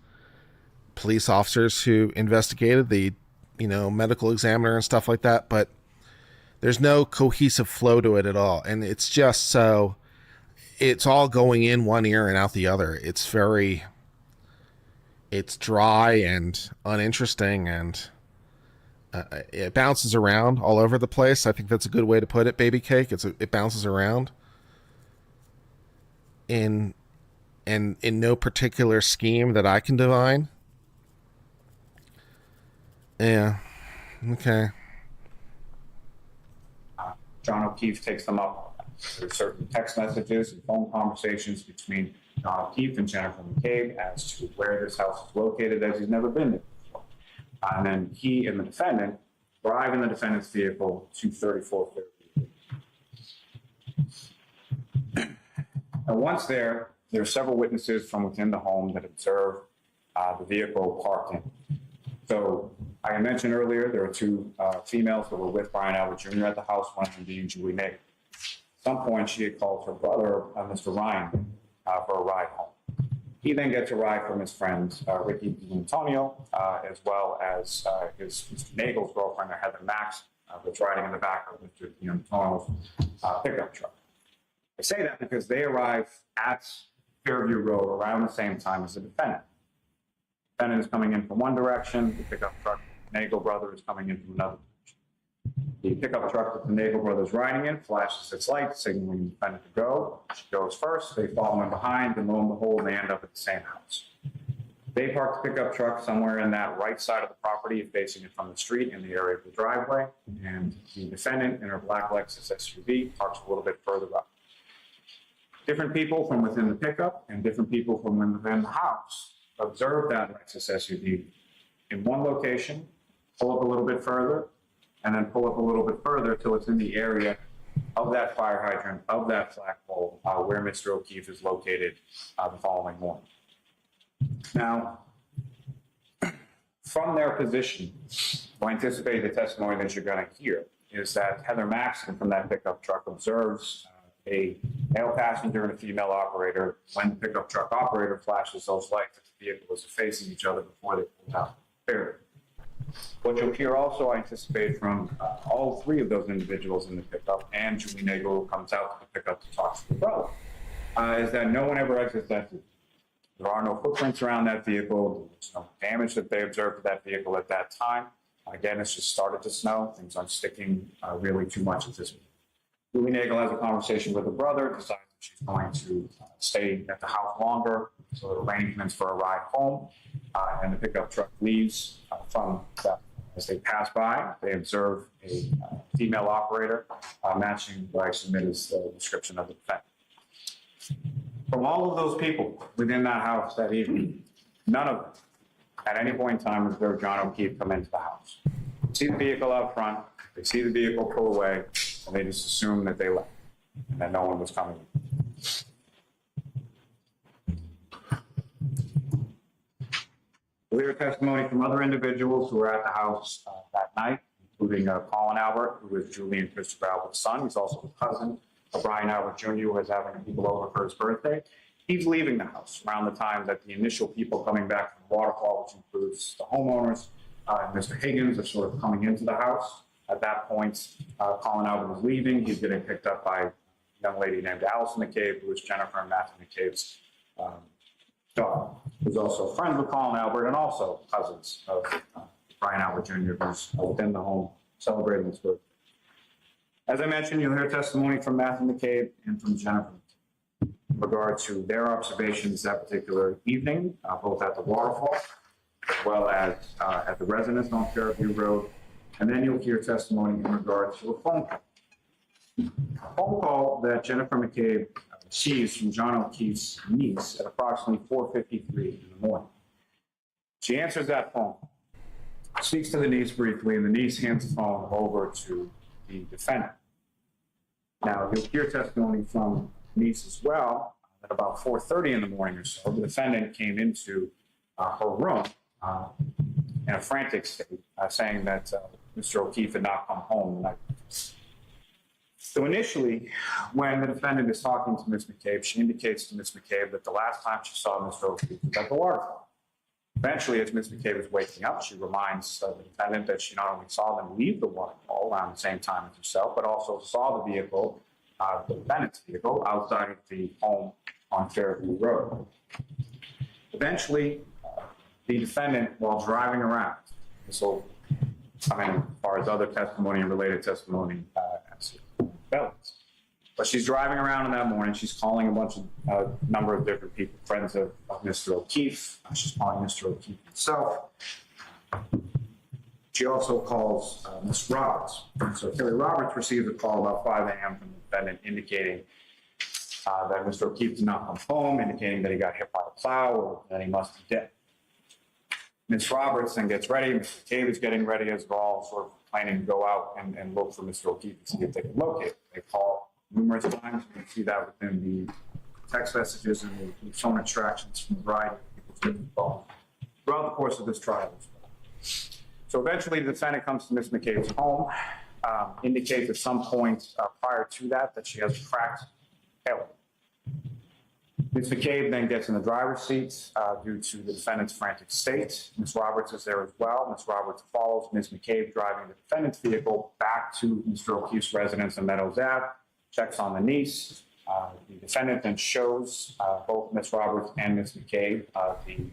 Police officers who investigated, the medical examiner and stuff like that, but there's no cohesive flow to it at all. And it's just so, it's all going in one ear and out the other. It's dry and uninteresting, and it bounces around all over the place. I think that's a good way to put it, baby cake. It bounces around in no particular scheme that I can divine. Yeah. Okay. John O'Keefe takes them up. There's certain text messages and phone conversations between John O'Keefe and Jennifer McCabe as to where this house is located, as he's never been there before. And then he and the defendant drive in the defendant's vehicle to 34 Fairview. And once there are several witnesses from within the home that observe the vehicle parked in. So I mentioned earlier, there are two females that were with Brian Albert Jr. at the house, one of them being Julie Nagel. At some point, she had called her brother, Mr. Ryan, for a ride home. He then gets a ride from his friend, Ricky Antonio, as well as Mr. Nagel's girlfriend, Heather Max, that's riding in the back of Mr. Antonio's pickup truck. I say that because they arrive at Fairview Road around the same time as the defendant. The defendant is coming in from one direction, the pickup truck, Nagel brother, is coming in from another direction. The pickup truck that the Nagel brother is riding in flashes its lights, signaling the defendant to go. She goes first, they follow in behind, and lo and behold, they end up at the same house. They park the pickup truck somewhere in that right side of the property, facing it from the street in the area of the driveway, and the defendant in her black Lexus SUV parks a little bit further up. Different people from within the pickup and different people from within the house observe that Lexus SUV in one location, pull up a little bit further, and then pull up a little bit further till it's in the area of that fire hydrant, of that flagpole, where Mr. O'Keefe is located the following morning. Now, from their position, I anticipate the testimony that you're going to hear is that Heather Maxson from that pickup truck observes a male passenger and a female operator when the pickup truck operator flashes those lights that the vehicles are facing each other before they pull out. What you'll hear also, I anticipate, from all three of those individuals in the pickup and Julie Nagel, who comes out to the pickup to talk to the brother, is that no one ever exits that vehicle. There are no footprints around that vehicle. There's no damage that they observed to that vehicle at that time. Again, it's just started to snow. Things aren't sticking really too much at this point. Julie Nagel has a conversation with her brother, decides that she's going to stay at the house longer, so arrangements for a ride home, and the pickup truck leaves from that. As they pass by, they observe a female operator, matching what I submit as the description of the defendant. From all of those people within that house that evening, none of them at any point in time observed John O'Keefe come into the house. They see the vehicle out front, they see the vehicle pull away, and they just assume that they left and that no one was coming in. We'll hear testimony from other individuals who were at the house that night, including Colin Albert, who is Julie and Christopher Albert's son. He's also the cousin of Brian Albert Jr., who is having people over for his birthday. He's leaving the house around the time that the initial people coming back from the waterfall, which includes the homeowners and Mr. Higgins, are sort of coming into the house. At that point, Colin Albert was leaving. He's getting picked up by a young lady named Allison McCabe, who is Jennifer and Matthew McCabe's daughter, who's also friends with Colin Albert and also cousins of Brian Albert Jr., who's within the home celebrating his birthday. As I mentioned, you'll hear testimony from Matthew McCabe and from Jennifer in regard to their observations that particular evening, both at the waterfall as well as at the residence on Fairview Road. And then you'll hear testimony in regard to a phone call. A phone call that Jennifer McCabe receives from John O'Keefe's niece at approximately 4:53 in the morning. She answers that phone, speaks to the niece briefly, and the niece hands the phone over to the defendant. Now, you'll hear testimony from the niece as well at about 4:30 in the morning or so. The defendant came into her room in a frantic state, saying that Mr. O'Keefe had not come home the night before. So initially, when the defendant is talking to Ms. McCabe, she indicates to Ms. McCabe that the last time she saw Mr. O'Keefe was at the waterfall. Eventually, as Ms. McCabe is waking up, she reminds the defendant that she not only saw them leave the waterfall around the same time as herself, but also saw the vehicle, the defendant's vehicle, outside of the home on Fairview Road. Eventually, the defendant, while driving around, this will come in as far as other testimony and related testimony as felons. But she's driving around in that morning. She's calling a bunch of number of different people, friends of Mr. O'Keefe. She's calling Mr. O'Keefe himself. She also calls Ms. Roberts. So Kelly Roberts receives a call about 5 a.m. from the defendant indicating that Mr. O'Keefe did not come home, indicating that he got hit by a plow or that he must be dead. Ms. Roberts then gets ready. Mr. McCabe is getting ready as well, sort of planning to go out and look for Mr. O'Keefe to see if they can locate him. They call numerous times. You can see that within the text messages and the phone extractions from a variety of people's different phones throughout the course of this trial as well. So eventually the defendant comes to Ms. McCabe's home, indicates at some point prior to that she has cracked taillight. Ms. McCabe then gets in the driver's seat due to the defendant's frantic state. Ms. Roberts is there as well. Ms. Roberts follows Ms. McCabe driving the defendant's vehicle back to Mr. O'Keefe's residence in Meadows Ave, checks on the niece. The defendant then shows both Ms. Roberts and Ms. McCabe the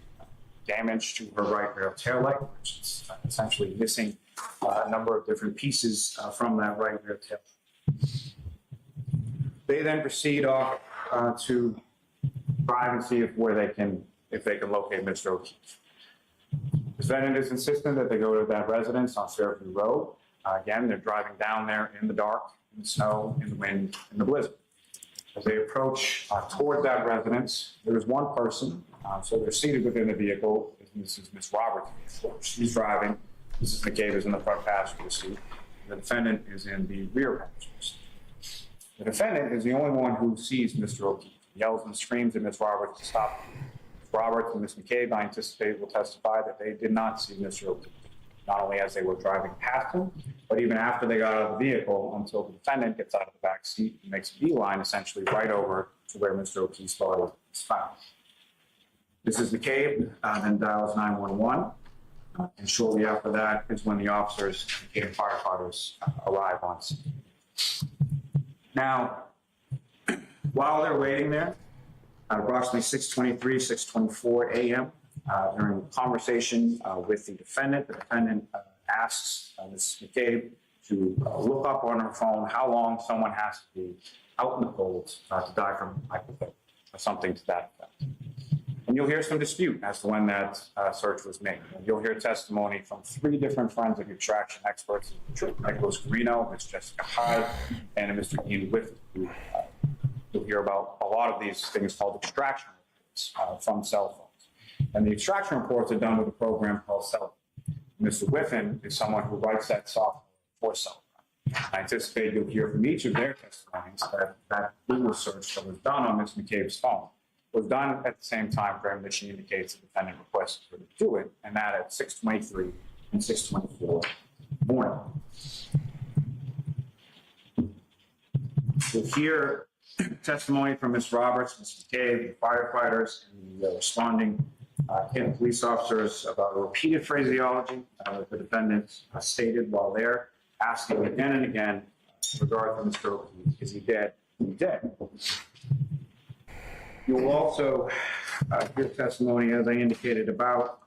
damage to her right rear taillight, which is essentially missing a number of different pieces from that right rear taillight. They then proceed off to drive and see if they can locate Mr. O'Keefe. The defendant is insistent that they go to that residence on Fairview Road. Again, they're driving down there in the dark, in the snow, in the wind, in the blizzard. As they approach toward that residence, there is one person, so they're seated within the vehicle. This is Ms. Roberts. She's driving. Mrs. McCabe is in the front passenger seat. The defendant is in the rear passenger seat. The defendant is the only one who sees Mr. O'Keefe. Yells and screams at Ms. Roberts to stop. Ms. Roberts and Ms. McCabe, I anticipate, will testify that they did not see Mr. O'Keefe, not only as they were driving past him, but even after they got out of the vehicle until the defendant gets out of the back seat and makes a beeline essentially right over to where Mr. O'Keefe's body is found. Mrs. McCabe then dials 911, and shortly after that is when the officers and firefighters arrive on scene. Now, while they're waiting there, at approximately 6:23, 6:24 a.m., during a conversation with the defendant asks Ms. McCabe to look up on her phone how long someone has to be out in the cold to die from hypothermia, or something to that effect. And you'll hear some dispute as to when that search was made. And you'll hear testimony from 3 different forensic extraction experts, Nicholas Carino, Ms. Jessica Hyde, and Mr. Ian Whitfield. You'll hear about a lot of these things called extraction reports from cell phones. And the extraction reports are done with a program called Cell. Mr. Whiffen is someone who writes that software for Cell. I anticipate you'll hear from each of their testimonies that Google search that was done on Ms. McCabe's phone was done at the same time frame that she indicates the defendant requested her to do it, and that at 6:23 and 6:24 morning. You'll hear testimony from Ms. Roberts, Ms. McCabe, the firefighters, and the responding Canton police officers about a repeated phraseology that the defendant stated while there, asking again and again regarding Mr. O'Keefe, is he dead? Is he dead? You will also hear testimony, as I indicated, about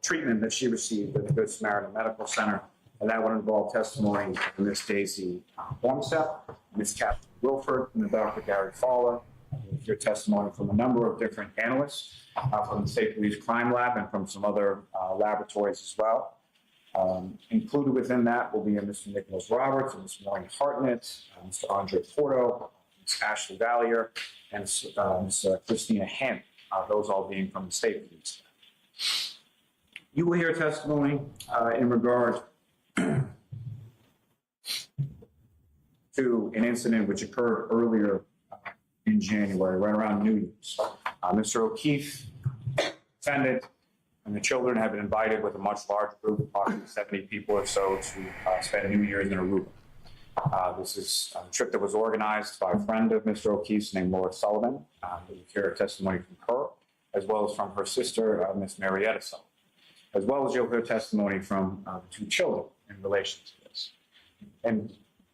treatment that she received at the Good Samaritan Medical Center, and that would involve testimony from Ms. Daisy Hormsep, Ms. Catherine Wilford, and Dr. Gary Fowler. You'll hear testimony from a number of different analysts from the State Police Crime Lab and from some other laboratories as well. Included within that will be Mr. Nicholas Roberts, and Ms. Maureen Hartnett, Mr. Andre Porto, Ms. Ashley Vallier, and Ms. Christina Hammond, those all being from the State Police. You will hear testimony in regard to an incident which occurred earlier in January, right around New Year's. Mr. O'Keefe, defendant, and the children have been invited with a much larger group, approximately 70 people or so, to spend New Year's in Aruba. This is a trip that was organized by a friend of Mr. O'Keefe's named Laura Sullivan. You'll hear testimony from her, as well as from her sister, Miss Marietta Sullivan, as well as you'll hear testimony from the 2 children in relation to this. And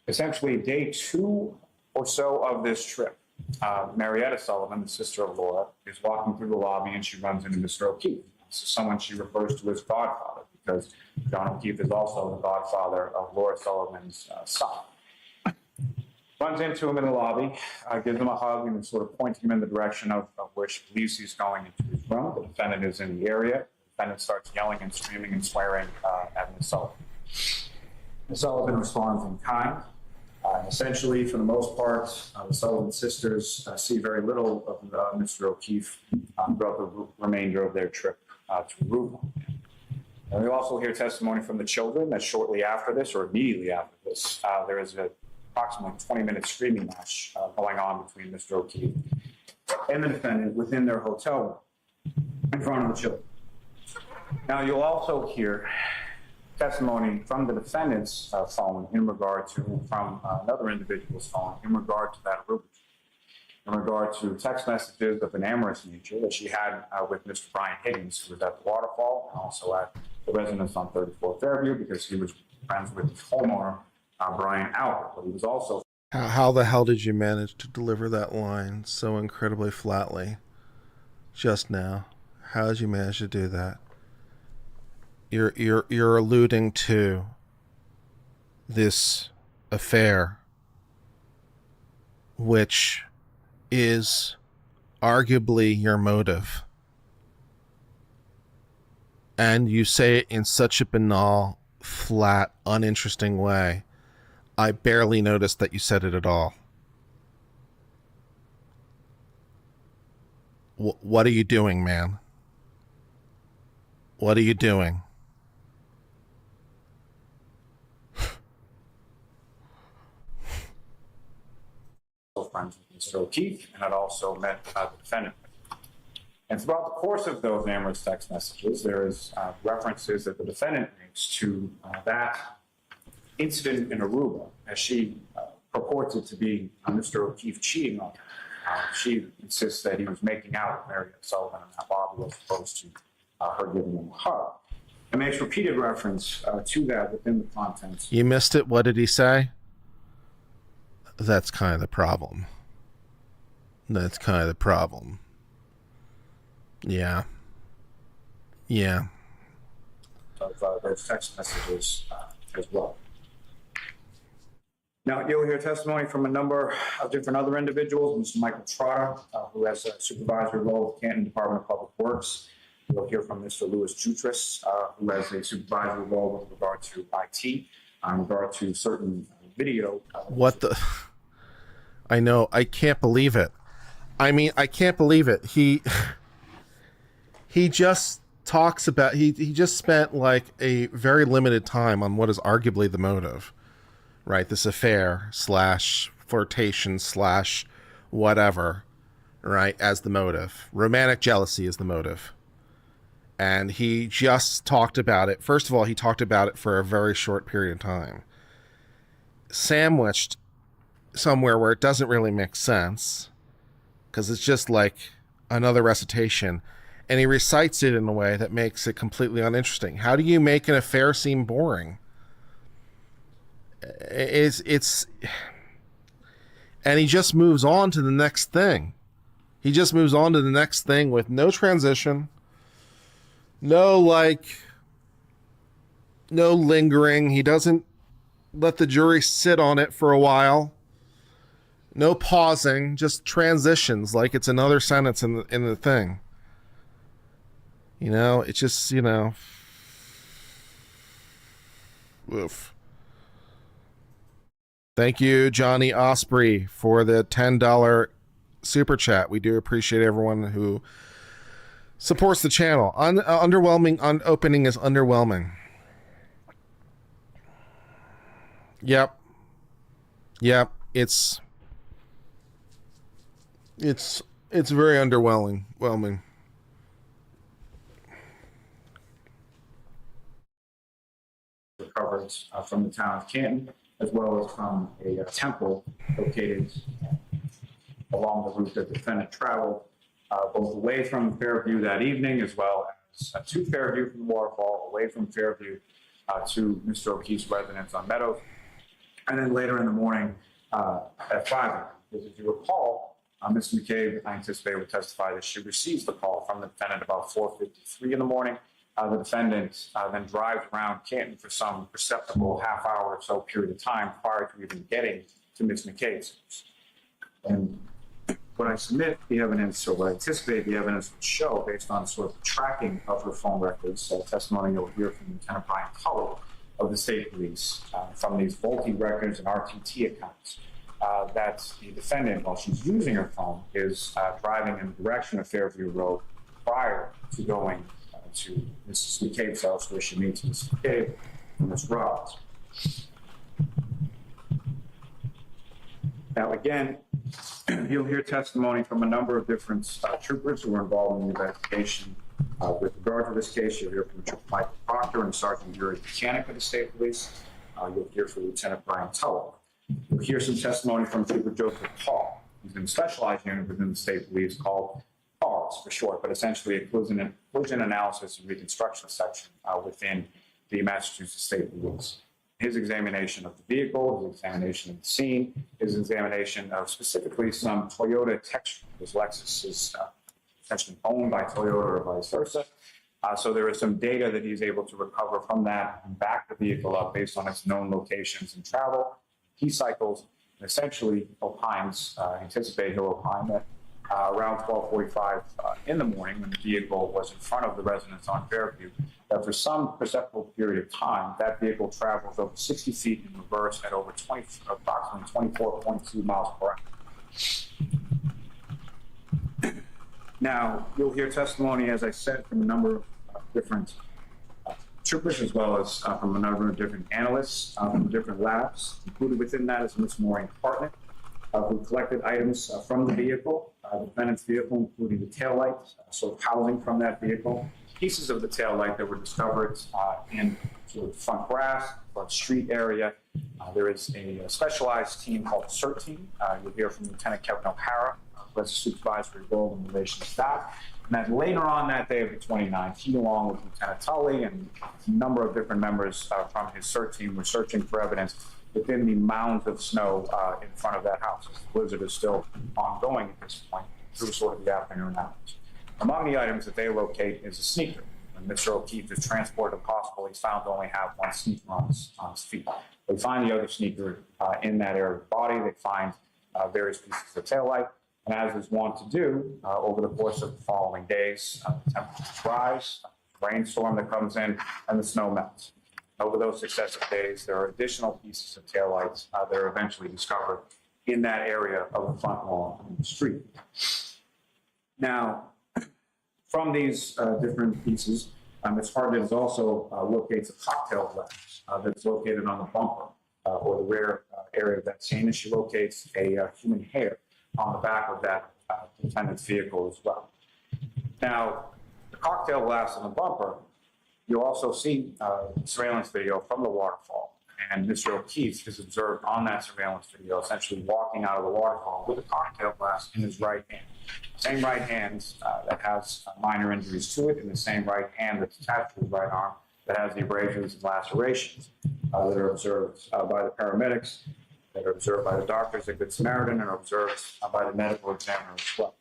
essentially, day 2 or so of this trip, Marietta Sullivan, the sister of Laura, is walking through the lobby and she runs into Mr. O'Keefe. This is someone she refers to as godfather, because John O'Keefe is also the godfather of Laura Sullivan's son. Runs into him in the lobby, gives him a hug, and is sort of pointing him in the direction of where she believes he's going into his room. The defendant is in the area. The defendant starts yelling and screaming and swearing at Ms. Sullivan. Ms. Sullivan responds in kind. Essentially, for the most part, the Sullivan sisters see very little of Mr. O'Keefe throughout the remainder of their trip to Aruba. And we also hear testimony from the children that shortly after this, or immediately after this, there is an approximately 20-minute screaming match going on between Mr. O'Keefe and the defendant within their hotel room in front of the children. Now, you'll also hear testimony from the defendant's phone in regard to, from another individual's phone in regard to that rubric, in regard to text messages of an amorous nature that she had with Mr. Brian Higgins, who was at the waterfall and also at the residence on 34 Fairview, because he was friends with his homeowner, Brian Albert. But he was also... How the hell did you manage to deliver that line so incredibly flatly just now? How did you manage to do that? You're alluding to this affair, which is arguably your motive, and you say it in such a banal, flat, uninteresting way. I barely noticed that you said it at all. What are you doing, man? What are you doing? friends with Mr. O'Keefe, and had also met the defendant. And throughout the course of those amorous text messages, there is references that the defendant makes to that incident in Aruba, as she purports it to be Mr. O'Keefe cheating on her. She insists that he was making out with Mary Sullivan and that Bobby was opposed to her giving him a hug. And makes repeated reference to that within the contents. You missed it. What did he say? That's kind of the problem. That's kind of the problem. Yeah. Yeah. Of those text messages as well. Now, you'll hear testimony from a number of different other individuals. Mr. Michael Trotter, who has a supervisory role with Canton Department of Public Works. You'll hear from Mr. Louis Jutras, who has a supervisory role with regard to IT, in regard to certain video. What the? I know. I can't believe it. I mean, I can't believe it. He just talks about, he just spent like a very limited time on what is arguably the motive, right? This affair / flirtation / whatever, right? As the motive. Romantic jealousy is the motive. And he just talked about it. First of all, he talked about it for a very short period of time, sandwiched somewhere where it doesn't really make sense, because it's just like another recitation, and he recites it in a way that makes it completely uninteresting. How do you make an affair seem boring? It's and he just moves on to the next thing. He just moves on to the next thing with no transition, no lingering. He doesn't let the jury sit on it for a while. No pausing, just transitions like it's another sentence in the thing. You know, it's just, you know, oof. Thank you, Johnny Osprey, for the $10 super chat. We do appreciate everyone who supports the channel. Underwhelming opening is underwhelming. Yep. It's very underwhelming. Recovered from the town of Canton, as well as from a temple located along the route that the defendant traveled, both away from Fairview that evening, as well as to Fairview from the waterfall, away from Fairview to Mr. O'Keefe's residence on Meadows, and then later in the morning at 5. Because if you recall, Ms. McCabe, I anticipate, would testify that she receives the call from the defendant about 4:53 in the morning. The defendant then drives around Canton for some perceptible half-hour or so period of time prior to even getting to Ms. McCabe's house. And what I submit the evidence, or what I anticipate the evidence would show, based on sort of the tracking of her phone records, testimony you'll hear from Lieutenant Brian Cullen of the state police, from these faulty records and RTT accounts, that the defendant, while she's using her phone, is driving in the direction of Fairview Road prior to going to Mrs. McCabe's house, where she meets Mrs. McCabe and Ms. Robbins. Now, again, you'll hear testimony from a number of different troopers who were involved in the investigation With regard to this case, you'll hear from Michael Proctor and Sergeant Yuri Mechanic of the State Police. You'll hear from Lieutenant Brian Tulloch. You'll hear some testimony from Trooper Joseph Paul. He's in a specialized unit within the State Police called PARS for short, but essentially a collision analysis and reconstruction section within the Massachusetts State Police. His examination of the vehicle, his examination of the scene, his examination of specifically some Toyota texture, because Lexus is essentially owned by Toyota or vice versa. So there is some data that he's able to recover from that and back the vehicle up based on its known locations and travel, key cycles, and essentially opines, he'll opine that around 12:45 in the morning when the vehicle was in front of the residence on Fairview, that for some perceptible period of time, that vehicle travels over 60 feet in reverse at over approximately 24.2 miles per hour. Now, you'll hear testimony, as I said, from a number of different troopers, as well as from a number of different analysts from different labs. Included within that is Ms. Maureen Hartnett, who collected items from the vehicle, the defendant's vehicle, including the taillight, sort of housing from that vehicle, pieces of the taillight that were discovered in sort of the front grass, front street area. There is a specialized team called asserting. You'll hear from Lieutenant Kevin O'Hara, who has a supervisory role in relation to that. And then later on that day of the 29th, he, along with Lieutenant Tully and a number of different members from his CERT team, were searching for evidence within the mounds of snow in front of that house. The blizzard is still ongoing at this point through sort of the afternoon hours. Among the items that they locate is a sneaker. When Mr. O'Keefe is transported to hospital, he's found to only have one sneaker on his feet. They find the other sneaker in that area of the body. They find various pieces of taillight. And as is wont to do, over the course of the following days, the temperatures rise, rainstorm that comes in, and the snow melts. Over those successive days, there are additional pieces of taillights that are eventually discovered in that area of the front lawn of the street. Now, from these different pieces, Ms. Hartnett has also locates a cocktail glass that's located on the bumper or the rear area of that scene, and she locates a human hair on the back of that defendant's vehicle as well. Now, the cocktail glass on the bumper, you'll also see surveillance video from the waterfall, and Mr. O'Keefe is observed on that surveillance video essentially walking out of the waterfall with a cocktail glass in his right hand. Same right hand that has minor injuries to it, and the same right hand that's attached to his right arm that has the abrasions and lacerations that are observed by the paramedics, that are observed by the doctors at Good Samaritan, and are observed by the medical examiner as well.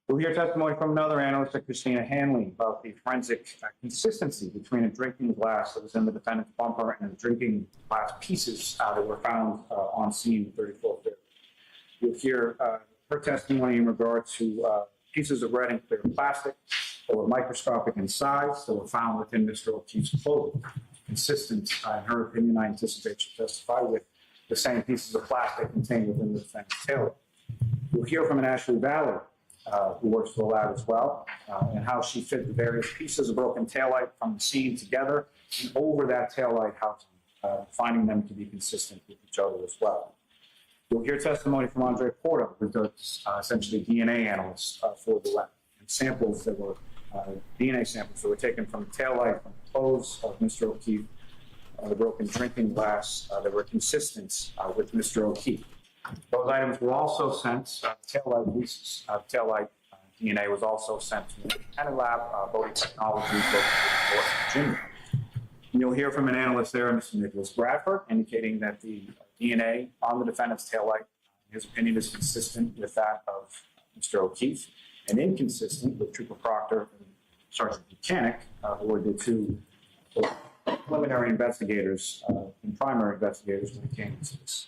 We'll hear testimony from another analyst, Christina Hanley, about the forensic consistency between a drinking glass that was in the defendant's bumper and the drinking glass pieces that were found on scene 34th Street. You'll hear her testimony in regard to pieces of red and clear plastic that were microscopic in size that were found within Mr. O'Keefe's clothing. Consistent, in her opinion, I anticipate she'll testify, with the same pieces of plastic contained within the defendant's tailor. You'll hear from an Ashley Valley who works for the lab as well, and how she fit the various pieces of broken taillight from the scene together and over that taillight housing, finding them to be consistent with each other as well. You'll hear testimony from Andre Porta, who does essentially DNA analysts for the lab, and samples that were DNA samples that were taken from the taillight, from the clothes of Mr. O'Keefe, the broken drinking glass that were consistent with Mr. O'Keefe. Those items were also sent, taillight pieces, taillight DNA was also sent to the Canton lab, Bodie Technologies, located in North Virginia. And you'll hear from an analyst there, Mr. Nicholas Bradford, indicating that the DNA on the defendant's taillight, in his opinion, is consistent with that of Mr. O'Keefe and inconsistent with Trooper Proctor and Sergeant Mechanic, who were the two preliminary investigators and primary investigators when it came to this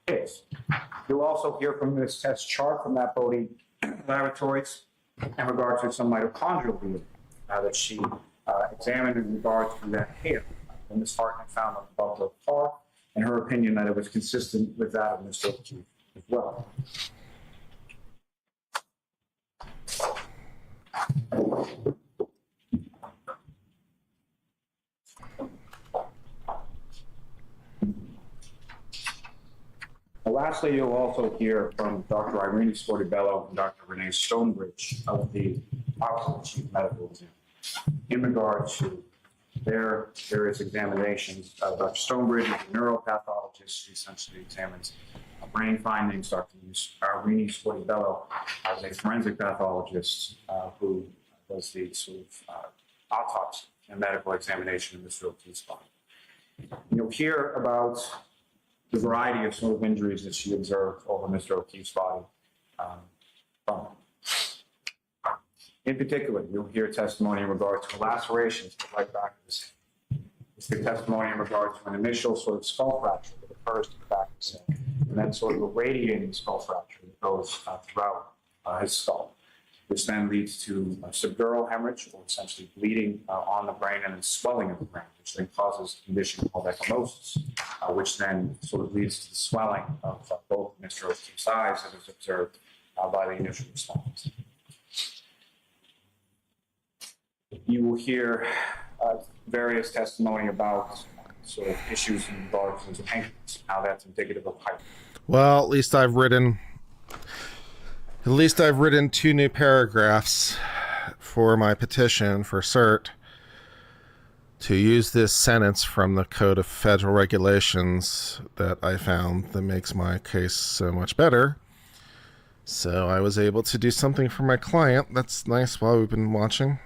case. You'll also hear from this test chart from that Bodie Laboratories in regard to some mitochondrial DNA that she examined in regard to that hair that Ms. Hartnett found on the bumper of the car, in her opinion that it was consistent with that of Mr. O'Keefe as well. Lastly, you'll also hear from Dr. Irene Sportibello and Dr. Renee Stonebridge of the Office of the Chief Medical Examiner in regard to their various examinations. Dr. Stonebridge is a neuropathologist who essentially examines brain findings. Dr. Rini Sportibello is a forensic pathologist who does the sort of autopsy and medical examination of Mr. O'Keefe's body. You'll hear about the variety of sort of injuries that she observed over Mr. O'Keefe's body. In particular, you'll hear testimony in regard to lacerations to the right back of the scene. You'll hear testimony in regard to an initial sort of skull fracture that occurs to the back of the scene, and then sort of a radiating skull fracture that goes throughout his skull, which then leads to a subdural hemorrhage, or essentially bleeding on the brain, and then swelling of the brain, which then causes a condition called ecchymosis, which then sort of leads to the swelling of both Mr. O'Keefe's eyes that was observed by the initial response. You will hear various testimony about sort of issues in regard to his pancreas, how that's indicative of height. Well, at least I've written 2 new paragraphs for my petition for cert to use this sentence from the Code of Federal Regulations that I found that makes my case so much better. So I was able to do something for my client. That's nice while we've been watching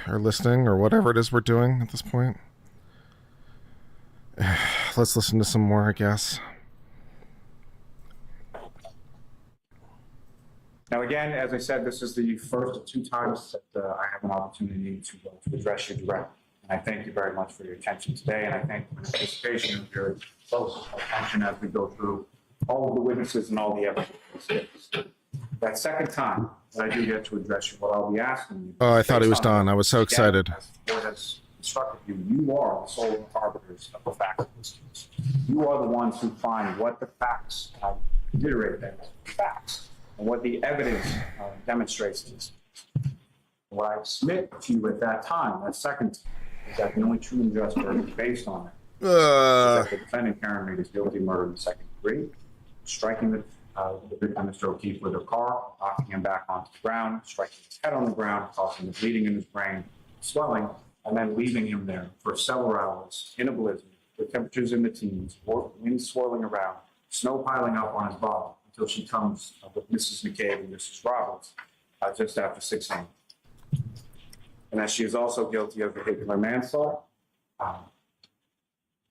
or listening or whatever it is we're doing at this point. Let's listen to some more, I guess. Now, again, as I said, this is the first of 2 times that I have an opportunity to address you directly. And I thank you very much for your attention today, and I thank you for the participation of your close attention as we go through all of the witnesses and all the evidence. That second time that I do get to address you, what I'll be asking you... Oh, I thought he was done. I was so excited. As the court has instructed you, you are the sole arbiters of the facts of this case. You are the ones who find what the facts, I reiterate that, facts, and what the evidence demonstrates to this case. What I submit to you at that time, that second time, is that the only true and just verdict based on it is that the defendant, Karen Reed, is guilty of murder in the second degree, striking the victim, Mr. O'Keefe, with her car, knocking him back onto the ground, striking his head on the ground, causing the bleeding in his brain, swelling, and then leaving him there for several hours in a blizzard, with temperatures in the teens, wind swirling around, snow piling up on his body, until she comes with Mrs. McCabe and Mrs. Roberts just after 6 a.m. And that she is also guilty of vehicular manslaughter,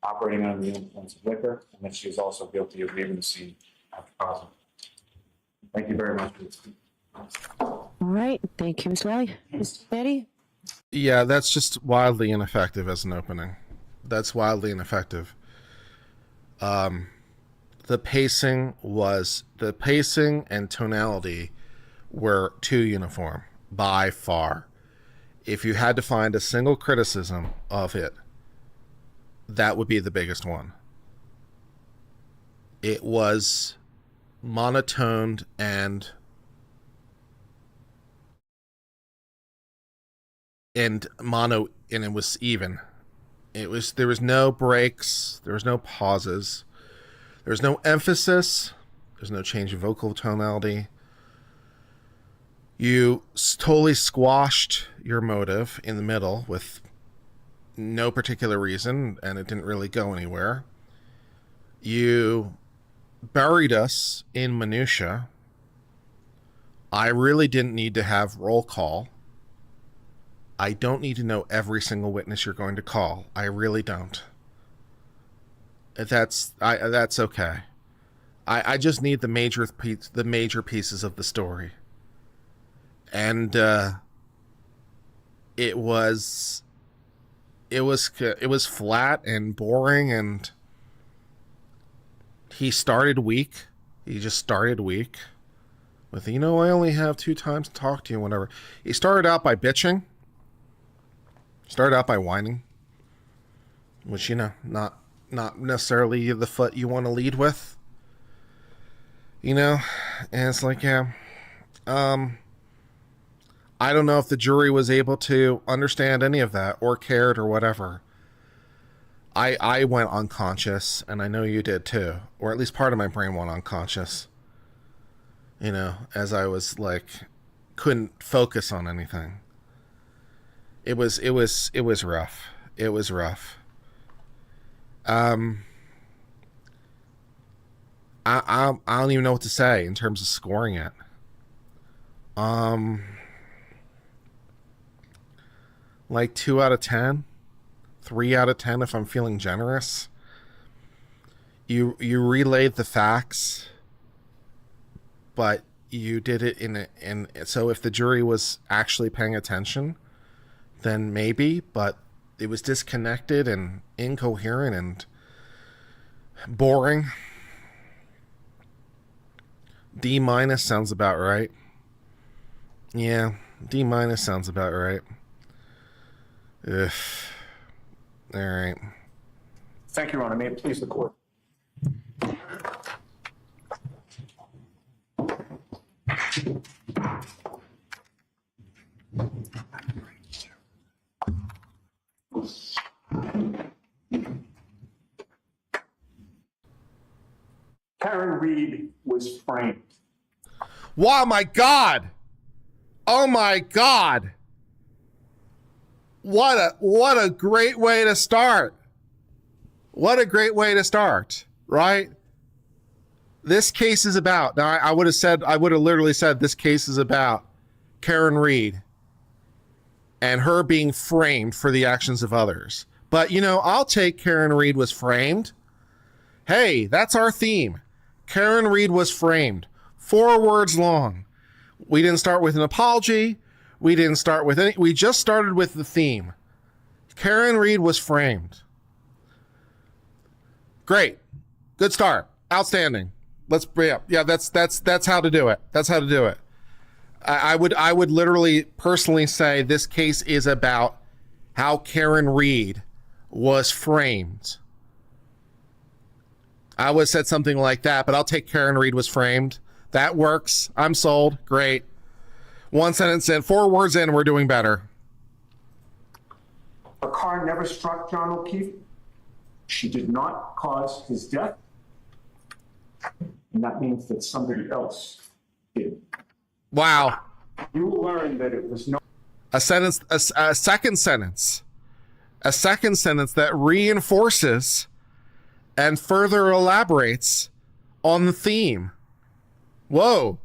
operating under the influence of liquor, and that she is also guilty of leaving the scene after causing. Thank you very much for this. All right. Thank you, Ms. Lally. Mr. Betty? Yeah, that's just wildly ineffective as an opening. That's wildly ineffective. The pacing and tonality were too uniform by far. If you had to find a single criticism of it, that would be the biggest one. It was monotoned and it was even. There was no breaks, there was no pauses, there was no emphasis, there's no change in vocal tonality. You totally squashed your motive in the middle with no particular reason, and it didn't really go anywhere. You buried us in minutia. I really didn't need to have roll call. I don't need to know every single witness you're going to call. I really don't. That's okay. I just need the major pieces of the story. And it was flat and boring, and he started weak. He just started weak with, I only have 2 times to talk to you, whatever. He started out by bitching. Started out by whining, which, not necessarily the foot you want to lead with, and it's like, yeah, I don't know if the jury was able to understand any of that or cared or whatever. I went unconscious, and I know you did too, or at least part of my brain went unconscious, as I was like couldn't focus on anything. It was rough. It was rough. I don't even know what to say in terms of scoring it. Like 2 out of 10, 3 out of 10 if I'm feeling generous. You relayed the facts, but you did it in so if the jury was actually paying attention, then maybe, but it was disconnected and incoherent and boring. D- sounds about right. Yeah, D- sounds about right. Ugh. All right. Thank you, Your Honor. May it please the court. Karen Reed was framed. Wow, my God. Oh my God. What a great way to start. What a great way to start, right? This case is about, now I would have literally said this case is about Karen Reed and her being framed for the actions of others. But, I'll take Karen Reed was framed. Hey, that's our theme. Karen Reed was framed. 4 words long. We didn't start with an apology. We didn't start with any. We just started with the theme. Karen Reed was framed. Great. Good start. Outstanding. That's how to do it. That's how to do it. I would literally personally say this case is about how Karen Reed was framed. I would have said something like that, but I'll take Karen Reed was framed. That works. I'm sold. Great. 1 sentence in, 4 words in, we're doing better. A car never struck John O'Keefe. She did not cause his death. And that means that somebody else did. Wow. You will learn that it was no. A second sentence that reinforces and further elaborates on the theme. Whoa.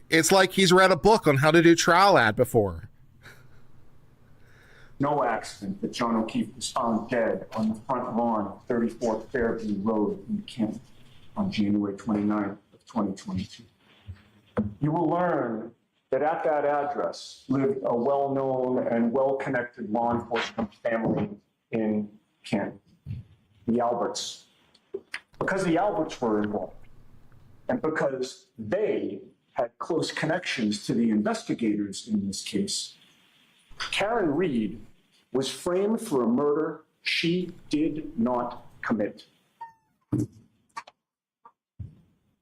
It's like he's read a book on how to do trial ad before. No accident that John O'Keefe was found dead on the front lawn of 34th Fairview Road in Canton on January 29th of 2022. You will learn that at that address lived a well-known and well-connected law enforcement family in Canton, the Alberts. Because the Alberts were involved, and because they had close connections to the investigators in this case, Karen Reed was framed for a murder she did not commit. Good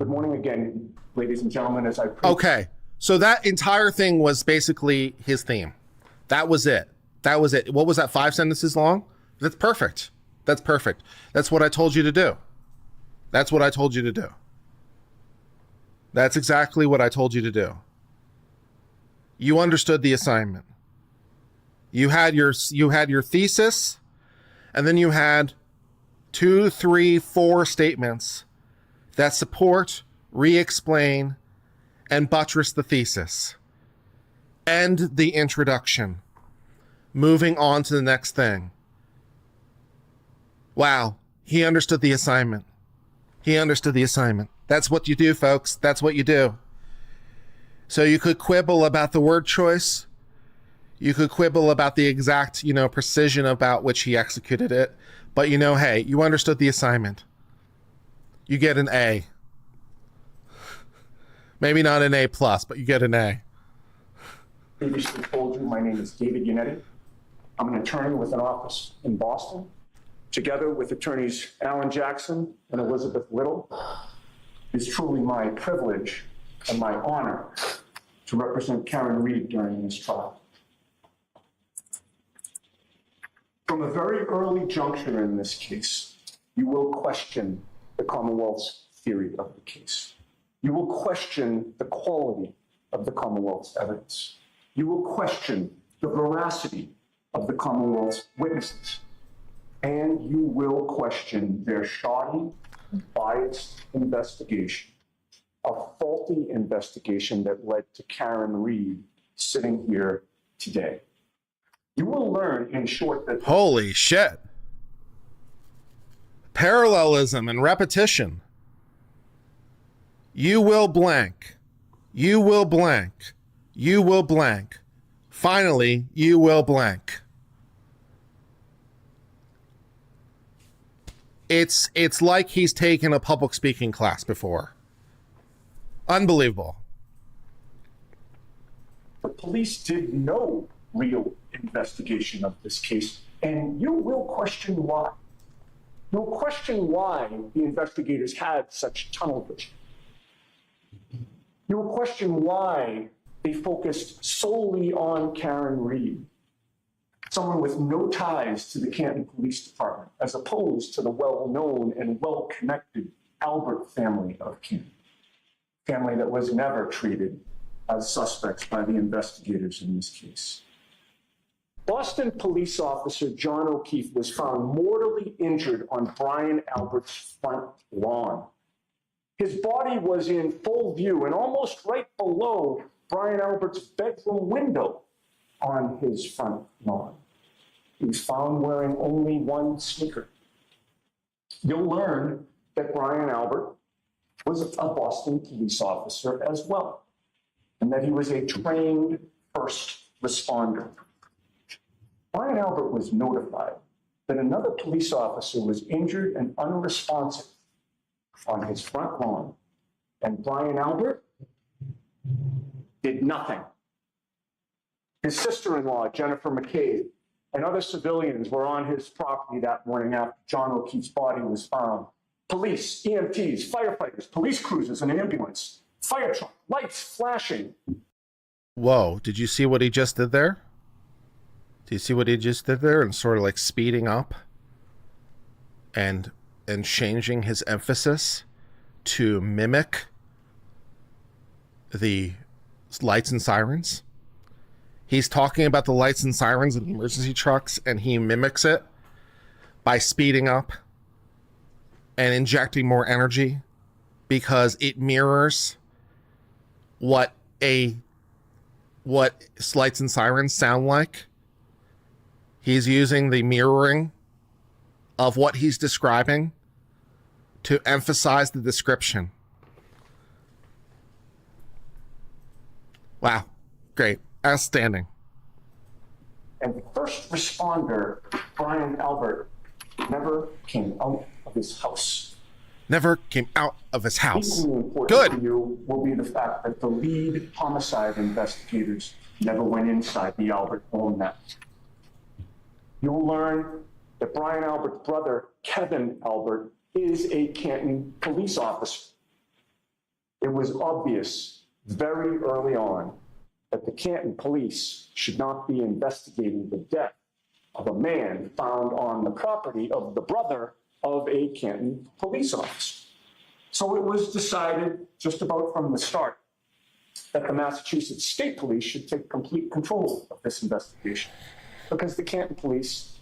morning again, ladies and gentlemen, as I... Okay, so that entire thing was basically his theme. That was it. What was that, 5 sentences long? That's perfect. That's perfect. That's what I told you to do. That's what I told you to do. That's exactly what I told you to do. You understood the assignment. You had your thesis, and then you had 2, 3, 4 statements that support, re-explain, and buttress the thesis. End the introduction. Moving on to the next thing. Wow, he understood the assignment. He understood the assignment. That's what you do, folks. That's what you do. So you could quibble about the word choice. You could quibble about the exact, precision about which he executed it. But hey, you understood the assignment. You get an A. Maybe not an A+, but you get an A. Previously told you my name is David Yannetti. I'm an attorney with an office in Boston. Together with attorneys Alan Jackson and Elizabeth Little, it's truly my privilege and my honor to represent Karen Reed during this trial. From a very early juncture in this case, you will question the Commonwealth's theory of the case. You will question the quality of the Commonwealth's evidence. You will question the veracity of the Commonwealth's witnesses. And you will question their shoddy, biased investigation, a faulty investigation that led to Karen Reed sitting here today. You will learn, in short, that Holy shit. Parallelism and repetition. You will blank. You will blank. You will blank. Finally, you will blank. It's like he's taken a public speaking class before. Unbelievable. the police did no real investigation of this case, and you will question why. You'll question why the investigators had such tunnel vision. You'll question why they focused solely on Karen Reed, someone with no ties to the Canton Police Department, as opposed to the well-known and well-connected Albert family of Canton, family that was never treated as suspects by the investigators in this case. Boston police officer John O'Keefe was found mortally injured on Brian Albert's front lawn. His body was in full view and almost right below Brian Albert's bedroom window on his front lawn. He was found wearing only one sneaker. You'll learn that Brian Albert was a Boston police officer as well, and that he was a trained first responder. Brian Albert was notified that another police officer was injured and unresponsive on his front lawn, and Brian Albert did nothing. His sister-in-law, Jennifer McCabe, and other civilians were on his property that morning after John O'Keefe's body was found. Police, EMTs, firefighters, police cruisers, and an ambulance, fire truck, lights flashing. Whoa, did you see what he just did there? Do you see what he just did there? And sort of like speeding up and changing his emphasis to mimic the lights and sirens. He's talking about the lights and sirens and emergency trucks, and he mimics it by speeding up and injecting more energy because it mirrors what lights and sirens sound like. He's using the mirroring of what he's describing to emphasize the description. Wow. Great. Outstanding. And the first responder, Brian Albert, never came out of his house. Never came out of his house. Equally important Good. to you will be the fact that the lead homicide investigators never went inside the Albert home that night. You'll learn that Brian Albert's brother, Kevin Albert, is a Canton police officer. It was obvious very early on that the Canton police should not be investigating the death of a man found on the property of the brother of a Canton police officer. So it was decided just about from the start that the Massachusetts State Police should take complete control of this investigation, because the Canton police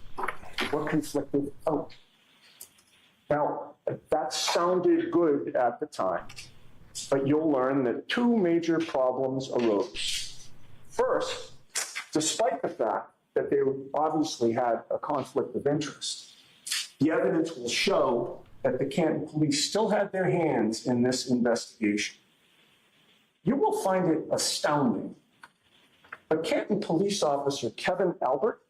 were conflicted out. Now, that sounded good at the time, but you'll learn that two major problems arose. First, despite the fact that they obviously had a conflict of interest, the evidence will show that the Canton police still had their hands in this investigation. You will find it astounding, but Canton police officer Kevin Albert,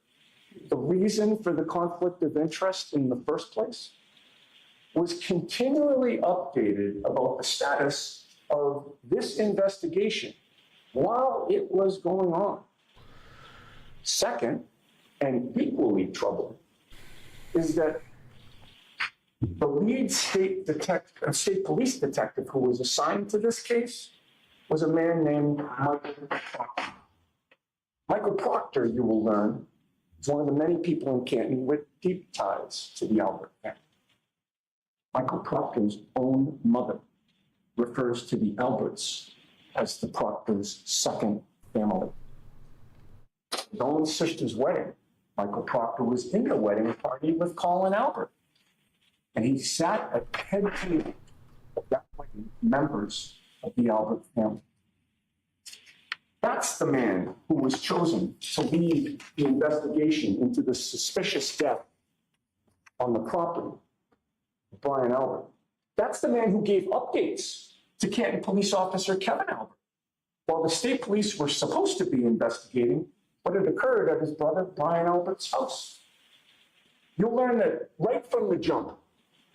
the reason for the conflict of interest in the first place, was continually updated about the status of this investigation while it was going on. Second, and equally troubling, is that the lead state police detective who was assigned to this case was a man named Michael Proctor. Michael Proctor, you will learn, is one of the many people in Canton with deep ties to the Albert family. Michael Proctor's own mother refers to the Alberts as the Proctor's second family. His own sister's wedding, Michael Proctor was in the wedding party with Colin Albert. And he sat at the head table of that wedding, members of the Albert family. That's the man who was chosen to lead the investigation into the suspicious death on the property of Brian Albert. That's the man who gave updates to Canton police officer Kevin Albert, while the state police were supposed to be investigating what had occurred at his brother Brian Albert's house. You'll learn that right from the jump,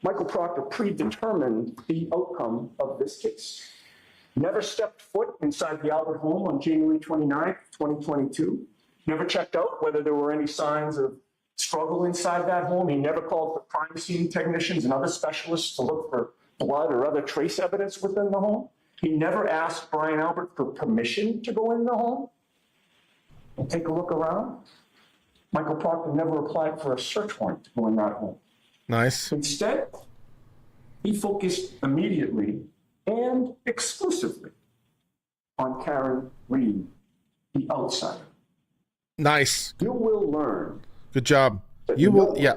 Michael Proctor predetermined the outcome of this case. Never stepped foot inside the Albert home on January 29th, 2022. Never checked out whether there were any signs of struggle inside that home. He never called for crime scene technicians and other specialists to look for blood or other trace evidence within the home. He never asked Brian Albert for permission to go in the home and take a look around. Michael Proctor never applied for a search warrant to go in that home. Nice. Instead, he focused immediately and exclusively on Karen Reed, the outsider. Nice. You will learn. Good job. that You no will, one yeah.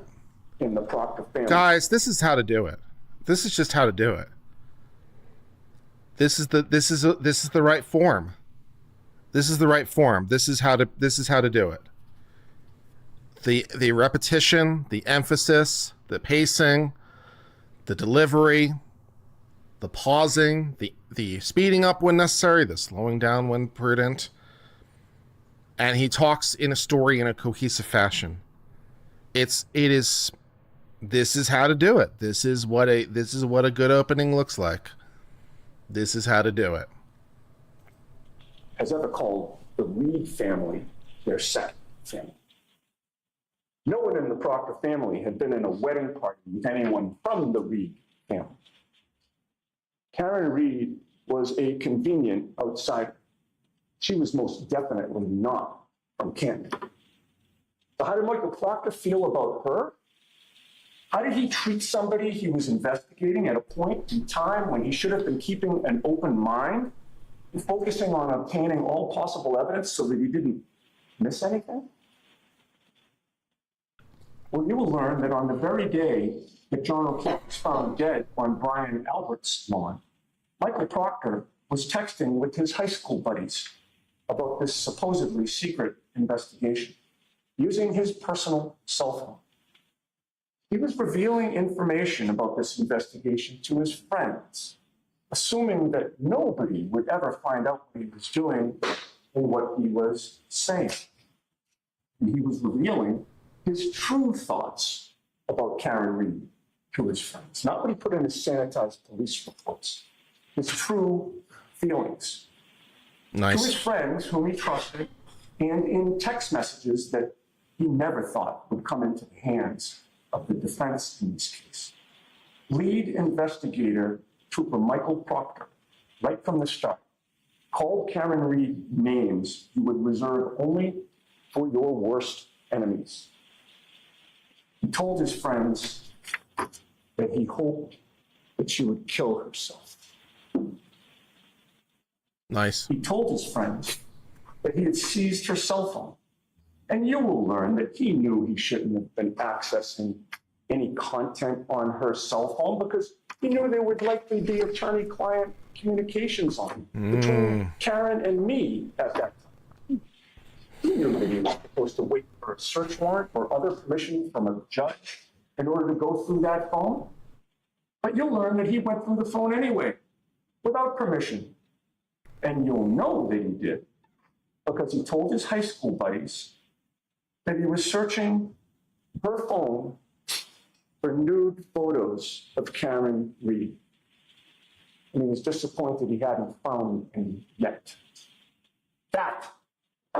In the Proctor family. Guys, this is how to do it. This is just how to do it. This is the right form. This is the right form. This is how to do it. The repetition, the emphasis, the pacing, the delivery, the pausing, the speeding up when necessary, the slowing down when prudent. And he talks in a story in a cohesive fashion. This is how to do it. This is what a good opening looks like. This is how to do it. Has ever called the Reed family their second family. No one in the Proctor family had been in a wedding party with anyone from the Reed family. Karen Reed was a convenient outsider. She was most definitely not from Canton. So how did Michael Proctor feel about her? How did he treat somebody he was investigating at a point in time when he should have been keeping an open mind and focusing on obtaining all possible evidence so that he didn't miss anything? Well, you will learn that on the very day that John O'Keefe was found dead on Brian Albert's lawn, Michael Proctor was texting with his high school buddies about this supposedly secret investigation using his personal cell phone. He was revealing information about this investigation to his friends, assuming that nobody would ever find out what he was doing and what he was saying. And he was revealing his true thoughts about Karen Reed to his friends, not what he put in his sanitized police reports, his true feelings. Nice. To his friends whom he trusted, and in text messages that he never thought would come into the hands of the defense in this case. Lead investigator Trooper Michael Proctor, right from the start, called Karen Reed names you would reserve only for your worst enemies. He told his friends that he hoped that she would kill herself. Nice. He told his friends that he had seized her cell phone. And you will learn that he knew he shouldn't have been accessing any content on her cell phone because he knew there would likely be attorney-client communications on between Karen and me at that time. He knew that he was supposed to wait for a search warrant or other permission from a judge in order to go through that phone. But you'll learn that he went through the phone anyway, without permission. And you'll know that he did because he told his high school buddies that he was searching her phone for nude photos of Karen Reed. And he was disappointed he hadn't found any yet. That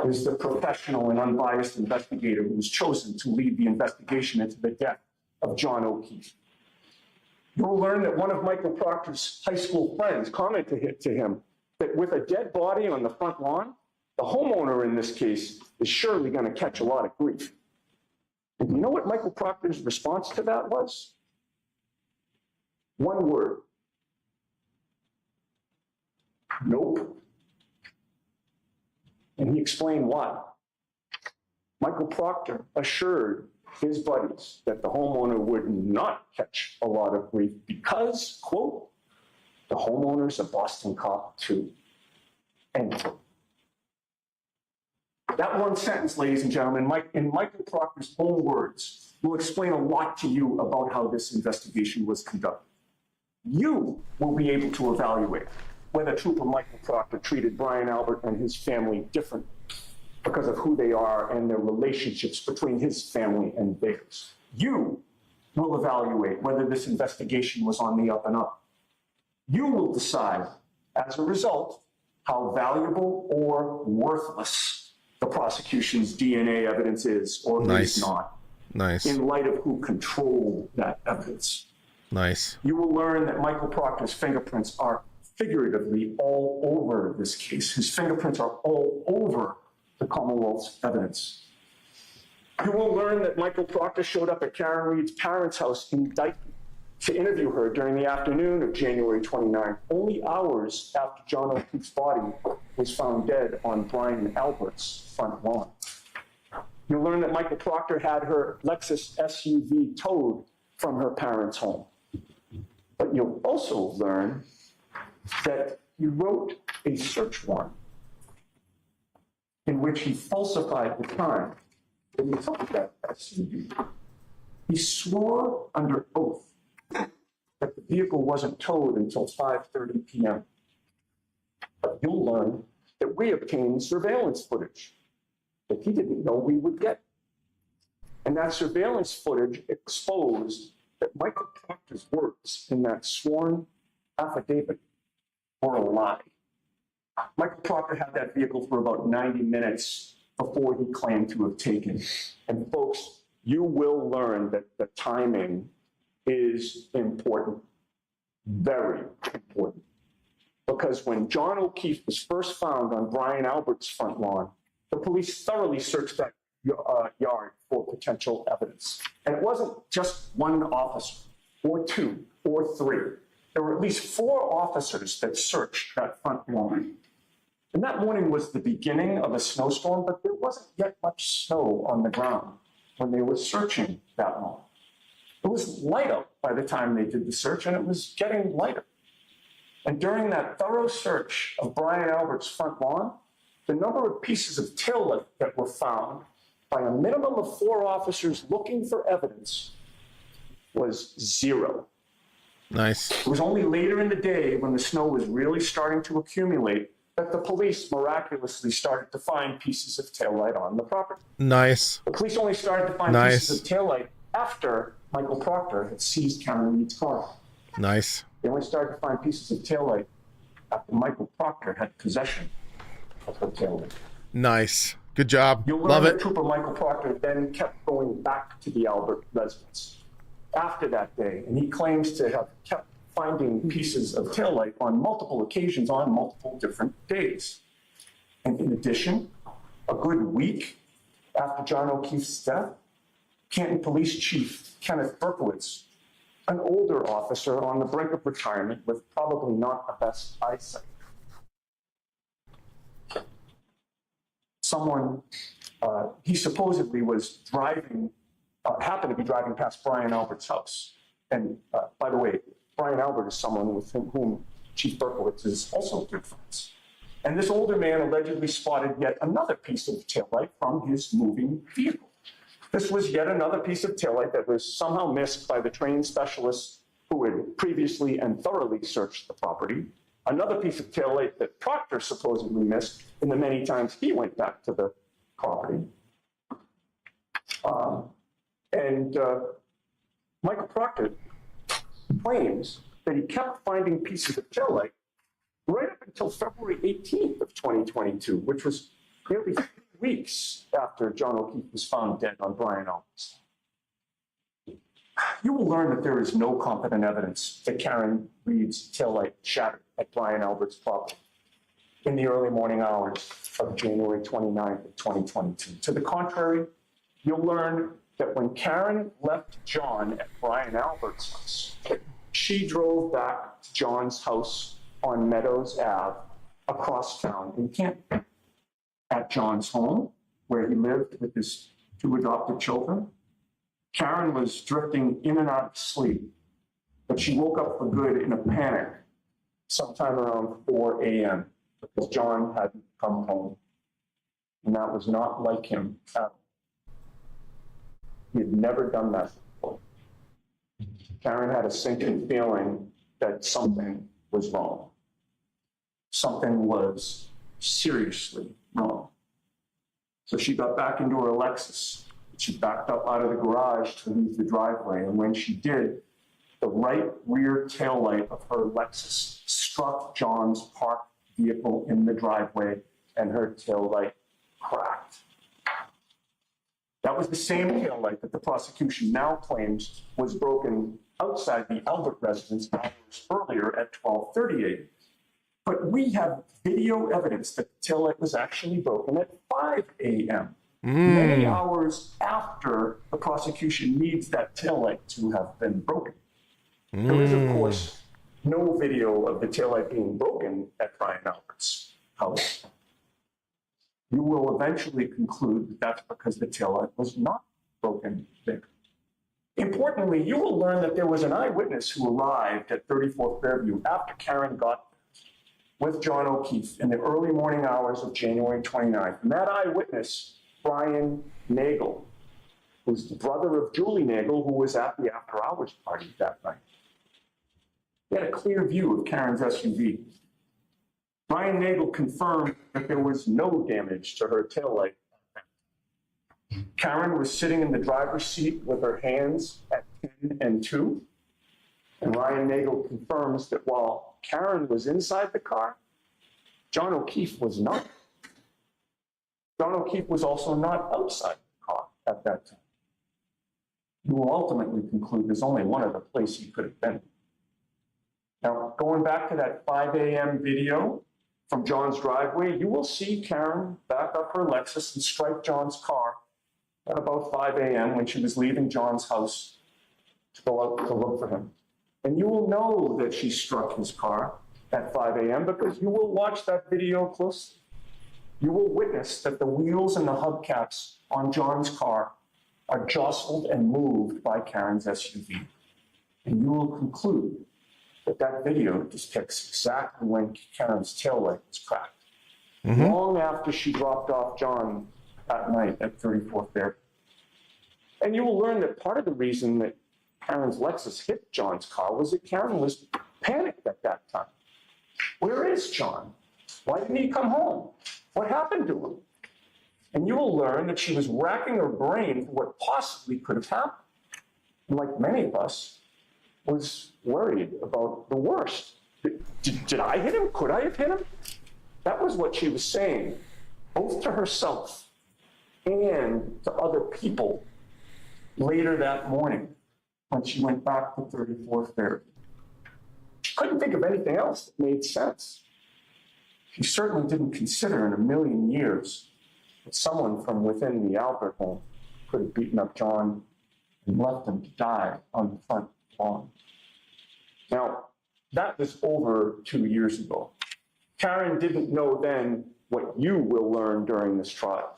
is the professional and unbiased investigator who was chosen to lead the investigation into the death of John O'Keefe. You'll learn that one of Michael Proctor's high school friends commented to him that with a dead body on the front lawn, the homeowner in this case is surely going to catch a lot of grief. And you know what Michael Proctor's response to that was? One word. Nope. And he explained why. Michael Proctor assured his buddies that the homeowner would not catch a lot of grief because, quote, the homeowner's a Boston cop too, end quote. That one sentence, ladies and gentlemen, in Michael Proctor's own words, will explain a lot to you about how this investigation was conducted. You will be able to evaluate whether Trooper Michael Proctor treated Brian Albert and his family different because of who they are and their relationships between his family and theirs. You will evaluate whether this investigation was on the up and up. You will decide, as a result, how valuable or worthless the prosecution's DNA evidence is, or at least not, in light of who controlled that evidence. You will learn that Michael Proctor's fingerprints are figuratively all over this case. His fingerprints are all over the Commonwealth's evidence. You will learn that Michael Proctor showed up at Karen Reed's parents' house in Dayton to interview her during the afternoon of January 29th, only hours after John O'Keefe's body was found dead on Brian Albert's front lawn. You'll learn that Michael Proctor had her Lexus SUV towed from her parents' home. But you'll also learn that he wrote a search warrant in which he falsified the time that he took that SUV. He swore under oath that the vehicle wasn't towed until 5:30 p.m. But you'll learn that we obtained surveillance footage that he didn't know we would get. And that surveillance footage exposed that Michael Proctor's words in that sworn affidavit were a lie. Michael Proctor had that vehicle for about 90 minutes before he claimed to have taken it. And folks, you will learn that the timing is important, very important. Because when John O'Keefe was first found on Brian Albert's front lawn, the police thoroughly searched that yard for potential evidence. And it wasn't just one officer, or two, or three. There were at least 4 officers that searched that front lawn. And that morning was the beginning of a snowstorm, but there wasn't yet much snow on the ground when they were searching that lawn. It was light out by the time they did the search, and it was getting lighter. And during that thorough search of Brian Albert's front lawn, the number of pieces of taillight that were found by a minimum of 4 officers looking for evidence was 0. It was only later in the day, when the snow was really starting to accumulate, that the police miraculously started to find pieces of taillight on the property. The police only started to find pieces of taillight after Michael Proctor had seized Karen Reed's car. They only started to find pieces of taillight after Michael Proctor had possession of her taillight. Good job. You'll learn that Trooper Michael Proctor then kept going back to the Albert residence after that day, and he claims to have kept finding pieces of taillight on multiple occasions on multiple different days. And in addition, a good week after John O'Keefe's death, Canton Police Chief Kenneth Berkowitz, an older officer on the brink of retirement with probably not the best eyesight, he supposedly was driving, happened to be driving past Brian Albert's house. And by the way, Brian Albert is someone with whom Chief Berkowitz is also good friends. And this older man allegedly spotted yet another piece of taillight from his moving vehicle. This was yet another piece of taillight that was somehow missed by the trained specialists who had previously and thoroughly searched the property. Another piece of taillight that Proctor supposedly missed in the many times he went back to the property. Michael Proctor claims that he kept finding pieces of taillight right up until February 18th of 2022, which was nearly 3 weeks after John O'Keefe was found dead on Brian Albert's. You will learn that there is no competent evidence that Karen Reed's taillight shattered at Brian Albert's property in the early morning hours of January 29th of 2022. To the contrary, you'll learn that when Karen left John at Brian Albert's house, she drove back to John's house on Meadows Ave across town in Canton. at John's home, where he lived with his 2 adopted children. Karen was drifting in and out of sleep, but she woke up for good in a panic sometime around 4 a.m. because John hadn't come home. And that was not like him at all. He had never done that before. Karen had a sinking feeling that something was wrong. Something was seriously wrong. So she got back into her Lexus. She backed up out of the garage to leave the driveway. And when she did, the right rear taillight of her Lexus struck John's parked vehicle in the driveway, and her taillight cracked. That was the same taillight that the prosecution now claims was broken outside the Albert residence hours earlier at 12:38. But we have video evidence that the taillight was actually broken at 5 a.m., many hours after the prosecution needs that taillight to have been broken. There is, of course, no video of the taillight being broken at Brian Albert's house. You will eventually conclude that that's because the taillight was not broken there. Importantly, you will learn that there was an eyewitness who arrived at 34 Fairview after Karen got there with John O'Keefe in the early morning hours of January 29th. And that eyewitness, Brian Nagel, was the brother of Julie Nagel, who was at the after-hours party that night. He had a clear view of Karen's SUV. Brian Nagel confirmed that there was no damage to her taillight. Karen was sitting in the driver's seat with her hands at 10 and 2. And Ryan Nagel confirms that while Karen was inside the car, John O'Keefe was not. John O'Keefe was also not outside the car at that time. You will ultimately conclude there's only one other place he could have been. Now, going back to that 5 a.m. video from John's driveway, you will see Karen back up her Lexus and strike John's car at about 5 a.m. when she was leaving John's house to go out to look for him. And you will know that she struck his car at 5 a.m. because you will watch that video closely. You will witness that the wheels and the hubcaps on John's car are jostled and moved by Karen's SUV. And you will conclude that that video depicts exactly when Karen's taillight was cracked. Long after she dropped off John that night at 34th Fairview. And you will learn that part of the reason that Karen's Lexus hit John's car was that Karen was panicked at that time. Where is John? Why didn't he come home? What happened to him? And you will learn that she was racking her brain for what possibly could have happened. And like many of us, was worried about the worst. Did I hit him? Could I have hit him? That was what she was saying, both to herself and to other people later that morning when she went back to 34th Fairview. She couldn't think of anything else that made sense. She certainly didn't consider in a million years that someone from within the Albert home could have beaten up John and left him to die on the front lawn. Now, that was over 2 years ago. Karen didn't know then what you will learn during this trial.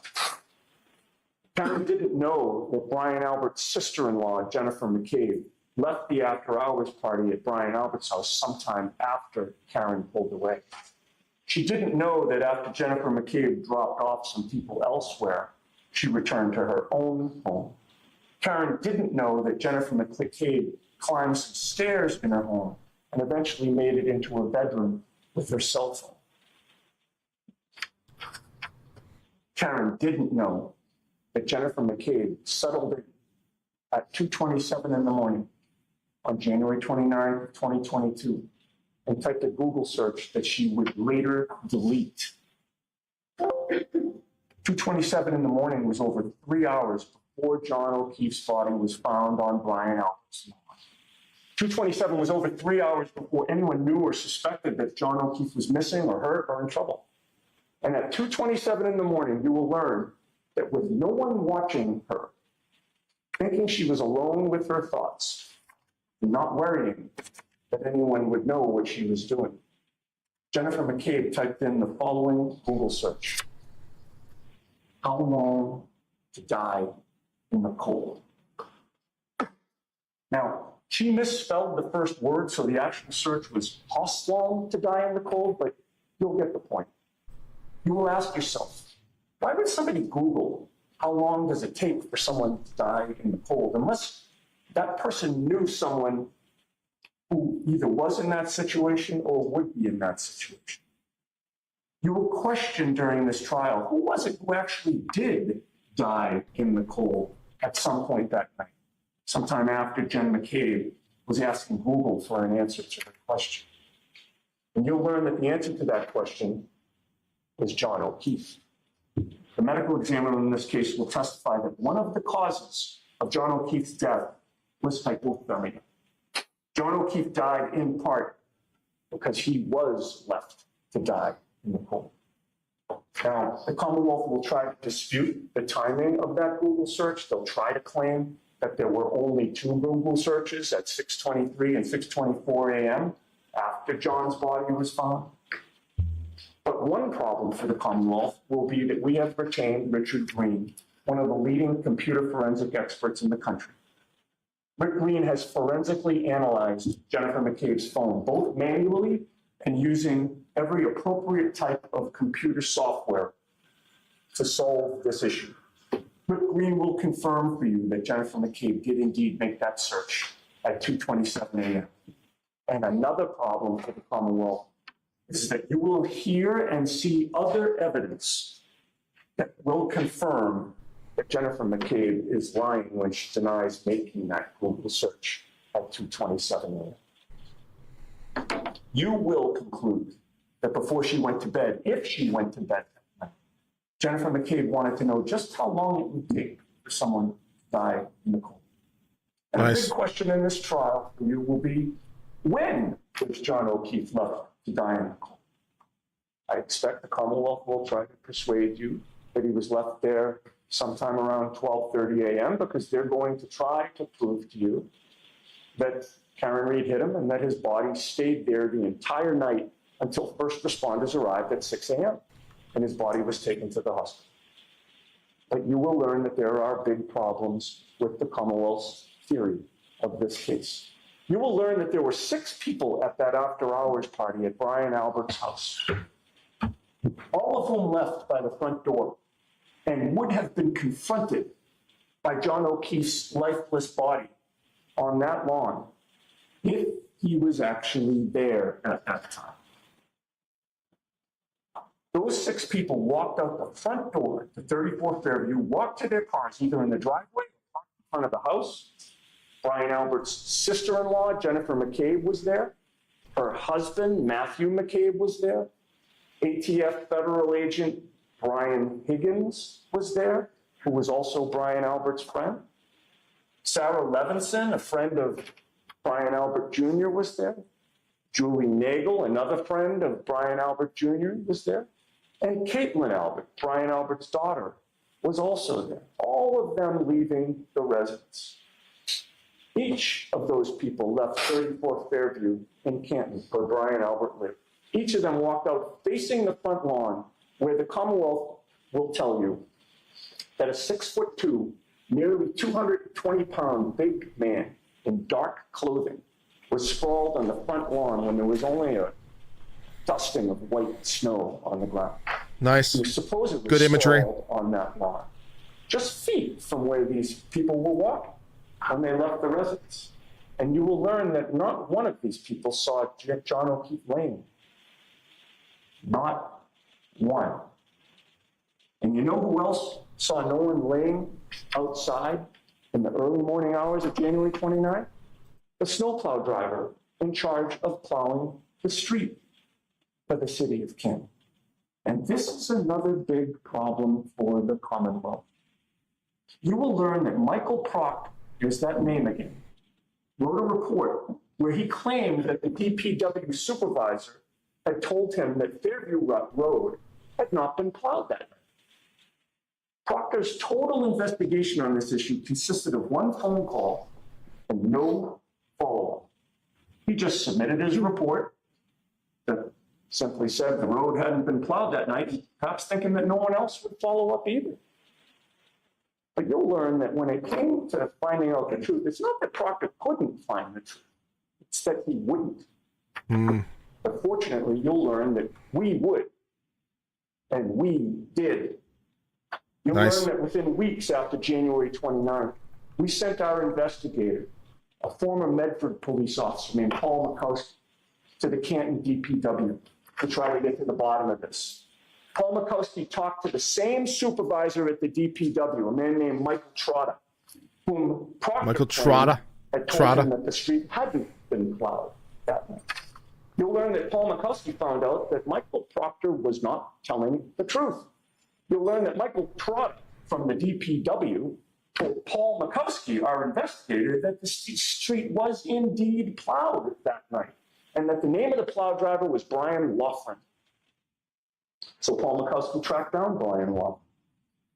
Karen didn't know that Brian Albert's sister-in-law, Jennifer McCabe, left the after-hours party at Brian Albert's house sometime after Karen pulled away. She didn't know that after Jennifer McCabe dropped off some people elsewhere, she returned to her own home. Karen didn't know that Jennifer McCabe climbed some stairs in her home and eventually made it into her bedroom with her cell phone. Karen didn't know that Jennifer McCabe settled in at 2:27 in the morning on January 29, 2022, and typed a Google search that she would later delete. 2:27 in the morning was over 3 hours before John O'Keefe's body was found on Brian Albert's lawn. 2:27 was over 3 hours before anyone knew or suspected that John O'Keefe was missing or hurt or in trouble. And at 2:27 in the morning, you will learn that with no one watching her, thinking she was alone with her thoughts, and not worrying that anyone would know what she was doing, Jennifer McCabe typed in the following Google search: how long to die in the cold. Now, she misspelled the first word, so the actual search was how long to die in the cold, but you'll get the point. You will ask yourself, why would somebody Google how long does it take for someone to die in the cold, unless that person knew someone who either was in that situation or would be in that situation. You will question during this trial, who was it who actually did die in the cold at some point that night, sometime after Jen McCabe was asking Google for an answer to the question. And you'll learn that the answer to that question is John O'Keefe. The medical examiner in this case will testify that one of the causes of John O'Keefe's death was hypothermia. John O'Keefe died in part because he was left to die in the cold. Now, the Commonwealth will try to dispute the timing of that Google search. They'll try to claim that there were only 2 Google searches at 6:23 and 6:24 a.m. after John's body was found. But one problem for the Commonwealth will be that we have retained Richard Green, one of the leading computer forensic experts in the country. Rick Green has forensically analyzed Jennifer McCabe's phone, both manually and using every appropriate type of computer software to solve this issue. Rick Green will confirm for you that Jennifer McCabe did indeed make that search at 2:27 a.m. And another problem for the Commonwealth is that you will hear and see other evidence that will confirm that Jennifer McCabe is lying when she denies making that Google search at 2:27 a.m. You will conclude that before she went to bed, if she went to bed that night, Jennifer McCabe wanted to know just how long it would take for someone to die in the cold. And the big question in this trial for you will be, when was John O'Keefe left to die in the cold? I expect the Commonwealth will try to persuade you that he was left there sometime around 12:30 a.m. because they're going to try to prove to you that Karen Reed hit him and that his body stayed there the entire night until first responders arrived at 6 a.m. and his body was taken to the hospital. But you will learn that there are big problems with the Commonwealth's theory of this case. You will learn that there were 6 people at that after-hours party at Brian Albert's house, all of whom left by the front door and would have been confronted by John O'Keefe's lifeless body on that lawn if he was actually there at that time. Those 6 people walked out the front door to 34 Fairview, walked to their cars, either in the driveway or in front of the house. Brian Albert's sister-in-law, Jennifer McCabe, was there. Her husband, Matthew McCabe, was there. ATF federal agent Brian Higgins was there, who was also Brian Albert's friend. Sarah Levinson, a friend of Brian Albert Jr., was there. Julie Nagel, another friend of Brian Albert Jr., was there. And Caitlin Albert, Brian Albert's daughter, was also there. All of them leaving the residence. Each of those people left 34 Fairview in Canton, where Brian Albert lived. Each of them walked out facing the front lawn, where the Commonwealth will tell you that a 6'2", nearly 220-pound big man in dark clothing was sprawled on the front lawn when there was only a dusting of white snow on the ground. Nice. He was supposedly good imagery on that lawn, just feet from where these people were walking when they left the residence. And you will learn that not one of these people saw John O'Keefe laying. Not one. And you know who else saw no one laying outside in the early morning hours of January 29th? The snowplow driver in charge of plowing the street for the city of Canton. And this is another big problem for the Commonwealth. You will learn that Michael Proctor, here's that name again, wrote a report where he claimed that the DPW supervisor had told him that Fairview Road had not been plowed that night. Proctor's total investigation on this issue consisted of one phone call and no follow-up. He just submitted his report that simply said the road hadn't been plowed that night, perhaps thinking that no one else would follow up either. But you'll learn that when it came to finding out the truth, it's not that Proctor couldn't find the truth, it's that he wouldn't. But fortunately, you'll learn that we would, and we did. You'll Nice. learn that within weeks after January 29th, we sent our investigator, a former Medford police officer named Paul Makowski, to the Canton DPW to try to get to the bottom of this. Paul Makowski talked to the same supervisor at the DPW, a man named Michael Trotta, whom Proctor Michael claimed Trotta. had told him that the street hadn't been plowed that night. You'll learn that Paul Makowski found out that Michael Proctor was not telling the truth. You'll learn that Michael Trotta from the DPW told Paul Makowski, our investigator, that the street was indeed plowed that night, and that the name of the plow driver was Brian Loughran. So Paul Makowski tracked down Brian Loughran.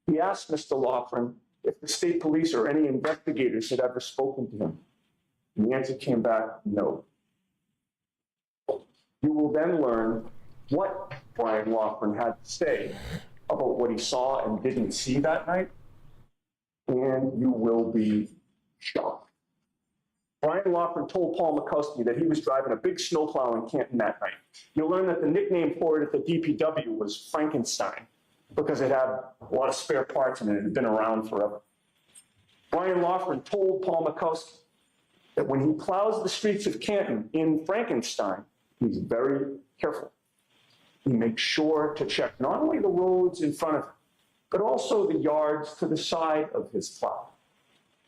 He asked Mr. Loughran if the state police or any investigators had ever spoken to him. And the answer came back, no. You will then learn what Brian Loughran had to say about what he saw and didn't see that night, and you will be shocked. Brian Loughran told Paul Makowski that he was driving a big snowplow in Canton that night. You'll learn that the nickname for it at the DPW was Frankenstein, because it had a lot of spare parts and it had been around forever. Brian Loughran told Paul Makowski that when he plows the streets of Canton in Frankenstein, he's very careful. He makes sure to check not only the roads in front of him, but also the yards to the side of his plow.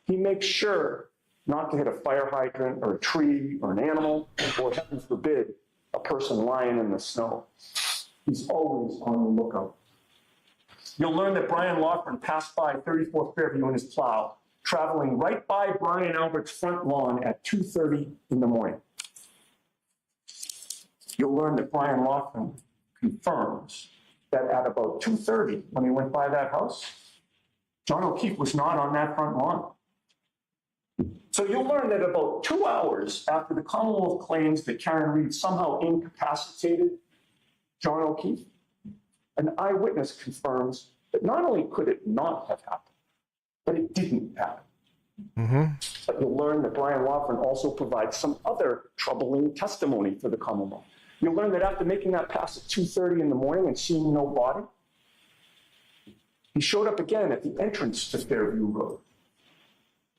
He makes sure not to hit a fire hydrant or a tree or an animal, or heaven forbid, a person lying in the snow. He's always on the lookout. You'll learn that Brian Loughran passed by 34th Fairview in his plow, traveling right by Brian Albert's front lawn at 2:30 in the morning. You'll learn that Brian Loughran confirms that at about 2:30, when he went by that house, John O'Keefe was not on that front lawn. So you'll learn that about 2 hours after the Commonwealth claims that Karen Reed somehow incapacitated John O'Keefe, an eyewitness confirms that not only could it not have happened, but it didn't happen. But you'll learn that Brian Loughran also provides some other troubling testimony for the Commonwealth. You'll learn that after making that pass at 2:30 in the morning and seeing no body, he showed up again at the entrance to Fairview Road,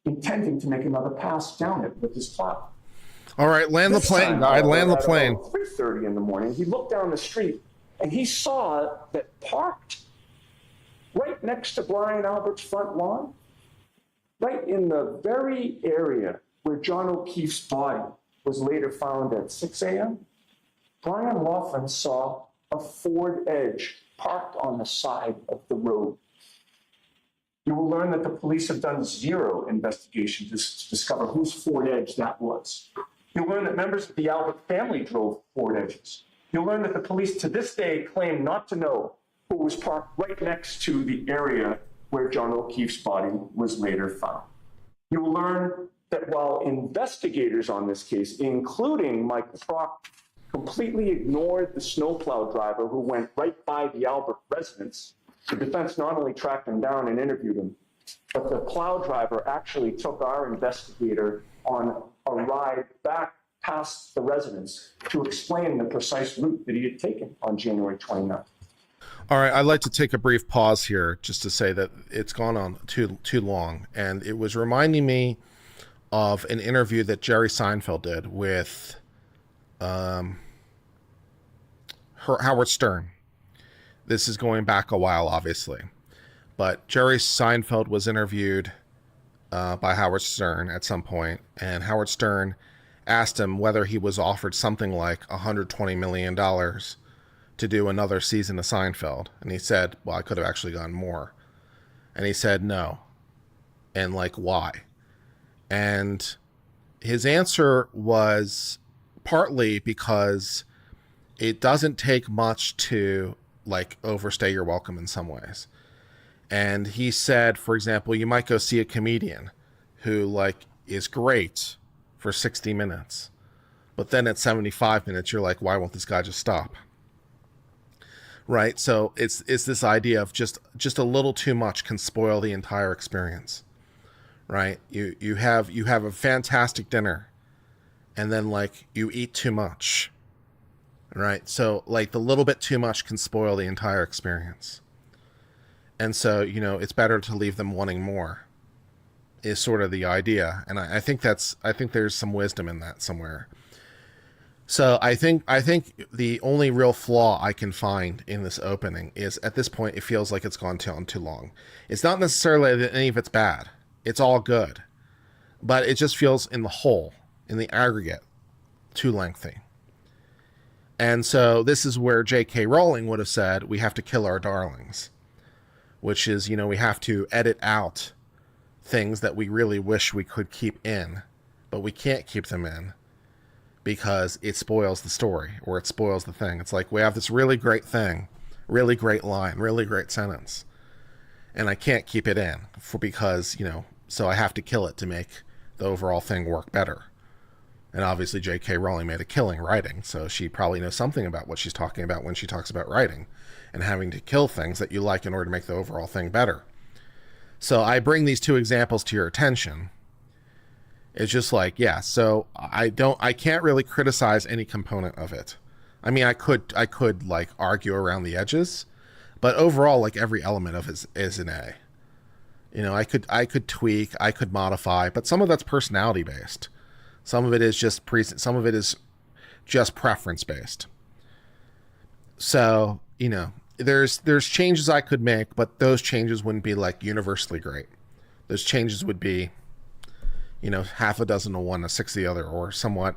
intending to make another pass down it with his plow. All right, land the This plane, time, guy. Land the at plane. about 3:30 in the morning, he looked down the street and he saw that parked right next to Brian Albert's front lawn, right in the very area where John O'Keefe's body was later found at 6 a.m., Brian Loughran saw a Ford Edge parked on the side of the road. You will learn that the police have done zero investigation to discover whose Ford Edge that was. You'll learn that members of the Albert family drove Ford Edges. You'll learn that the police to this day claim not to know who was parked right next to the area where John O'Keefe's body was later found. You will learn that while investigators on this case, including Michael Proctor, completely ignored the snowplow driver who went right by the Albert residence, the defense not only tracked him down and interviewed him, but the plow driver actually took our investigator on a ride back past the residence to explain the precise route that he had taken on January 29th. All right, I'd like to take a brief pause here just to say that it's gone on too long, and it was reminding me of an interview that Jerry Seinfeld did with Howard Stern. This is going back a while, obviously, but Jerry Seinfeld was interviewed by Howard Stern at some point, and Howard Stern asked him whether he was offered something like $120 million to do another season of Seinfeld, and he said, well, I could have actually gone more. And he said no. And like, why? And his answer was partly because it doesn't take much to like overstay your welcome in some ways. And he said, for example, you might go see a comedian who like is great for 60 minutes, but then at 75 minutes, you're like, why won't this guy just stop? right? So it's this idea of just a little too much can spoil the entire experience, right? You have a fantastic dinner, and then like you eat too much, right? So like the little bit too much can spoil the entire experience, and so it's better to leave them wanting more. Is sort of the idea, and I think there's some wisdom in that somewhere. So I think the only real flaw I can find in this opening is at this point it feels like it's gone on too long. It's not necessarily that any of it's bad. It's all good. But it just feels in the whole, in the aggregate, too lengthy. And so this is where J.K. Rowling would have said we have to kill our darlings, which is, we have to edit out things that we really wish we could keep in, but we can't keep them in because it spoils the story or it spoils the thing. It's like we have this really great thing, really great line, really great sentence, and I can't keep it in because, so I have to kill it to make the overall thing work better. And obviously J.K. Rowling made a killing writing, so she probably knows something about what she's talking about when she talks about writing and having to kill things that you like in order to make the overall thing better. So I bring these two examples to your attention. It's just like, yeah, so I can't really criticize any component of it. I mean, I could like argue around the edges, but overall, like every element of it is an A. I could tweak, I could modify, but some of that's personality based. Some of it is just some of it is just preference based. So, there's changes I could make, but those changes wouldn't be like universally great. Those changes would be, half a dozen to one, a six the other, or somewhat,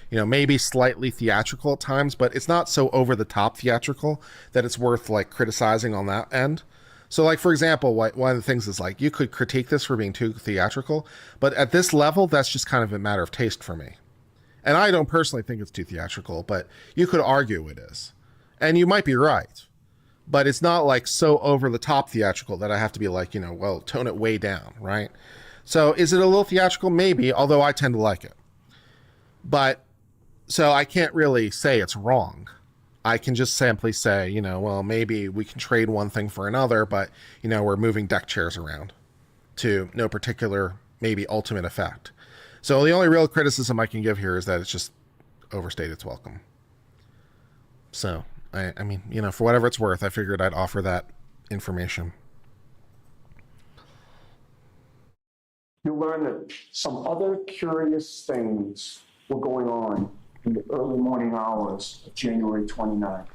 maybe slightly theatrical at times, but it's not so over the top theatrical that it's worth like criticizing on that end. So like, for example, one of the things is like, you could critique this for being too theatrical, but at this level, that's just kind of a matter of taste for me. And I don't personally think it's too theatrical, but you could argue it is. And you might be right. But it's not like so over the top theatrical that I have to be like, well, tone it way down, right? So is it a little theatrical? Maybe, although I tend to like it. But so I can't really say it's wrong. I can just simply say, well, maybe we can trade one thing for another, but, we're moving deck chairs around to no particular, maybe ultimate effect. So the only real criticism I can give here is that it's just overstayed its welcome. So I mean, for whatever it's worth, I figured I'd offer that information. You'll learn that some other curious things were going on in the early morning hours of January 29th.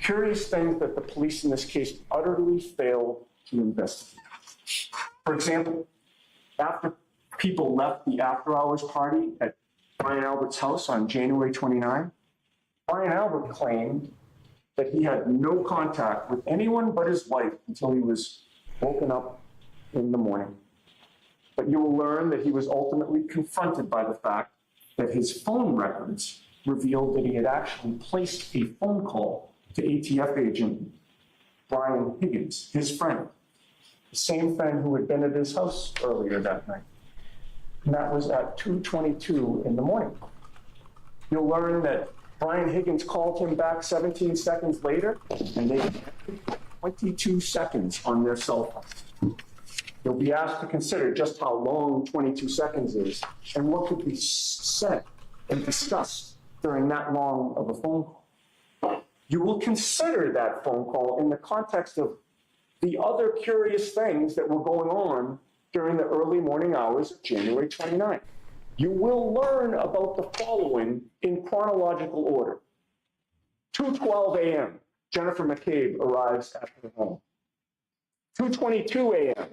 Curious things that the police in this case utterly failed to investigate. For example, after people left the after-hours party at Brian Albert's house on January 29, Brian Albert claimed that he had no contact with anyone but his wife until he was woken up in the morning. But you will learn that he was ultimately confronted by the fact that his phone records revealed that he had actually placed a phone call to ATF agent Brian Higgins, his friend, the same friend who had been at his house earlier that night. And that was at 2:22 in the morning. You'll learn that Brian Higgins called him back 17 seconds later, and they had 22 seconds on their cell phone. You'll be asked to consider just how long 22 seconds is and what could be said and discussed during that long of a phone call. You will consider that phone call in the context of the other curious things that were going on during the early morning hours of January 29th. You will learn about the following in chronological order. 2:12 a.m., Jennifer McCabe arrives at her home. 2:22 a.m.,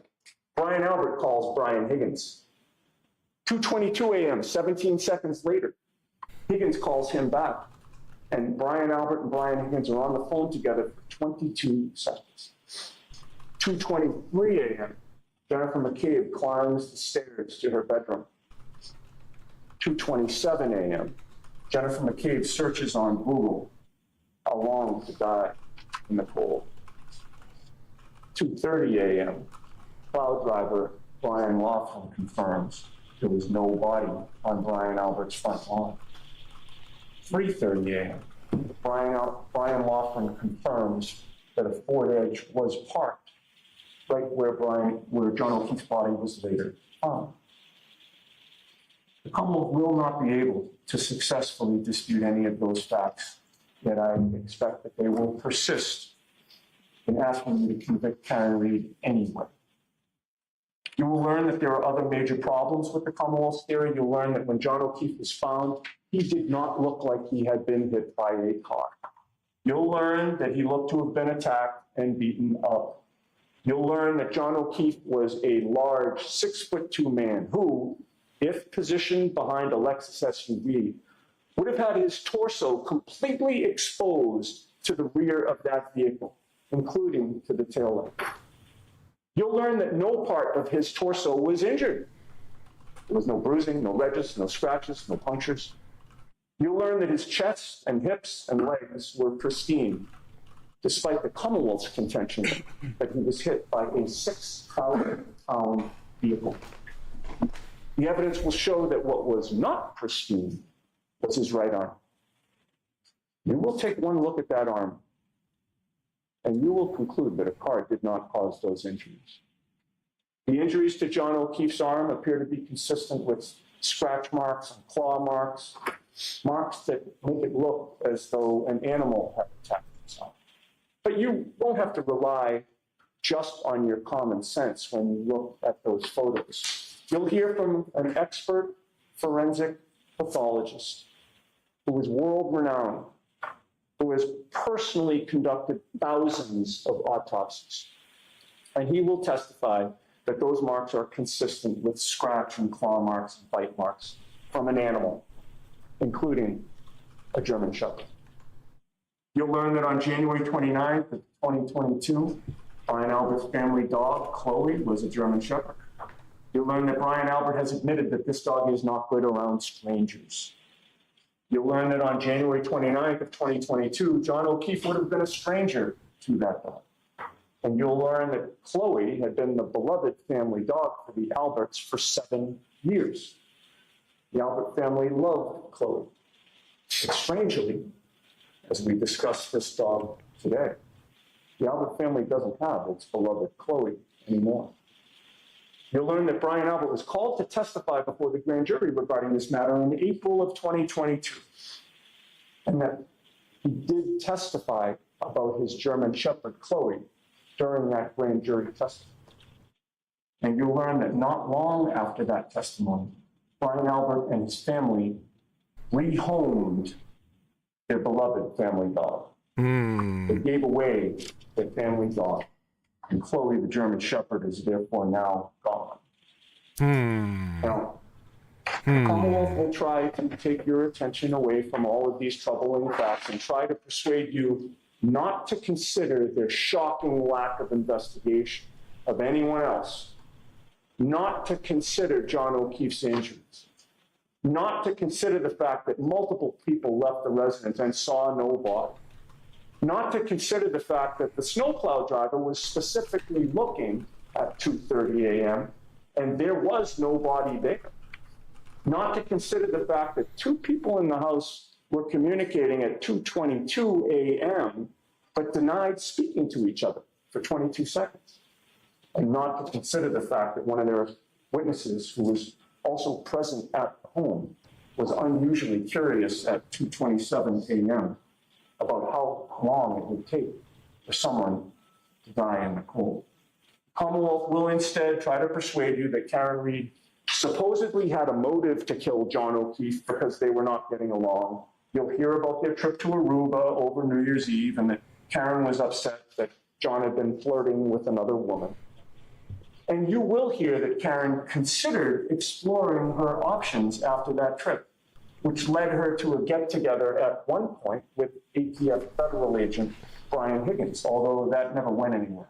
Brian Albert calls Brian Higgins. 2:22 a.m., 17 seconds later, Higgins calls him back, and Brian Albert and Brian Higgins are on the phone together for 22 seconds. 2:23 a.m., Jennifer McCabe climbs the stairs to her bedroom. 2:27 a.m., Jennifer McCabe searches on Google how long to die in the cold. 2:30 a.m., plow driver Brian Laughlin confirms there was no body on Brian Albert's front lawn. 3:30 a.m., Brian Laughlin confirms that a Ford Edge was parked right where John O'Keefe's body was later found. The Commonwealth will not be able to successfully dispute any of those facts, yet I expect that they will persist in asking you to convict Karen Reed anyway. You will learn that there are other major problems with the Commonwealth's theory. You'll learn that when John O'Keefe was found, he did not look like he had been hit by a car. You'll learn that he looked to have been attacked and beaten up. You'll learn that John O'Keefe was a large 6'2" man who, if positioned behind a Lexus SUV, would have had his torso completely exposed to the rear of that vehicle, including to the tail light. You'll learn that no part of his torso was injured. There was no bruising, no ridges, no scratches, no punctures. You'll learn that his chest and hips and legs were pristine, despite the Commonwealth's contention that he was hit by a 6,000-pound vehicle. The evidence will show that what was not pristine was his right arm. You will take one look at that arm, and you will conclude that a car did not cause those injuries. The injuries to John O'Keefe's arm appear to be consistent with scratch marks and claw marks, marks that make it look as though an animal had attacked himself. But you won't have to rely just on your common sense when you look at those photos. You'll hear from an expert forensic pathologist who is world-renowned, who has personally conducted thousands of autopsies. And he will testify that those marks are consistent with scratch and claw marks and bite marks from an animal, including a German Shepherd. You'll learn that on January 29th of 2022, Brian Albert's family dog, Chloe, was a German Shepherd. You'll learn that Brian Albert has admitted that this dog is not good around strangers. You'll learn that on January 29th of 2022, John O'Keefe would have been a stranger to that dog. And you'll learn that Chloe had been the beloved family dog for the Alberts for 7 years. The Albert family loved Chloe. But strangely, as we discuss this dog today, the Albert family doesn't have its beloved Chloe anymore. You'll learn that Brian Albert was called to testify before the grand jury regarding this matter in April of 2022, and that he did testify about his German Shepherd, Chloe, during that grand jury testimony. And you'll learn that not long after that testimony, Brian Albert and his family rehomed their beloved family dog. They gave away their family dog. And Chloe, the German Shepherd, is therefore now gone. Now, the Commonwealth will try to take your attention away from all of these troubling facts and try to persuade you not to consider their shocking lack of investigation of anyone else, not to consider John O'Keefe's injuries, not to consider the fact that multiple people left the residence and saw no body, not to consider the fact that the snowplow driver was specifically looking at 2:30 a.m. and there was no body there, not to consider the fact that two people in the house were communicating at 2:22 a.m. but denied speaking to each other for 22 seconds, and not to consider the fact that one of their witnesses, who was also present at the home, was unusually curious at 2:27 a.m. about how long it would take for someone to die in the cold. The Commonwealth will instead try to persuade you that Karen Reed supposedly had a motive to kill John O'Keefe because they were not getting along. You'll hear about their trip to Aruba over New Year's Eve and that Karen was upset that John had been flirting with another woman. And you will hear that Karen considered exploring her options after that trip, which led her to a get-together at one point with ATF federal agent Brian Higgins, although that never went anywhere.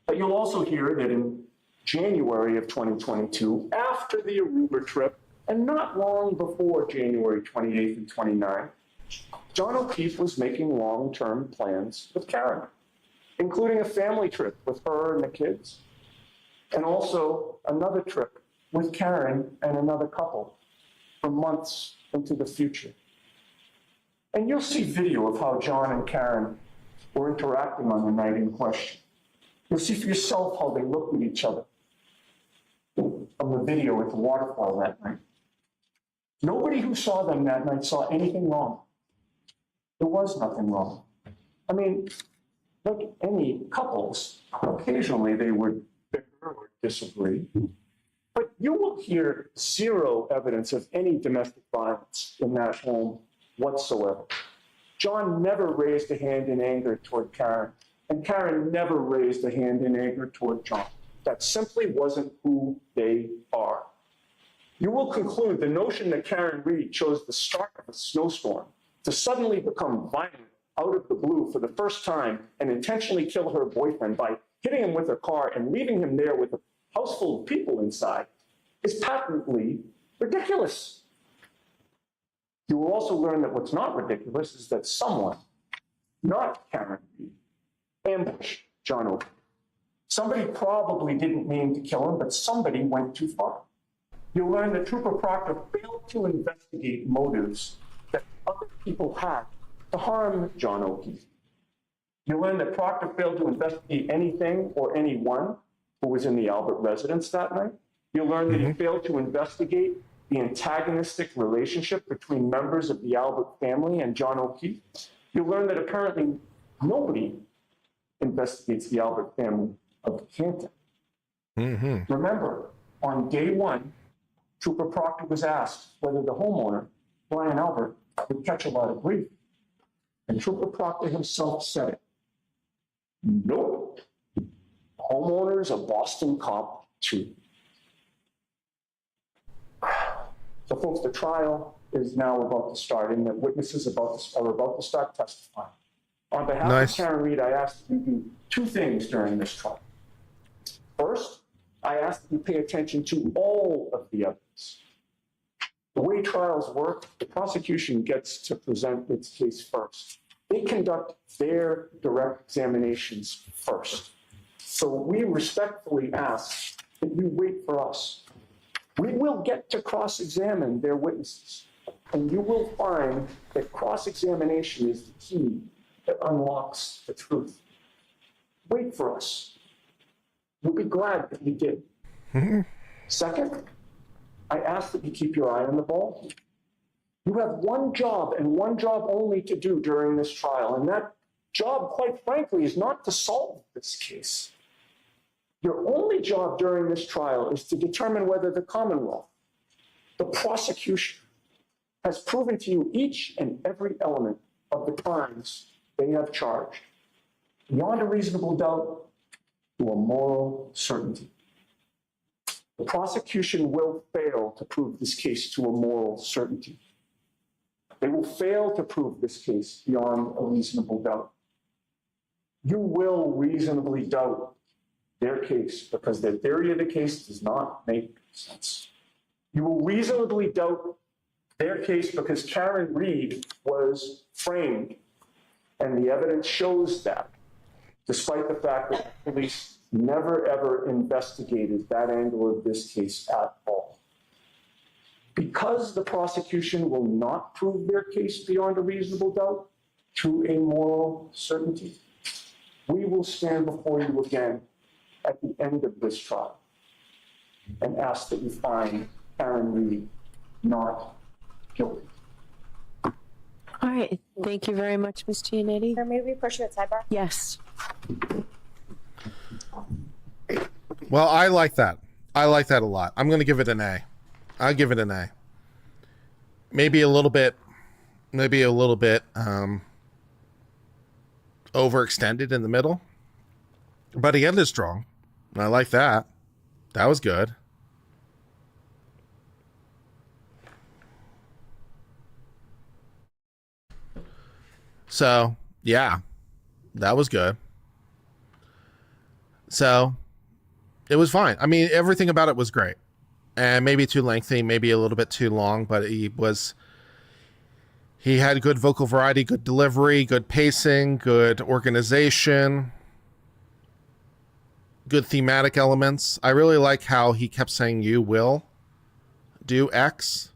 But you'll also hear that in January of 2022, after the Aruba trip, and not long before January 28th and 29th, John O'Keefe was making long-term plans with Karen, including a family trip with her and the kids, and also another trip with Karen and another couple for months into the future. And you'll see video of how John and Karen were interacting on the night in question. You'll see for yourself how they looked at each other from the video at the waterfall that night. Nobody who saw them that night saw anything wrong. There was nothing wrong. I mean, like any couples, occasionally they would bicker or disagree, but you will hear zero evidence of any domestic violence in that home whatsoever. John never raised a hand in anger toward Karen, and Karen never raised a hand in anger toward John. That simply wasn't who they are. You will conclude the notion that Karen Reed chose the start of a snowstorm to suddenly become violent out of the blue for the first time and intentionally kill her boyfriend by hitting him with her car and leaving him there with a house full of people inside is patently ridiculous. You will also learn that what's not ridiculous is that someone, not Karen Reed, ambushed John Oakley. Somebody probably didn't mean to kill him, but somebody went too far. You'll learn that Trooper Proctor failed to investigate motives that other people had to harm John Oakley. You'll learn that Proctor failed to investigate anything or anyone who was in the Albert residence that night. You'll learn that he failed to investigate the antagonistic relationship between members of the Albert family and John O'Keefe. You'll learn that apparently nobody investigates the Albert family of Canton. Remember, on day one, Trooper Proctor was asked whether the homeowner, Brian Albert, would catch a lot of grief. And Trooper Proctor himself said it. Nope. Homeowner's a Boston cop too. So folks, the trial is now about to start, and the witnesses are about to start testifying. On behalf of Karen Reed, I ask that you do two things during this trial. First, I ask that you pay attention to all of the evidence. The way trials work, the prosecution gets to present its case first. They conduct their direct examinations first. So we respectfully ask that you wait for us. We will get to cross-examine their witnesses, and you will find that cross-examination is the key that unlocks the truth. Wait for us. You'll be glad that you did. Second, I ask that you keep your eye on the ball. You have one job and one job only to do during this trial, and that job, quite frankly, is not to solve this case. Your only job during this trial is to determine whether the Commonwealth, the prosecution, has proven to you each and every element of the crimes they have charged, beyond a reasonable doubt, to a moral certainty. The prosecution will fail to prove this case to a moral certainty. They will fail to prove this case beyond a reasonable doubt. You will reasonably doubt their case because their theory of the case does not make sense. You will reasonably doubt their case because Karen Reed was framed, and the evidence shows that, despite the fact that the police never ever investigated that angle of this case at all. Because the prosecution will not prove their case beyond a reasonable doubt to a moral certainty, we will stand before you again at the end of this trial and ask that you find Karen Reed not guilty. All right. Thank you very much, Ms. Giannetti. Or maybe push you at sidebar? Yes. Well, I like that. I like that a lot. I'm going to give it an A. I'll give it an A. Maybe a little bit overextended in the middle, but he ended strong. I like that. That was good. So, yeah, that was good. So, it was fine. I mean, everything about it was great. And maybe too lengthy, maybe a little bit too long, but he had good vocal variety, good delivery, good pacing, good organization, good thematic elements. I really like how he kept saying, you will do X.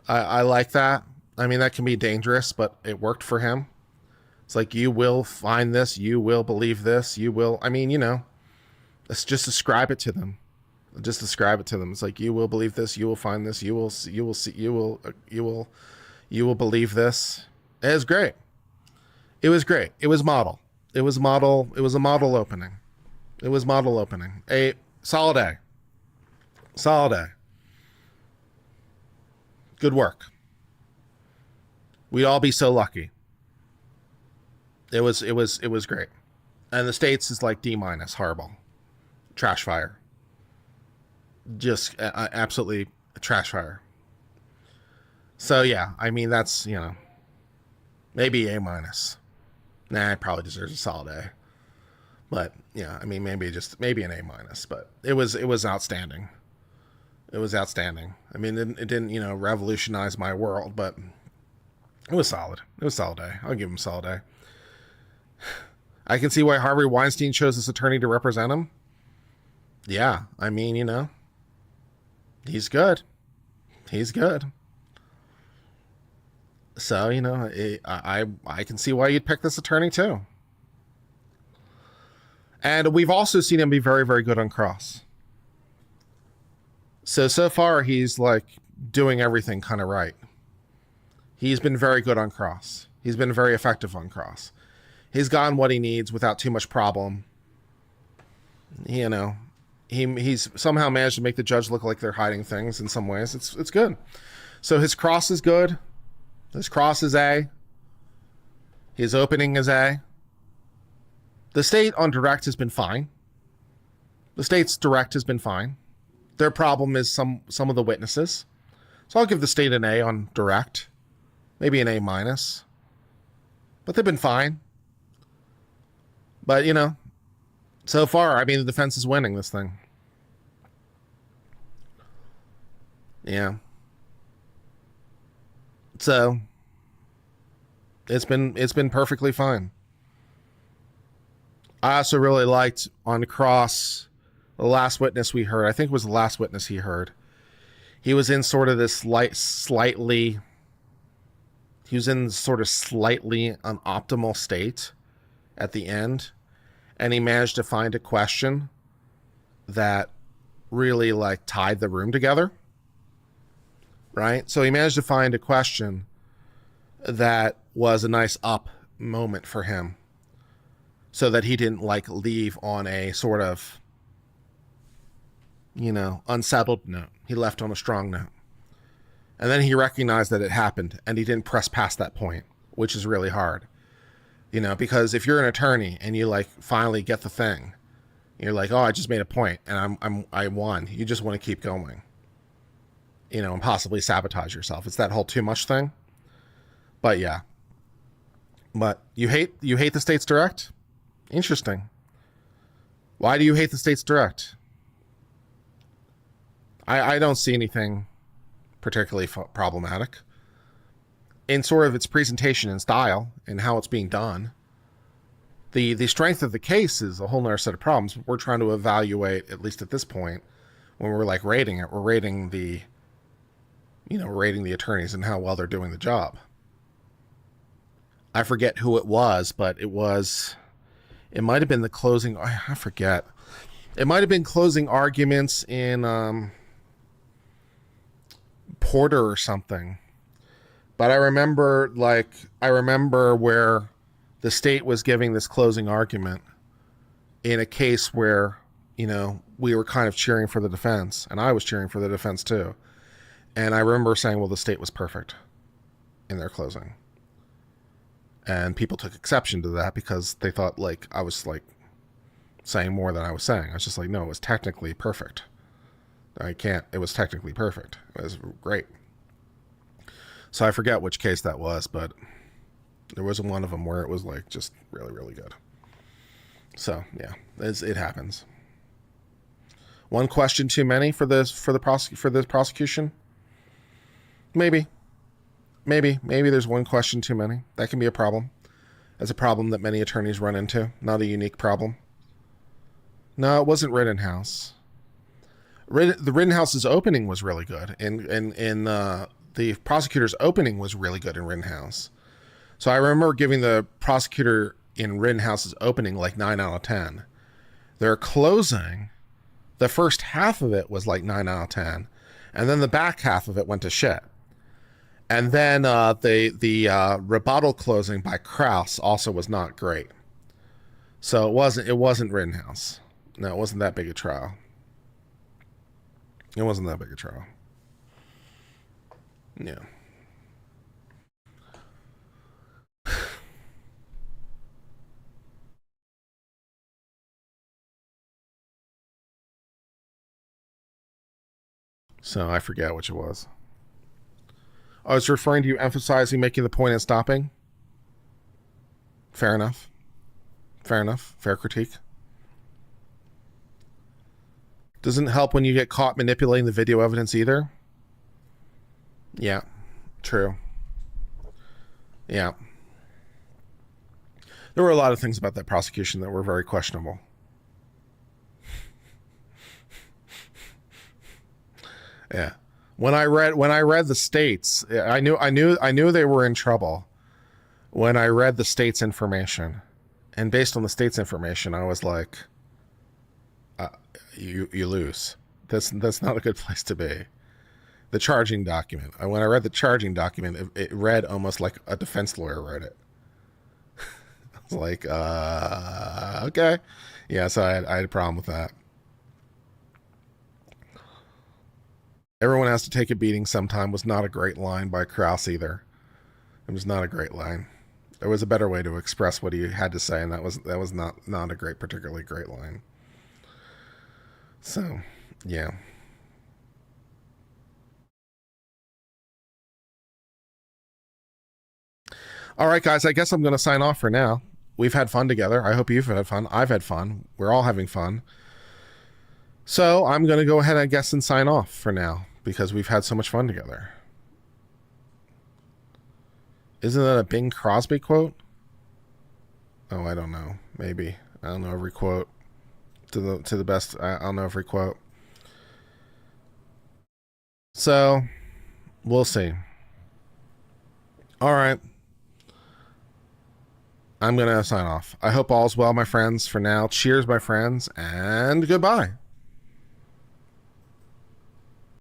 I like that. I mean, that can be dangerous, but it worked for him. It's like, you will find this, you will believe this, you will, I mean, let's just describe it to them. Just describe it to them. It's like, you will believe this, you will find this, you will see, you will believe this. It was great. It was great. It was model. It was model. It was a model opening. It was model opening. A solid A. Solid A. Good work. We'd all be so lucky. It was great. And the States is like D-, horrible. Trash fire. Just absolutely a trash fire. So yeah, I mean, that's, maybe A-. Nah, it probably deserves a solid A. But yeah, I mean, maybe an A-, but it was outstanding. It was outstanding. I mean, it didn't, revolutionize my world, but it was solid. It was solid A. I'll give him solid A. I can see why Harvey Weinstein chose this attorney to represent him. Yeah, I mean, he's good. He's good. So, I can see why you'd pick this attorney too. And we've also seen him be very, very good on cross. So far, he's like doing everything kind of right. He's been very good on cross. He's been very effective on cross. He's gotten what he needs without too much problem. He's somehow managed to make the judge look like they're hiding things in some ways. It's good. So his cross is good. His cross is A. His opening is A. The state on direct has been fine. The state's direct has been fine. Their problem is some of the witnesses. So I'll give the state an A on direct. Maybe an A-. But they've been fine. But, so far, I mean, the defense is winning this thing. Yeah. So it's been perfectly fine. I also really liked on cross the last witness we heard. I think it was the last witness he heard. He was in sort of this slightly unoptimal state at the end, and he managed to find a question that really like tied the room together. Right? So he managed to find a question that was a nice up moment for him, so that he didn't like leave on a sort of, unsettled note. He left on a strong note. And then he recognized that it happened, and he didn't press past that point, which is really hard. Because if you're an attorney and you like finally get the thing, you're like, oh, I just made a point and I won. You just want to keep going. And possibly sabotage yourself. It's that whole too much thing. But yeah. But you hate the state's direct? Interesting. Why do you hate the state's direct? I don't see anything particularly problematic in sort of its presentation and style and how it's being done. The strength of the case is a whole nother set of problems. We're trying to evaluate, at least at this point, when we're like rating it, we're rating the attorneys and how well they're doing the job. I forget who it was, but it might have been the closing. I forget. It might have been closing arguments in Porter or something. But I remember where the state was giving this closing argument in a case where, we were kind of cheering for the defense, and I was cheering for the defense too. And I remember saying, well, the state was perfect in their closing. And people took exception to that because they thought like I was like saying more than I was saying. I was just like, no, it was technically perfect. It was technically perfect. It was great. So I forget which case that was, but there was one of them where it was like just really, really good. So yeah, it happens. One question too many for the prosecution? Maybe there's one question too many. That can be a problem. That's a problem that many attorneys run into. Not a unique problem. No, it wasn't Rittenhouse. The Rittenhouse's opening was really good. In the prosecutor's opening was really good in Rittenhouse. So I remember giving the prosecutor in Rittenhouse's opening like 9 out of 10. Their closing, the first half of it was like 9 out of 10, and then the back half of it went to shit. And then the rebuttal closing by Krauss also was not great. So it wasn't Rittenhouse. No, it wasn't that big a trial. It wasn't that big a trial. Yeah. So I forget which it was. I was referring to you emphasizing making the point and stopping. Fair enough. Fair enough. Fair critique. Doesn't help when you get caught manipulating the video evidence either. Yeah, true. Yeah. There were a lot of things about that prosecution that were very questionable. Yeah. When I read the states, I knew they were in trouble when I read the state's information. And based on the state's information, I was like, you lose. That's not a good place to be. The charging document. When I read the charging document, it read almost like a defense lawyer wrote it. I was like, okay. Yeah, so I had a problem with that. Everyone has to take a beating sometime was not a great line by Krauss either. It was not a great line. There was a better way to express what he had to say, and that was not a particularly great line. So, yeah. All right, guys, I guess I'm going to sign off for now. We've had fun together. I hope you've had fun. I've had fun. We're all having fun. So I'm going to go ahead, I guess, and sign off for now because we've had so much fun together. Isn't that a Bing Crosby quote? Oh, I don't know. Maybe. I don't know every quote. To the best, I don't know every quote. So, we'll see. All right. I'm going to sign off. I hope all's well, my friends, for now. Cheers, my friends, and goodbye.